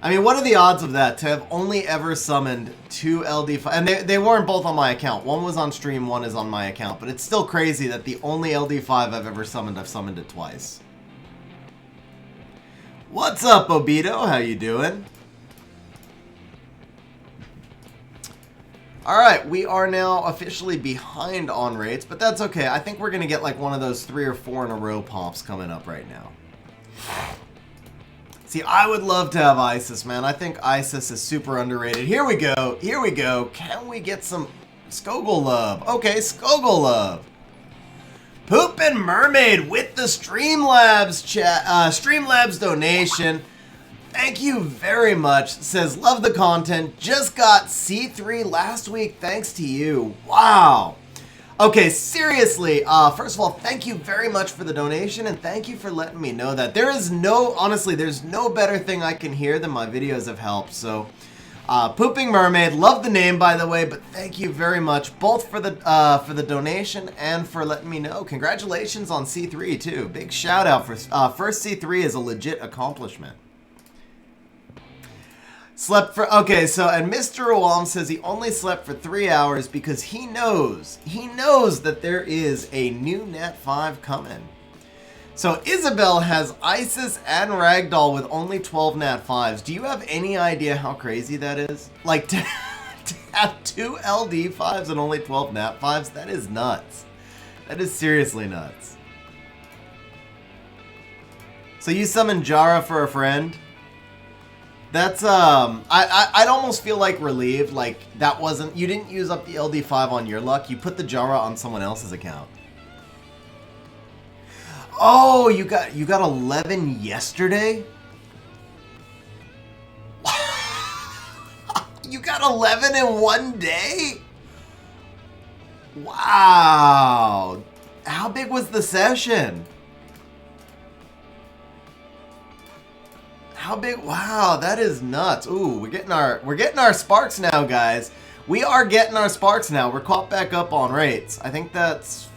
A: I mean, what are the odds of that, to have only ever summoned 2 LD5? And they weren't both on my account. One was on stream, one is on my account. But it's still crazy that the only LD5 I've ever summoned, I've summoned it twice. What's up, Obito? How you doing? Alright, we are now officially behind on rates, but that's okay. I think we're going to get like one of those 3 or 4 in a row pops coming up right now. See, I would love to have Isis, man. I think Isis is super underrated. Here we go. Here we go. Can we get some Skogul love? Okay, Skogul love. Poopin' Mermaid with the Streamlabs chat, Streamlabs donation. Thank you very much. Says, love the content. Just got C3 last week thanks to you. Wow. Okay, seriously, first of all, thank you very much for the donation, and thank you for letting me know that. There is no, honestly, there's no better thing I can hear than my videos have helped, so, Pooping Mermaid, love the name, by the way, but thank you very much, both for the donation and for letting me know. Congratulations on C3, too. Big shout out for, first C3 is a legit accomplishment. Slept for, okay, so, and Mr. Owam says he only slept for 3 hours because he knows that there is a new Nat 5 coming. So, Isabel has Isis and Ragdoll with only 12 Nat 5s. Do you have any idea how crazy that is? Like, to have 2 LD 5s and only 12 Nat 5s? That is nuts. That is seriously nuts. So, you summoned Jara for a friend? That's, I'd almost feel like relieved, like, that wasn't, you didn't use up the LD5 on your luck, you put the Jara on someone else's account. Oh, you got 11 yesterday? You got 11 in one day? Wow. How big was the session? How big? Wow, that is nuts. Ooh, we're getting our sparks now, guys. We are getting our sparks now. We're caught back up on rates. I think that's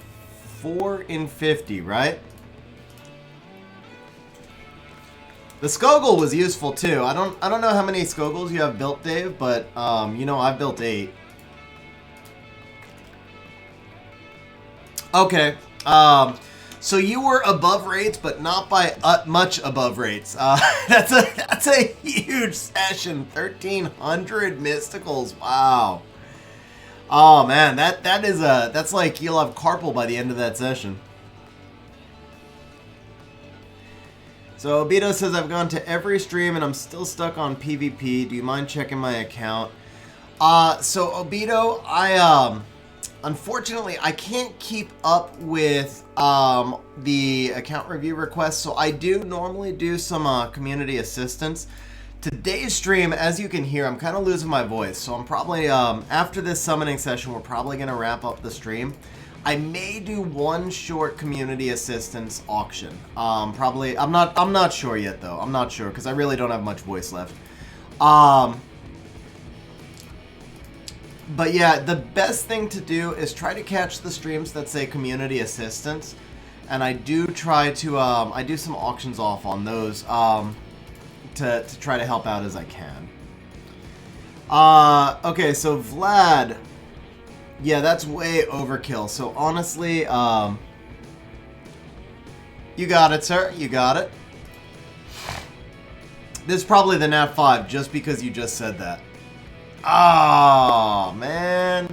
A: 4 in 50, right? The Skogul was useful too. I don't know how many Skoguls you have built, Dave, but you know, I've built 8. Okay. So you were above rates, but not by much above rates. That's a huge session. 1,300 mysticals. Wow. Oh man, that's like you'll have Carpal by the end of that session. So Obito says, I've gone to every stream and I'm still stuck on PvP. Do you mind checking my account? So Obito, unfortunately, I can't keep up with the account review requests, so I do normally do some community assistance. Today's stream, as you can hear, I'm kind of losing my voice, so I'm probably, after this summoning session, we're probably going to wrap up the stream. I may do one short community assistance auction. Probably, I'm not sure yet, though. I'm not sure, because I really don't have much voice left. But yeah, the best thing to do is try to catch the streams that say community assistance, and I do try to I do some auctions off on those to try to help out as I can. Okay, so Vlad, yeah, that's way overkill. So honestly, you got it, sir. You got it. This is probably the Nat 5 just because you just said that. Oh, man.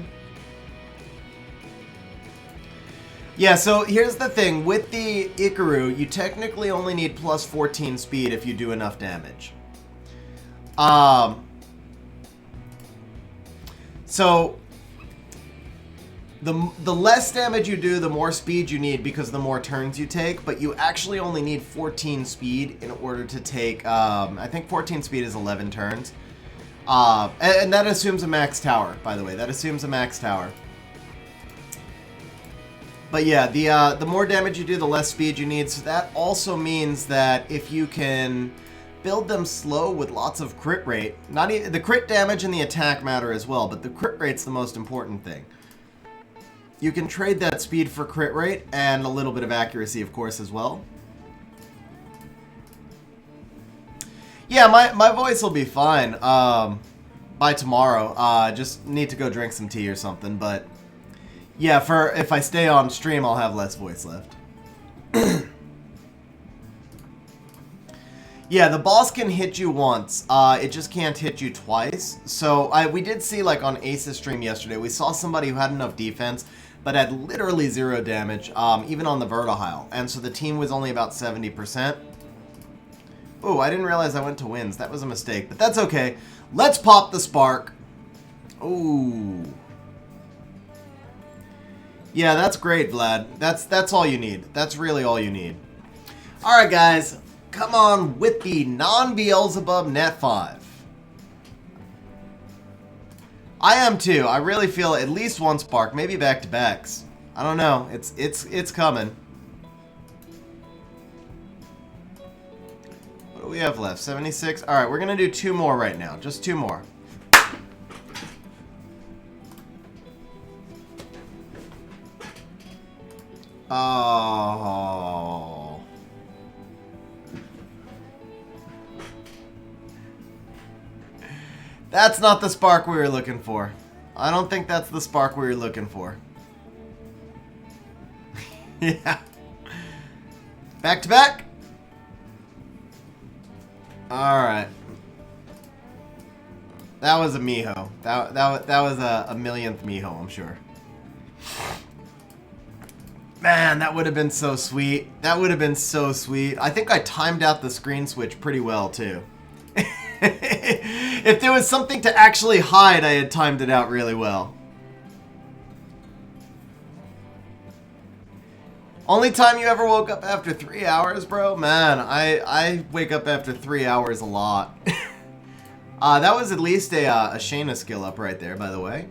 A: Yeah, so here's the thing. With the Ikaru, you technically only need plus 14 speed if you do enough damage. So the less damage you do, the more speed you need because the more turns you take, but you actually only need 14 speed in order to take, I think 14 speed is 11 turns. And that assumes a max tower, by the way. That assumes a max tower. But yeah, the more damage you do, the less speed you need. So that also means that if you can build them slow with lots of crit rate, the crit damage and the attack matter as well, but the crit rate's the most important thing. You can trade that speed for crit rate and a little bit of accuracy, of course, as well. Yeah, my voice will be fine by tomorrow. Just need to go drink some tea or something, but yeah, if I stay on stream, I'll have less voice left. Yeah, the boss can hit you once. It just can't hit you twice. So we did see, like, on Ace's stream yesterday, we saw somebody who had enough defense, but had literally 0 damage, even on the Vertihile. And so the team was only about 70%. Oh, I didn't realize I went to wins. That was a mistake, but that's okay. Let's pop the spark. Ooh. Yeah, that's great, Vlad. That's all you need. That's really all you need. All right, guys. Come on with the non-Beelzebub Net 5. I am too. I really feel at least one spark, maybe back-to-backs. I don't know. It's coming. What do we have left? 76? All right, we're going to do 2 more right now. Just 2 more. Oh. That's not the spark we were looking for. I don't think that's the spark we were looking for. Yeah. Back to back. Alright. That was a Miho. That was a millionth Miho, I'm sure. Man, that would have been so sweet. That would have been so sweet. I think I timed out the screen switch pretty well, too. If there was something to actually hide, I had timed it out really well. Only time you ever woke up after 3 hours, bro? Man, I wake up after 3 hours a lot. That was at least a Shayna skill up right there, by the way.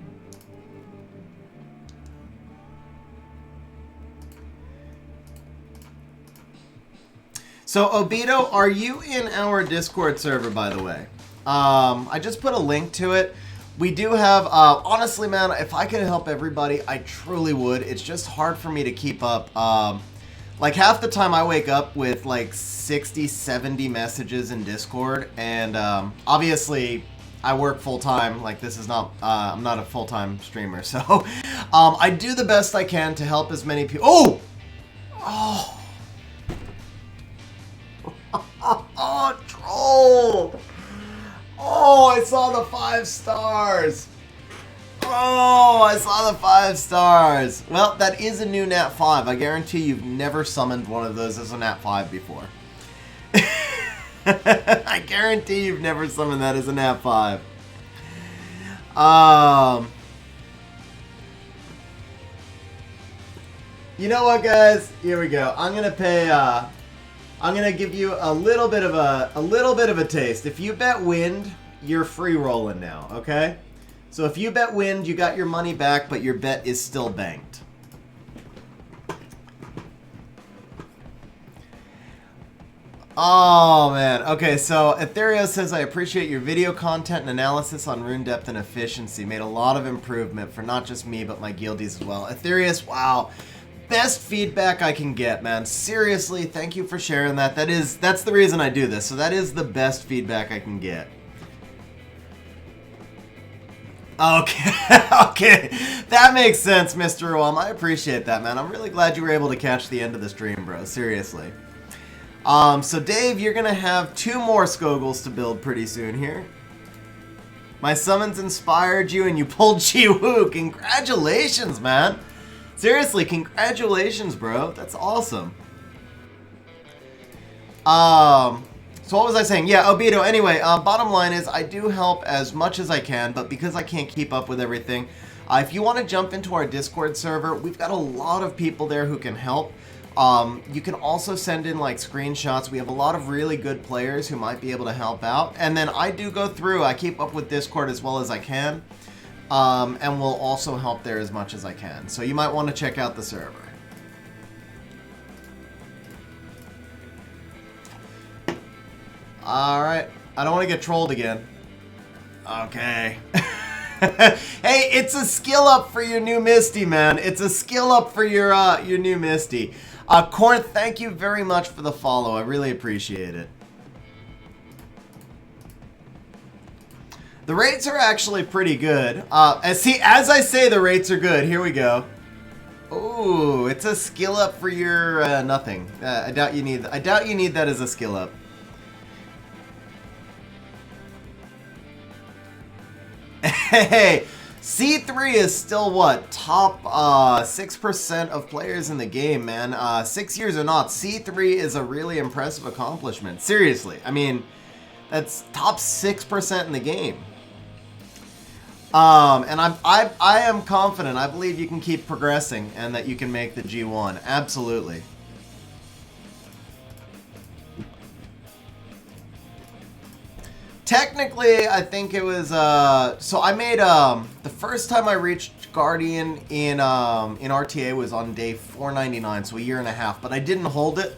A: So, Obito, are you in our Discord server, by the way? I just put a link to it. We do have, honestly, man, if I could help everybody, I truly would. It's just hard for me to keep up. Like, half the time I wake up with, like, 60, 70 messages in Discord. And, obviously, I work full-time. Like, this is not, I'm not a full-time streamer. So, I do the best I can to help as many people. Oh! Oh! Oh, troll! Oh, I saw the 5 stars! Oh, I saw the 5 stars! Well, that is a new Nat 5. I guarantee you've never summoned one of those as a Nat 5 before. I guarantee you've never summoned that as a Nat 5. You know what, guys? Here we go. I'm gonna pay, I'm gonna give you a little bit of a taste. If you bet wind, you're free rolling now, okay? So if you bet wind, you got your money back, but your bet is still banked. Oh man, okay, so Ethereal says, I appreciate your video content and analysis on rune depth and efficiency. Made a lot of improvement for not just me, but my guildies as well. Ethereus, wow. Best feedback I can get, man. Seriously, thank you for sharing that. That's the reason I do this. So that is the best feedback I can get. Okay, okay. That makes sense, Mr. Ruam. I appreciate that, man. I'm really glad you were able to catch the end of the stream, bro. Seriously. So Dave, you're gonna have 2 more Skogels to build pretty soon here. My summons inspired you and you pulled Chi-Woo. Congratulations, man. Seriously, congratulations, bro. That's awesome. So what was I saying? Yeah, Obito. Anyway, bottom line is I do help as much as I can, but because I can't keep up with everything, if you want to jump into our Discord server, we've got a lot of people there who can help. You can also send in like screenshots. We have a lot of really good players who might be able to help out. And then I do go through, I keep up with Discord as well as I can. And will also help there as much as I can. So you might want to check out the server. Alright, I don't want to get trolled again. Okay. Hey, it's a skill up for your new Misty, man. It's a skill up for your new Misty. Corn, thank you very much for the follow. I really appreciate it. The rates are actually pretty good. As I say, the rates are good. Here we go. Ooh, it's a skill up for your nothing. I doubt you need that as a skill up. Hey, C3 is still what? Top 6% of players in the game, man. 6 years or not, C3 is a really impressive accomplishment. Seriously, I mean, that's top 6% in the game. And I am confident. I believe you can keep progressing and that you can make the G1. Absolutely. Technically, I think it was, so I made, the first time I reached Guardian in RTA was on day 499, so a year and a half, but I didn't hold it.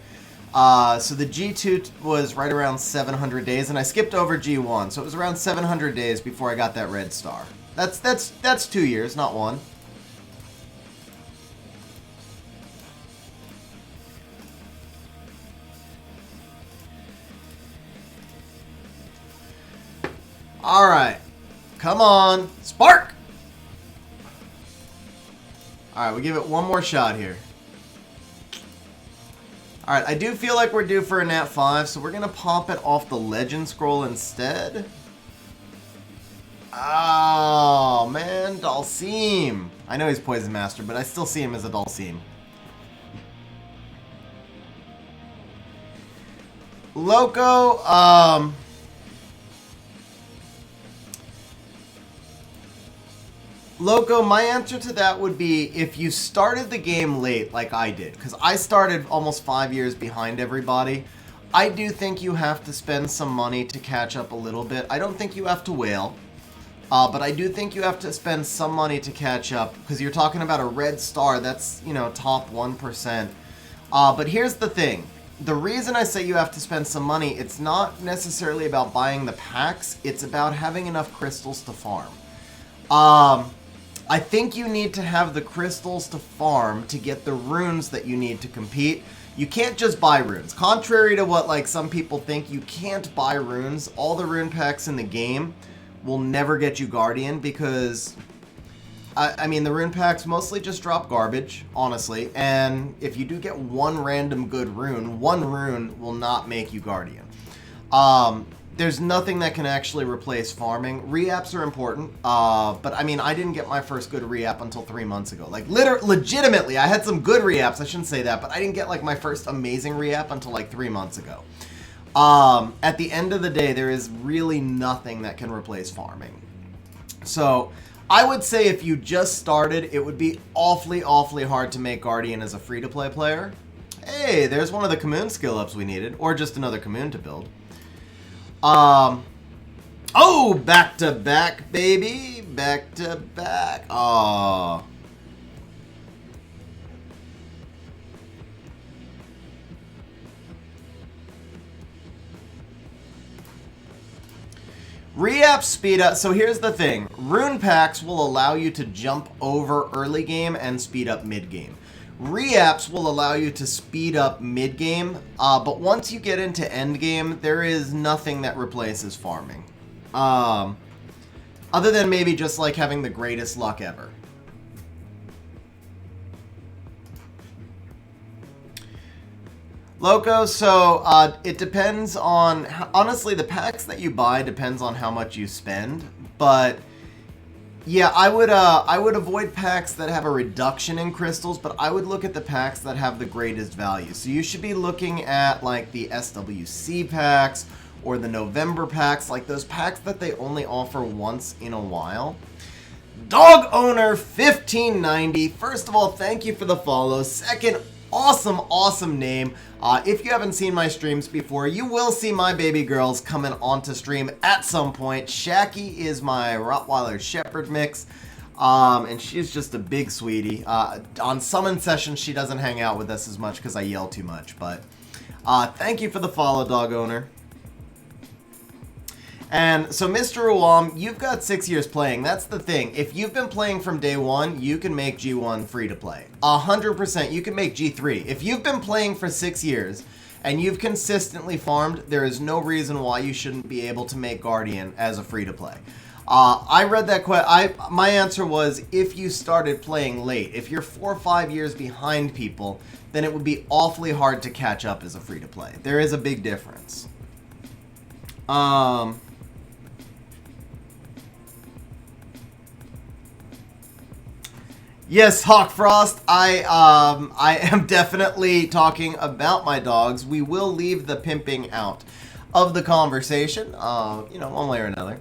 A: So the G2 was right around 700 days, and I skipped over G1, so it was around 700 days before I got that red star. That's 2 years, not one. All right, come on, spark! All right, we give it one more shot here. All right, I do feel like we're due for a Nat 5, so we're gonna pop it off the Legend Scroll instead. Oh man, Dhalsim. I know he's Poison Master, but I still see him as a Dhalsim. Loco, Loco, my answer to that would be if you started the game late like I did, because I started almost 5 years behind everybody. I do think you have to spend some money to catch up a little bit. I don't think you have to whale, but I do think you have to spend some money to catch up, because you're talking about a red star, that's, you know, top 1%. But here's the thing. The reason I say you have to spend some money, it's not necessarily about buying the packs, it's about having enough crystals to farm. I think you need to have the crystals to farm to get the runes that you need to compete. You can't just buy runes. Contrary to what like some people think, you can't buy runes. All the rune packs in the game will never get you Guardian because, I mean, the rune packs mostly just drop garbage, honestly. And if you do get one random good rune, one rune will not make you Guardian. There's nothing that can actually replace farming. Reapps are important, but I mean, I didn't get my first good reapp until 3 months ago. Like, legitimately, I had some good reapps, I shouldn't say that, but I didn't get like my first amazing reapp until like 3 months ago. At the end of the day, there is really nothing that can replace farming. So, I would say if you just started, it would be awfully, awfully hard to make Guardian as a free-to-play player. Hey, there's one of the commune skill ups we needed, or just another commune to build. Oh, back to back, baby. Back to back. Aw. Reapp speed up. So here's the thing. Rune packs will allow you to jump over early game and speed up mid game. Reapps will allow you to speed up mid-game, but once you get into end-game, there is nothing that replaces farming. Other than maybe just like having the greatest luck ever. Loco, so it depends on, honestly, the packs that you buy depends on how much you spend, but yeah, I would avoid packs that have a reduction in crystals, but I would look at the packs that have the greatest value. So you should be looking at like the SWC packs or the November packs, like those packs that they only offer once in a while. Dog Owner 1590, first of all, thank you for the follow. Second, awesome, awesome name. If you haven't seen my streams before, you will see my baby girls coming onto stream at some point. Shaki is my Rottweiler Shepherd mix, and she's just a big sweetie. On summon sessions, she doesn't hang out with us as much because I yell too much, but thank you for the follow, dog owner. And so, Mr. Uwam, you've got 6 years playing. That's the thing. If you've been playing from day one, you can make G1 free to play. 100%, you can make G3. If you've been playing for 6 years and you've consistently farmed, there is no reason why you shouldn't be able to make Guardian as a free to play. I read that my answer was if you started playing late. If you're 4 or 5 years behind people, then it would be awfully hard to catch up as a free to play. There is a big difference. Yes, Hawk Frost, I am definitely talking about my dogs. We will leave the pimping out of the conversation, you know, one way or another.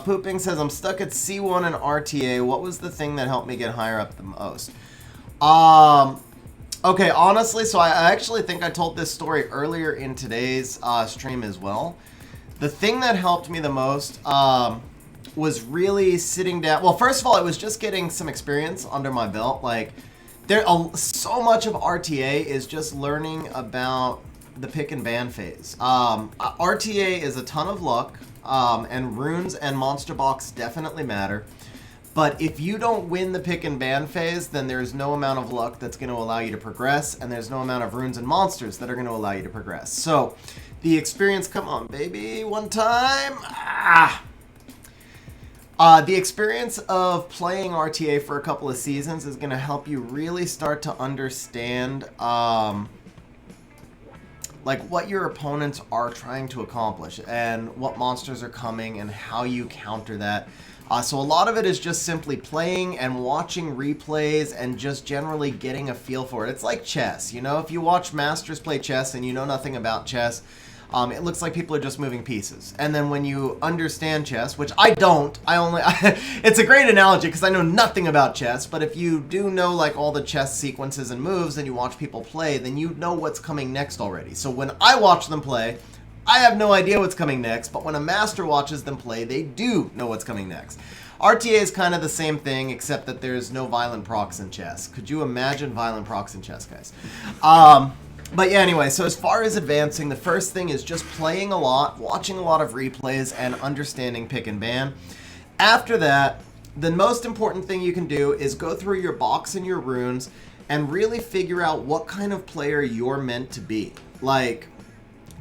A: Pooping says, I'm stuck at C1 and RTA. What was the thing that helped me get higher up the most? Okay, honestly, so I actually think I told this story earlier in today's stream as well. The thing that helped me the most, was really sitting down. Well, first of all, it was just getting some experience under my belt. Like, so much of RTA is just learning about the pick and ban phase. RTA is a ton of luck, and runes and monster box definitely matter. But if you don't win the pick and ban phase, then there's no amount of luck that's going to allow you to progress, and there's no amount of runes and monsters that are going to allow you to progress. So, the experience, come on, baby, one time. The experience of playing RTA for a couple of seasons is going to help you really start to understand like what your opponents are trying to accomplish and what monsters are coming and how you counter that. So a lot of it is just simply playing and watching replays and just generally getting a feel for it. It's like chess, you know, if you watch masters play chess and you know nothing about chess, it looks like people are just moving pieces. And then when you understand chess, which I don't, it's a great analogy because I know nothing about chess, but if you do know like all the chess sequences and moves and you watch people play, then you know what's coming next already. So when I watch them play, I have no idea what's coming next, but when a master watches them play, they do know what's coming next. RTA is kind of the same thing, except that there's no violent procs in chess. Could you imagine violent procs in chess, guys? But yeah, anyway, so as far as advancing, the first thing is just playing a lot, watching a lot of replays, and understanding pick and ban. After that, the most important thing you can do is go through your box and your runes and really figure out what kind of player you're meant to be. Like,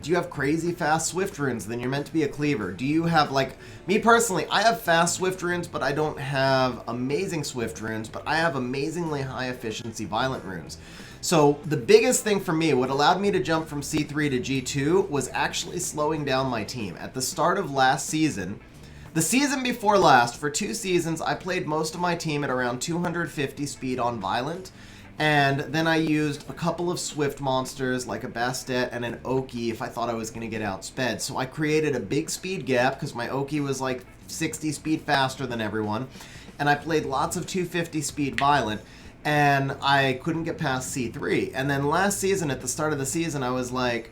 A: do you have crazy fast Swift runes? Then you're meant to be a cleaver. Do you have, like, me personally, I have fast Swift runes, but I don't have amazing Swift runes, but I have amazingly high efficiency violent runes. So the biggest thing for me, what allowed me to jump from C3 to G2 was actually slowing down my team. At the start of last season, the season before last, for 2 seasons, I played most of my team at around 250 speed on violent. And then I used a couple of Swift monsters like a Bastet and an Oki if I thought I was going to get outsped. So I created a big speed gap because my Oki was like 60 speed faster than everyone. And I played lots of 250 speed violent. And I couldn't get past C3. And then last season, at the start of the season, I was like,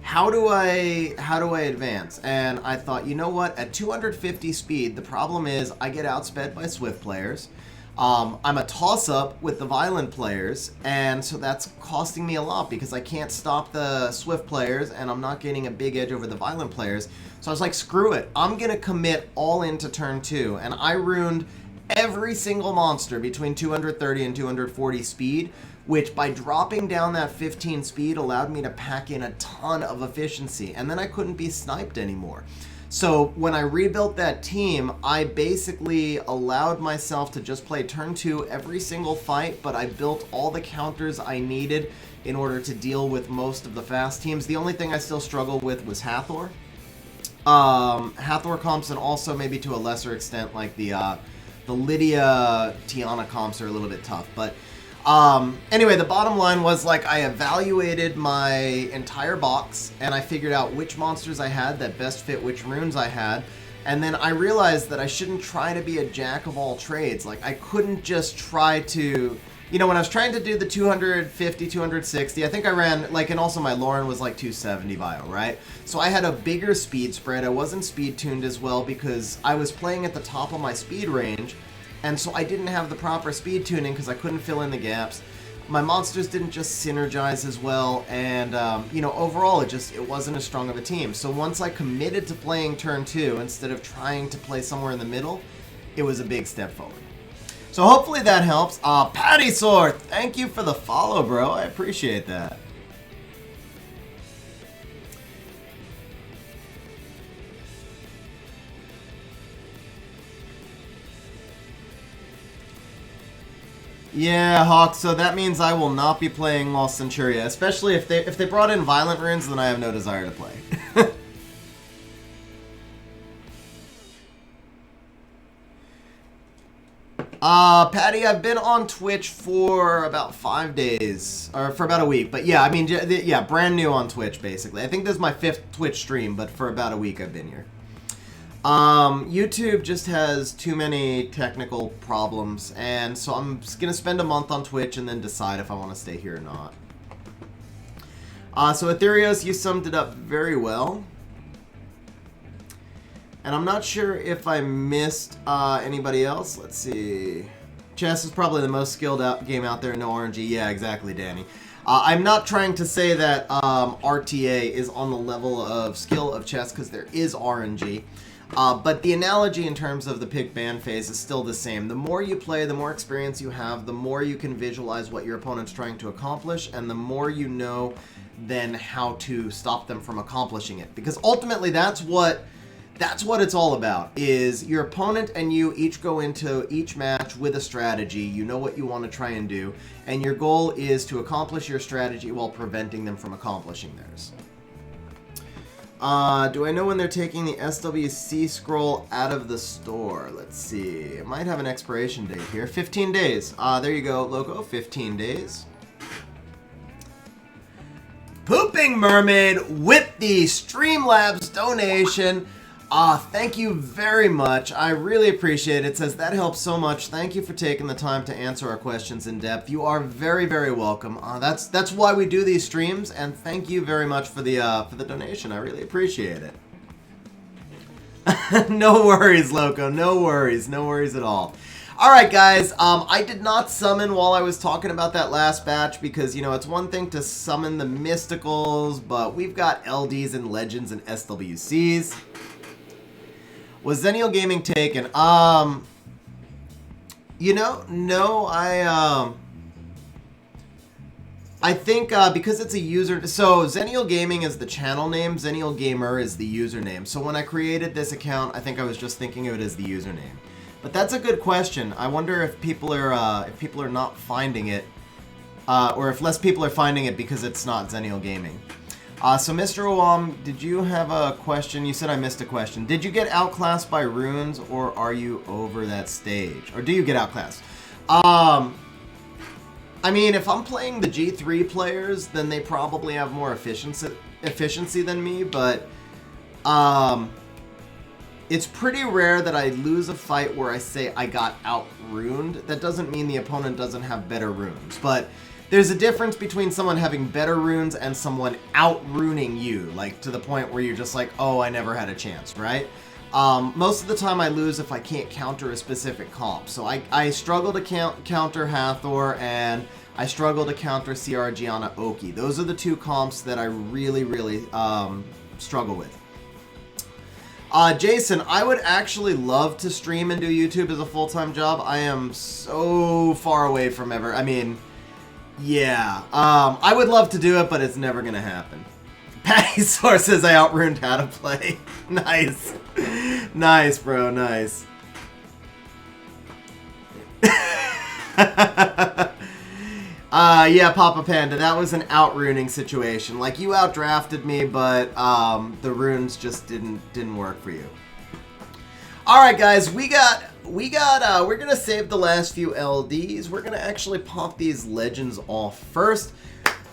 A: how do I advance? And I thought, you know what? At 250 speed, the problem is I get outsped by Swift players. I'm a toss-up with the violent players, and so that's costing me a lot because I can't stop the Swift players, and I'm not getting a big edge over the violent players. So I was like, screw it. I'm going to commit all into turn 2, and I runed every single monster between 230 and 240 speed, which by dropping down that 15 speed allowed me to pack in a ton of efficiency, and then I couldn't be sniped anymore. So when I rebuilt that team, I basically allowed myself to just play turn 2 every single fight, but I built all the counters I needed in order to deal with most of the fast teams. The only thing I still struggled with was Hathor. Hathor comps, and also maybe to a lesser extent like the Lydia Tiana comps are a little bit tough, but anyway, the bottom line was, like, I evaluated my entire box and I figured out which monsters I had that best fit which runes I had, And then I realized that I shouldn't try to be a jack of all trades. Like, I couldn't just try to... You know, when I was trying to do the 250, 260, I think I ran, like, and also my Lauren was like 270 bio, right? So I had a bigger speed spread. I wasn't speed tuned as well because I was playing at the top of my speed range, and so I didn't have the proper speed tuning because I couldn't fill in the gaps. My monsters didn't just synergize as well, and, you know, overall it wasn't as strong of a team. So once I committed to playing turn 2 instead of trying to play somewhere in the middle, it was a big step forward. So hopefully that helps. Patty Sword, thank you for the follow, bro. I appreciate that. Yeah, Hawk, so that means I will not be playing Lost Centuria, especially if they brought in Violent Runes, then I have no desire to play. Patty, I've been on Twitch for about 5 days, or for about a week, but yeah, I mean, yeah, brand new on Twitch, basically. I think this is my 5th Twitch stream, but for about a week I've been here. YouTube just has too many technical problems, and so I'm just gonna spend a month on Twitch and then decide if I want to stay here or not. So Ethereos, you summed it up very well. And I'm not sure if I missed anybody else. Let's see. Chess is probably the most skilled game out there. No RNG. Yeah, exactly, Danny. I'm not trying to say that RTA is on the level of skill of chess because there is RNG. But the analogy in terms of the pick ban phase is still the same. The more you play, the more experience you have, the more you can visualize what your opponent's trying to accomplish, and the more you know then how to stop them from accomplishing it. Because ultimately that's what it's all about, is your opponent and you each go into each match with a strategy. You know what you want to try and do, and your goal is to accomplish your strategy while preventing them from accomplishing theirs. Do I know when they're taking the SWC scroll out of the store? Let's see. It might have an expiration date here. 15 days. There you go, Loco. 15 days. Pooping Mermaid with the Streamlabs donation. Thank you very much. I really appreciate it. It says, that helps so much. Thank you for taking the time to answer our questions in depth. You are very, very welcome. That's why we do these streams, and thank you very much for the donation. I really appreciate it. No worries, Loco. No worries. No worries at all. All right, guys. I did not summon while I was talking about that last batch because, you know, it's one thing to summon the mysticals, but we've got LDs and legends and SWCs. Was Xennial Gaming taken? You know, no, I think because it's a user, so Xennial Gaming is the channel name, Xennial Gamer is the username. So when I created this account, I think I was just thinking of it as the username. But that's a good question. I wonder if people are not finding it, or if less people are finding it because it's not Xennial Gaming. So Mr. Oam, did you have a question? You said I missed a question. Did you get outclassed by runes, or are you over that stage? Or do you get outclassed? I mean, if I'm playing the G3 players, then they probably have more efficiency than me, but it's pretty rare that I lose a fight where I say I got out-runed. That doesn't mean the opponent doesn't have better runes, but there's a difference between someone having better runes and someone out-runing you, like to the point where you're just like, oh, I never had a chance, right? Most of the time I lose if I can't counter a specific comp. So I struggle to counter Hathor, and I struggle to counter CR Gianna Oki. Those are the two comps that I really, really struggle with. Jason, I would actually love to stream and do YouTube as a full-time job. I am so far away from ever, I mean... Yeah, I would love to do it, but it's never gonna happen. Patty Source says I outruned how to play. Nice. Nice, bro, nice. Yeah, Papa Panda, that was an out-runing situation. Like, you outdrafted me, but the runes just didn't work for you. Alright, guys, we're gonna save the last few LDs. We're gonna actually pop these legends off first.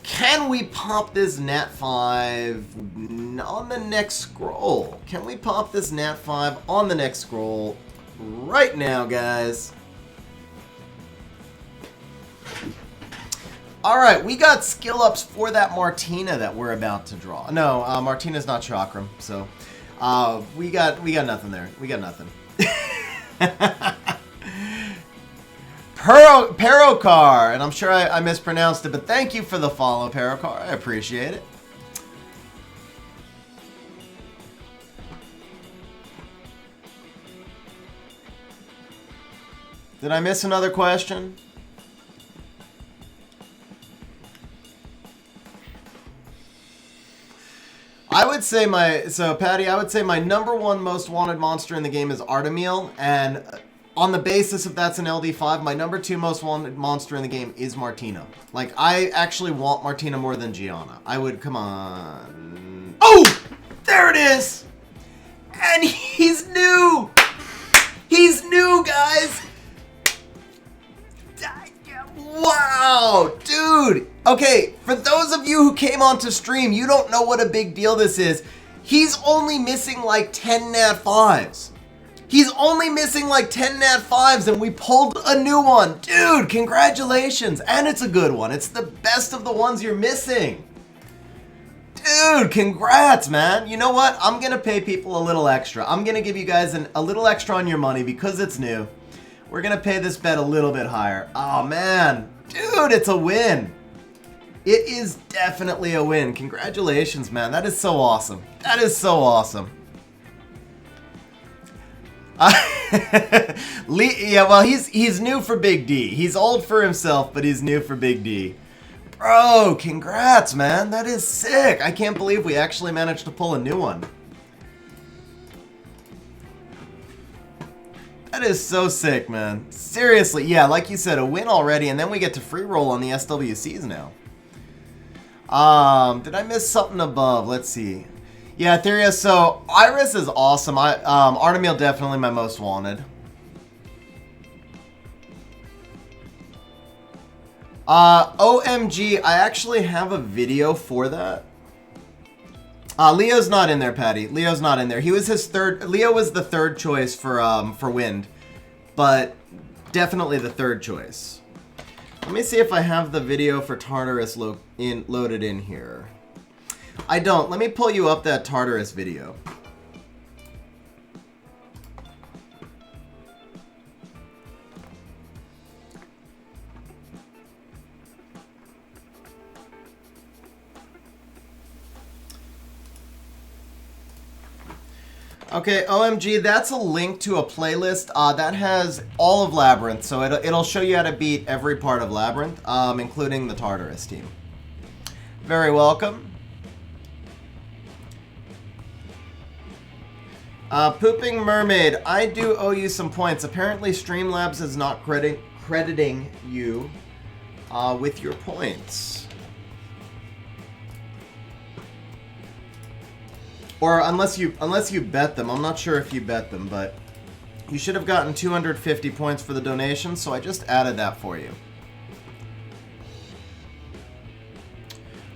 A: Can we pop this Nat 5 on the next scroll? Can we pop this Nat 5 on the next scroll right now, guys? Alright, we got skill ups for that Martina that we're about to draw. No, Martina's not Chakram, so we got nothing there. We got nothing. Perokar, and I'm sure I mispronounced it, but thank you for the follow, Perokar. I appreciate it. Did I miss another question? I would say Patty, I would say my #1 most wanted monster in the game is Artemil, and on the basis of that's an LD5, my #2 most wanted monster in the game is Martina. Like, I actually want Martina more than Gianna. I would, come on. Oh! There it is! And he's new! He's new, guys! Wow! Dude! Okay, for those of you who came onto stream, you don't know what a big deal this is. He's only missing like 10 Nat 5s. He's only missing like 10 Nat 5s and we pulled a new one. Dude, congratulations. And it's a good one. It's the best of the ones you're missing. Dude, congrats, man. You know what? I'm going to pay people a little extra. I'm going to give you guys a little extra on your money because it's new. We're going to pay this bet a little bit higher. Oh, man. Dude, it's a win. It is definitely a win. Congratulations, man. That is so awesome. That is so awesome. Yeah, well, he's new for Big D. He's old for himself, but he's new for Big D. Bro, congrats, man. That is sick. I can't believe we actually managed to pull a new one. That is so sick, man. Seriously, yeah, like you said, a win already, and then we get to free roll on the SWCs now. Did I miss something above? Let's see. Yeah, Theria, so Iris is awesome. Artemil definitely my most wanted. OMG, I actually have a video for that. Leo's not in there, Patty. Leo's not in there. He was his third. Leo was the third choice for Wind, but definitely the third choice. Let me see if I have the video for Tartarus loaded in here. I don't. Let me pull you up that Tartarus video. Okay, OMG, that's a link to a playlist that has all of Labyrinth, so it'll show you how to beat every part of Labyrinth, including the Tartarus team. Very welcome. Pooping Mermaid, I do owe you some points. Apparently Streamlabs is not crediting you with your points. Or unless you bet them. I'm not sure if you bet them, but you should have gotten 250 points for the donation, so I just added that for you.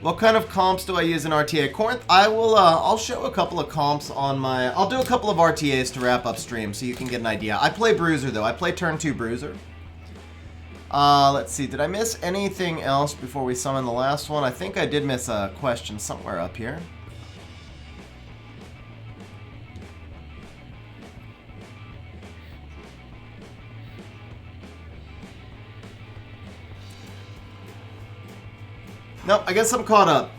A: What kind of comps do I use in RTA? Corinth, I'll show a couple of comps on my... I'll do a couple of RTAs to wrap up stream so you can get an idea. I play Bruiser, though. I play turn 2 Bruiser. Let's see. Did I miss anything else before we summon the last one? I think I did miss a question somewhere up here. Nope, I guess I'm caught up.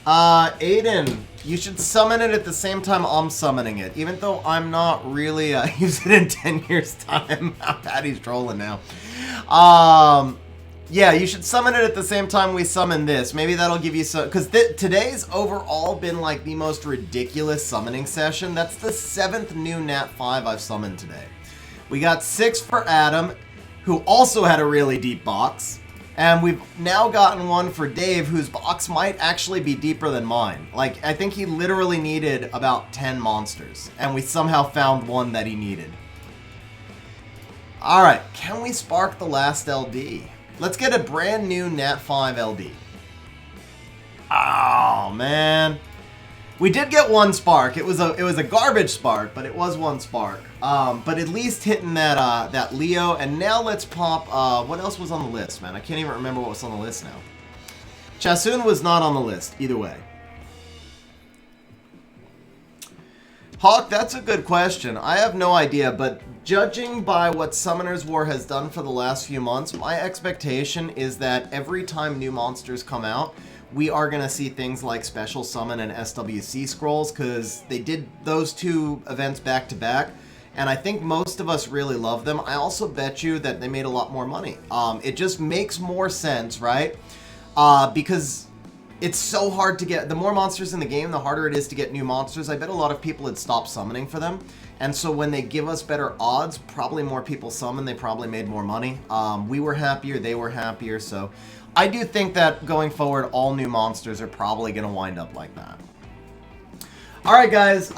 A: Aiden, you should summon it at the same time I'm summoning it. Even though I'm not really using it in 10 years' time. Patty's trolling now. Yeah, you should summon it at the same time we summon this. Maybe that'll give you some... Because today's overall been like the most ridiculous summoning session. That's the 7th new Nat 5 I've summoned today. We got 6 for Adam, who also had a really deep box. And we've now gotten one for Dave, whose box might actually be deeper than mine. Like, I think he literally needed about 10 monsters. And we somehow found one that he needed. Alright, can we spark the last LD? Let's get a brand new Nat 5 LD. Oh, man. We did get one spark. It was a garbage spark, but it was one spark. But at least hitting that Leo. And now let's pop. What else was on the list, man? I can't even remember what was on the list now. Chasun was not on the list either way. Hawk, that's a good question. I have no idea, but judging by what Summoners War has done for the last few months, my expectation is that every time new monsters come out, we are going to see things like Special Summon and SWC scrolls, because they did those two events back to back, and I think most of us really love them. I also bet you that they made a lot more money. It just makes more sense, right? Because it's so hard to get, the more monsters in the game, the harder it is to get new monsters. I bet a lot of people had stopped summoning for them. And so when they give us better odds, probably more people summon, they probably made more money. We were happier, they were happier, so I do think that going forward, all new monsters are probably going to wind up like that. Alright guys,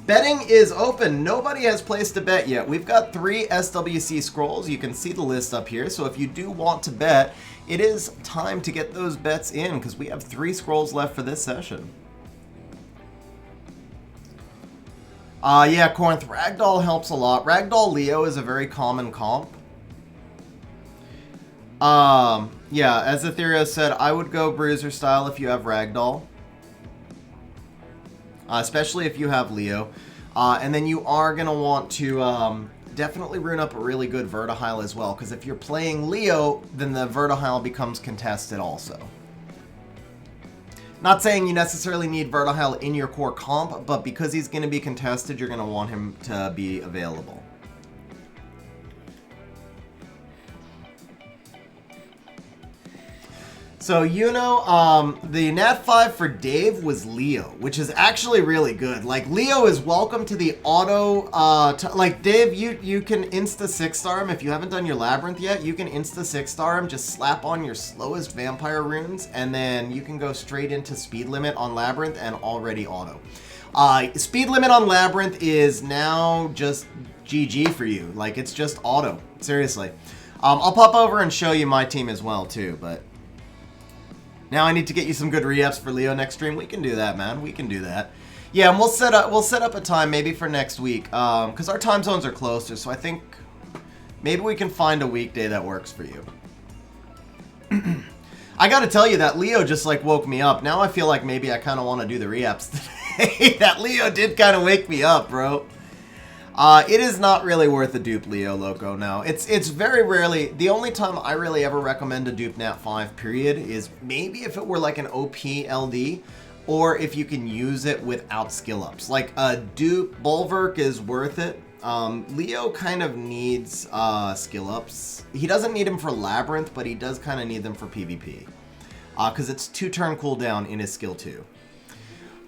A: betting is open. Nobody has placed a bet yet. We've got 3 SWC scrolls. You can see the list up here, so if you do want to bet, it is time to get those bets in, because we have 3 scrolls left for this session. Yeah, Corinth, Ragdoll helps a lot. Ragdoll Leo is a very common comp. Yeah, as Ethereal said, I would go Bruiser style if you have Ragdoll. Especially if you have Leo. And then you are going to want to definitely rune up a really good Vertihile as well, because if you're playing Leo, then the Vertihile becomes contested also. Not saying you necessarily need Vertihile in your core comp, but because he's going to be contested, you're going to want him to be available. So, you know, the Nat 5 for Dave was Leo, which is actually really good. Like, Leo is welcome to the auto, like, Dave, you can insta 6-star him. If you haven't done your Labyrinth yet, you can insta 6-star him. Just slap on your slowest Vampire runes, and then you can go straight into Speed Limit on Labyrinth and already auto. Speed Limit on Labyrinth is now just GG for you. Like, it's just auto. Seriously. I'll pop over and show you my team as well, too, but now I need to get you some good re-ups for Leo next stream. We can do that, man. We can do that. Yeah, and we'll set up a time maybe for next week, because our time zones are closer. So I think maybe we can find a weekday that works for you. I got to tell you that Leo just like woke me up. Now I feel like maybe I kind of want to do the re-ups today. That Leo did kind of wake me up, bro. It is not really worth a dupe Leo Loco now. It's very rarely, the only time I really ever recommend a dupe Nat 5 period is maybe if it were like an OP LD, or if you can use it without skill ups. Like a dupe Bulwark is worth it. Leo kind of needs skill ups. He doesn't need them for Labyrinth, but he does kind of need them for PvP. Because it's 2-turn cooldown in his skill 2.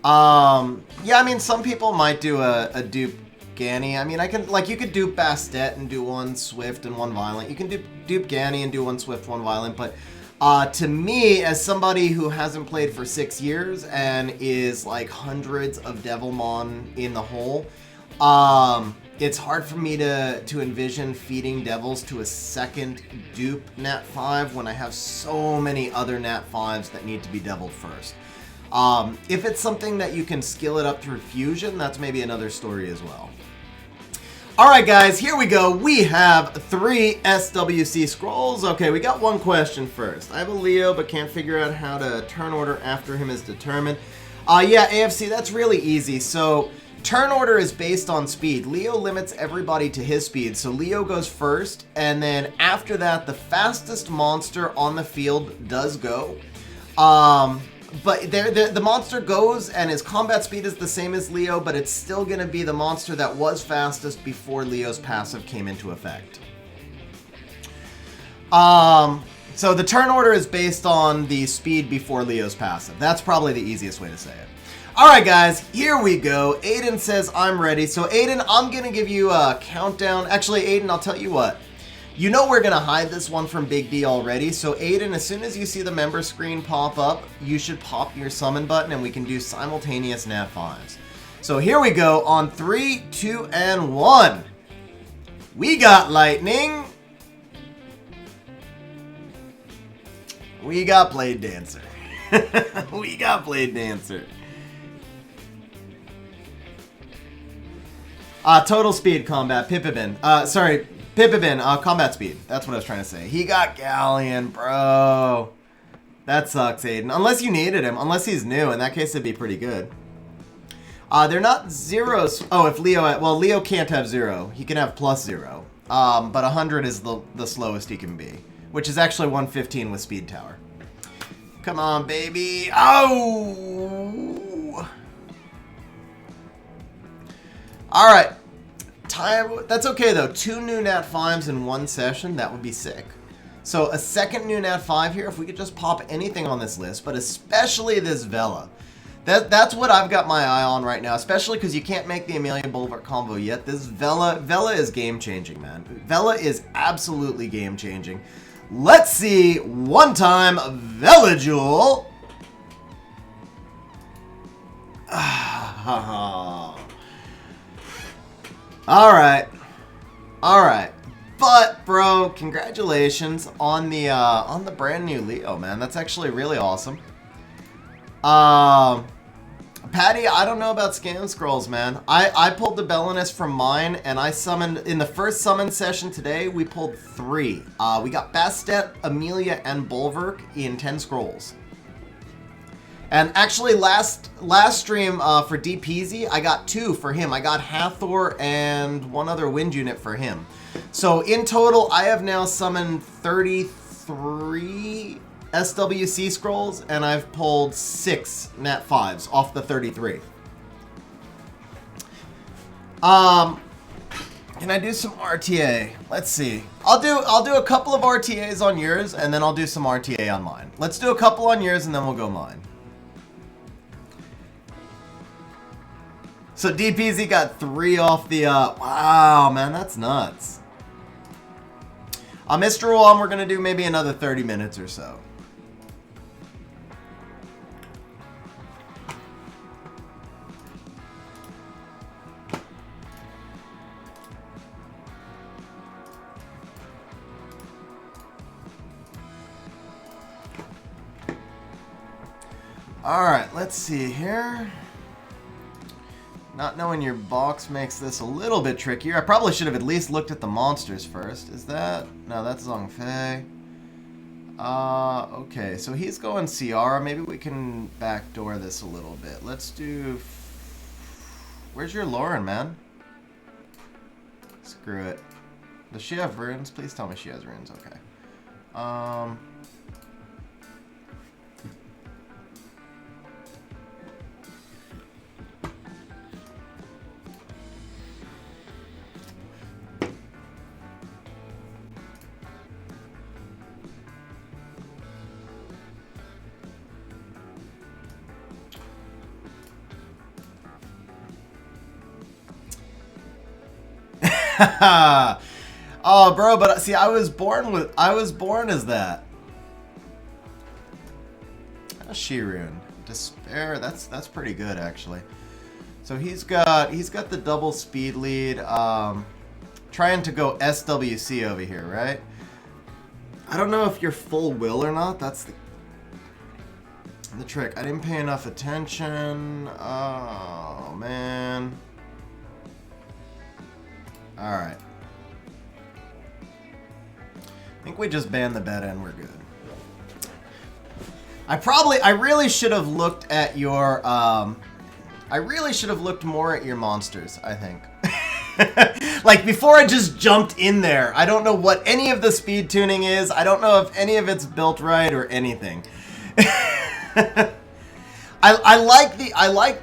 A: Yeah, I mean, some people might do a dupe Ganny. I mean, I can, like, you could dupe Bastet and do 1 Swift and 1 Violent. You can dupe Ganny and do 1 Swift, 1 Violent, but to me, as somebody who hasn't played for 6 years and is like hundreds of Devilmon in the hole, it's hard for me to envision feeding Devils to a second dupe Nat 5 when I have so many other Nat 5s that need to be Deviled first. If it's something that you can skill it up through Fusion, that's maybe another story as well. Alright guys, here we go. We have 3 SWC scrolls. Okay, we got one question first. I have a Leo, but can't figure out how to turn order after him is determined. Yeah, AFC, that's really easy. So, turn order is based on speed. Leo limits everybody to his speed, so Leo goes first, and then after that, the fastest monster on the field does go. But the monster goes, and his combat speed is the same as Leo, but it's still going to be the monster that was fastest before Leo's passive came into effect. So the turn order is based on the speed before Leo's passive. That's probably the easiest way to say it. Alright guys, here we go. Aiden says I'm ready. So Aiden, I'm going to give you a countdown. Actually, Aiden, I'll tell you what. You know we're going to hide this one from Big D already, so Aiden, as soon as you see the member screen pop up, you should pop your summon button and we can do simultaneous Nat 5s. So here we go on 3, 2, and 1. We got lightning. We got Blade Dancer. We got Blade Dancer. Total speed combat, Pipibin. Sorry, Pipibin, combat speed. That's what I was trying to say. He got Galleon, bro. That sucks, Aiden. Unless you needed him. Unless he's new. In that case, it'd be pretty good. They're not zeros. Oh, if Leo... Well, Leo can't have 0. He can have +0. But 100 is the slowest he can be. Which is actually 115 with Speed Tower. Come on, baby. Oh! Alright. That's okay, though. 2 new Nat 5s in one session. That would be sick. So, a second new Nat 5 here. If we could just pop anything on this list. But especially this Vela. That's what I've got my eye on right now, especially because you can't make the Amelia Boulevard combo yet. This Vela is game-changing, man. Vela is absolutely game-changing. Let's see one time Vela Jewel. Alright. Alright. But, bro, congratulations on the brand new Leo, man. That's actually really awesome. Patty, I don't know about Scam Scrolls, man. I pulled the Belinus from mine, and I summoned... In the first summon session today, we pulled 3. We got Bastet, Amelia, and Bulwark in 10 scrolls. And actually, last stream for DPZ, I got 2 for him. I got Hathor and one other wind unit for him. So, in total, I have now summoned 33... SWC scrolls, and I've pulled 6 Nat 5s off the 33. Can I do some RTA? Let's see. I'll do a couple of RTAs on yours, and then I'll do some RTA on mine. Let's do a couple on yours, and then we'll go mine. So DPZ got 3 off the, wow, man, that's nuts. Mr. Wom, we're gonna do maybe another 30 minutes or so. Alright, let's see here. Not knowing your box makes this a little bit trickier. I probably should have at least looked at the monsters first. Is that... No, that's Zhongfei. Okay, so he's going Ciara. Maybe we can backdoor this a little bit. Let's do... Where's your Lauren, man? Screw it. Does she have runes? Please tell me she has runes. Okay. Oh, bro, but see, I was born as that. Shirun, Despair. That's pretty good, actually. So he's got the double speed lead. Trying to go SWC over here, right? I don't know if you're full will or not. That's the trick. I didn't pay enough attention. Oh man. Alright. I think we just ban the beta and we're good. I really should have looked at your, I really should have looked more at your monsters, I think. Like, before I just jumped in there. I don't know what any of the speed tuning is. I don't know if any of it's built right or anything. I like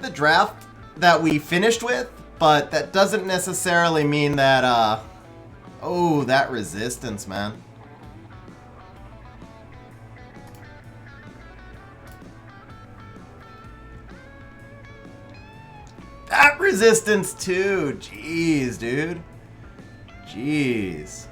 A: the draft that we finished with, but that doesn't necessarily mean that, oh, that resistance, man. That resistance too. Jeez, dude. Jeez.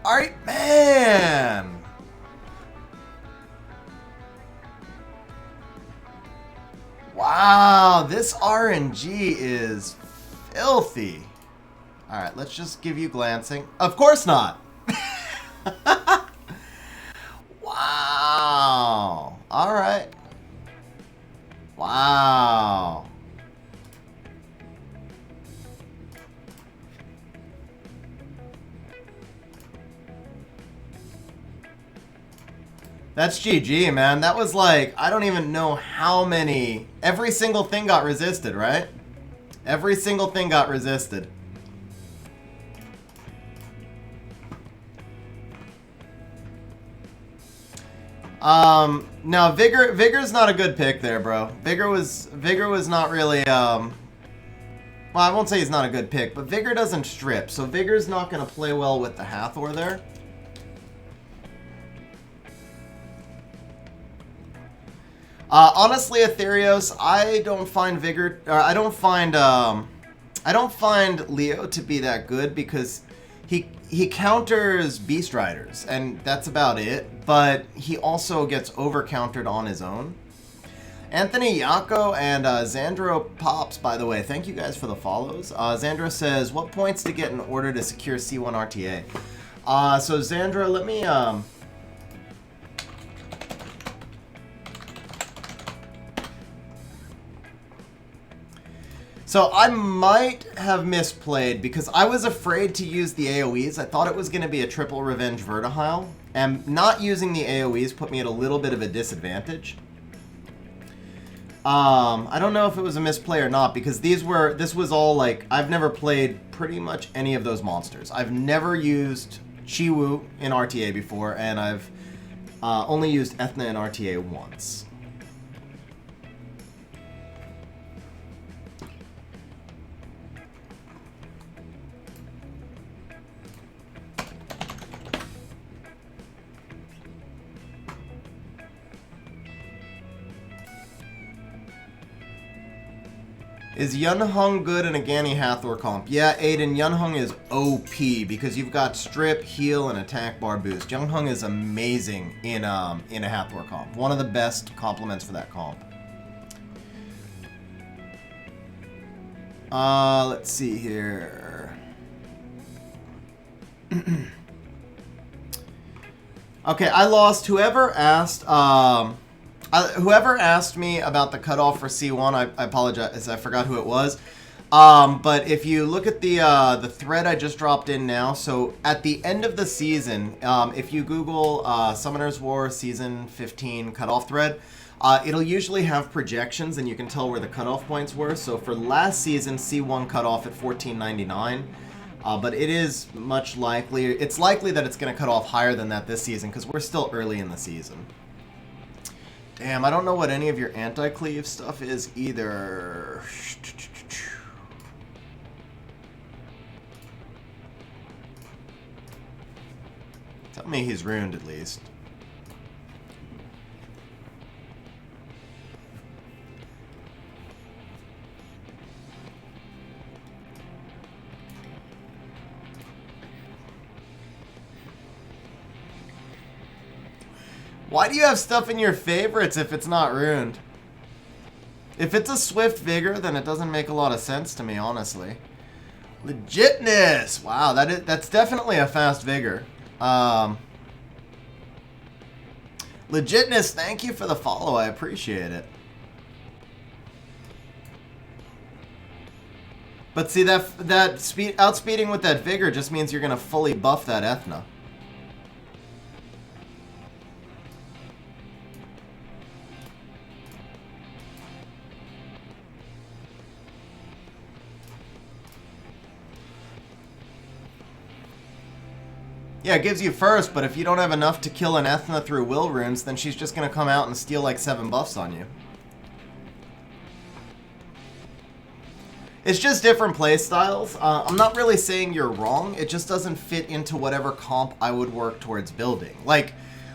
A: Alright, man! Wow, this RNG is filthy. Alright, let's just give you glancing. Of course not! Wow. Alright. Wow. That's GG, man. That was like, I don't even know how many. Every single thing got resisted, right? Every single thing got resisted. No, Vigor's not a good pick there, bro. Vigor was not really, well, I won't say he's not a good pick, but Vigor doesn't strip, so Vigor's not going to play well with the Hathor there. Honestly, Aetherios, I don't find Leo to be that good because he counters Beast Riders, and that's about it, but he also gets over-countered on his own. Anthony Yako and Xzandro Pops, by the way, thank you guys for the follows. Xzandro says, what points to get in order to secure C1 RTA? So Xzandro, let me... So I might have misplayed because I was afraid to use the AoEs. I thought it was going to be a triple Revenge Vertihile, and not using the AoEs put me at a little bit of a disadvantage. I don't know if it was a misplay or not because this was all like, I've never played pretty much any of those monsters. I've never used Chiwu in RTA before, and I've only used Ethna in RTA once. Is Yunhong good in a Gani Hathor comp? Yeah, Aiden, Yunhong is OP because you've got strip, heal, and attack bar boost. Yunhong is amazing in a Hathor comp. One of the best compliments for that comp. Let's see here. Okay, I lost. Whoever asked me about the cutoff for C1, I apologize, I forgot who it was. But if you look at the thread I just dropped in now, so at the end of the season, if you Google Summoner's War Season 15 cutoff thread, it'll usually have projections and you can tell where the cutoff points were. So for last season, C1 cutoff at 1499. But it is much likely, it's likely that it's going to cut off higher than that this season because we're still early in the season. Damn, I don't know what any of your anti-cleave stuff is either. Tell me he's ruined at least. Why do you have stuff in your favorites if it's not ruined? If it's a Swift Vigor, then it doesn't make a lot of sense to me, honestly. Legitness! Wow, that's definitely a fast Vigor. Legitness, thank you for the follow. I appreciate it. But see, outspeeding with that Vigor just means you're going to fully buff that Ethna. Yeah, it gives you first, but if you don't have enough to kill an Ethna through will runes, then she's just going to come out and steal like 7 buffs on you. It's just different play styles. I'm not really saying you're wrong, it just doesn't fit into whatever comp I would work towards building. Like,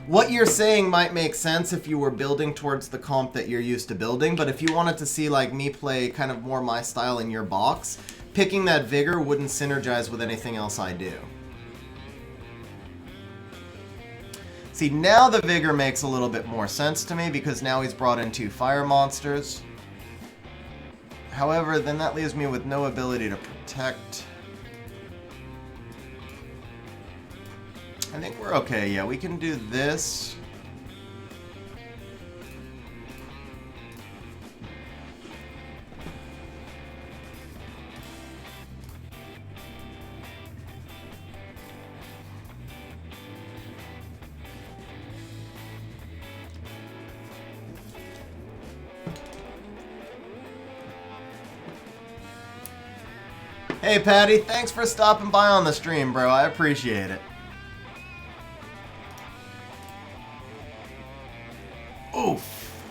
A: what you're saying might make sense if you were building towards the comp that you're used to building, but if you wanted to see like me play kind of more my style in your box, picking that Vigor wouldn't synergize with anything else I do. See, now the Vigor makes a little bit more sense to me because now he's brought in 2 fire monsters. However, then that leaves me with no ability to protect. I think we're okay. Yeah, we can do this. Hey, Patty, thanks for stopping by on the stream, bro. I appreciate it. Oof.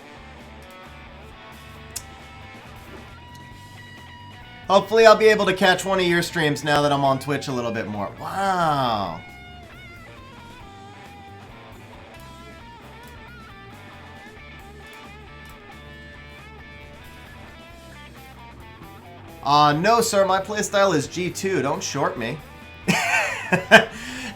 A: Hopefully I'll be able to catch one of your streams now that I'm on Twitch a little bit more. Wow. No, sir, my playstyle is G2. Don't short me.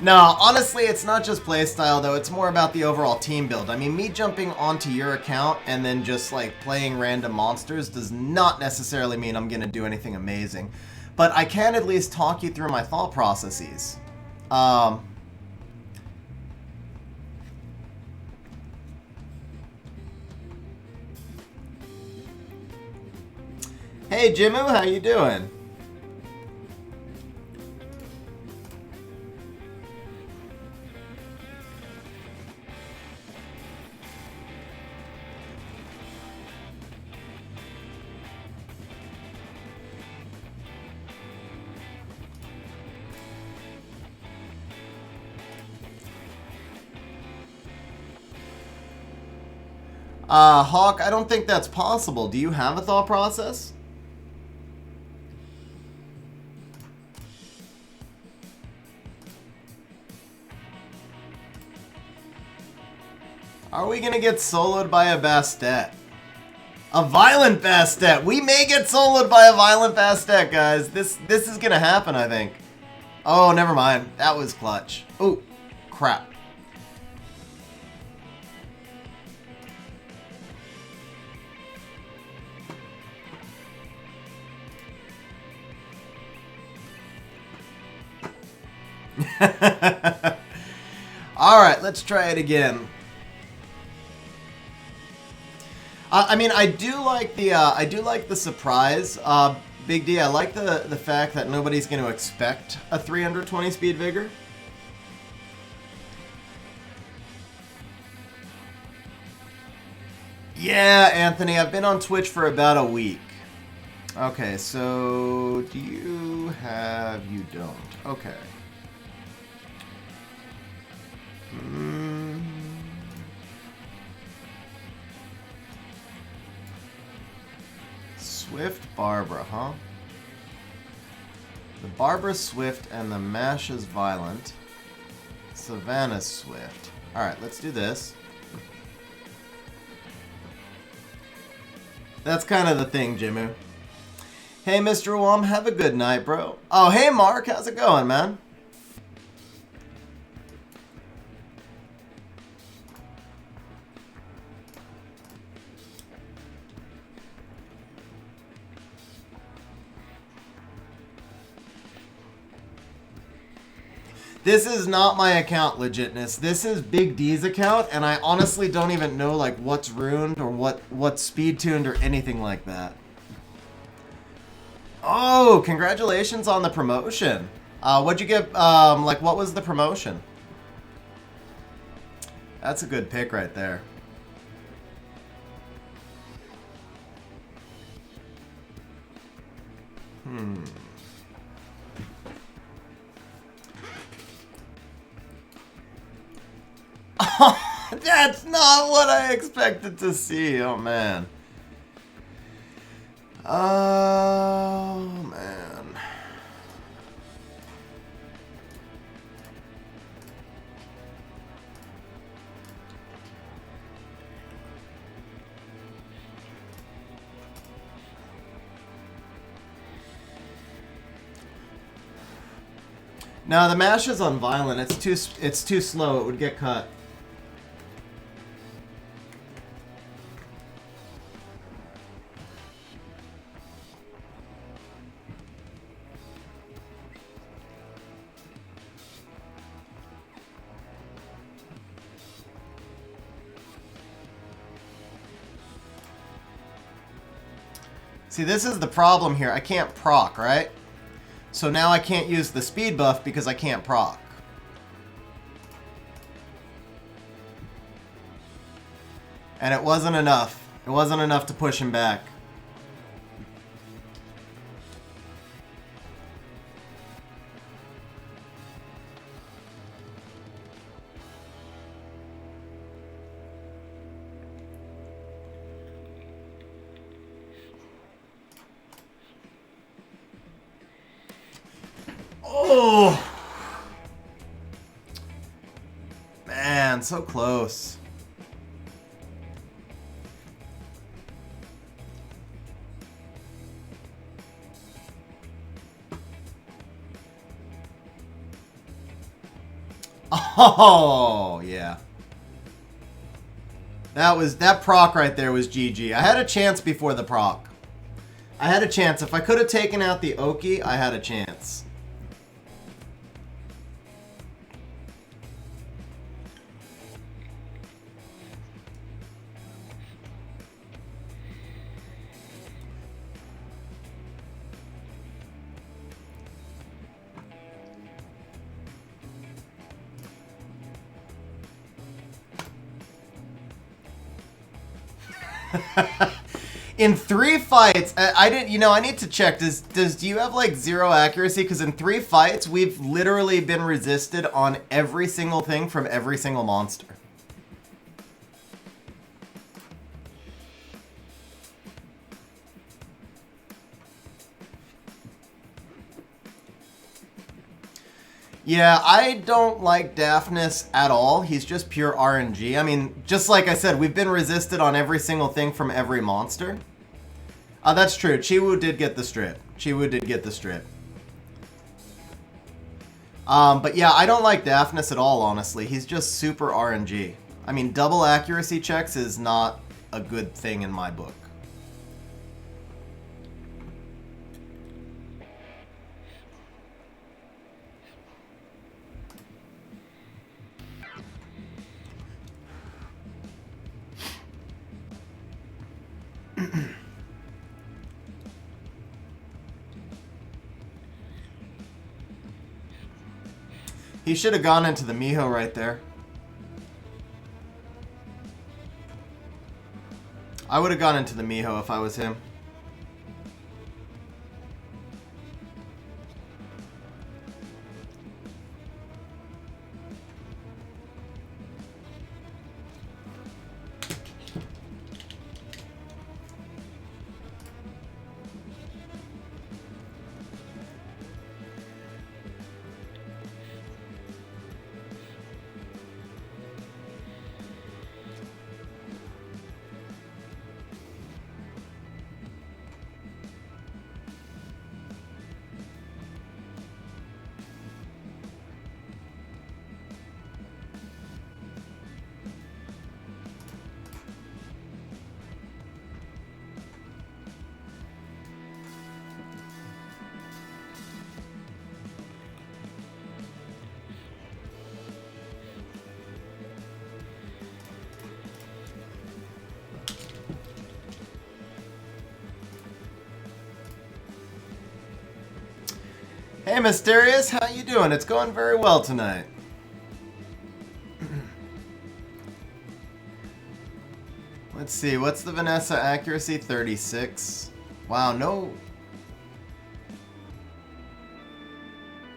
A: No, honestly, it's not just playstyle, though. It's more about the overall team build. I mean, me jumping onto your account and then just, like, playing random monsters does not necessarily mean I'm going to do anything amazing. But I can at least talk you through my thought processes. Hey, Jimu, how you doing? Hawk, I don't think that's possible. Do you have a thought process? Are we gonna get soloed by a Bastet? A violent Bastet! We may get soloed by a violent Bastet, guys. This is gonna happen, I think. Oh, never mind. That was clutch. Oh, crap. Alright, let's try it again. I mean, I do like the surprise. Big D, I like the fact that nobody's going to expect a 320 speed vigor. Yeah, Anthony, I've been on Twitch for about a week. Okay, so do you have... You don't. Okay. Swift Barbara, huh? The Barbara's Swift and the Mash is Violent. Savannah's Swift. Alright, let's do this. That's kind of the thing, Jimu. Hey, Mr. Wom, have a good night, bro. Oh, hey, Mark, how's it going, man? This is not my account, legitness. This is Big D's account, and I honestly don't even know like what's runed or what's speed tuned or anything like that. Oh, congratulations on the promotion. What'd you get? Like, what was the promotion? That's a good pick right there. That's not what I expected to see. Oh, man. Oh, man. No, the mash is on violent. It's too slow. It would get cut. See, this is the problem here. I can't proc, right? So now I can't use the speed buff because I can't proc. And it wasn't enough. It wasn't enough to push him back. Oh! Man, so close. Oh, yeah. That proc right there was GG. I had a chance before the proc. I had a chance. If I could have taken out the Oki, I had a chance. In 3 fights, I didn't. You know, I need to check. Do you have like 0 accuracy? Because in 3 fights, we've literally been resisted on every single thing from every single monster. Yeah, I don't like Daphnis at all. He's just pure RNG. I mean, just like I said, we've been resisted on every single thing from every monster. That's true. Chiwu did get the strip. Chiwu did get the strip. But yeah, I don't like Daphnis at all, honestly. He's just super RNG. I mean, double accuracy checks is not a good thing in my book. He should have gone into the Miho right there. I would have gone into the Miho if I was him. Hey, Mysterious, how you doing? It's going very well tonight. Let's see, what's the Vanessa accuracy? 36. Wow, no.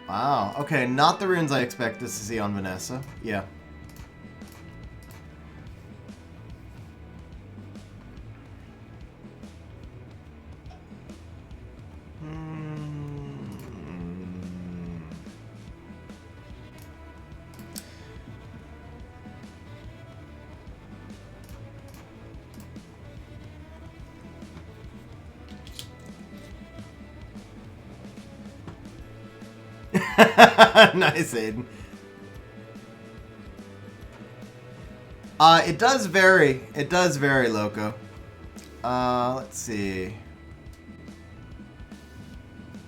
A: Wow, okay, not the runes I expected to see on Vanessa. Yeah. Nice, Aiden. It does vary. It does vary, Loco. Let's see.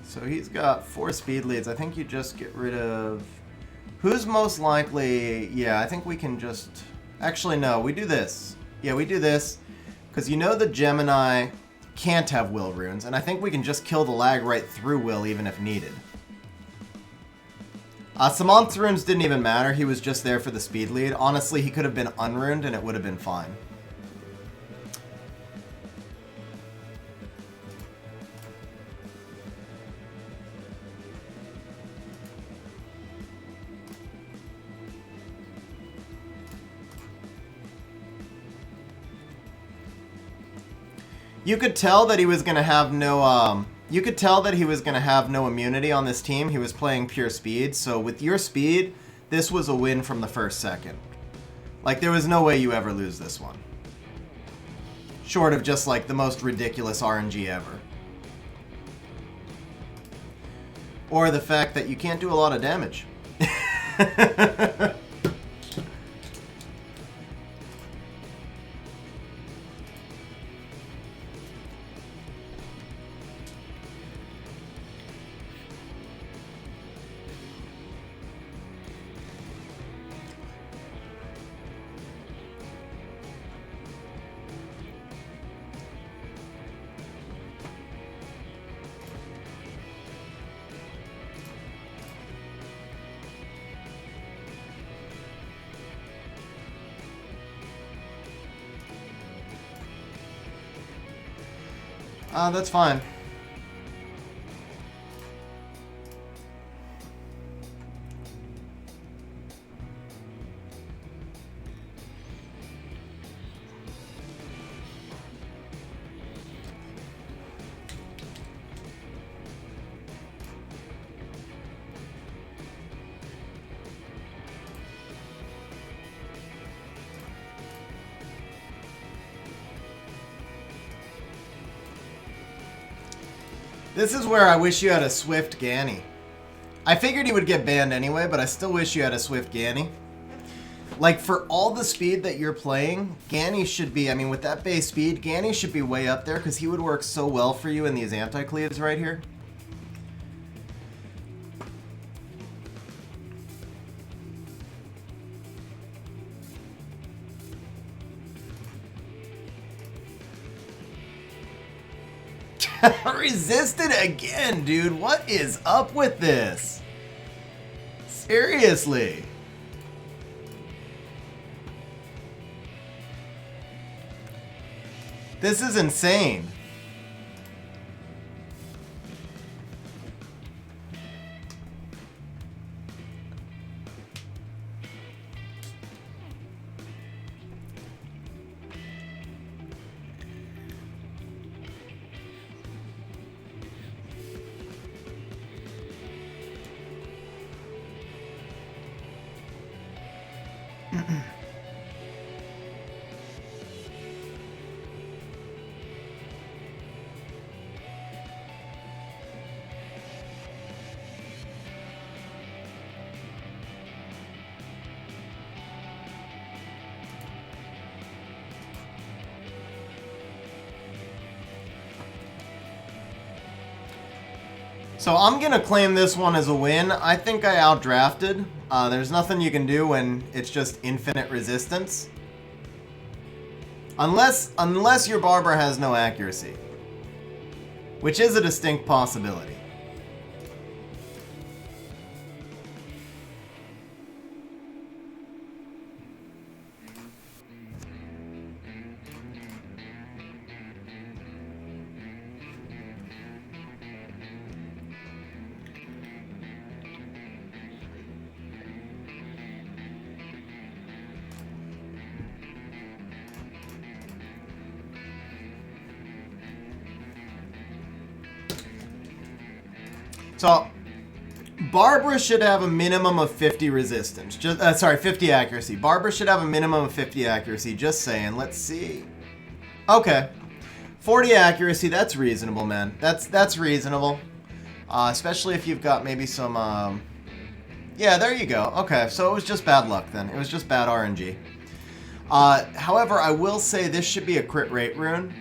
A: So he's got 4 speed leads. I think you just get rid of... Who's most likely... Yeah, I think we can just... Actually, no. We do this. Yeah, we do this. Because you know the Gemini can't have will runes, and I think we can just kill the lag right through will even if needed. Samanth's runes didn't even matter, he was just there for the speed lead. Honestly, he could have been unruned and it would have been fine. You could tell that he was gonna have no you could tell that he was gonna have no immunity on this team. He was playing pure speed, so with your speed, this was a win from the first second. Like, there was no way you ever lose this one. Short of just like the most ridiculous RNG ever. Or the fact that you can't do a lot of damage. That's fine. This is where I wish you had a Swift Ganny. I figured he would get banned anyway, but I still wish you had a Swift Ganny. Like, for all the speed that you're playing, Ganny should be, I mean, with that base speed, Ganny should be way up there because he would work so well for you in these anti-cleaves right here. Resisted again, dude. What is up with this? Seriously. This is insane. So I'm going to claim this one as a win. I think I outdrafted. There's nothing you can do when it's just infinite resistance. Unless your barber has no accuracy. Which is a distinct possibility. So, Barbara should have a minimum of 50 resistance. 50 accuracy. Barbara should have a minimum of 50 accuracy. Just saying. Let's see. Okay. 40 accuracy. That's reasonable, man. That's reasonable. Especially if you've got maybe some... Yeah, there you go. Okay, so it was just bad luck then. It was just bad RNG. However, I will say this should be a crit rate rune.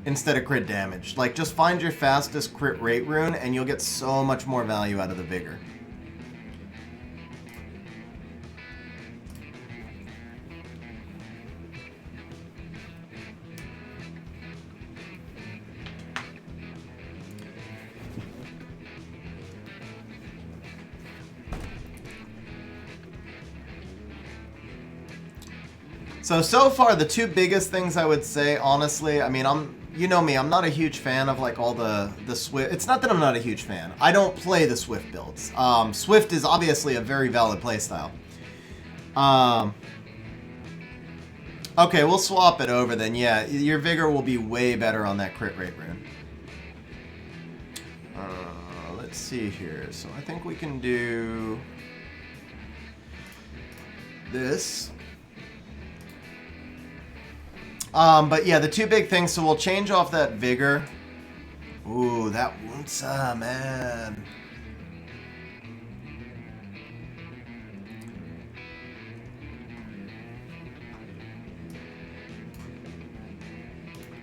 A: Instead of crit damage. Like, just find your fastest crit rate rune and you'll get so much more value out of the Vigor. So far, the two biggest things I would say, honestly, I mean, you know me, I'm not a huge fan of like all the Swift. It's not that I'm not a huge fan. I don't play the Swift builds. Swift is obviously a very valid playstyle. Okay, we'll swap it over then. Yeah, your Vigor will be way better on that crit rate rune. Let's see here. So I think we can do this. But yeah, the two big things, so we'll change off that Vigor. Ooh, that Wunsa, man.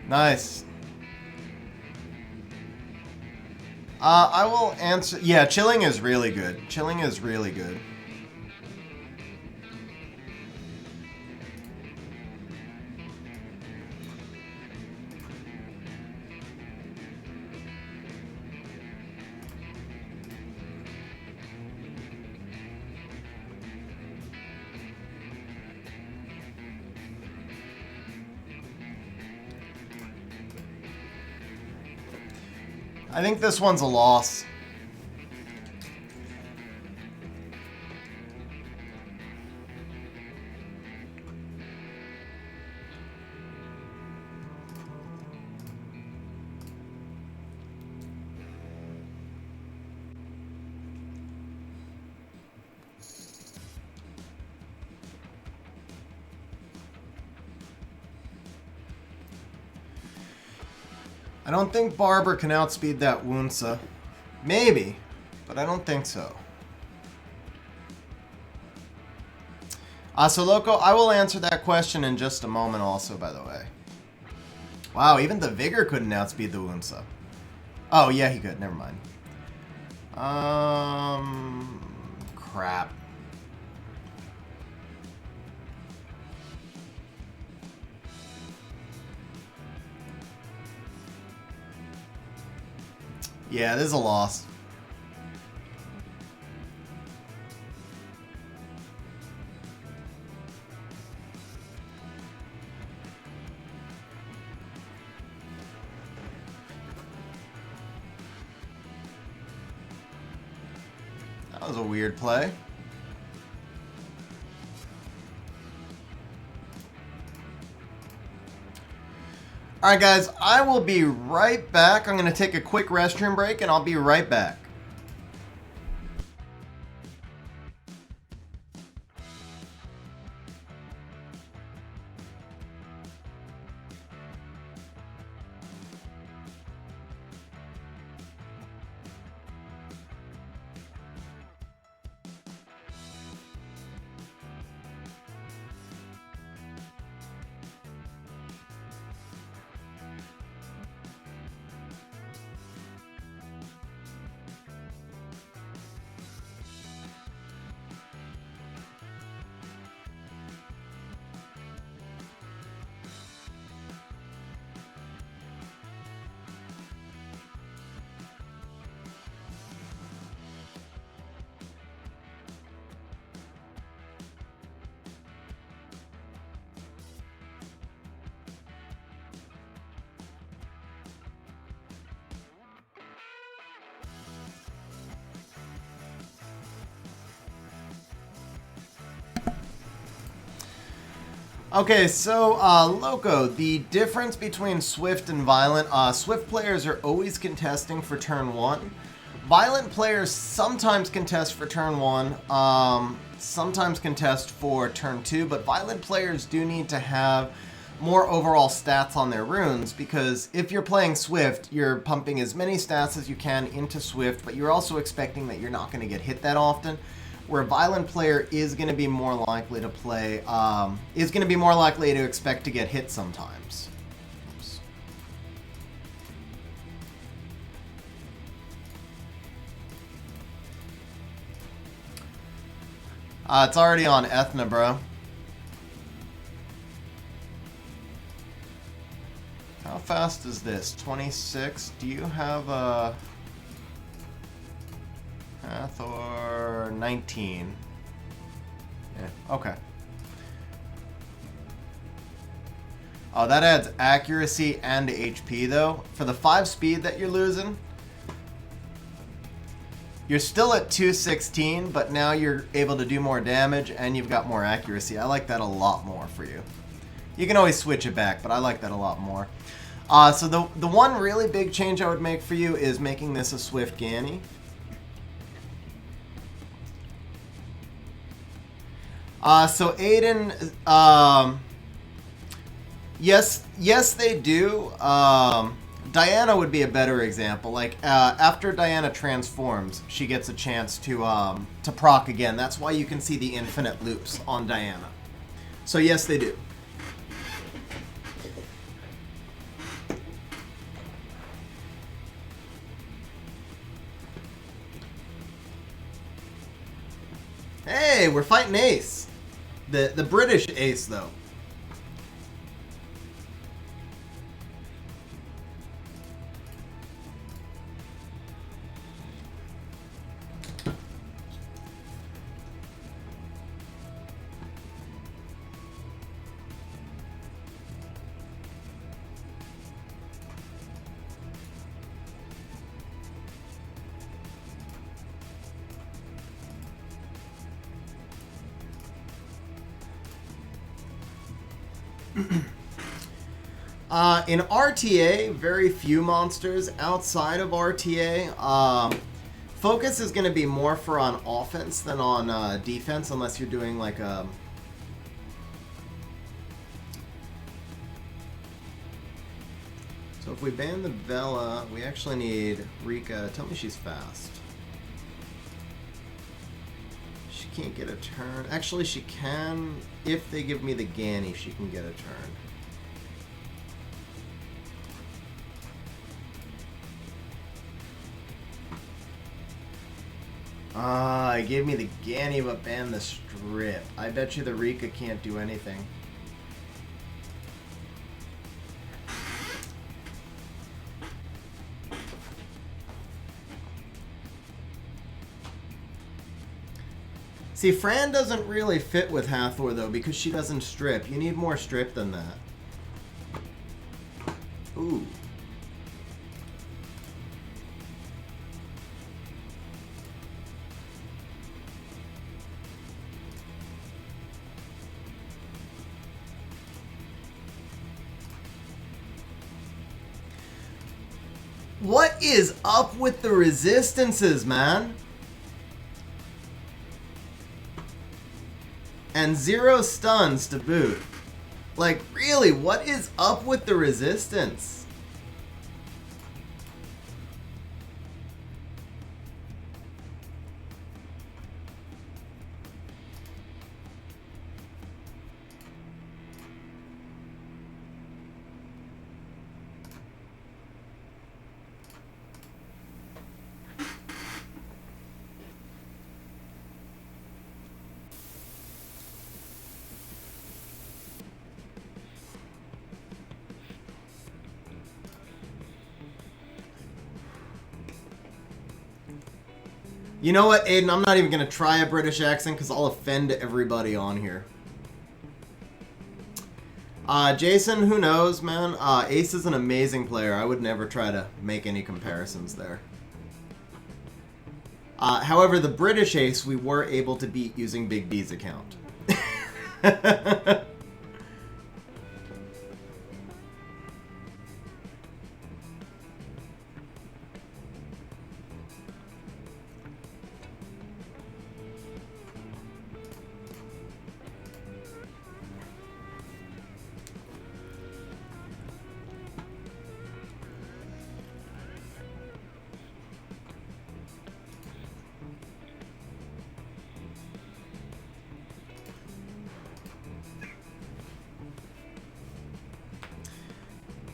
A: Nice. I will answer... Yeah, chilling is really good. Chilling is really good. I think this one's a loss. I don't think Barber can outspeed that Wunsa. Maybe, but I don't think so. So Loco, I will answer that question in just a moment also, by the way. Wow, even the Vigor couldn't outspeed the Wunsa. Oh, yeah, he could. Never mind. Crap. Yeah, this is a loss. That was a weird play. Alright guys, I will be right back. I'm going to take a quick restroom break and I'll be right back. Okay, so, Loco, the difference between Swift and Violent, Swift players are always contesting for turn 1. Violent players sometimes contest for turn 1, sometimes contest for turn 2, but Violent players do need to have more overall stats on their runes, because if you're playing Swift, you're pumping as many stats as you can into Swift, but you're also expecting that you're not going to get hit that often. Where a Violent player is going to be more likely to play, is going to be more likely to expect to get hit sometimes. Oops. It's already on Ethna, bro. How fast is this? 26? Do you have a... Hathor 19. Yeah, okay. Oh, that adds accuracy and HP, though. For the 5 speed that you're losing, you're still at 216, but now you're able to do more damage, and you've got more accuracy. I like that a lot more for you. You can always switch it back, but I like that a lot more. So the one really big change I would make for you is making this a Swift Ganny. So Aiden, yes they do. Diana would be a better example. Like after Diana transforms, she gets a chance to proc again. That's why you can see the infinite loops on Diana. So yes, they do. Hey, we're fighting Ace. The British Ace, though. In RTA, very few monsters. Outside of RTA, focus is going to be more for on offense than on defense, unless you're doing like a... So if we ban the Vela, we actually need Rika. Tell me she's fast. She can't get a turn. Actually, she can. If they give me the Ganny, she can get a turn. It gave me the Ganny but banned the Strip. I bet you the Rika can't do anything. See, Fran doesn't really fit with Hathor though because she doesn't strip. You need more strip than that. Ooh. What is up with the resistances, man? And 0 stuns to boot. Like, really, what is up with the resistance? You know what, Aiden? I'm not even going to try a British accent because I'll offend everybody on here. Jason, who knows, man? Ace is an amazing player. I would never try to make any comparisons there. However, the British Ace we were able to beat using Big B's account.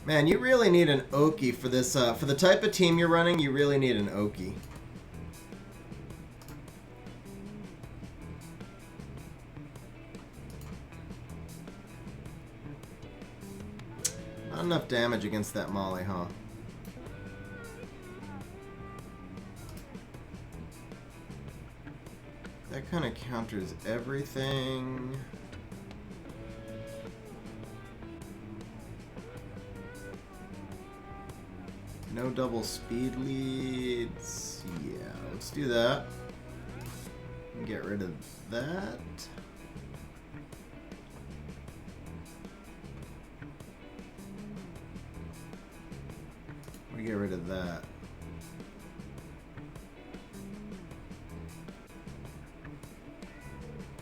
A: Man, you really need an Oki for this. For the type of team you're running, you really need an Oki. Not enough damage against that Molly, huh? That kind of counters everything. no double speed leads. Yeah, let's do that. Get rid of that. We get rid of that.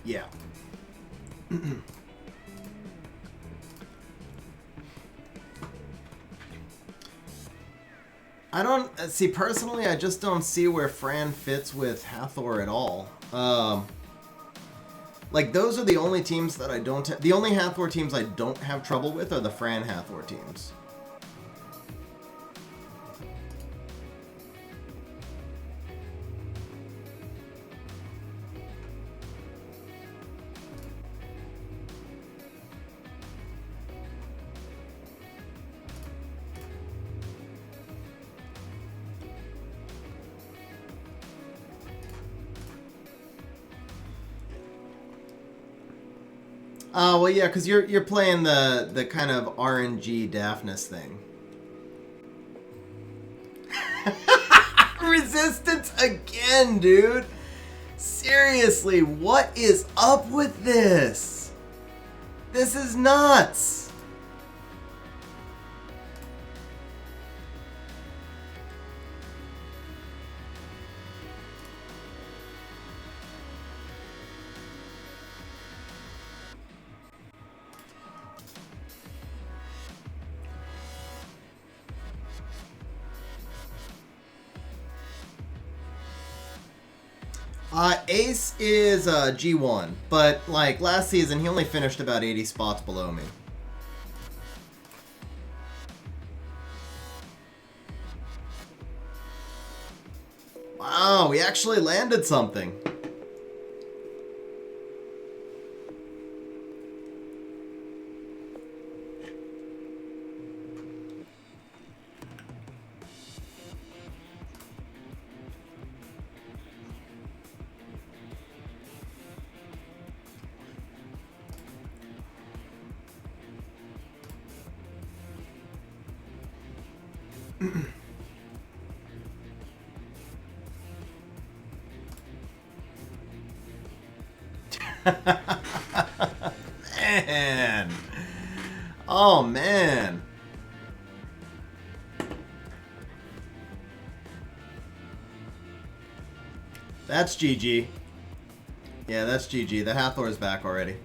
A: Yeah. I don't see personally. I just don't see where Fran fits with Hathor at all. Like those are the only teams that I don't. The only Hathor teams I don't have trouble with are the Fran Hathor teams. Well, yeah, because you're playing the kind of RNG Daphnis thing. Resistance again, dude. Seriously, what is up with this? This is nuts. Ace is G1, but like last season he only finished about 80 spots below me. Wow, we actually landed something. Man. Oh, man. That's GG. Yeah, that's GG. The Hathor is back already.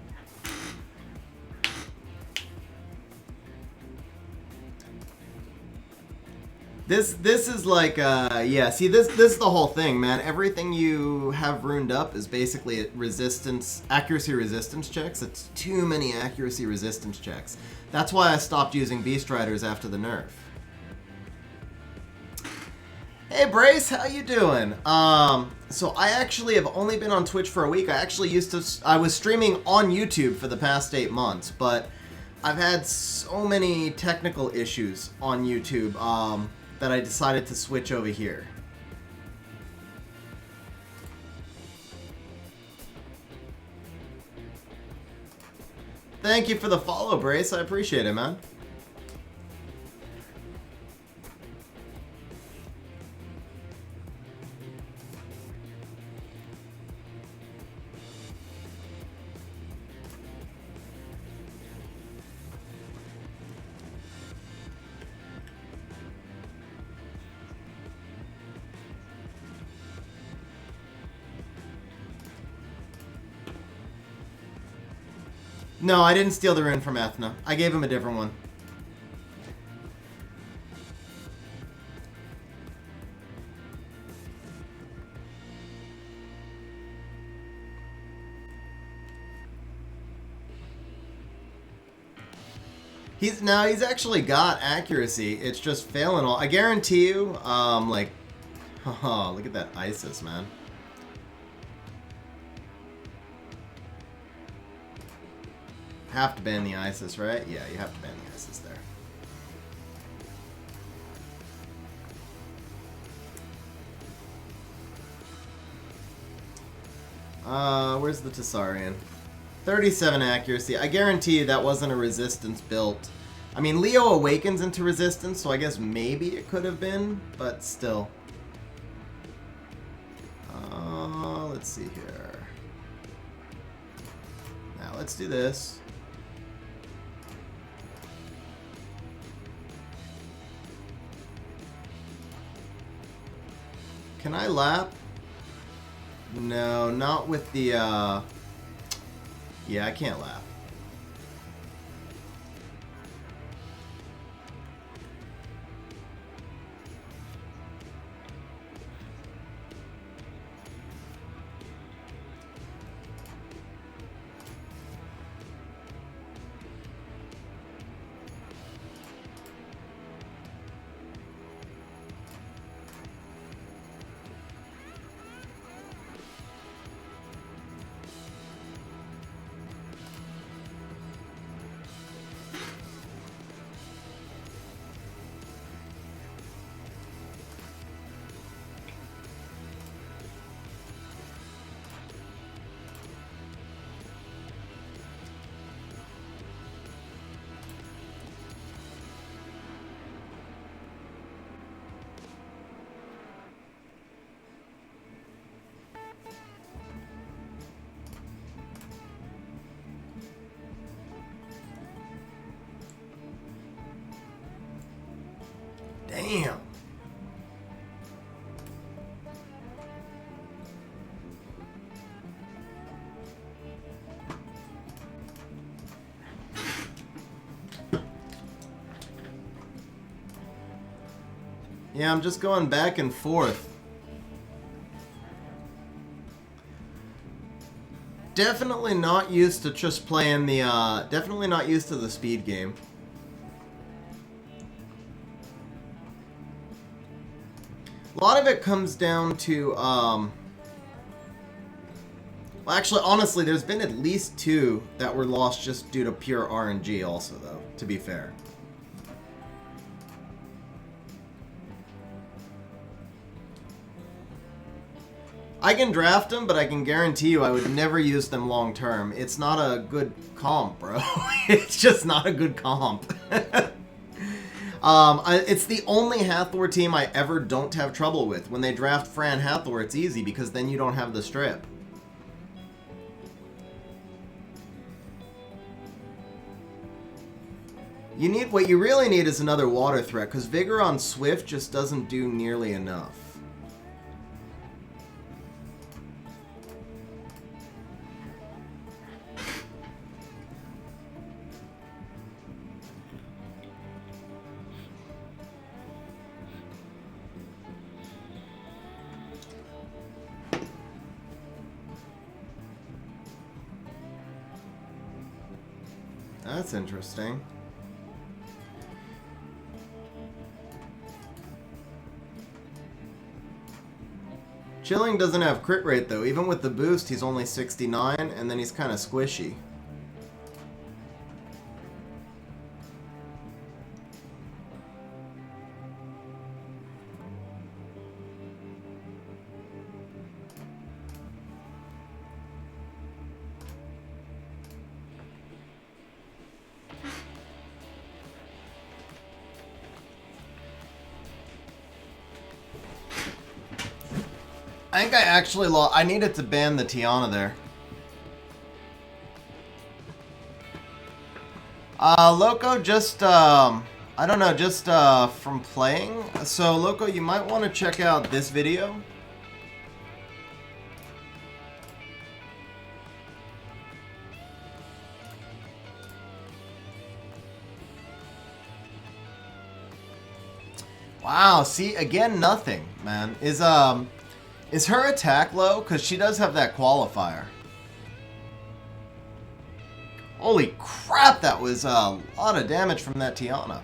A: This is like, yeah, see, this is the whole thing, man. Everything you have runed up is basically resistance, accuracy resistance checks. It's too many accuracy resistance checks. That's why I stopped using Beast Riders after the nerf. Hey, Brace, how you doing? So I actually have only been on Twitch for a week. I was streaming on YouTube for the past 8 months, but I've had so many technical issues on YouTube, that I decided to switch over here. Thank you for the follow, Brace. I appreciate it, man. No, I didn't steal the rune from Ethna. I gave him a different one. He's actually got accuracy. It's just failing all. I guarantee you, like, haha, look at that Isis, man. Have to ban the Isis, right? Yeah, you have to ban the Isis there. Where's the Tessarian? 37 accuracy. I guarantee you that wasn't a resistance built I mean, Leo awakens into resistance, so I guess maybe it could have been, but still. Let's see here. Now let's do this. Can I lap? No, not with the, yeah, I can't lap. Damn. Yeah, I'm just going back and forth. Definitely not used to just playing the, definitely not used to the speed game. A lot of it comes down to, well, actually, honestly, there's been at least 2 that were lost just due to pure RNG also, though, to be fair. I can draft them, but I can guarantee you I would never use them long term. It's not a good comp, bro. It's just not a good comp. It's the only Hathor team I ever don't have trouble with. When they draft Fran Hathor, it's easy because then you don't have the strip. You need, what you really need is another water threat, because Vigor on Swift just doesn't do nearly enough. That's interesting. Chilling doesn't have crit rate though. Even with the boost, he's only 69, and then he's kind of squishy. I think I actually lost. I needed to ban the Tiana there. Loco, just, I don't know, just from playing. So, Loco, you might want to check out this video. Wow, see, again, nothing, man. Is her attack low? Because she does have that qualifier. Holy crap, that was a lot of damage from that Tiana.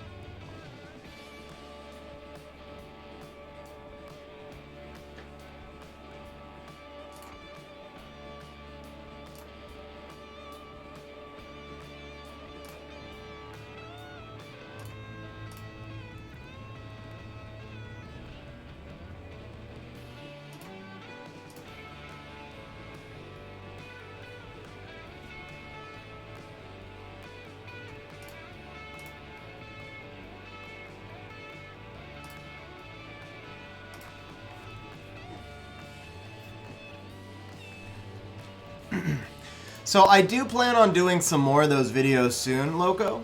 A: So I do plan on doing some more of those videos soon, Loco.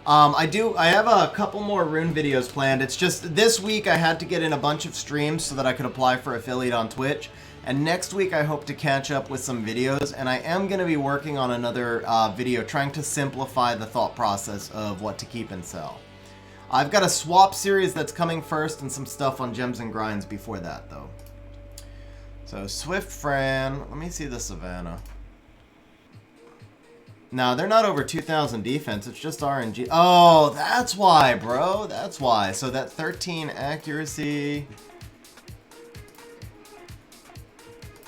A: I have a couple more Rune videos planned. It's just this week I had to get in a bunch of streams so that I could apply for affiliate on Twitch. And next week I hope to catch up with some videos. And I am going to be working on another video trying to simplify the thought process of what to keep and sell. I've got a swap series that's coming first and some stuff on gems and grinds before that, though. So Swift Fran, let me see the Savannah. No, they're not over 2,000 defense. It's just RNG. Oh, that's why, bro. That's why. So that 13 accuracy.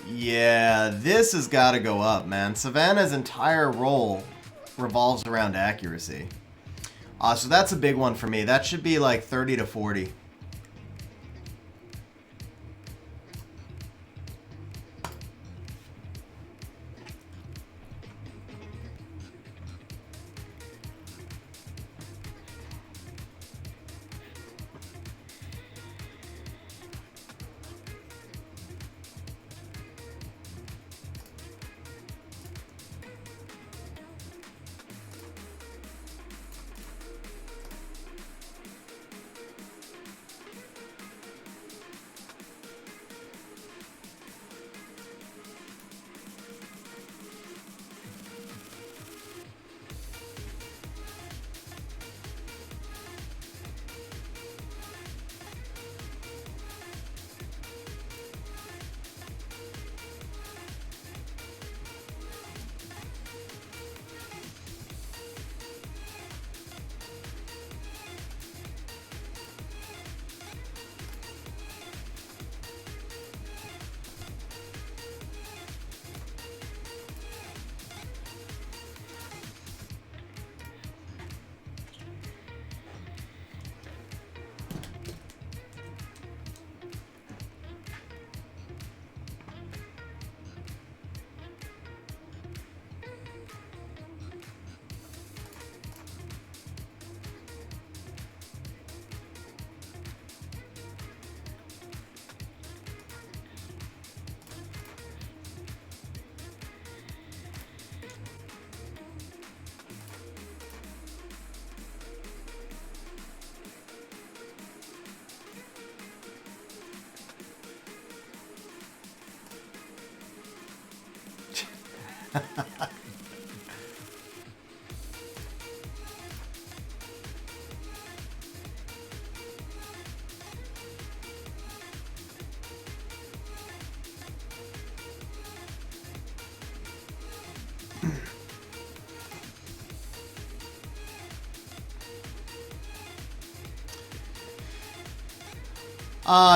A: Yeah, this has got to go up, man. Savannah's entire role revolves around accuracy. So that's a big one for me. That should be like 30 to 40.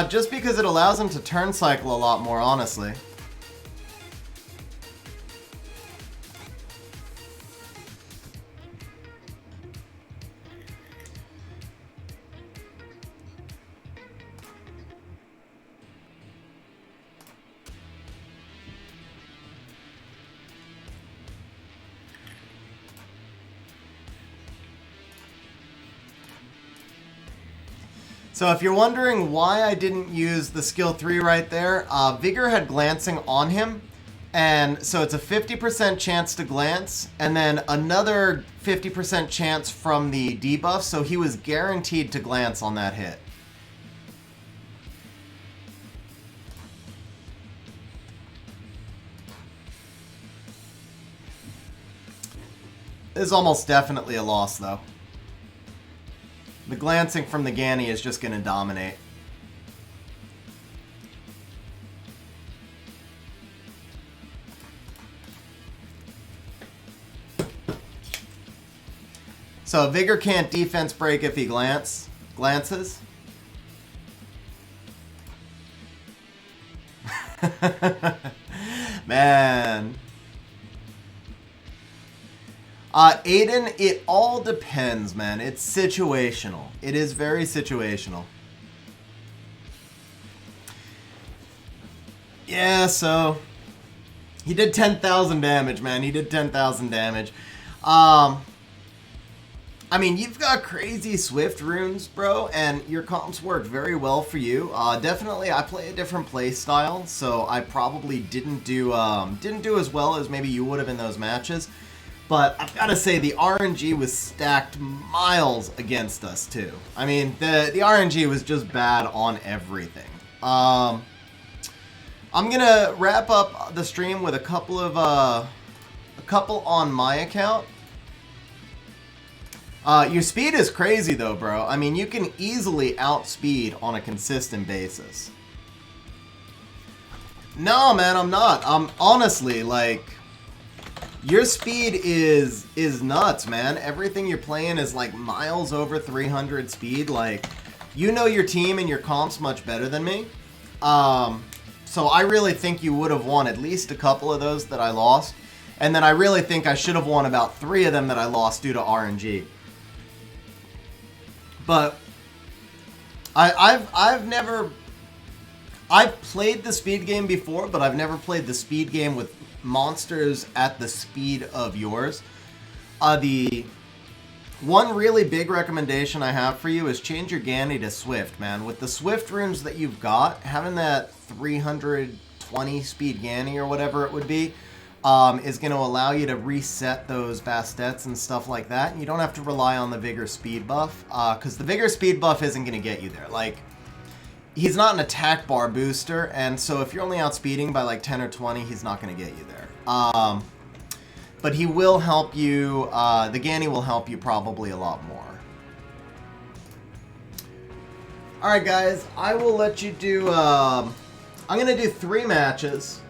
A: Just because it allows him to turn cycle a lot more, honestly. So if you're wondering why I didn't use the skill 3 right there, Vigor had glancing on him, and so it's a 50% chance to glance, and then another 50% chance from the debuff, so he was guaranteed to glance on that hit. This is almost definitely a loss, though. The glancing from the Ganny is just going to dominate. So Vigor can't defense break if he glances. Man. Aiden, it all depends, man. It's situational. It is very situational. Yeah, so he did 10,000 damage, man. He did 10,000 damage. I mean, you've got crazy Swift runes, bro, and your comps work very well for you. Definitely, I play a different play style, so I probably didn't do as well as maybe you would have in those matches. But I've got to say, the RNG was stacked miles against us too. I mean, the RNG was just bad on everything. I'm gonna wrap up the stream with a couple on my account. Your speed is crazy though, bro. I mean, you can easily outspeed on a consistent basis. No, man, I'm not. I'm honestly, like, your speed is nuts, man. Everything you're playing is like miles over 300 speed. Like, you know your team and your comps much better than me. So I really think you would have won at least a couple of those that I lost. And then I really think I should have won about 3 of them that I lost due to RNG. But I've played the speed game before, but I've never played the speed game with monsters at the speed of yours. The one really big recommendation I have for you is change your Ganny to Swift, man. With the Swift runes that you've got, having that 320 speed Ganny or whatever it would be, is going to allow you to reset those Bastets and stuff like that. And you don't have to rely on the Vigor speed buff, because the Vigor speed buff isn't going to get you there. Like, he's not an attack bar booster, and so if you're only outspeeding by like 10 or 20, he's not going to get you there. But he will help you, the Ganny will help you probably a lot more. Alright guys, I will let you do, I'm going to do 3 matches.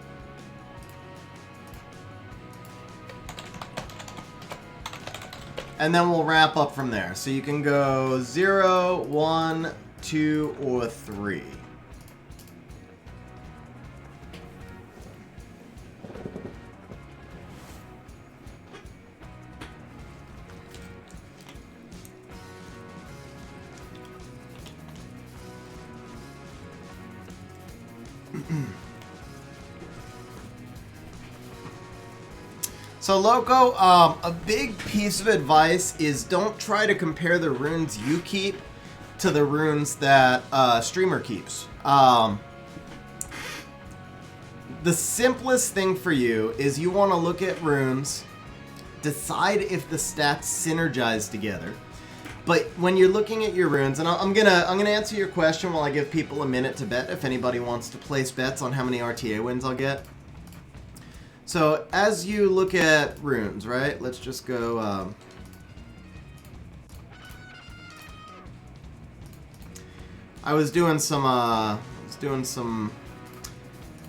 A: And then we'll wrap up from there. So you can go 0, 1, 2, or 3. So Loco, a big piece of advice is don't try to compare the runes you keep to the runes that streamer keeps. The simplest thing for you is you want to look at runes, decide if the stats synergize together. But when you're looking at your runes, and I'm gonna answer your question while I give people a minute to bet if anybody wants to place bets on how many RTA wins I'll get. So as you look at runes, right? Let's just go. I was doing some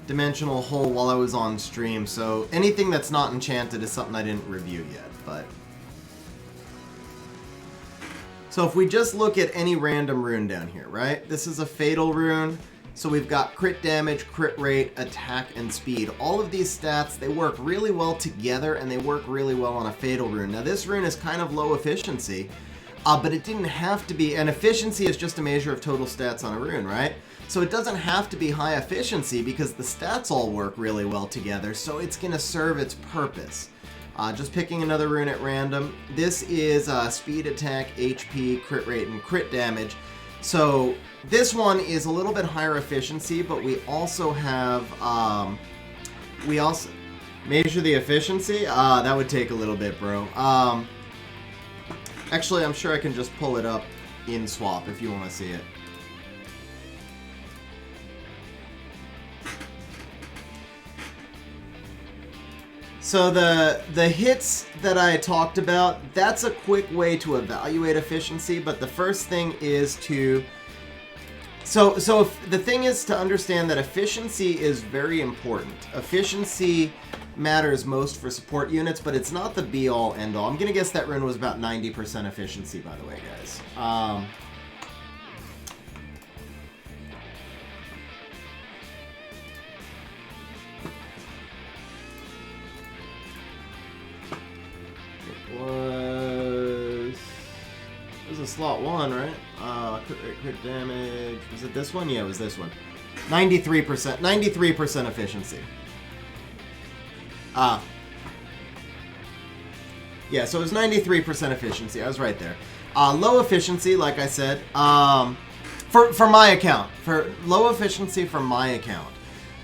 A: dimensional hole while I was on stream. So anything that's not enchanted is something I didn't review yet. But so if we just look at any random rune down here, right? This is a fatal rune. So we've got crit damage, crit rate, attack, and speed. All of these stats, they work really well together, and they work really well on a fatal rune. Now this rune is kind of low efficiency, but it didn't have to be, and efficiency is just a measure of total stats on a rune, right? So it doesn't have to be high efficiency because the stats all work really well together, so it's going to serve its purpose. Just picking another rune at random. This is speed, attack, HP, crit rate, and crit damage. So this one is a little bit higher efficiency, but we also have, we also measure the efficiency. That would take a little bit, bro. Actually, I'm sure I can just pull it up in swap if you want to see it. So the hits that I talked about, that's a quick way to evaluate efficiency, but the first thing is to... So the thing is to understand that efficiency is very important. Efficiency matters most for support units, but it's not the be-all, end-all. I'm going to guess that rune was about 90% efficiency, by the way, guys. It was a slot 1, right? Crit damage. Was it this one? Yeah, it was this one. 93%. 93% efficiency. Yeah, so it was 93% efficiency. I was right there. Low efficiency, like I said, for my account. For low efficiency for my account.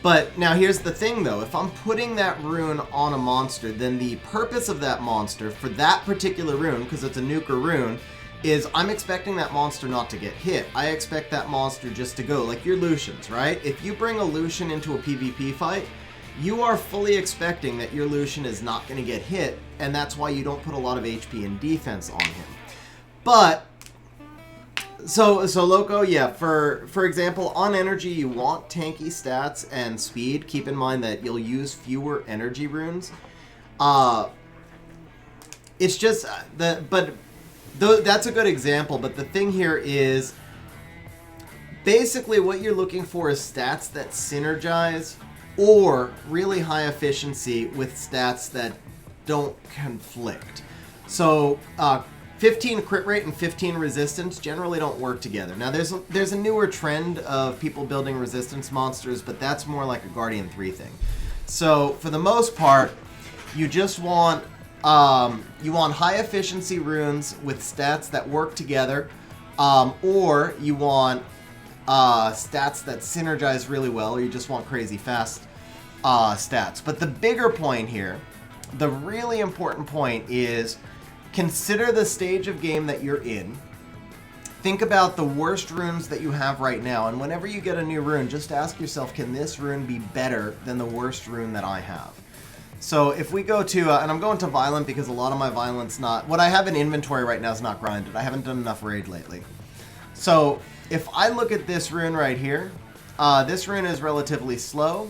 A: But now here's the thing, though. If I'm putting that rune on a monster, then the purpose of that monster for that particular rune, because it's a nuker rune, is I'm expecting that monster not to get hit. I expect that monster just to go, like your Lucians, right? If you bring a Lucian into a PvP fight, you are fully expecting that your Lucian is not going to get hit, and that's why you don't put a lot of HP and defense on him. But so Loco, yeah, for example, on energy you want tanky stats and speed. Keep in mind that you'll use fewer energy runes. It's just that's a good example, but the thing here is basically what you're looking for is stats that synergize or really high efficiency with stats that don't conflict. So 15 crit rate and 15 resistance generally don't work together. Now there's a newer trend of people building resistance monsters, but that's more like a Guardian 3 thing. So for the most part, you just want high efficiency runes with stats that work together, or you want stats that synergize really well, or you just want crazy fast stats. But the bigger point here, the really important point is consider the stage of game that you're in. Think about the worst runes that you have right now, and whenever you get a new rune, just ask yourself, can this rune be better than the worst rune that I have? So if we go to, and I'm going to Violent because a lot of my Violent's not, what I have in inventory right now is not grinded. I haven't done enough raid lately. So if I look at this rune right here, this rune is relatively slow.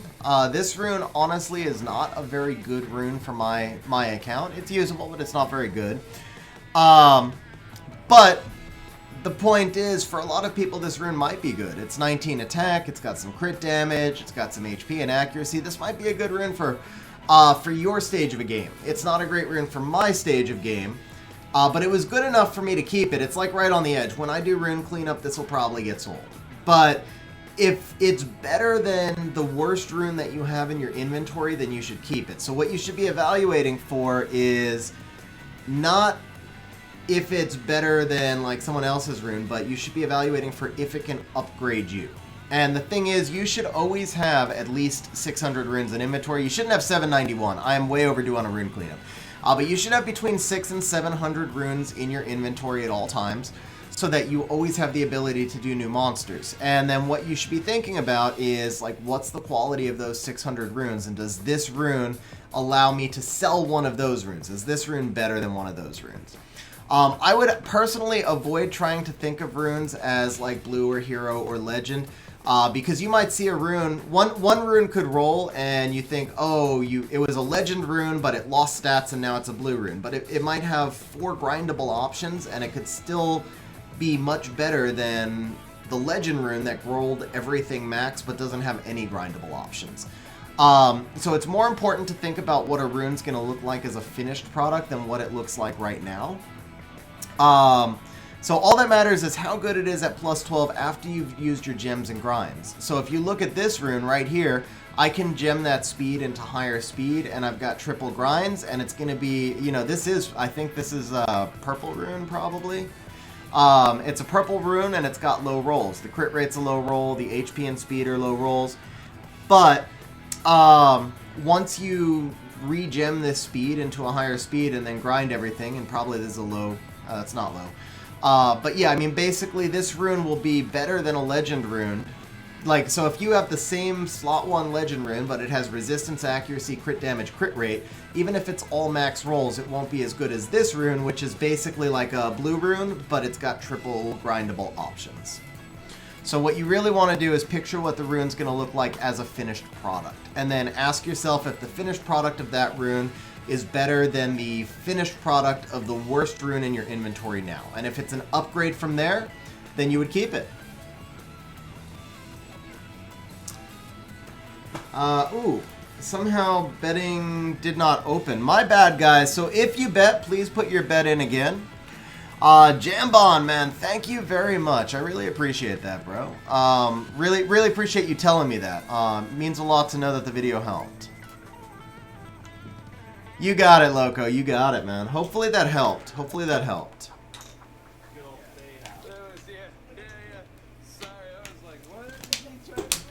A: This rune honestly is not a very good rune for my account. It's usable, but it's not very good. But the point is, for a lot of people, this rune might be good. It's 19 attack, it's got some crit damage, it's got some HP and accuracy. This might be a good rune for your stage of a game. It's not a great rune for my stage of game, but it was good enough for me to keep it. It's like right on the edge. When I do rune cleanup, this will probably get sold. But if it's better than the worst rune that you have in your inventory, then you should keep it. So what you should be evaluating for is not if it's better than like someone else's rune, but you should be evaluating for if it can upgrade you. And the thing is, you should always have at least 600 runes in inventory. You shouldn't have 791. I am way overdue on a rune cleanup. But you should have between 600 and 700 runes in your inventory at all times, so that you always have the ability to do new monsters. And then what you should be thinking about is, like, what's the quality of those 600 runes? And does this rune allow me to sell one of those runes? Is this rune better than one of those runes? I would personally avoid trying to think of runes as, like, blue or hero or legend, because you might see a rune, one rune could roll and you think, oh, it was a legend rune, but it lost stats and now it's a blue rune. But it might have 4 grindable options, and it could still be much better than the legend rune that rolled everything max but doesn't have any grindable options. So it's more important to think about what a rune's going to look like as a finished product than what it looks like right now. So all that matters is how good it is at plus 12 after you've used your gems and grinds. So if you look at this rune right here, I can gem that speed into higher speed, and I've got triple grinds, and it's going to be, you know, I think this is a purple rune probably. It's a purple rune, and it's got low rolls. The crit rate's a low roll, the HP and speed are low rolls. But once you regem this speed into a higher speed and then grind everything, and probably this is a low, it's not low. But yeah, I mean, basically this rune will be better than a legend rune. Like, so if you have the same slot 1 legend rune, but it has resistance, accuracy, crit damage, crit rate, even if it's all max rolls, it won't be as good as this rune, which is basically like a blue rune, but it's got triple grindable options. So what you really want to do is picture what the rune's going to look like as a finished product, and then ask yourself if the finished product of that rune is better than the finished product of the worst rune in your inventory now. And if it's an upgrade from there, then you would keep it. Ooh, somehow betting did not open. My bad, guys. So if you bet, please put your bet in again. Jambon, man, thank you very much. I really appreciate that, bro. Really appreciate you telling me that. It means a lot to know that the video helped. You got it, Loco. You got it, man. Hopefully that helped. Hopefully that helped.
B: Sorry, I was like, what is he trying to do?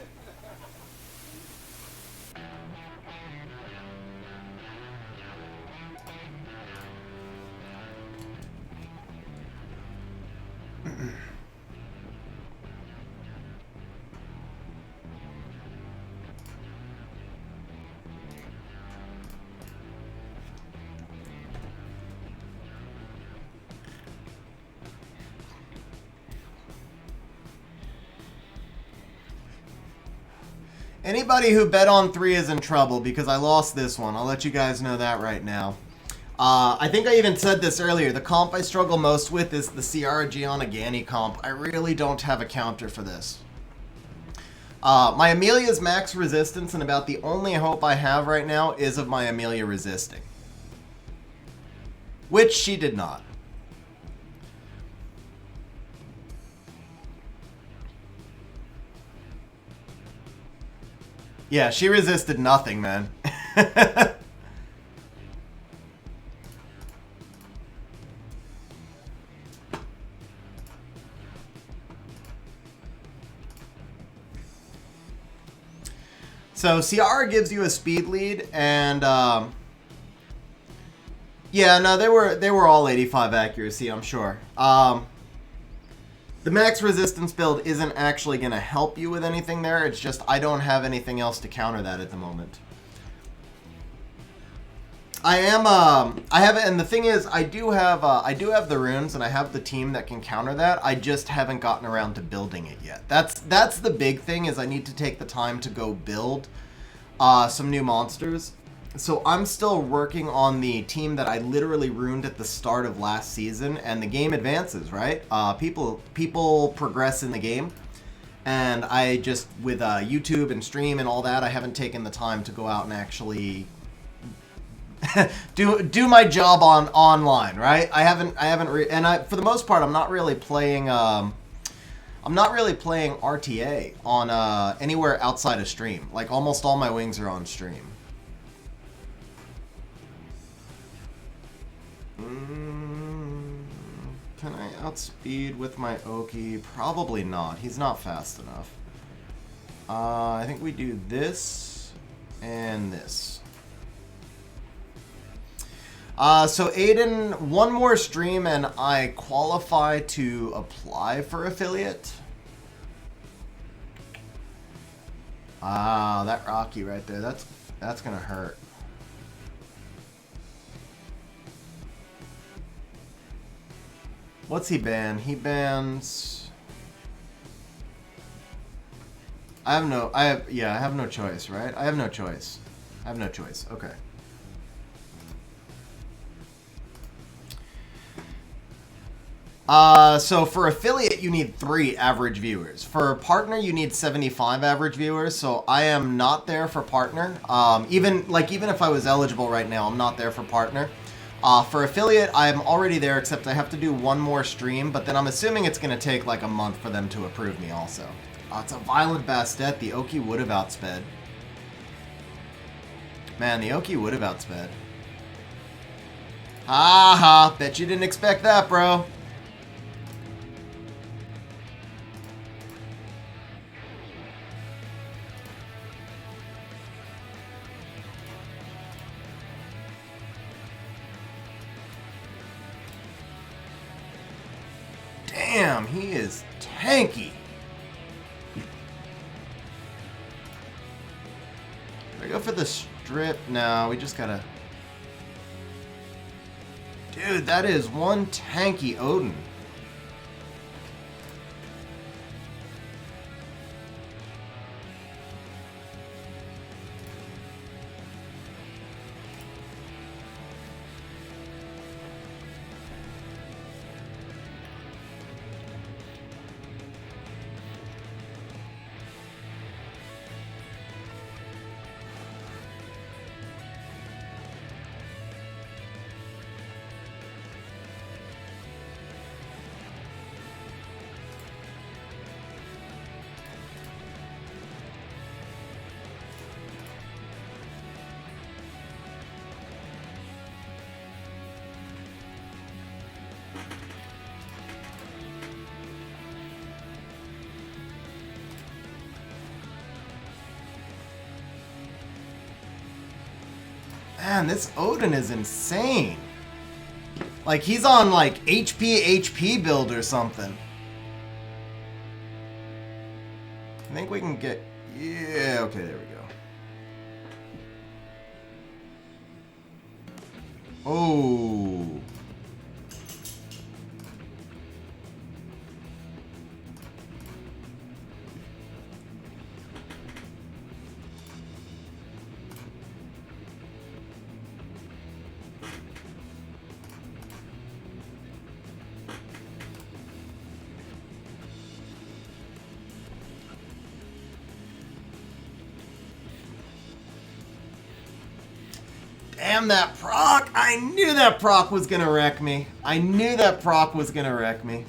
A: Anybody who bet on 3 is in trouble because I lost this one. I'll let you guys know that right now. I think I even said this earlier. The comp I struggle most with is the Ciara Gianna Gani comp. I really don't have a counter for this. My Amelia's max resistance, and about the only hope I have right now is of my Amelia resisting. Which she did not. Yeah, she resisted nothing, man. So Ciara gives you a speed lead, and yeah, no, they were all 85 accuracy, I'm sure. The max resistance build isn't actually going to help you with anything there. It's just I don't have anything else to counter that at the moment. I have, and the thing is, I do have the runes, and I have the team that can counter that. I just haven't gotten around to building it yet. That's the big thing, is I need to take the time to go build some new monsters. So I'm still working on the team that I literally ruined at the start of last season, and the game advances, right? People progress in the game, and I just, with YouTube and stream and all that, I haven't taken the time to go out and actually do my job online, right? For the most part, I'm not really playing RTA on anywhere outside of stream. Like, almost all my wings are on stream. Can I outspeed with my Oki? Probably not. He's not fast enough. I think we do this and this. So Aiden, one more stream and I qualify to apply for affiliate. That Rocky right there, that's gonna hurt. What's he ban? He bans... I have no choice, right? I have no choice. Okay. So for affiliate, you need 3 average viewers. For partner, you need 75 average viewers. So I am not there for partner. Even if I was eligible right now, I'm not there for partner. For affiliate, I'm already there, except I have to do one more stream, but then I'm assuming it's going to take like a month for them to approve me also. It's a Violent Bastet. The Oki would have outsped. Man, the Oki would have outsped. Ha ha, bet you didn't expect that, bro. Damn, he is tanky. Should I go for the strip? No, we just gotta... Dude, that is one tanky Odin. Man, this Odin is insane. Like, he's on, like, HP build or something. I think we can get... Yeah, okay, there we go. Oh. Damn that proc! I knew that proc was gonna wreck me. I knew that proc was gonna wreck me.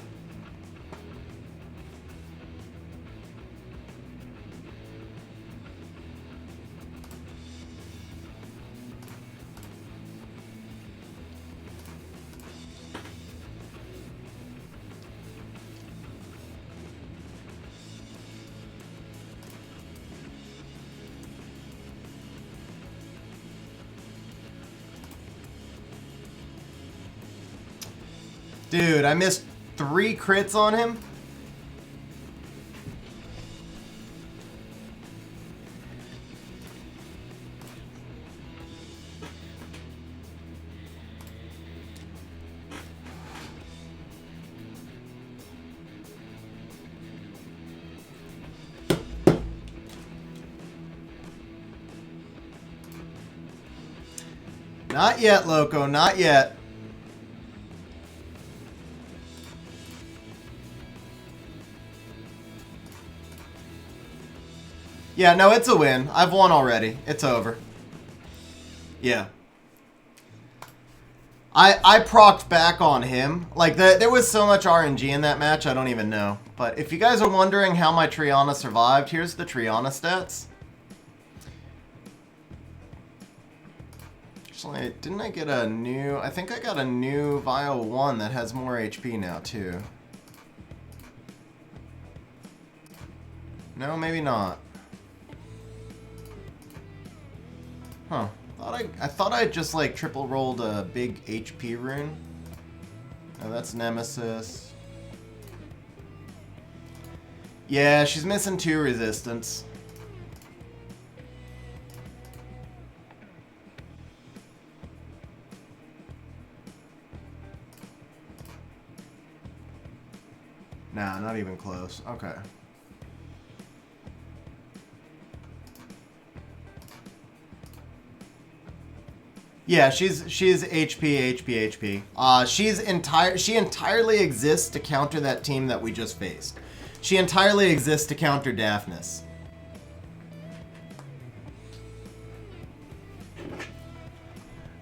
A: Dude, I missed 3 crits on him. Not yet, Loco, not yet. Yeah, no, it's a win. I've won already. It's over. Yeah. I procced back on him. Like, there was so much RNG in that match, I don't even know. But if you guys are wondering how my Triana survived, here's the Triana stats. Actually, didn't I get a new... I think I got a new Vio 1 that has more HP now, too. No, maybe not. Huh. I thought I just, like, triple rolled a big HP rune. Oh, that's Nemesis. Yeah, she's missing 2 resistance. Nah, not even close. Okay. Yeah, she's HP. She entirely exists to counter that team that we just faced. She entirely exists to counter Daphnis.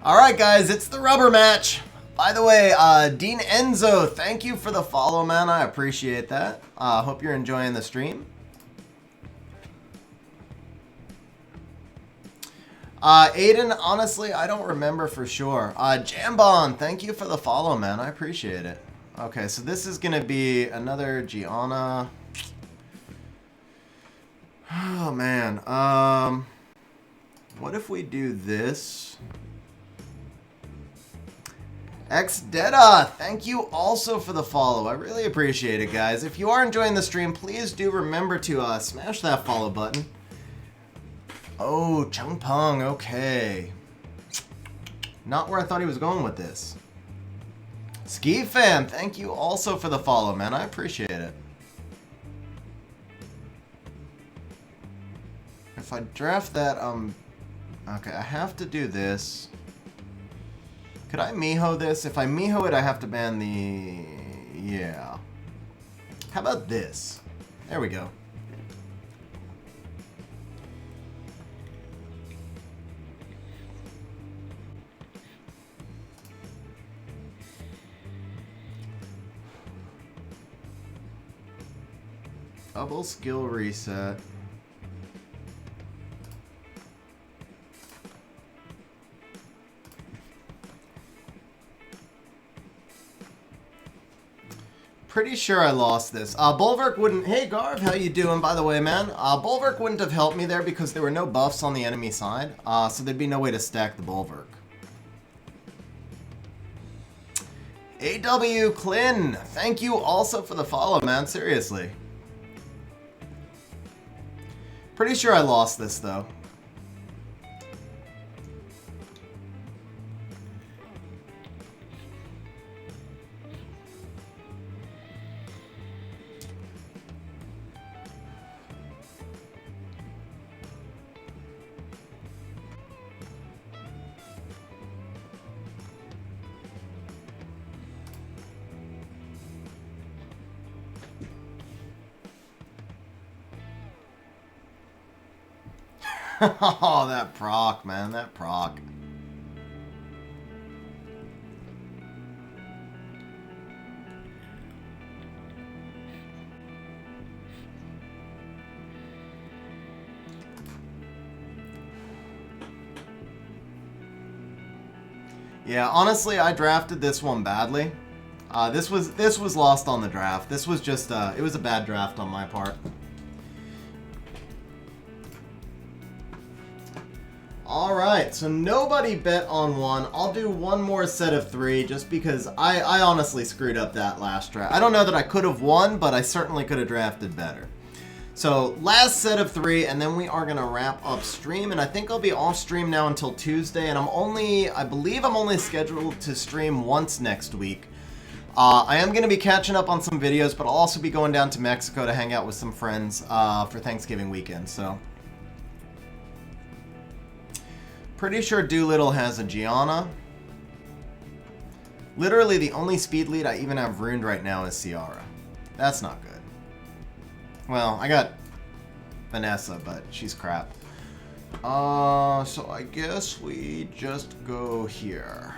A: Alright guys, it's the rubber match. By the way, Dean Enzo, thank you for the follow, man. I appreciate that. Hope you're enjoying the stream. Aiden, honestly, I don't remember for sure. Jambon, thank you for the follow, man. I appreciate it. Okay, so this is going to be another Gianna. Oh, man. What if we do this? Xdeda, thank you also for the follow. I really appreciate it, guys. If you are enjoying the stream, please do remember to smash that follow button. Oh, Chung Peng, okay. Not where I thought he was going with this. Ski Fan, thank you also for the follow, man. I appreciate it. If I draft that, okay, I have to do this. Could I Miho this? If I Miho it, I have to ban the... Yeah. How about this? There we go. Double skill reset. Pretty sure I lost this. Bulwark wouldn't... Hey, Garv, how you doing, by the way, man? Bulwark wouldn't have helped me there because there were no buffs on the enemy side. So there'd be no way to stack the Bulwark. AW Clin, thank you also for the follow, man. Seriously. Pretty sure I lost this, though. Oh, that proc, man. That proc. Yeah, honestly, I drafted this one badly. This was lost on the draft. This was just it was a bad draft on my part. Alright, so nobody bet on one. I'll do one more set of 3 just because I honestly screwed up that last draft. I don't know that I could have won, but I certainly could have drafted better. So last set of 3, and then we are going to wrap up stream, and I think I'll be off stream now until Tuesday, and I believe I'm only scheduled to stream once next week. I am going to be catching up on some videos, but I'll also be going down to Mexico to hang out with some friends for Thanksgiving weekend, so... Pretty sure Doolittle has a Gianna. Literally the only speed lead I even have ruined right now is Ciara. That's not good. Well, I got Vanessa, but she's crap. So I guess we just go here.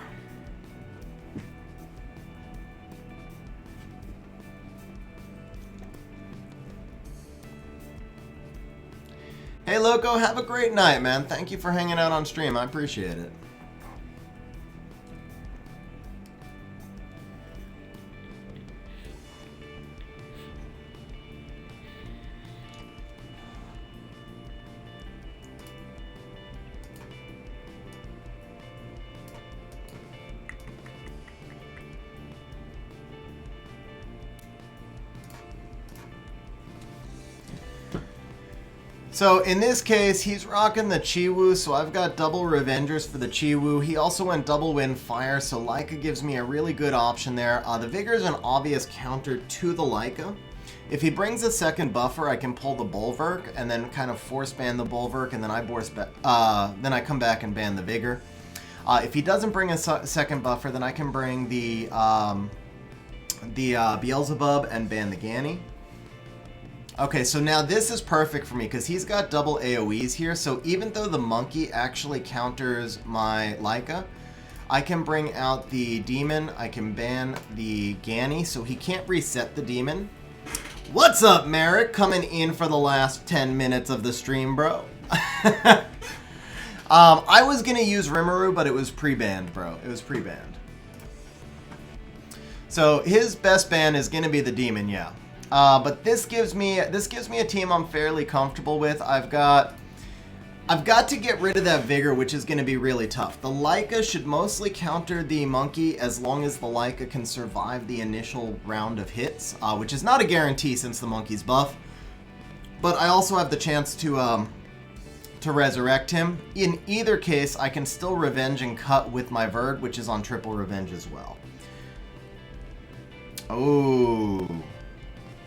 A: Hey, Loco, have a great night, man. Thank you for hanging out on stream. I appreciate it. So in this case, he's rocking the Chiwu, so I've got double Revengers for the Chiwu. He also went double Wind Fire, so Leica gives me a really good option there. The Vigor is an obvious counter to the Leica. If he brings a second buffer, I can pull the Bulwark and then kind of force ban the Bulwark, and then I come back and ban the Vigor. If he doesn't bring a second buffer, then I can bring the Beelzebub and ban the Ganny. Okay, so now this is perfect for me because he's got double AoEs here. So even though the monkey actually counters my Leica, I can bring out the demon. I can ban the Ganny, so he can't reset the demon. What's up, Merrick? Coming in for the last 10 minutes of the stream, bro. I was gonna use Rimuru, but it was pre-banned, bro. It was pre-banned. So his best ban is gonna be the demon, yeah. But this gives me a team I'm fairly comfortable with. I've got to get rid of that Vigor, which is going to be really tough. The Leica should mostly counter the monkey as long as the Leica can survive the initial round of hits, which is not a guarantee since the monkey's buff. But I also have the chance to resurrect him. In either case, I can still revenge and cut with my Verd, which is on triple revenge as well. Oh.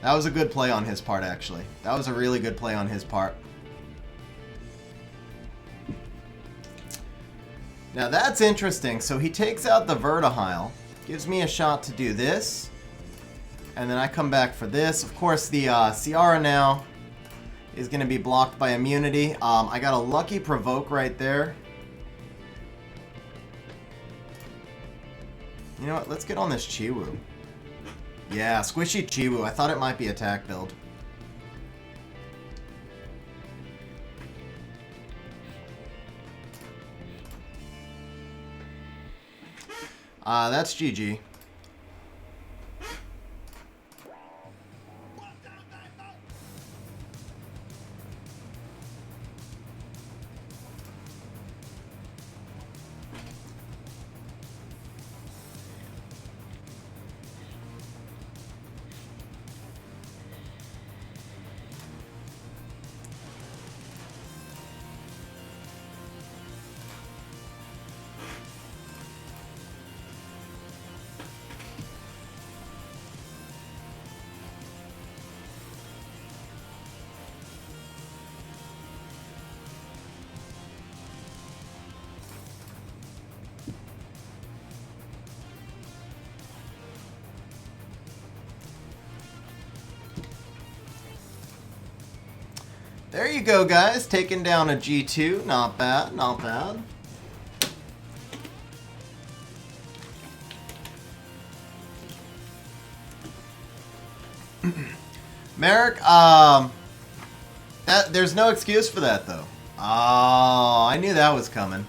A: That was a good play on his part, actually. That was a really good play on his part. Now that's interesting. So he takes out the Vertihile, gives me a shot to do this, and then I come back for this. Of course, the Ciara now is going to be blocked by immunity. I got a lucky provoke right there. You know what? Let's get on this Chiwu. Yeah, squishy Chiwu. I thought it might be attack build. That's GG. There you go, guys. Taking down a G2. Not bad, not bad. Merrick, there's no excuse for that, though. Oh, I knew that was coming.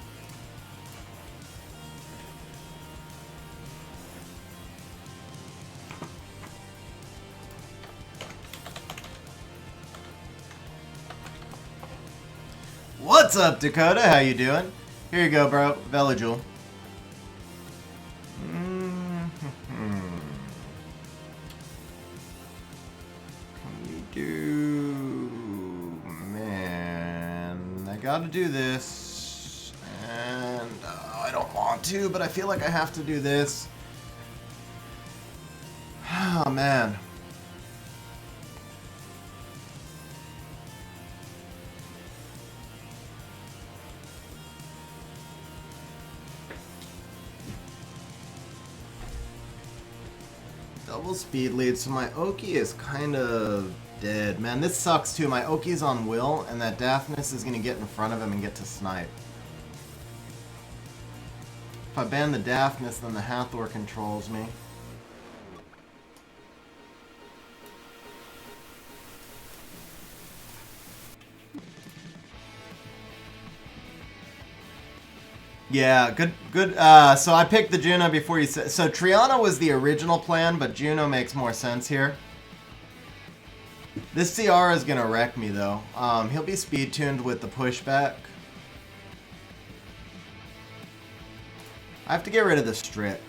A: What's up, Dakota? How you doing? Here you go, bro. Velojul. Gotta do this, and I don't want to, but I feel like I have to do this. Oh, man. Double speed lead, so my Oki is kind of dead. Man, this sucks too. My Oki's on Will, and that Daphnis is going to get in front of him and get to snipe. If I ban the Daphnis, then the Hathor controls me. Yeah, good. So I picked the Juno before you said... So Triana was the original plan, but Juno makes more sense here. This CR is going to wreck me, though. He'll be speed-tuned with the pushback. I have to get rid of the strip.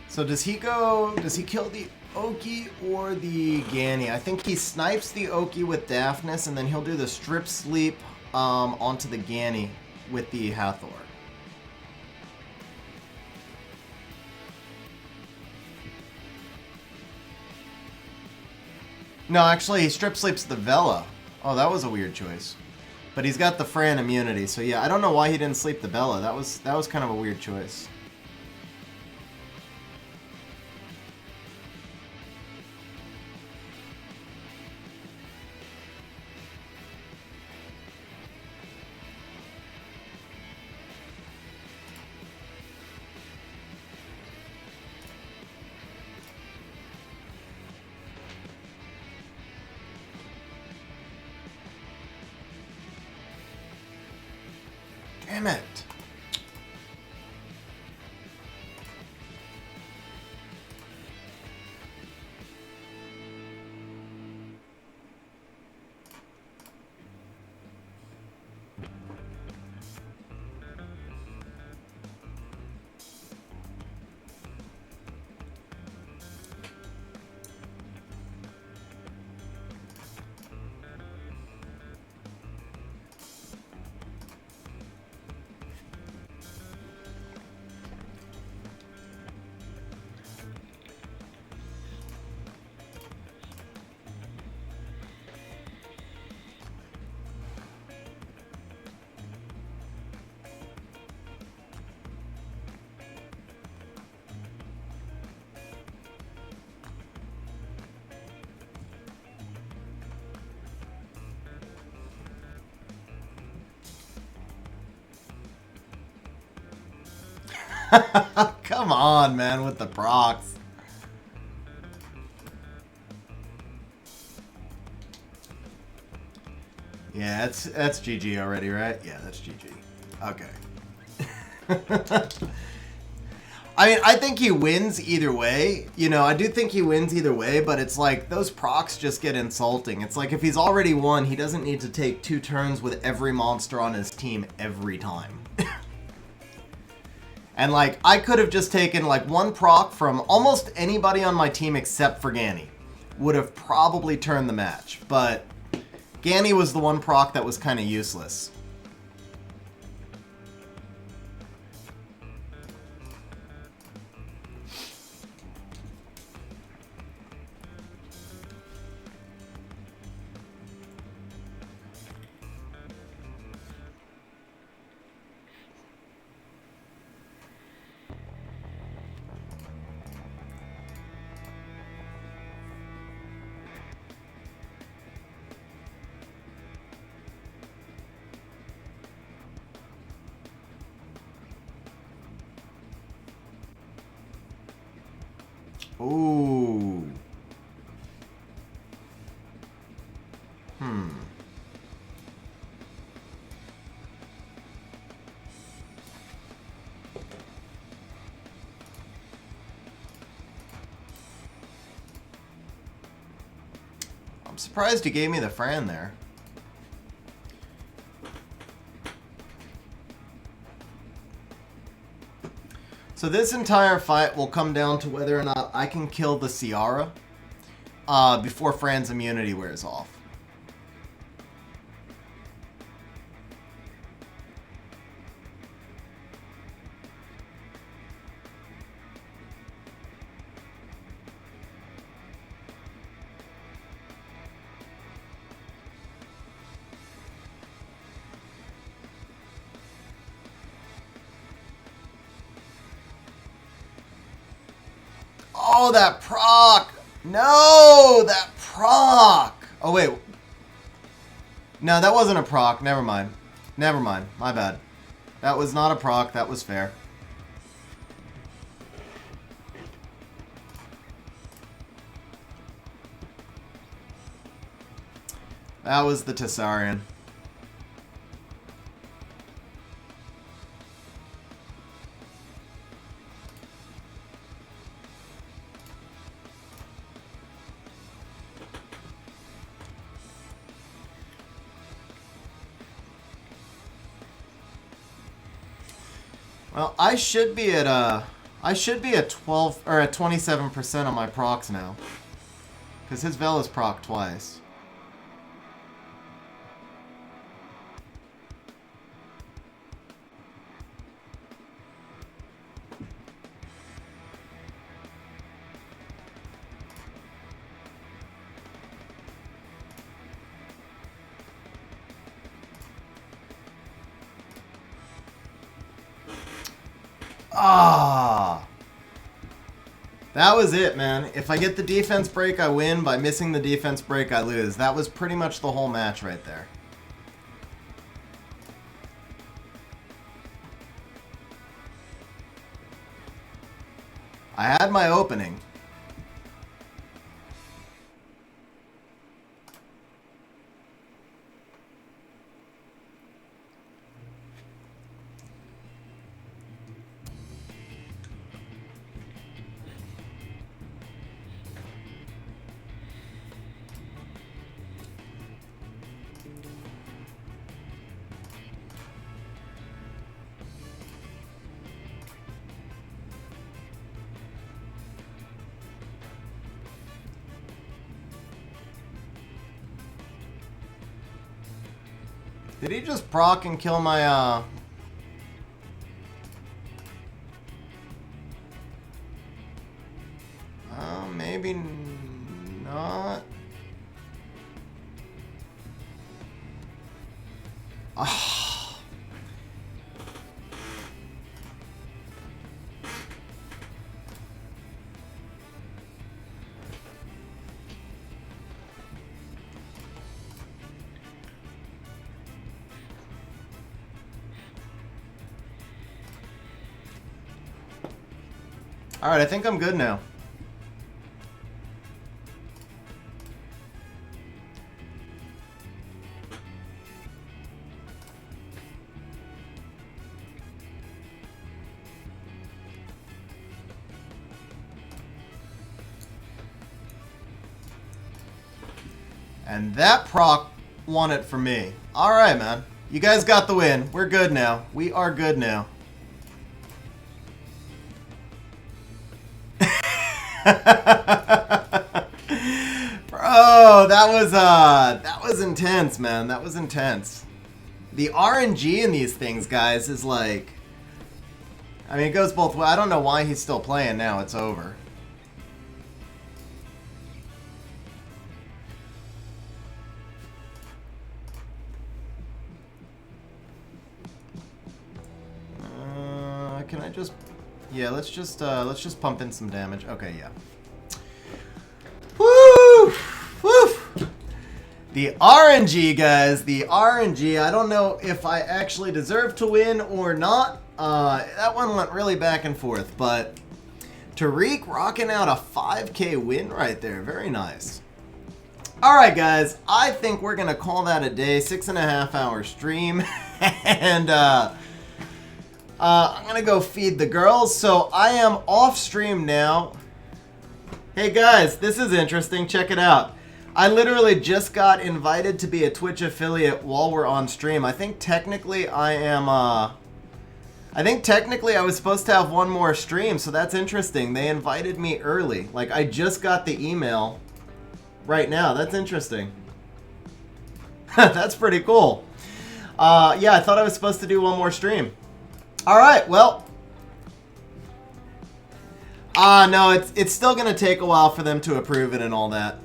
A: So does he kill the Oki or the Ganny? I think he snipes the Oki with Daphnis, and then he'll do the strip sleep onto the Ganny with the Hathor. No, actually, he strip sleeps the Vela. Oh, that was a weird choice. But he's got the Fran immunity, so yeah, I don't know why he didn't sleep the Bella. That was kind of a weird choice. Damn it. Come on, man, with the procs. Yeah, that's GG already, right? Yeah, that's GG. Okay. I mean, I think he wins either way. You know, I do think he wins either way, but it's like those procs just get insulting. It's like if he's already won, he doesn't need to take 2 turns with every monster on his team every time. And like, I could have just taken like 1 proc from almost anybody on my team except for Ganny. Would have probably turned the match, but Ganny was the 1 proc that was kind of useless. Ooh. I'm surprised he gave me the Fran there. So this entire fight will come down to whether or not I can kill the Ciara before Fran's immunity wears off. Oh, that proc! No, that proc! Oh, wait. No, that wasn't a proc. Never mind. Never mind. My bad. That was not a proc. That was fair. That was the Tessarian. Well, I should be at 12 or at 27% on my procs now, because his Vel is proc twice. Ah, that was it, man. If I get the defense break, I win. By missing the defense break, I lose. That was pretty much the whole match right there. I had my opening. Did he just proc and kill my, maybe not. Oh. Alright, I think I'm good now. And that proc won it for me. Alright, man. You guys got the win. We're good now. We are good now. Bro, that was intense, man. That was intense. The RNG in these things, guys, is like, I mean, it goes both ways. I don't know why he's still playing now. It's over. Can I just... Yeah, let's just pump in some damage. Okay, yeah. Woo! Woo! The RNG, guys. The RNG. I don't know if I actually deserve to win or not. That one went really back and forth, but Tariq rocking out a 5K win right there. Very nice. All right, guys. I think we're going to call that a day. 6.5 hour stream. And I'm going to go feed the girls. So I am off stream now. Hey, guys. This is interesting. Check it out. I literally just got invited to be a Twitch affiliate while we're on stream. I think technically I am... I think technically I was supposed to have one more stream, so that's interesting. They invited me early. Like, I just got the email right now. That's interesting. That's pretty cool. Yeah, I thought I was supposed to do one more stream. Alright, well. No, it's still going to take a while for them to approve it and all that.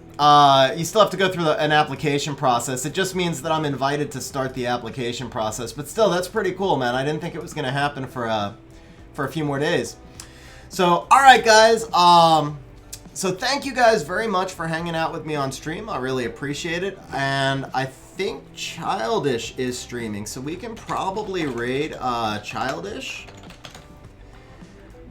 A: You still have to go through an application process. It just means that I'm invited to start the application process. But still, that's pretty cool, man. I didn't think it was going to happen for a few more days. So, alright, guys. So thank you guys very much for hanging out with me on stream. I really appreciate it. And I think Childish is streaming. So we can probably raid Childish.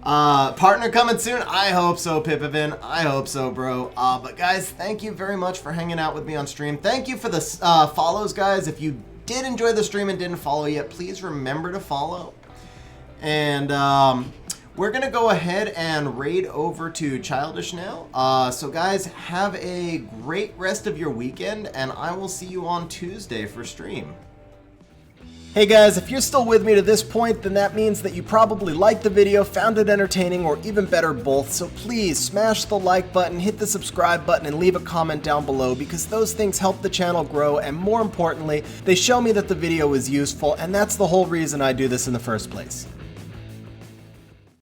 A: Partner coming soon? I hope so, Pipivin. I hope so, bro. But guys, thank you very much for hanging out with me on stream. Thank you for the follows, guys. If you did enjoy the stream and didn't follow yet, please remember to follow. And we're going to go ahead and raid over to Childish now. So guys, have a great rest of your weekend, and I will see you on Tuesday for stream. Hey guys, if you're still with me to this point, then that means that you probably liked the video, found it entertaining, or even better, both. So please smash the like button, hit the subscribe button, and leave a comment down below, because those things help the channel grow, and more importantly, they show me that the video is useful, and that's the whole reason I do this in the first place.